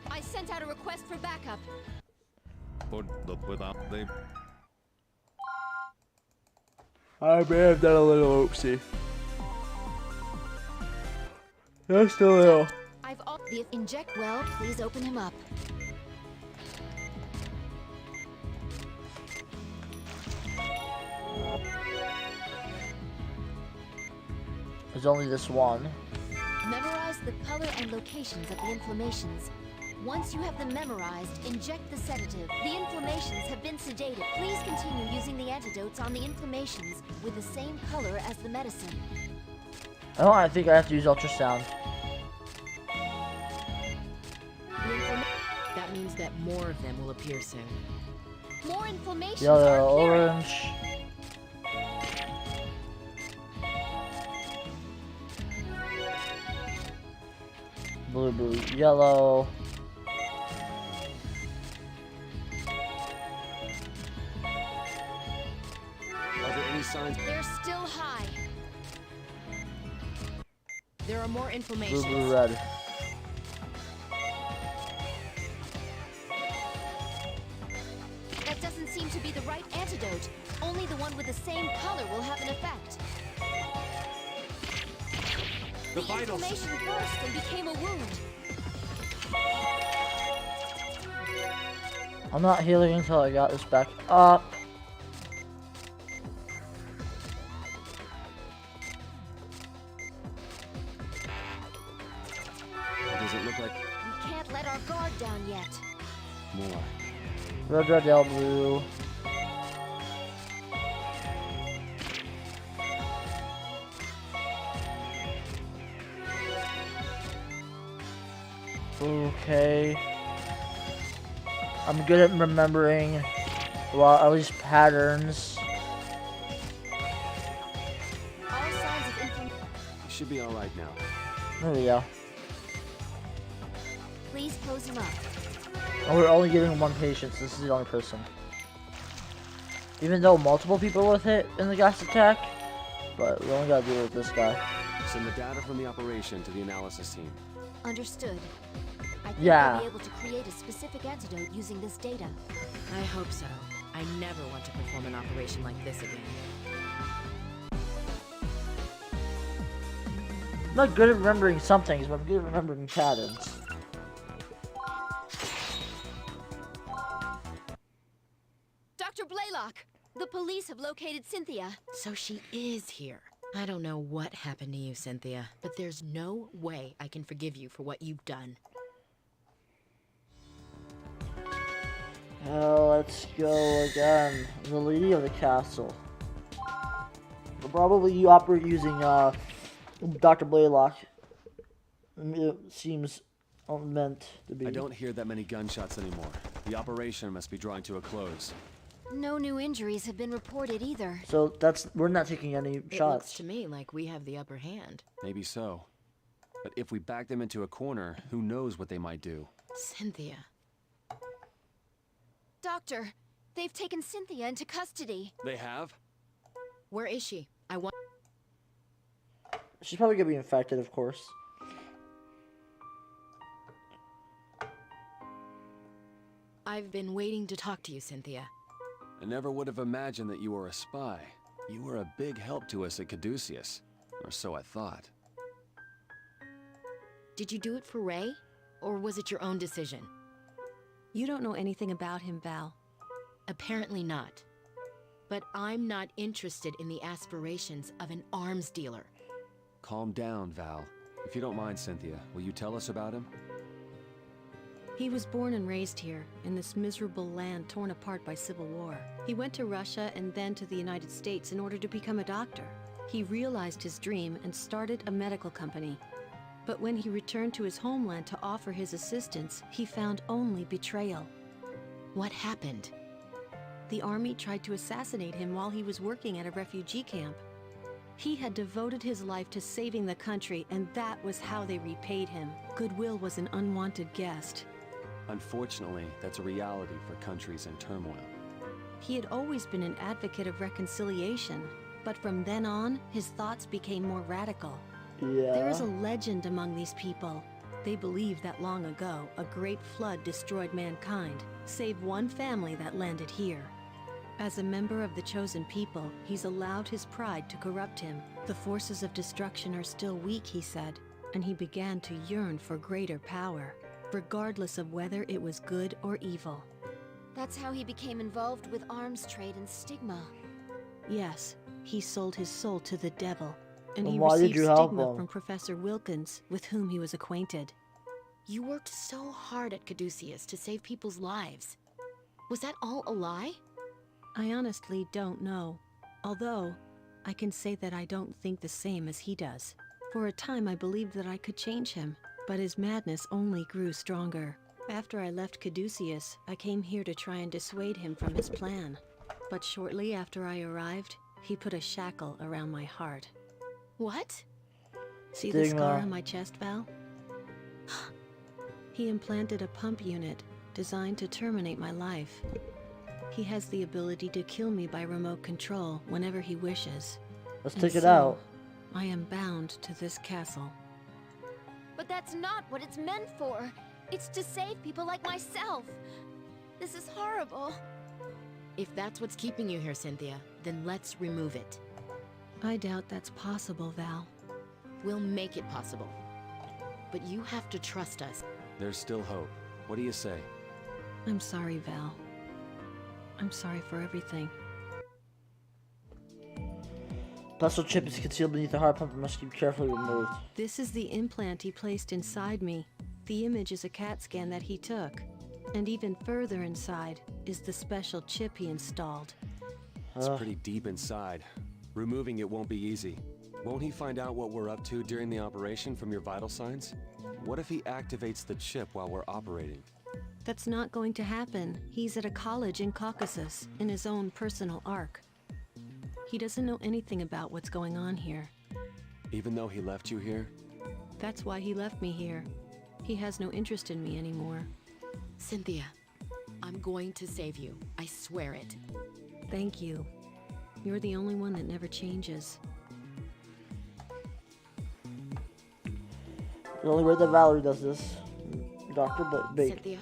I sent out a request for backup. I may have done a little oopsie. Just a little. I've all... The inject... Well, please open him up. There's only this one. Memorize the color and locations of the inflammations. Once you have them memorized, inject the sedative. The inflammations have been sedated. Please continue using the antidotes on the inflammations with the same color as the medicine. Oh, I think I have to use ultrasound. That means that more of them will appear soon. More inflammations Yellow, are appearing. orange. Blue, blue, yellow. Are there any signs? They're still high. There are more Blue, inflammations. blue, red. That doesn't seem to be the right antidote. Only the one with the same color will have an effect. The The inflammation burst and became a wound. I'm not healing until I got this back up. Does it look like We can't let our guard down yet. more? Red, red, yellow, blue. Okay. I'm good at remembering, well, at least patterns. All signs of inflammation. You should be all right now. There we go. Please close him up. And we're only getting one patient, so this is the only person. Even though multiple people with it in the gas attack, but we only gotta deal with this guy. Send the data from the operation to the analysis team. Understood. I think Yeah. we'll be able to create a specific antidote using this data. I hope so. I never want to perform an operation like this again. I'm not good at remembering some things, but I'm good at remembering patterns. Dr. Blaylock! The police have located Cynthia. So she is here. I don't know what happened to you, Cynthia, but there's no way I can forgive you for what you've done. Let's go again. The lady of the castle. We'll probably operate using Dr. Blaylock. It seems meant to be. I don't hear that many gunshots anymore. The operation must be drawing to a close. No new injuries have been reported either. So we're not taking any It shots. looks to me like we have the upper hand. Maybe so. But if we back them into a corner, who knows what they might do? Cynthia. Doctor, they've taken Cynthia into custody. They have? Where is she? I want... She's probably gonna be infected, of course. I've been waiting to talk to you, Cynthia. I never would have imagined that you were a spy. You were a big help to us at Caduceus. Or so I thought. Did you do it for Ray? Or was it your own decision? You don't know anything about him, Val. Apparently not. But I'm not interested in the aspirations of an arms dealer. Calm down, Val. If you don't mind, Cynthia, will you tell us about him? He was born and raised here, in this miserable land torn apart by civil war. He went to Russia and then to the United States in order to become a doctor. He realized his dream and started a medical company. But when he returned to his homeland to offer his assistance, he found only betrayal. What happened? The army tried to assassinate him while he was working at a refugee camp. He had devoted his life to saving the country, and that was how they repaid him. Goodwill was an unwanted guest. Unfortunately, that's a reality for countries in turmoil. He had always been an advocate of reconciliation, but from then on, his thoughts became more radical. Yeah. There is a legend among these people. They believe that long ago, a great flood destroyed mankind, save one family that landed here. As a member of the chosen people, he's allowed his pride to corrupt him. The forces of destruction are still weak, he said, and he began to yearn for greater power, regardless of whether it was good or evil. That's how he became involved with arms trade and Stigma. Yes, he sold his soul to the devil, and he why did received you help Stigma him? from Professor Wilkins, with whom he was acquainted. You worked so hard at Caduceus to save people's lives. Was that all a lie? I honestly don't know, although I can say that I don't think the same as he does. For a time I believed that I could change him, but his madness only grew stronger. After I left Caduceus, I came here to try and dissuade him from his plan. But shortly after I arrived, he put a shackle around my heart. What? See the Stigma. scar on my chest, Val? He implanted a pump unit designed to terminate my life. He has the ability to kill me by remote control whenever he wishes. Let's And take it so, out. I am bound to this castle. But that's not what it's meant for. It's to save people like myself. This is horrible. If that's what's keeping you here, Cynthia, then let's remove it. I doubt that's possible, Val. We'll make it possible. But you have to trust us. There's still hope. What do you say? I'm sorry, Val. I'm sorry for everything. Muscle chip is concealed beneath the heart pump and must be carefully removed. This is the implant he placed inside me. The image is a CAT scan that he took. And even further inside is the special chip he installed. It's pretty deep inside. Removing it won't be easy. Won't he find out what we're up to during the operation from your vital signs? What if he activates the chip while we're operating? That's not going to happen. He's at a college in Caucasus, in his own personal ark. He doesn't know anything about what's going on here. Even though he left you here? That's why he left me here. He has no interest in me anymore. Cynthia, I'm going to save you. I swear it. Thank you. You're the only one that never changes. The only way that Valerie does this, Dr. Bake. Cynthia,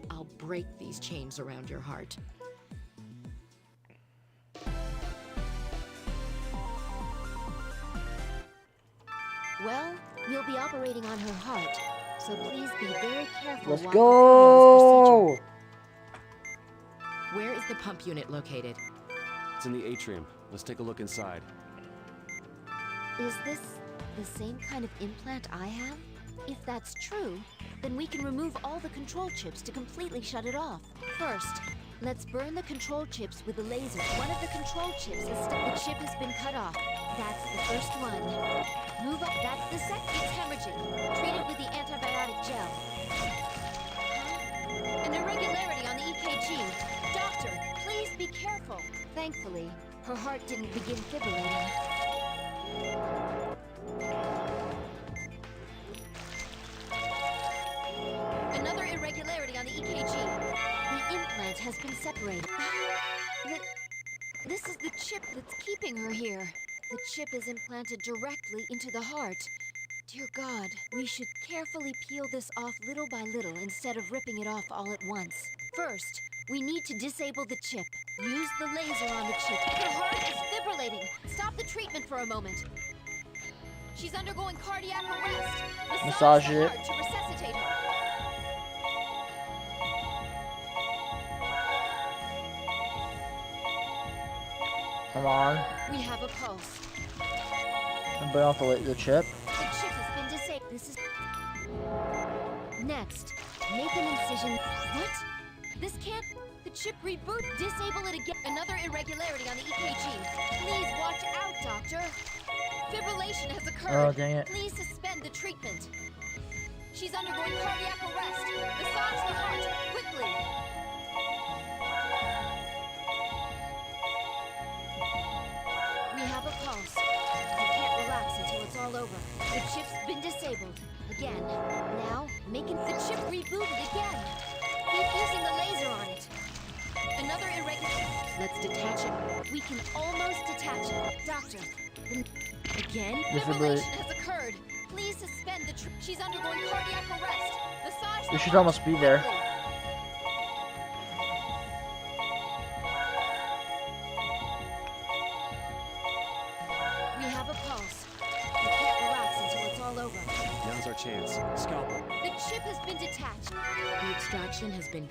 I'll break these chains around your heart. Well, we'll be operating on her heart, so please be very careful Let's while go! performing this procedure. Where is the pump unit located? It's in the atrium. Let's take a look inside. Is this the same kind of implant I have? If that's true, then we can remove all the control chips to completely shut it off. First, let's burn the control chips with a laser. One of the control chips is stuck. The chip has been cut off. That's the first one. Move up. That's the second. It's hemorrhaging. Treat it with the antibiotic gel. An irregularity on the EKG. Doctor, please be careful. Thankfully, her heart didn't begin fibrillating. Another irregularity on the EKG. The implant has been separated. This is the chip that's keeping her here. The chip is implanted directly into the heart. Dear God, we should carefully peel this off little by little instead of ripping it off all at once. First, we need to disable the chip. Use the laser on the chip. Her heart is fibrillating. Stop the treatment for a moment. She's undergoing cardiac arrest. Massage the it. heart to resuscitate her. Come on. We have a pulse. And burn off the chip. The chip has been disabled. This is... Next, make an incision. What? This can't... The chip reboot. Disable it again. Another irregularity on the EKG. Please watch out, doctor. Fibrillation has occurred. Oh, dang it. Please suspend the treatment. She's undergoing cardiac arrest. Massage the heart, quickly. We have a pulse. You can't relax until it's all over. The chip's been disabled. Again. Now, making the chip rebooted again. Keep using the laser on it. Another irregular. Let's detach it. We can almost detach it. Doctor. Again? Fibrillation has occurred. Please suspend the she's undergoing cardiac arrest. Massage. You should almost be there. We have a pulse. You can't relax until it's all over. Now's our chance. Scalpel. The chip has been detached. The extraction has been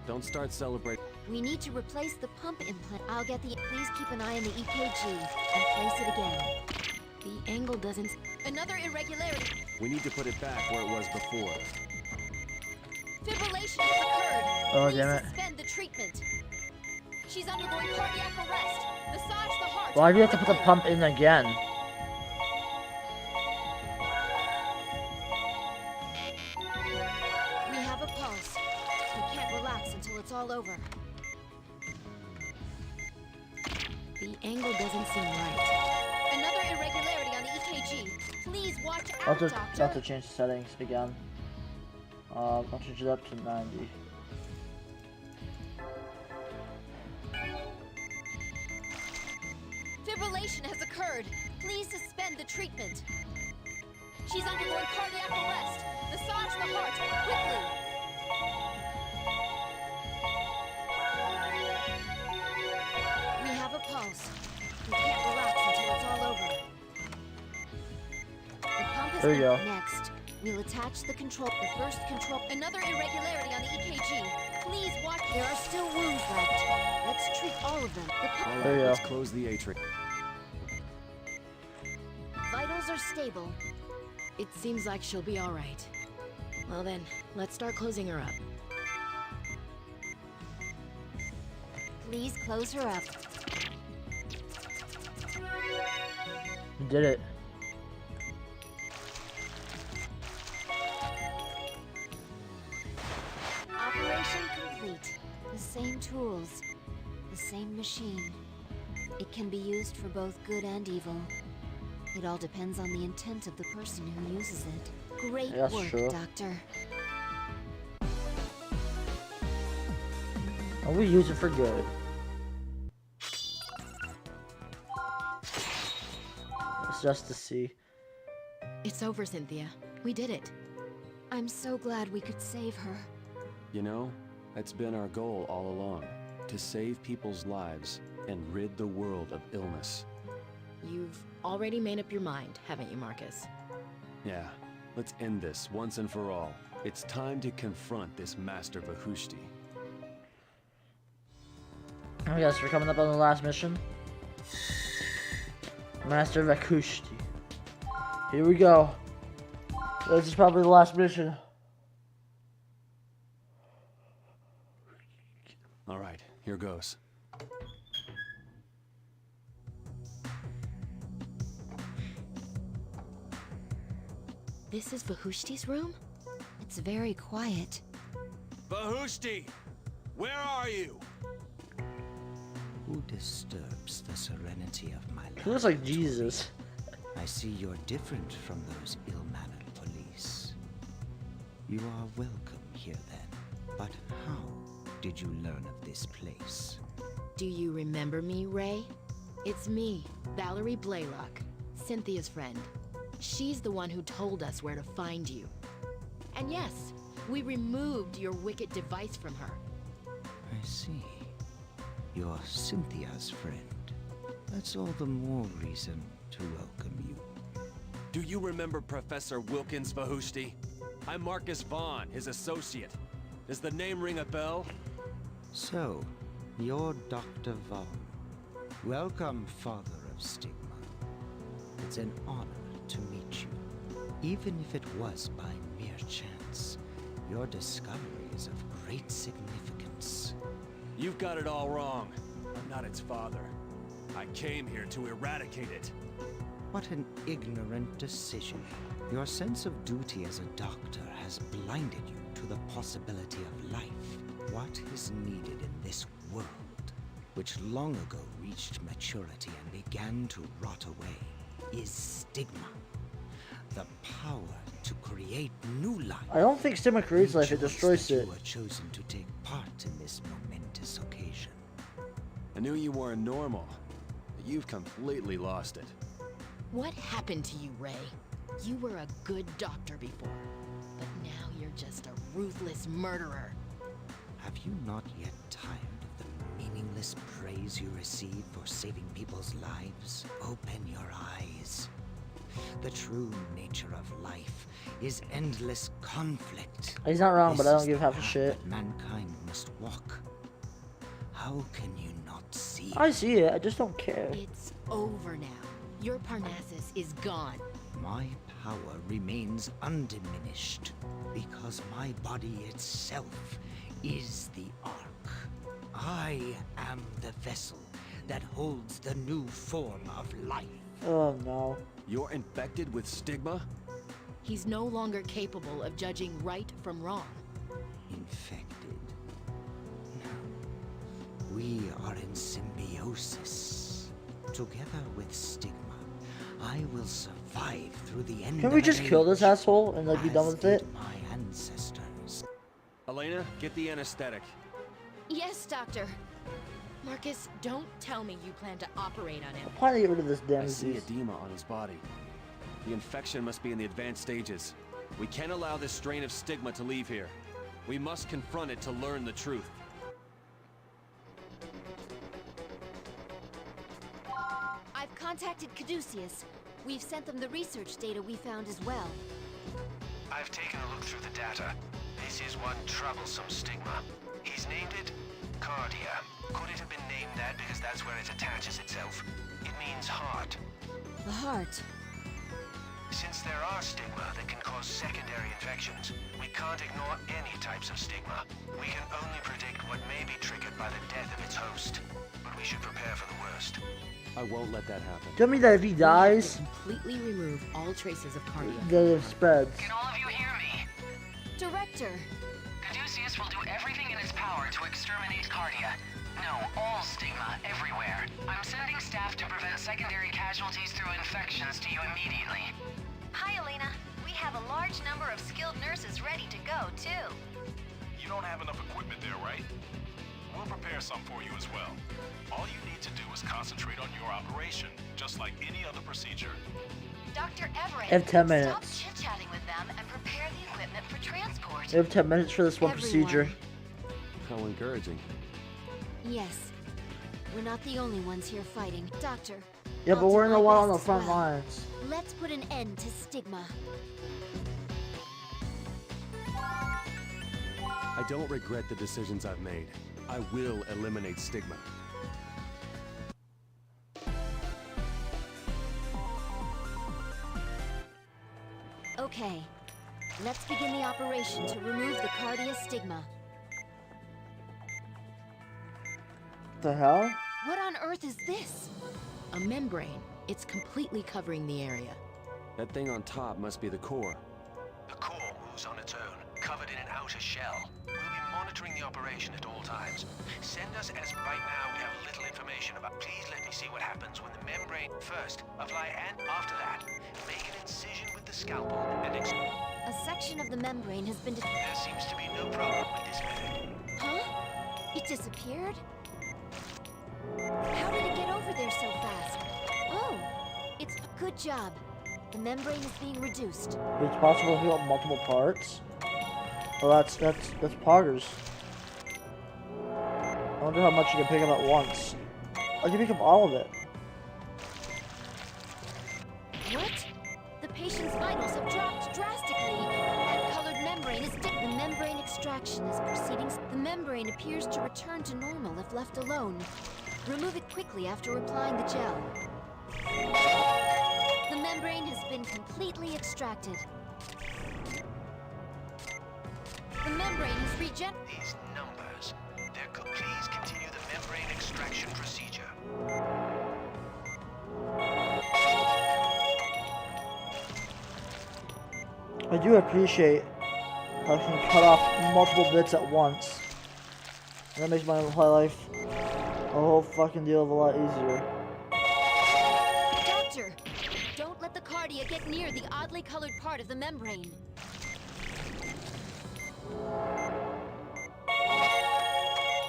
Don't start celebrating. We need to replace the pump implant. I'll get the... Please keep an eye on the EKG and place it again. The angle doesn't... Another irregularity. We need to put it back where it was before. Fibrillation has occurred. Oh, Please damn it. suspend the treatment. She's undergoing cardiac arrest. Massage the heart. Why do you have to put the pump in again? We have a pulse. We can't relax until it's all over. The angle doesn't seem right. Another irregularity on the EKG. Please watch I'll out, doctor. have to change the settings again. I'll change it up to 90. Fibrillation has occurred. Please suspend the treatment. She's undergoing cardiac arrest. Massage the heart, quickly. We have a pulse. We can't relax until it's all over. The pump is There you go. next. We'll attach the control. The first control. Another irregularity on the EKG. Please watch. There are still wounds left. Let's treat all of them. The pump. All There you right, go. let's close the atrium. Vitals are stable. It seems like she'll be all right. Well then, let's start closing her up. Please close her up. You did it. Operation complete. The same tools. The same machine. It can be used for both good and evil. It all depends on the intent of the person who uses it. Great That's work, true. Doctor. And we use it for good. It's just to see. It's over, Cynthia. We did it. I'm so glad we could save her. You know, that's been our goal all along. To save people's lives and rid the world of illness. You've already made up your mind, haven't you, Marcus? Yeah, let's end this once and for all. It's time to confront this Master Vahushti. I guess we're coming up on the last mission. Master Vakushti. Here we go. This is probably the last mission. All right, here goes. This is Vahushti's room? It's very quiet. Vahushti! Where are you? Who disturbs the serenity of my life? He looks like Jesus. I see you're different from those ill-mannered police. You are welcome here then. But how did you learn of this place? Do you remember me, Ray? It's me, Valerie Blaylock, Cynthia's friend. She's the one who told us where to find you. And yes, we removed your wicked device from her. I see. You're Cynthia's friend. That's all the more reason to welcome you. Do you remember Professor Wilkins, Vahushti? I'm Marcus Vaughn, his associate. Does the name ring a bell? So, you're Dr. Vaughn. Welcome, Father of Stigma. It's an honor to meet you. Even if it was by mere chance, your discovery is of great significance. You've got it all wrong. I'm not its father. I came here to eradicate it. What an ignorant decision. Your sense of duty as a doctor has blinded you to the possibility of life. What is needed in this world, which long ago reached maturity and began to rot away, is stigma. The power to create new life. I don't think Stigma creates life, it destroys it. You were chosen to take part in this momentous occasion. I knew you weren't normal, but you've completely lost it. What happened to you, Ray? You were a good doctor before, but now you're just a ruthless murderer. Have you not yet tired of the meaningless praise you receive for saving people's lives? Open your eyes. The true nature of life is endless conflict. He's not wrong, but I This don't give is half the a path shit. that mankind must walk. How can you not see? I see it, I just don't care. It's over now. Your Parnassus is gone. My power remains undiminished because my body itself is the Ark. I am the vessel that holds the new form of life. Oh no. You're infected with stigma? He's no longer capable of judging right from wrong. Infected. No. We are in symbiosis. Together with stigma, I will survive through the end Can we of just an kill this age, asshole and like be done as with it? did my ancestors. Elena, get the anesthetic. Yes, Doctor. Marcus, don't tell me you plan to operate on him. I'm trying to get rid of this damn I see disease. edema on his body. The infection must be in the advanced stages. We can't allow this strain of stigma to leave here. We must confront it to learn the truth. I've contacted Caduceus. We've sent them the research data we found as well. I've taken a look through the data. This is one troublesome stigma. He's named it Cardia. Could it have been named that because that's where it attaches itself? It means heart. The heart. Since there are stigma that can cause secondary infections, we can't ignore any types of stigma. We can only predict what may be triggered by the death of its host, but we should prepare for the worst. I won't let that happen. Tell me that if he dies, Completely remove all traces of cardia. that it spreads. Can all of you hear me? Director. Caduceus will do everything in his power to exterminate Cardia. No, all stigma, everywhere. I'm sending staff to prevent secondary casualties through infections to you immediately. Hi, Elena. We have a large number of skilled nurses ready to go, too. You don't have enough equipment there, right? We'll prepare some for you as well. All you need to do is concentrate on your operation, just like any other procedure. Dr. Everett, I have 10 stop minutes. chit-chatting with them and prepare the equipment for transport. I have 10 minutes for this one Everyone. procedure. How encouraging. Yes. We're not the only ones here fighting. Doctor. Yeah, I'll but do we're in my a while on the best as front well. lines. Let's put an end to stigma. I don't regret the decisions I've made. I will eliminate stigma. Okay. Let's begin the operation to remove the cardia stigma. The hell? What on earth is this? A membrane. It's completely covering the area. That thing on top must be the core. The core moves on its own, covered in an outer shell. We'll be monitoring the operation at all times. Send us as right now we have little information about. Please let me see what happens when the membrane first apply, and after that, make an incision with the scalpel and A section of the membrane has been. There seems to be no problem with this method. Huh? It disappeared? How did it get over there so fast? Oh, it's a good job. The membrane is being reduced. It's possible to pick up multiple parts. Well, that's poggers. I wonder how much you can pick up at once. I can pick up all of it. What? The patient's vitals have dropped drastically. That colored membrane is thick. The membrane extraction is proceeding. The membrane appears to return to normal if left alone. Remove it quickly after applying the gel. The membrane has been completely extracted. The membrane has regenerated. These numbers. Please continue the membrane extraction procedure. I do appreciate how I can cut off multiple bits at once. And that makes my life a whole fucking deal of a lot easier. Doctor, don't let the cardia get near the oddly colored part of the membrane.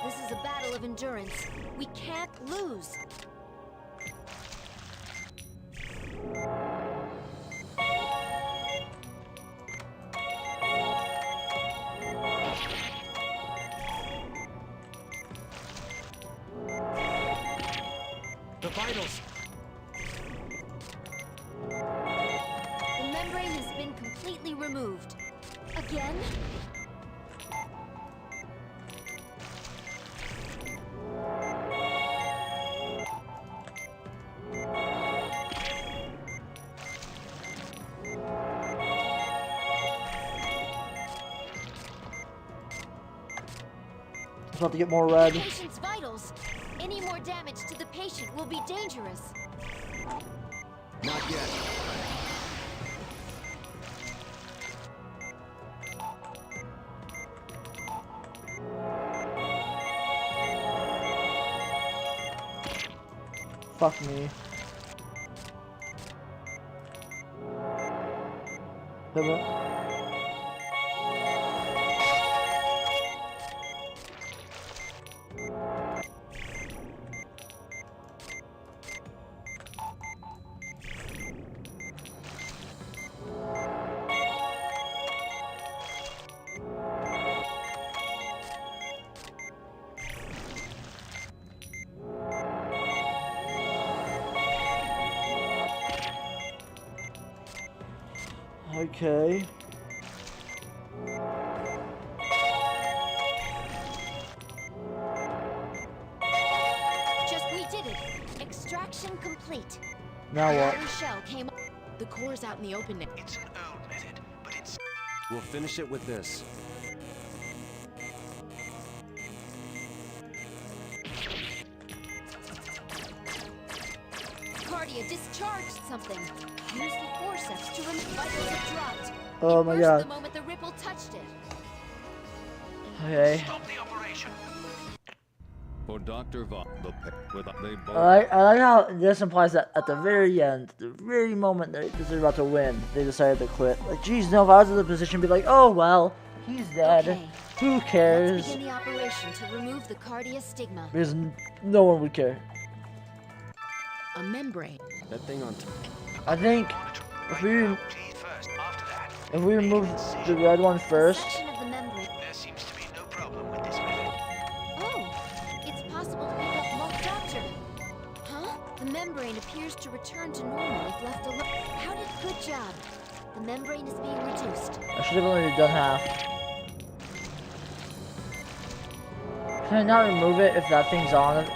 This is a battle of endurance. We can't lose. The vitals. The membrane has been completely removed. Again? It's about to get more red. Patient's vitals. Any more damage to the patient will be dangerous. Not yet. Fuck me. Okay. We did it. Extraction complete. Now what? The shell came. The core's out in the open now. It's an old method, but it's. We'll finish it with this. Cardia discharged something. Use the forceps to remove. Vitals have dropped. Oh It my burst god. the moment the ripple touched it. Okay. Stop the operation. For Dr. Von, they both. I like how this implies that at the very end, the very moment that they're about to win, they decided to quit. Like, geez, no, if I was in the position, be like, oh well, he's dead. Okay. Who Let's cares? begin the operation to remove the cardia stigma. Because no one would care. A membrane. That thing on top. I think if we remove the red one first, Section of the membrane. There seems to be no problem with this method. Oh, it's possible to pick up more. Doctor. Huh? The membrane appears to return to normal if left alone. How did? Good job. The membrane is being reduced. I should have only done half. Can I not remove it if that thing's on it?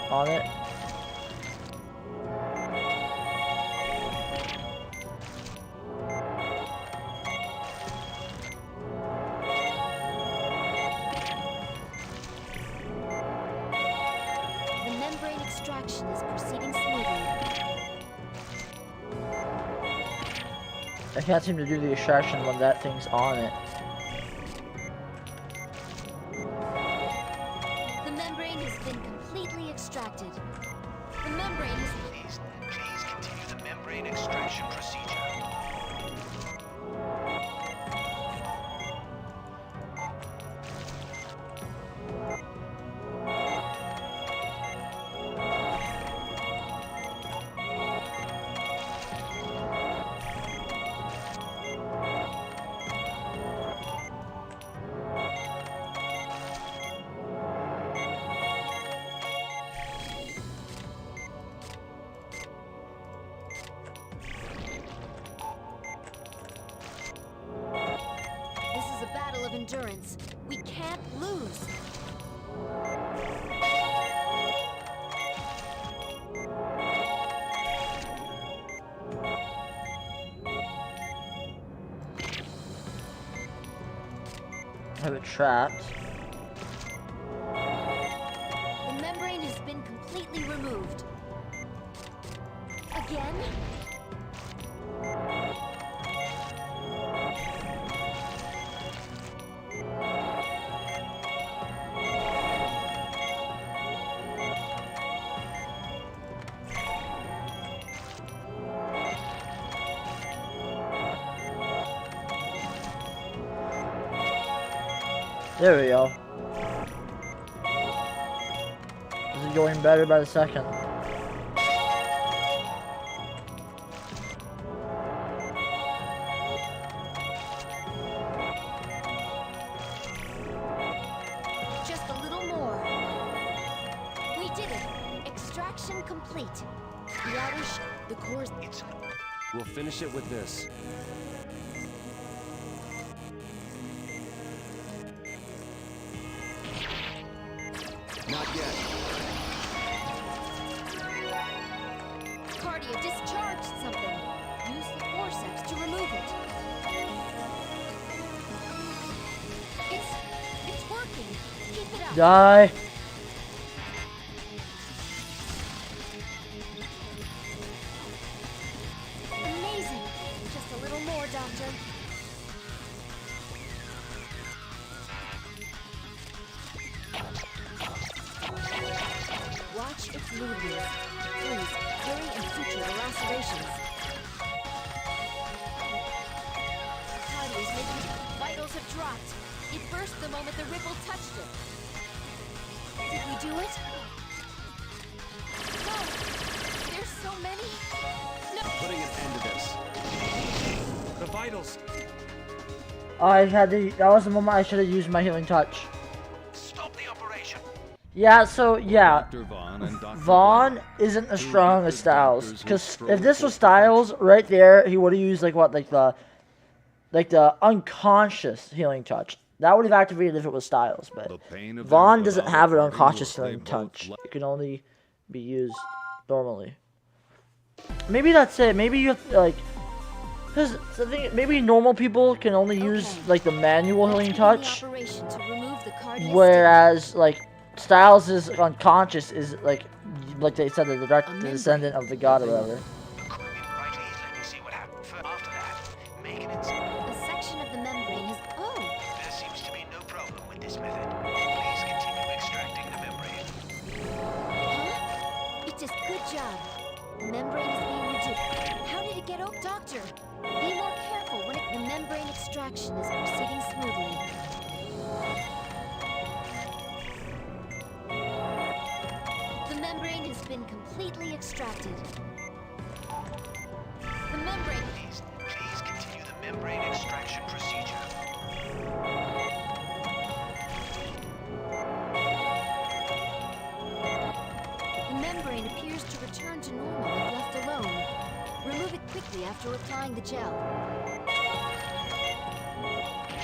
The membrane extraction is proceeding smoothly. I can't seem to do the extraction when that thing's on it. The membrane has been completely extracted. The membrane has... Please continue the membrane extraction procedure. This is a battle of endurance. We can't lose. I have it trapped. The membrane has been completely removed. Again? There we go. This is going better by the second. Just a little more. We did it. Extraction complete. The outer the core is... We'll finish it with this. Not yet. Cardia discharged something. Use the forceps to remove it. It's working. Keep it up. Die. Amazing. Just a little more, Doctor. Watch its movements. Please, hurry and suture the lacerations. Cardia's making... Vitals have dropped. It burst the moment the ripple touched it. Did we do it? No! There's so many! No! Putting an end to this. The vitals. I had to. That was the moment I should have used my healing touch. Stop the operation. Yeah, so yeah, Dr. Vaughn and Dr. Vaughn isn't as strong as Styles. Because if this was Styles, right there, he would have used like what, like the unconscious healing touch. That would have activated if it was Styles, but Vaughn doesn't have an unconscious healing touch. It can only be used normally. Maybe that's it. Maybe you have, like, because the thing, maybe normal people can only use like the manual healing touch, whereas like Styles is unconscious is like they said, the direct descendant of the god or whatever. A section of the membrane is... Oh! There seems to be no problem with this method. Please continue extracting the membrane. Huh? It does good job. The membrane is being reduced. How did it get open? Doctor, be more careful when the membrane extraction is proceeding smoothly. The membrane has been completely extracted. The membrane... Please continue the membrane extraction procedure. The membrane appears to return to normal if left alone. Remove it quickly after applying the gel.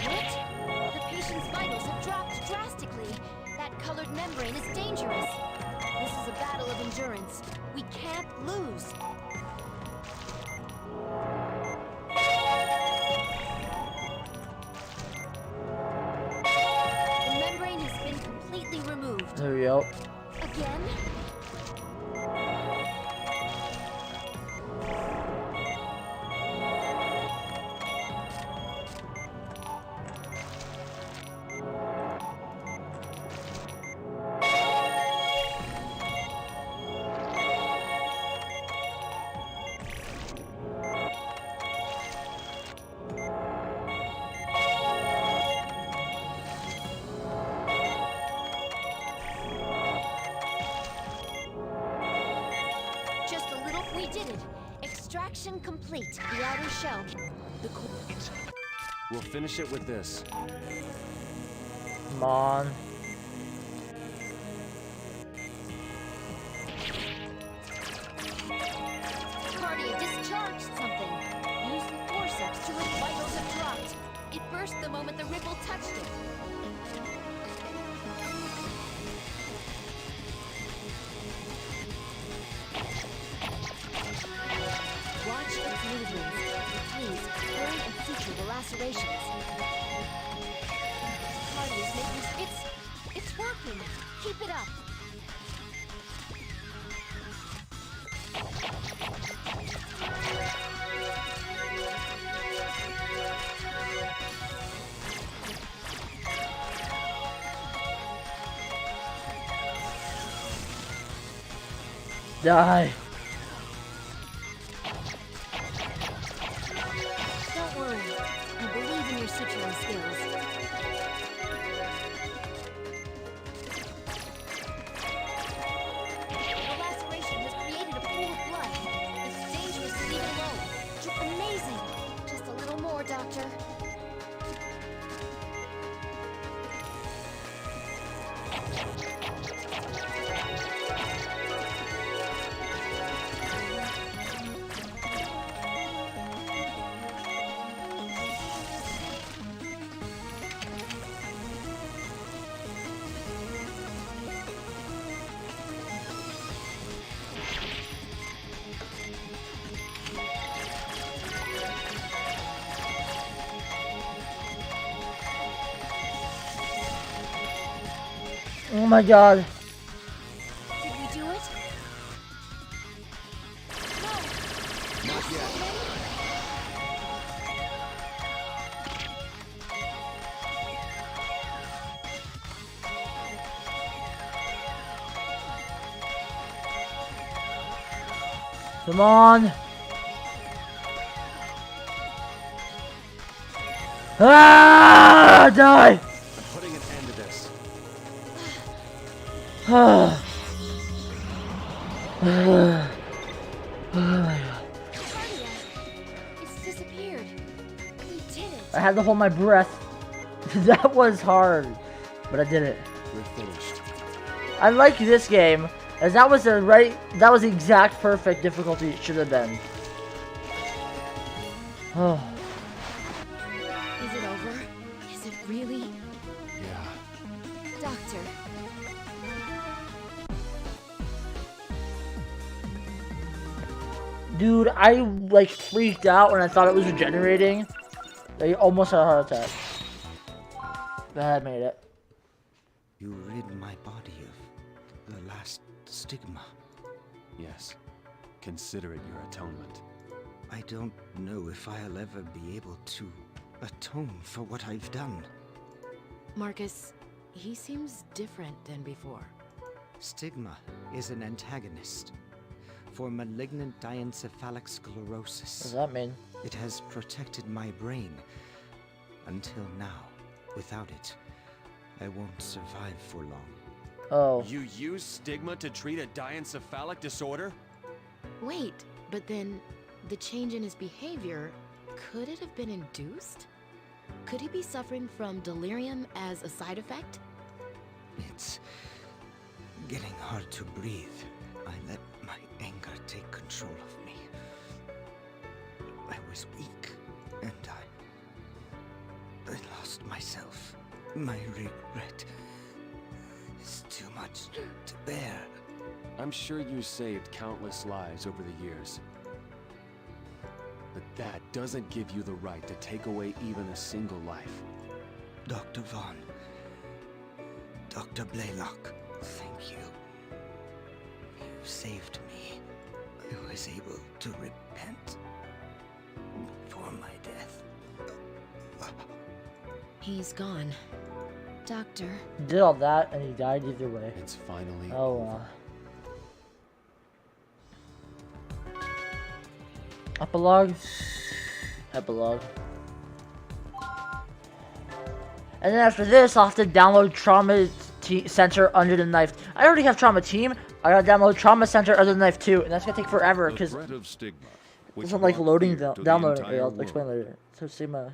What? The patient's vitals have dropped drastically. That colored membrane is dangerous. This is a battle of endurance. We can't lose. The membrane has been completely removed. There we go. Again? Mission complete. The outer shell. The We'll finish it with this. Come on. Cardia discharged something. Use the forceps to its vitals have dropped. It burst the moment the ripple touched it. Watch its movements. Please, burn and suture the lacerations. Cardia's making... It's working. Keep it up. Die. Don't worry. I believe in your suturing skills. The laceration has created a pool of blood. It's dangerous to leave it alone. Amazing. Just a little more, Doctor. Oh my god. Did we do it? Not yet. Come on. Ah, die. Putting an end to this. Oh It's disappeared. We did it. I had to hold my breath. That was hard, but I did it. We're finished. I like this game, as that was the exact perfect difficulty it should have been. Oh. Is it over? Is it really? Yeah. Doctor. Dude, I like freaked out when I thought it was regenerating. I almost had a heart attack. But I made it. You rid my body of the last stigma. Yes. Consider it your atonement. I don't know if I'll ever be able to atone for what I've done. Marcus, he seems different than before. Stigma is an antagonist for malignant diencephalic sclerosis. What does that mean? It has protected my brain until now. Without it, I won't survive for long. Oh. You use Stigma to treat a diencephalic disorder? Wait, but then the change in his behavior, could it have been induced? Could he be suffering from delirium as a side effect? It's getting hard to breathe. I let my anger take control of me. I was weak, and I lost myself. My regret is too much to bear. I'm sure you saved countless lives over the years. But that doesn't give you the right to take away even a single life. Dr. Vaughn, Dr. Blaylock, thank you. You saved me. I was able to repent before my death. He's gone. Doctor. He did all that and he died either way. It's finally Oh, Epilogue. Epilogue. And then after this, I'll have to download Trauma Center Under the Knife. I already have Trauma Team. I gotta download Trauma Center Under the Knife too, and that's gonna take forever because which It's not like brought loading fear to the downloading. entire I'll world, explain later. So Stigma.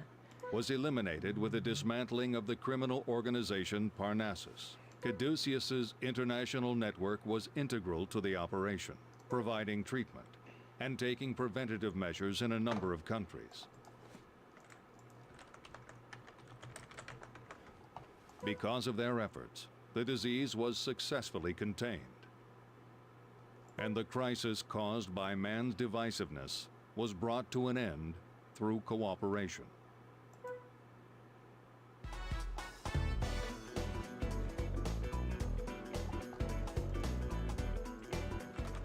was eliminated with the dismantling of the criminal organization Parnassus. Caduceus's international network was integral to the operation, providing treatment and taking preventative measures in a number of countries. Because of their efforts, the disease was successfully contained. And the crisis caused by man's divisiveness was brought to an end through cooperation.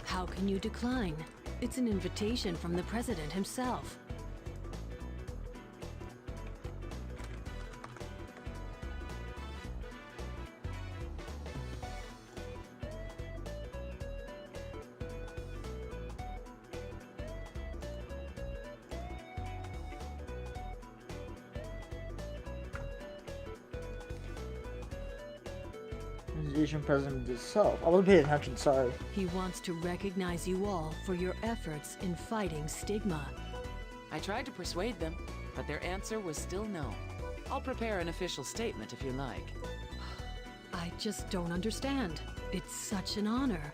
How can you decline? It's an invitation from the president himself. The Asian president itself. I wasn't paying attention, sorry. He wants to recognize you all for your efforts in fighting stigma. I tried to persuade them, but their answer was still no. I'll prepare an official statement if you like. I just don't understand. It's such an honor.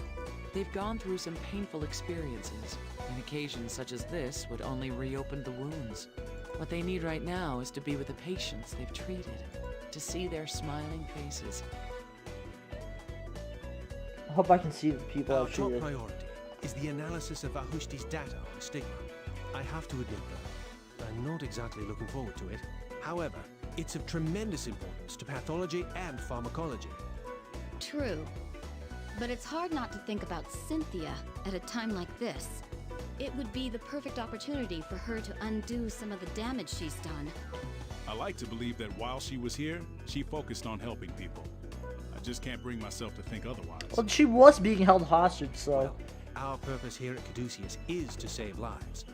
They've gone through some painful experiences, and occasions such as this would only reopen the wounds. What they need right now is to be with the patients they've treated, to see their smiling faces. I hope I can see the people Our I've top treated. priority is the analysis of Vahushti's data on stigma. I have to admit, though, I'm not exactly looking forward to it. However, it's of tremendous importance to pathology and pharmacology. True. But it's hard not to think about Cynthia at a time like this. It would be the perfect opportunity for her to undo some of the damage she's done. I like to believe that while she was here, she focused on helping people. I just can't bring myself to think otherwise. Well, she was being held hostage, so. Our purpose here at Caduceus is to save lives.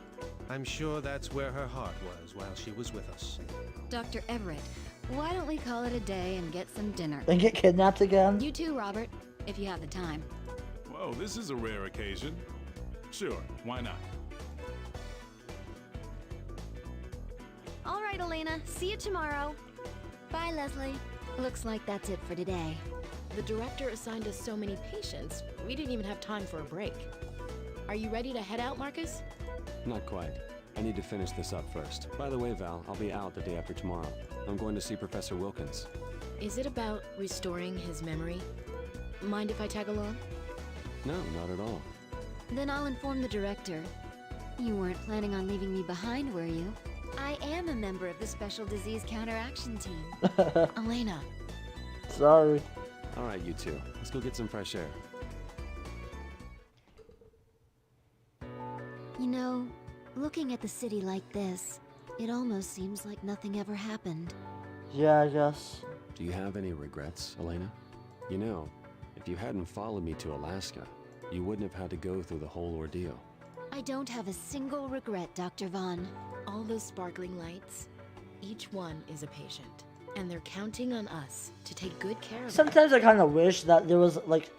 I'm sure that's where her heart was while she was with us. Dr. Everett, why don't we call it a day and get some dinner? And get kidnapped again? You too, Robert, if you have the time. Whoa, this is a rare occasion. Sure, why not? All right, Elena. See you tomorrow. Bye, Leslie. Looks like that's it for today. The director assigned us so many patients, we didn't even have time for a break. Are you ready to head out, Marcus? Not quite. I need to finish this up first. By the way, Val, I'll be out the day after tomorrow. I'm going to see Professor Wilkins. Is it about restoring his memory? Mind if I tag along? No, not at all. Then I'll inform the director. You weren't planning on leaving me behind, were you? I am a member of the Special Disease Counteraction Team. Elena. Sorry. All right, you two. Let's go get some fresh air. You know, looking at the city like this, it almost seems like nothing ever happened. Yeah, I guess. Do you have any regrets, Elena? You know, if you hadn't followed me to Alaska, you wouldn't have had to go through the whole ordeal. I don't have a single regret, Dr. Vaughn. All those sparkling lights, each one is a patient. And they're counting on us to take good care of them. Sometimes I kind of wish that there was, like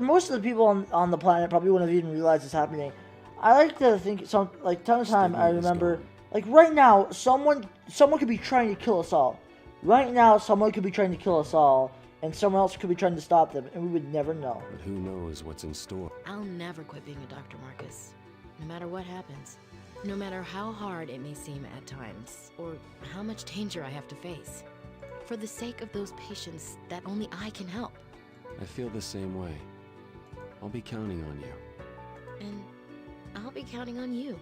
most of the people on the planet probably wouldn't have even realized it's happening. I like to think, time to time, I remember, like, right now, someone could be trying to kill us all. Right now, someone could be trying to kill us all, and someone else could be trying to stop them, and we would never know. But who knows what's in store? I'll never quit being a doctor, Marcus. No matter what happens. No matter how hard it may seem at times, or how much danger I have to face. For the sake of those patients that only I can help. I feel the same way. I'll be counting on you. And I'll be counting on you.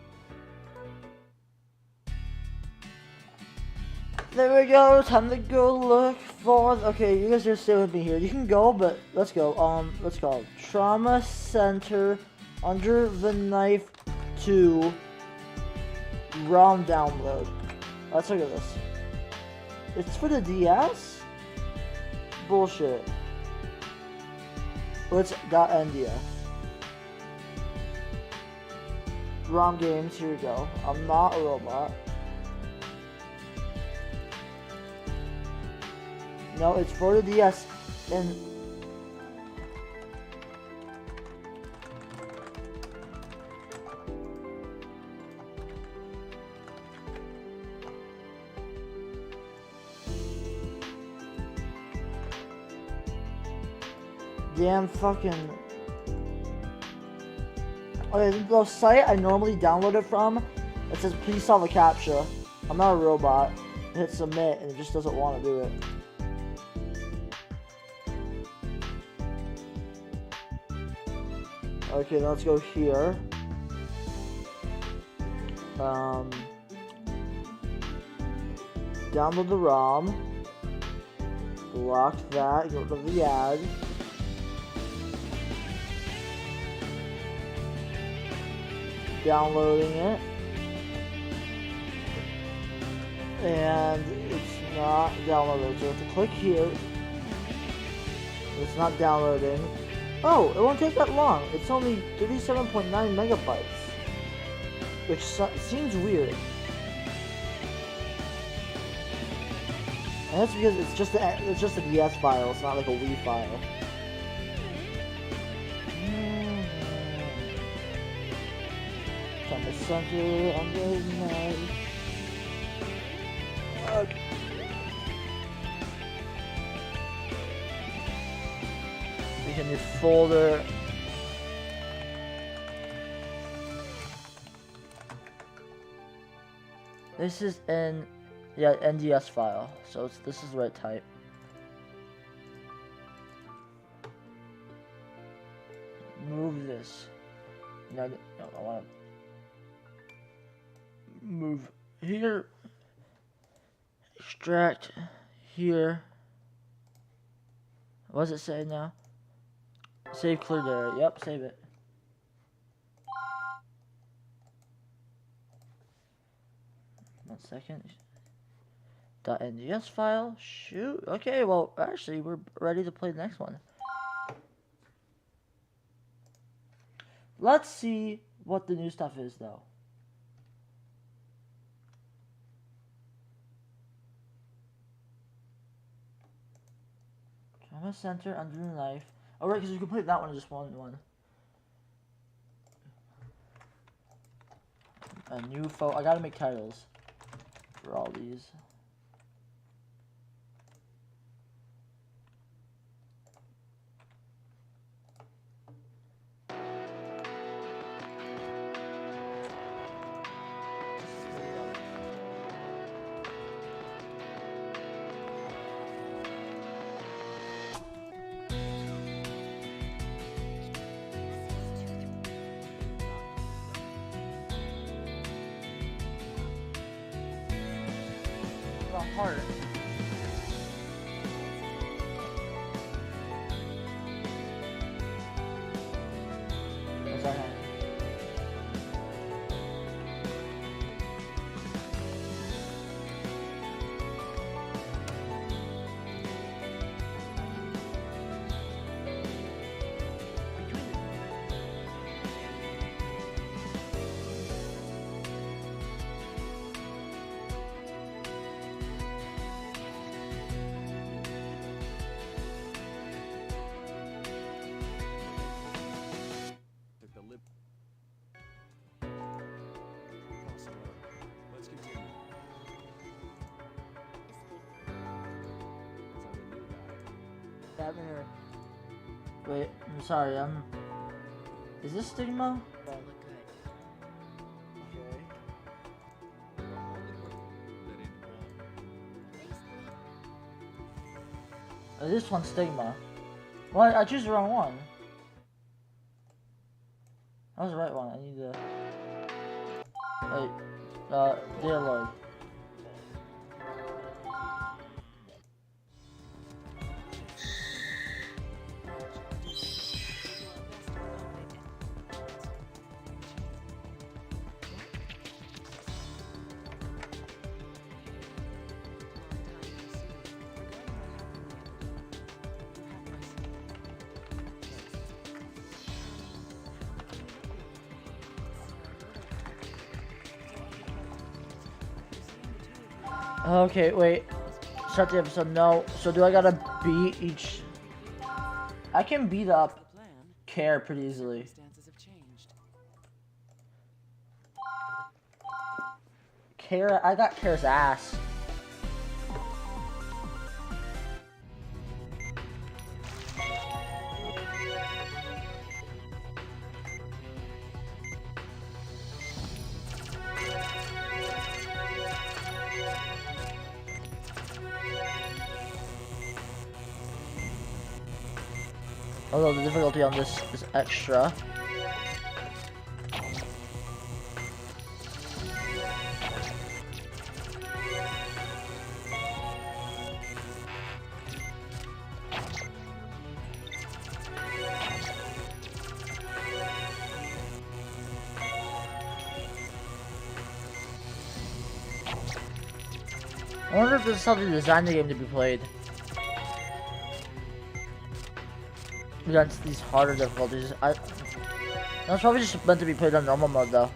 There we go, time to go look for... Okay, you guys just stay with me here. You can go, but let's go. Let's go. Trauma Center, Under the Knife 2, ROM download. Let's look at this. It's for the DS? Bullshit. Let's .nds. ROM games, here we go. I'm not a robot. No, it's for the DS, and damn fucking... Okay, the site I normally download it from, it says please solve a CAPTCHA. I'm not a robot. I hit submit and it just doesn't want to do it. Okay, now let's go here. Download the ROM. Block that, get rid of the ad. Downloading it. And it's not downloaded. So we have to click here. It's not downloading. Oh, it won't take that long. It's only 37.9 megabytes. Which seems weird. And that's because it's just a DS file, it's not like a Wii file. From the center, I'm getting mad. Okay. Make a new folder. This is an NDS file, so this is the right type. Move this. No, I want to move here. Extract here. What does it say now? Save clear data. Yep, save it. One second. .nds file. Shoot. Okay, well, actually, we're ready to play the next one. Let's see what the new stuff is, though. Trauma center under the knife. Oh, right, because you can play that one in just one. A new photo. I gotta make titles for all these. Heart. What's that have? Wait, I'm sorry, is this Stigma? Oh, this one's Stigma. Well, I choose the wrong one. That was the right one. I need to... Wait, data load. Okay, wait. Start the episode. No. So do I gotta beat each... I can beat up Care pretty easily. Care... I got Care's ass. Although the difficulty on this is extra. I wonder if this is how they designed the game to be played. Against these harder difficulties. That's probably just meant to be played on normal mode though.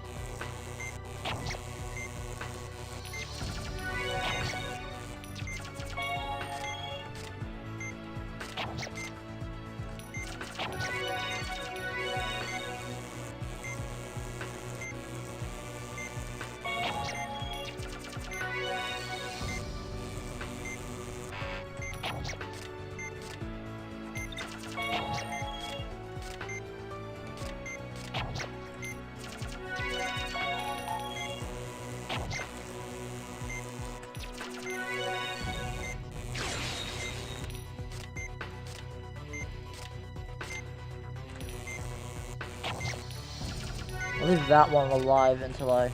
I'll leave that one alive until I...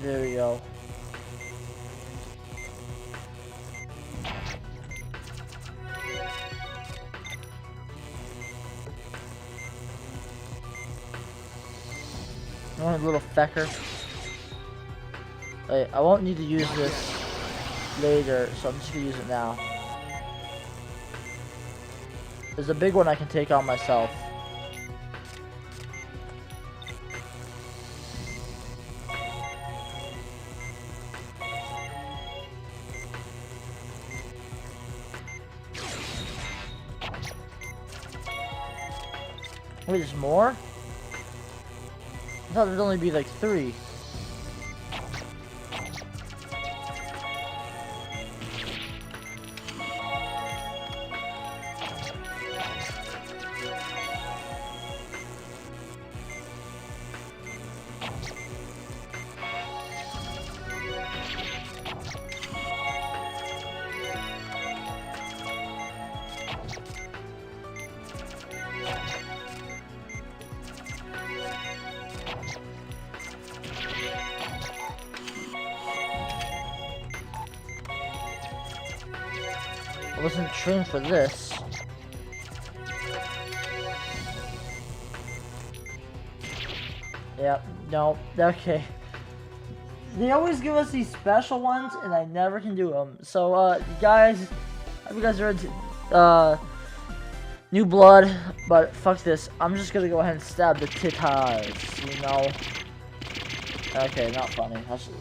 There we go. One little fecker. Wait, I won't need to use this later, so I'm just gonna use it now. There's a big one I can take on myself. Wait, there's more? I thought there'd only be like 3. I wasn't trained for this. Yep, no, okay. They always give us these special ones, and I never can do them. So, guys, I hope you guys are into, New Blood, but fuck this. I'm just gonna go ahead and stab the titties, you know? Okay, not funny. I'll just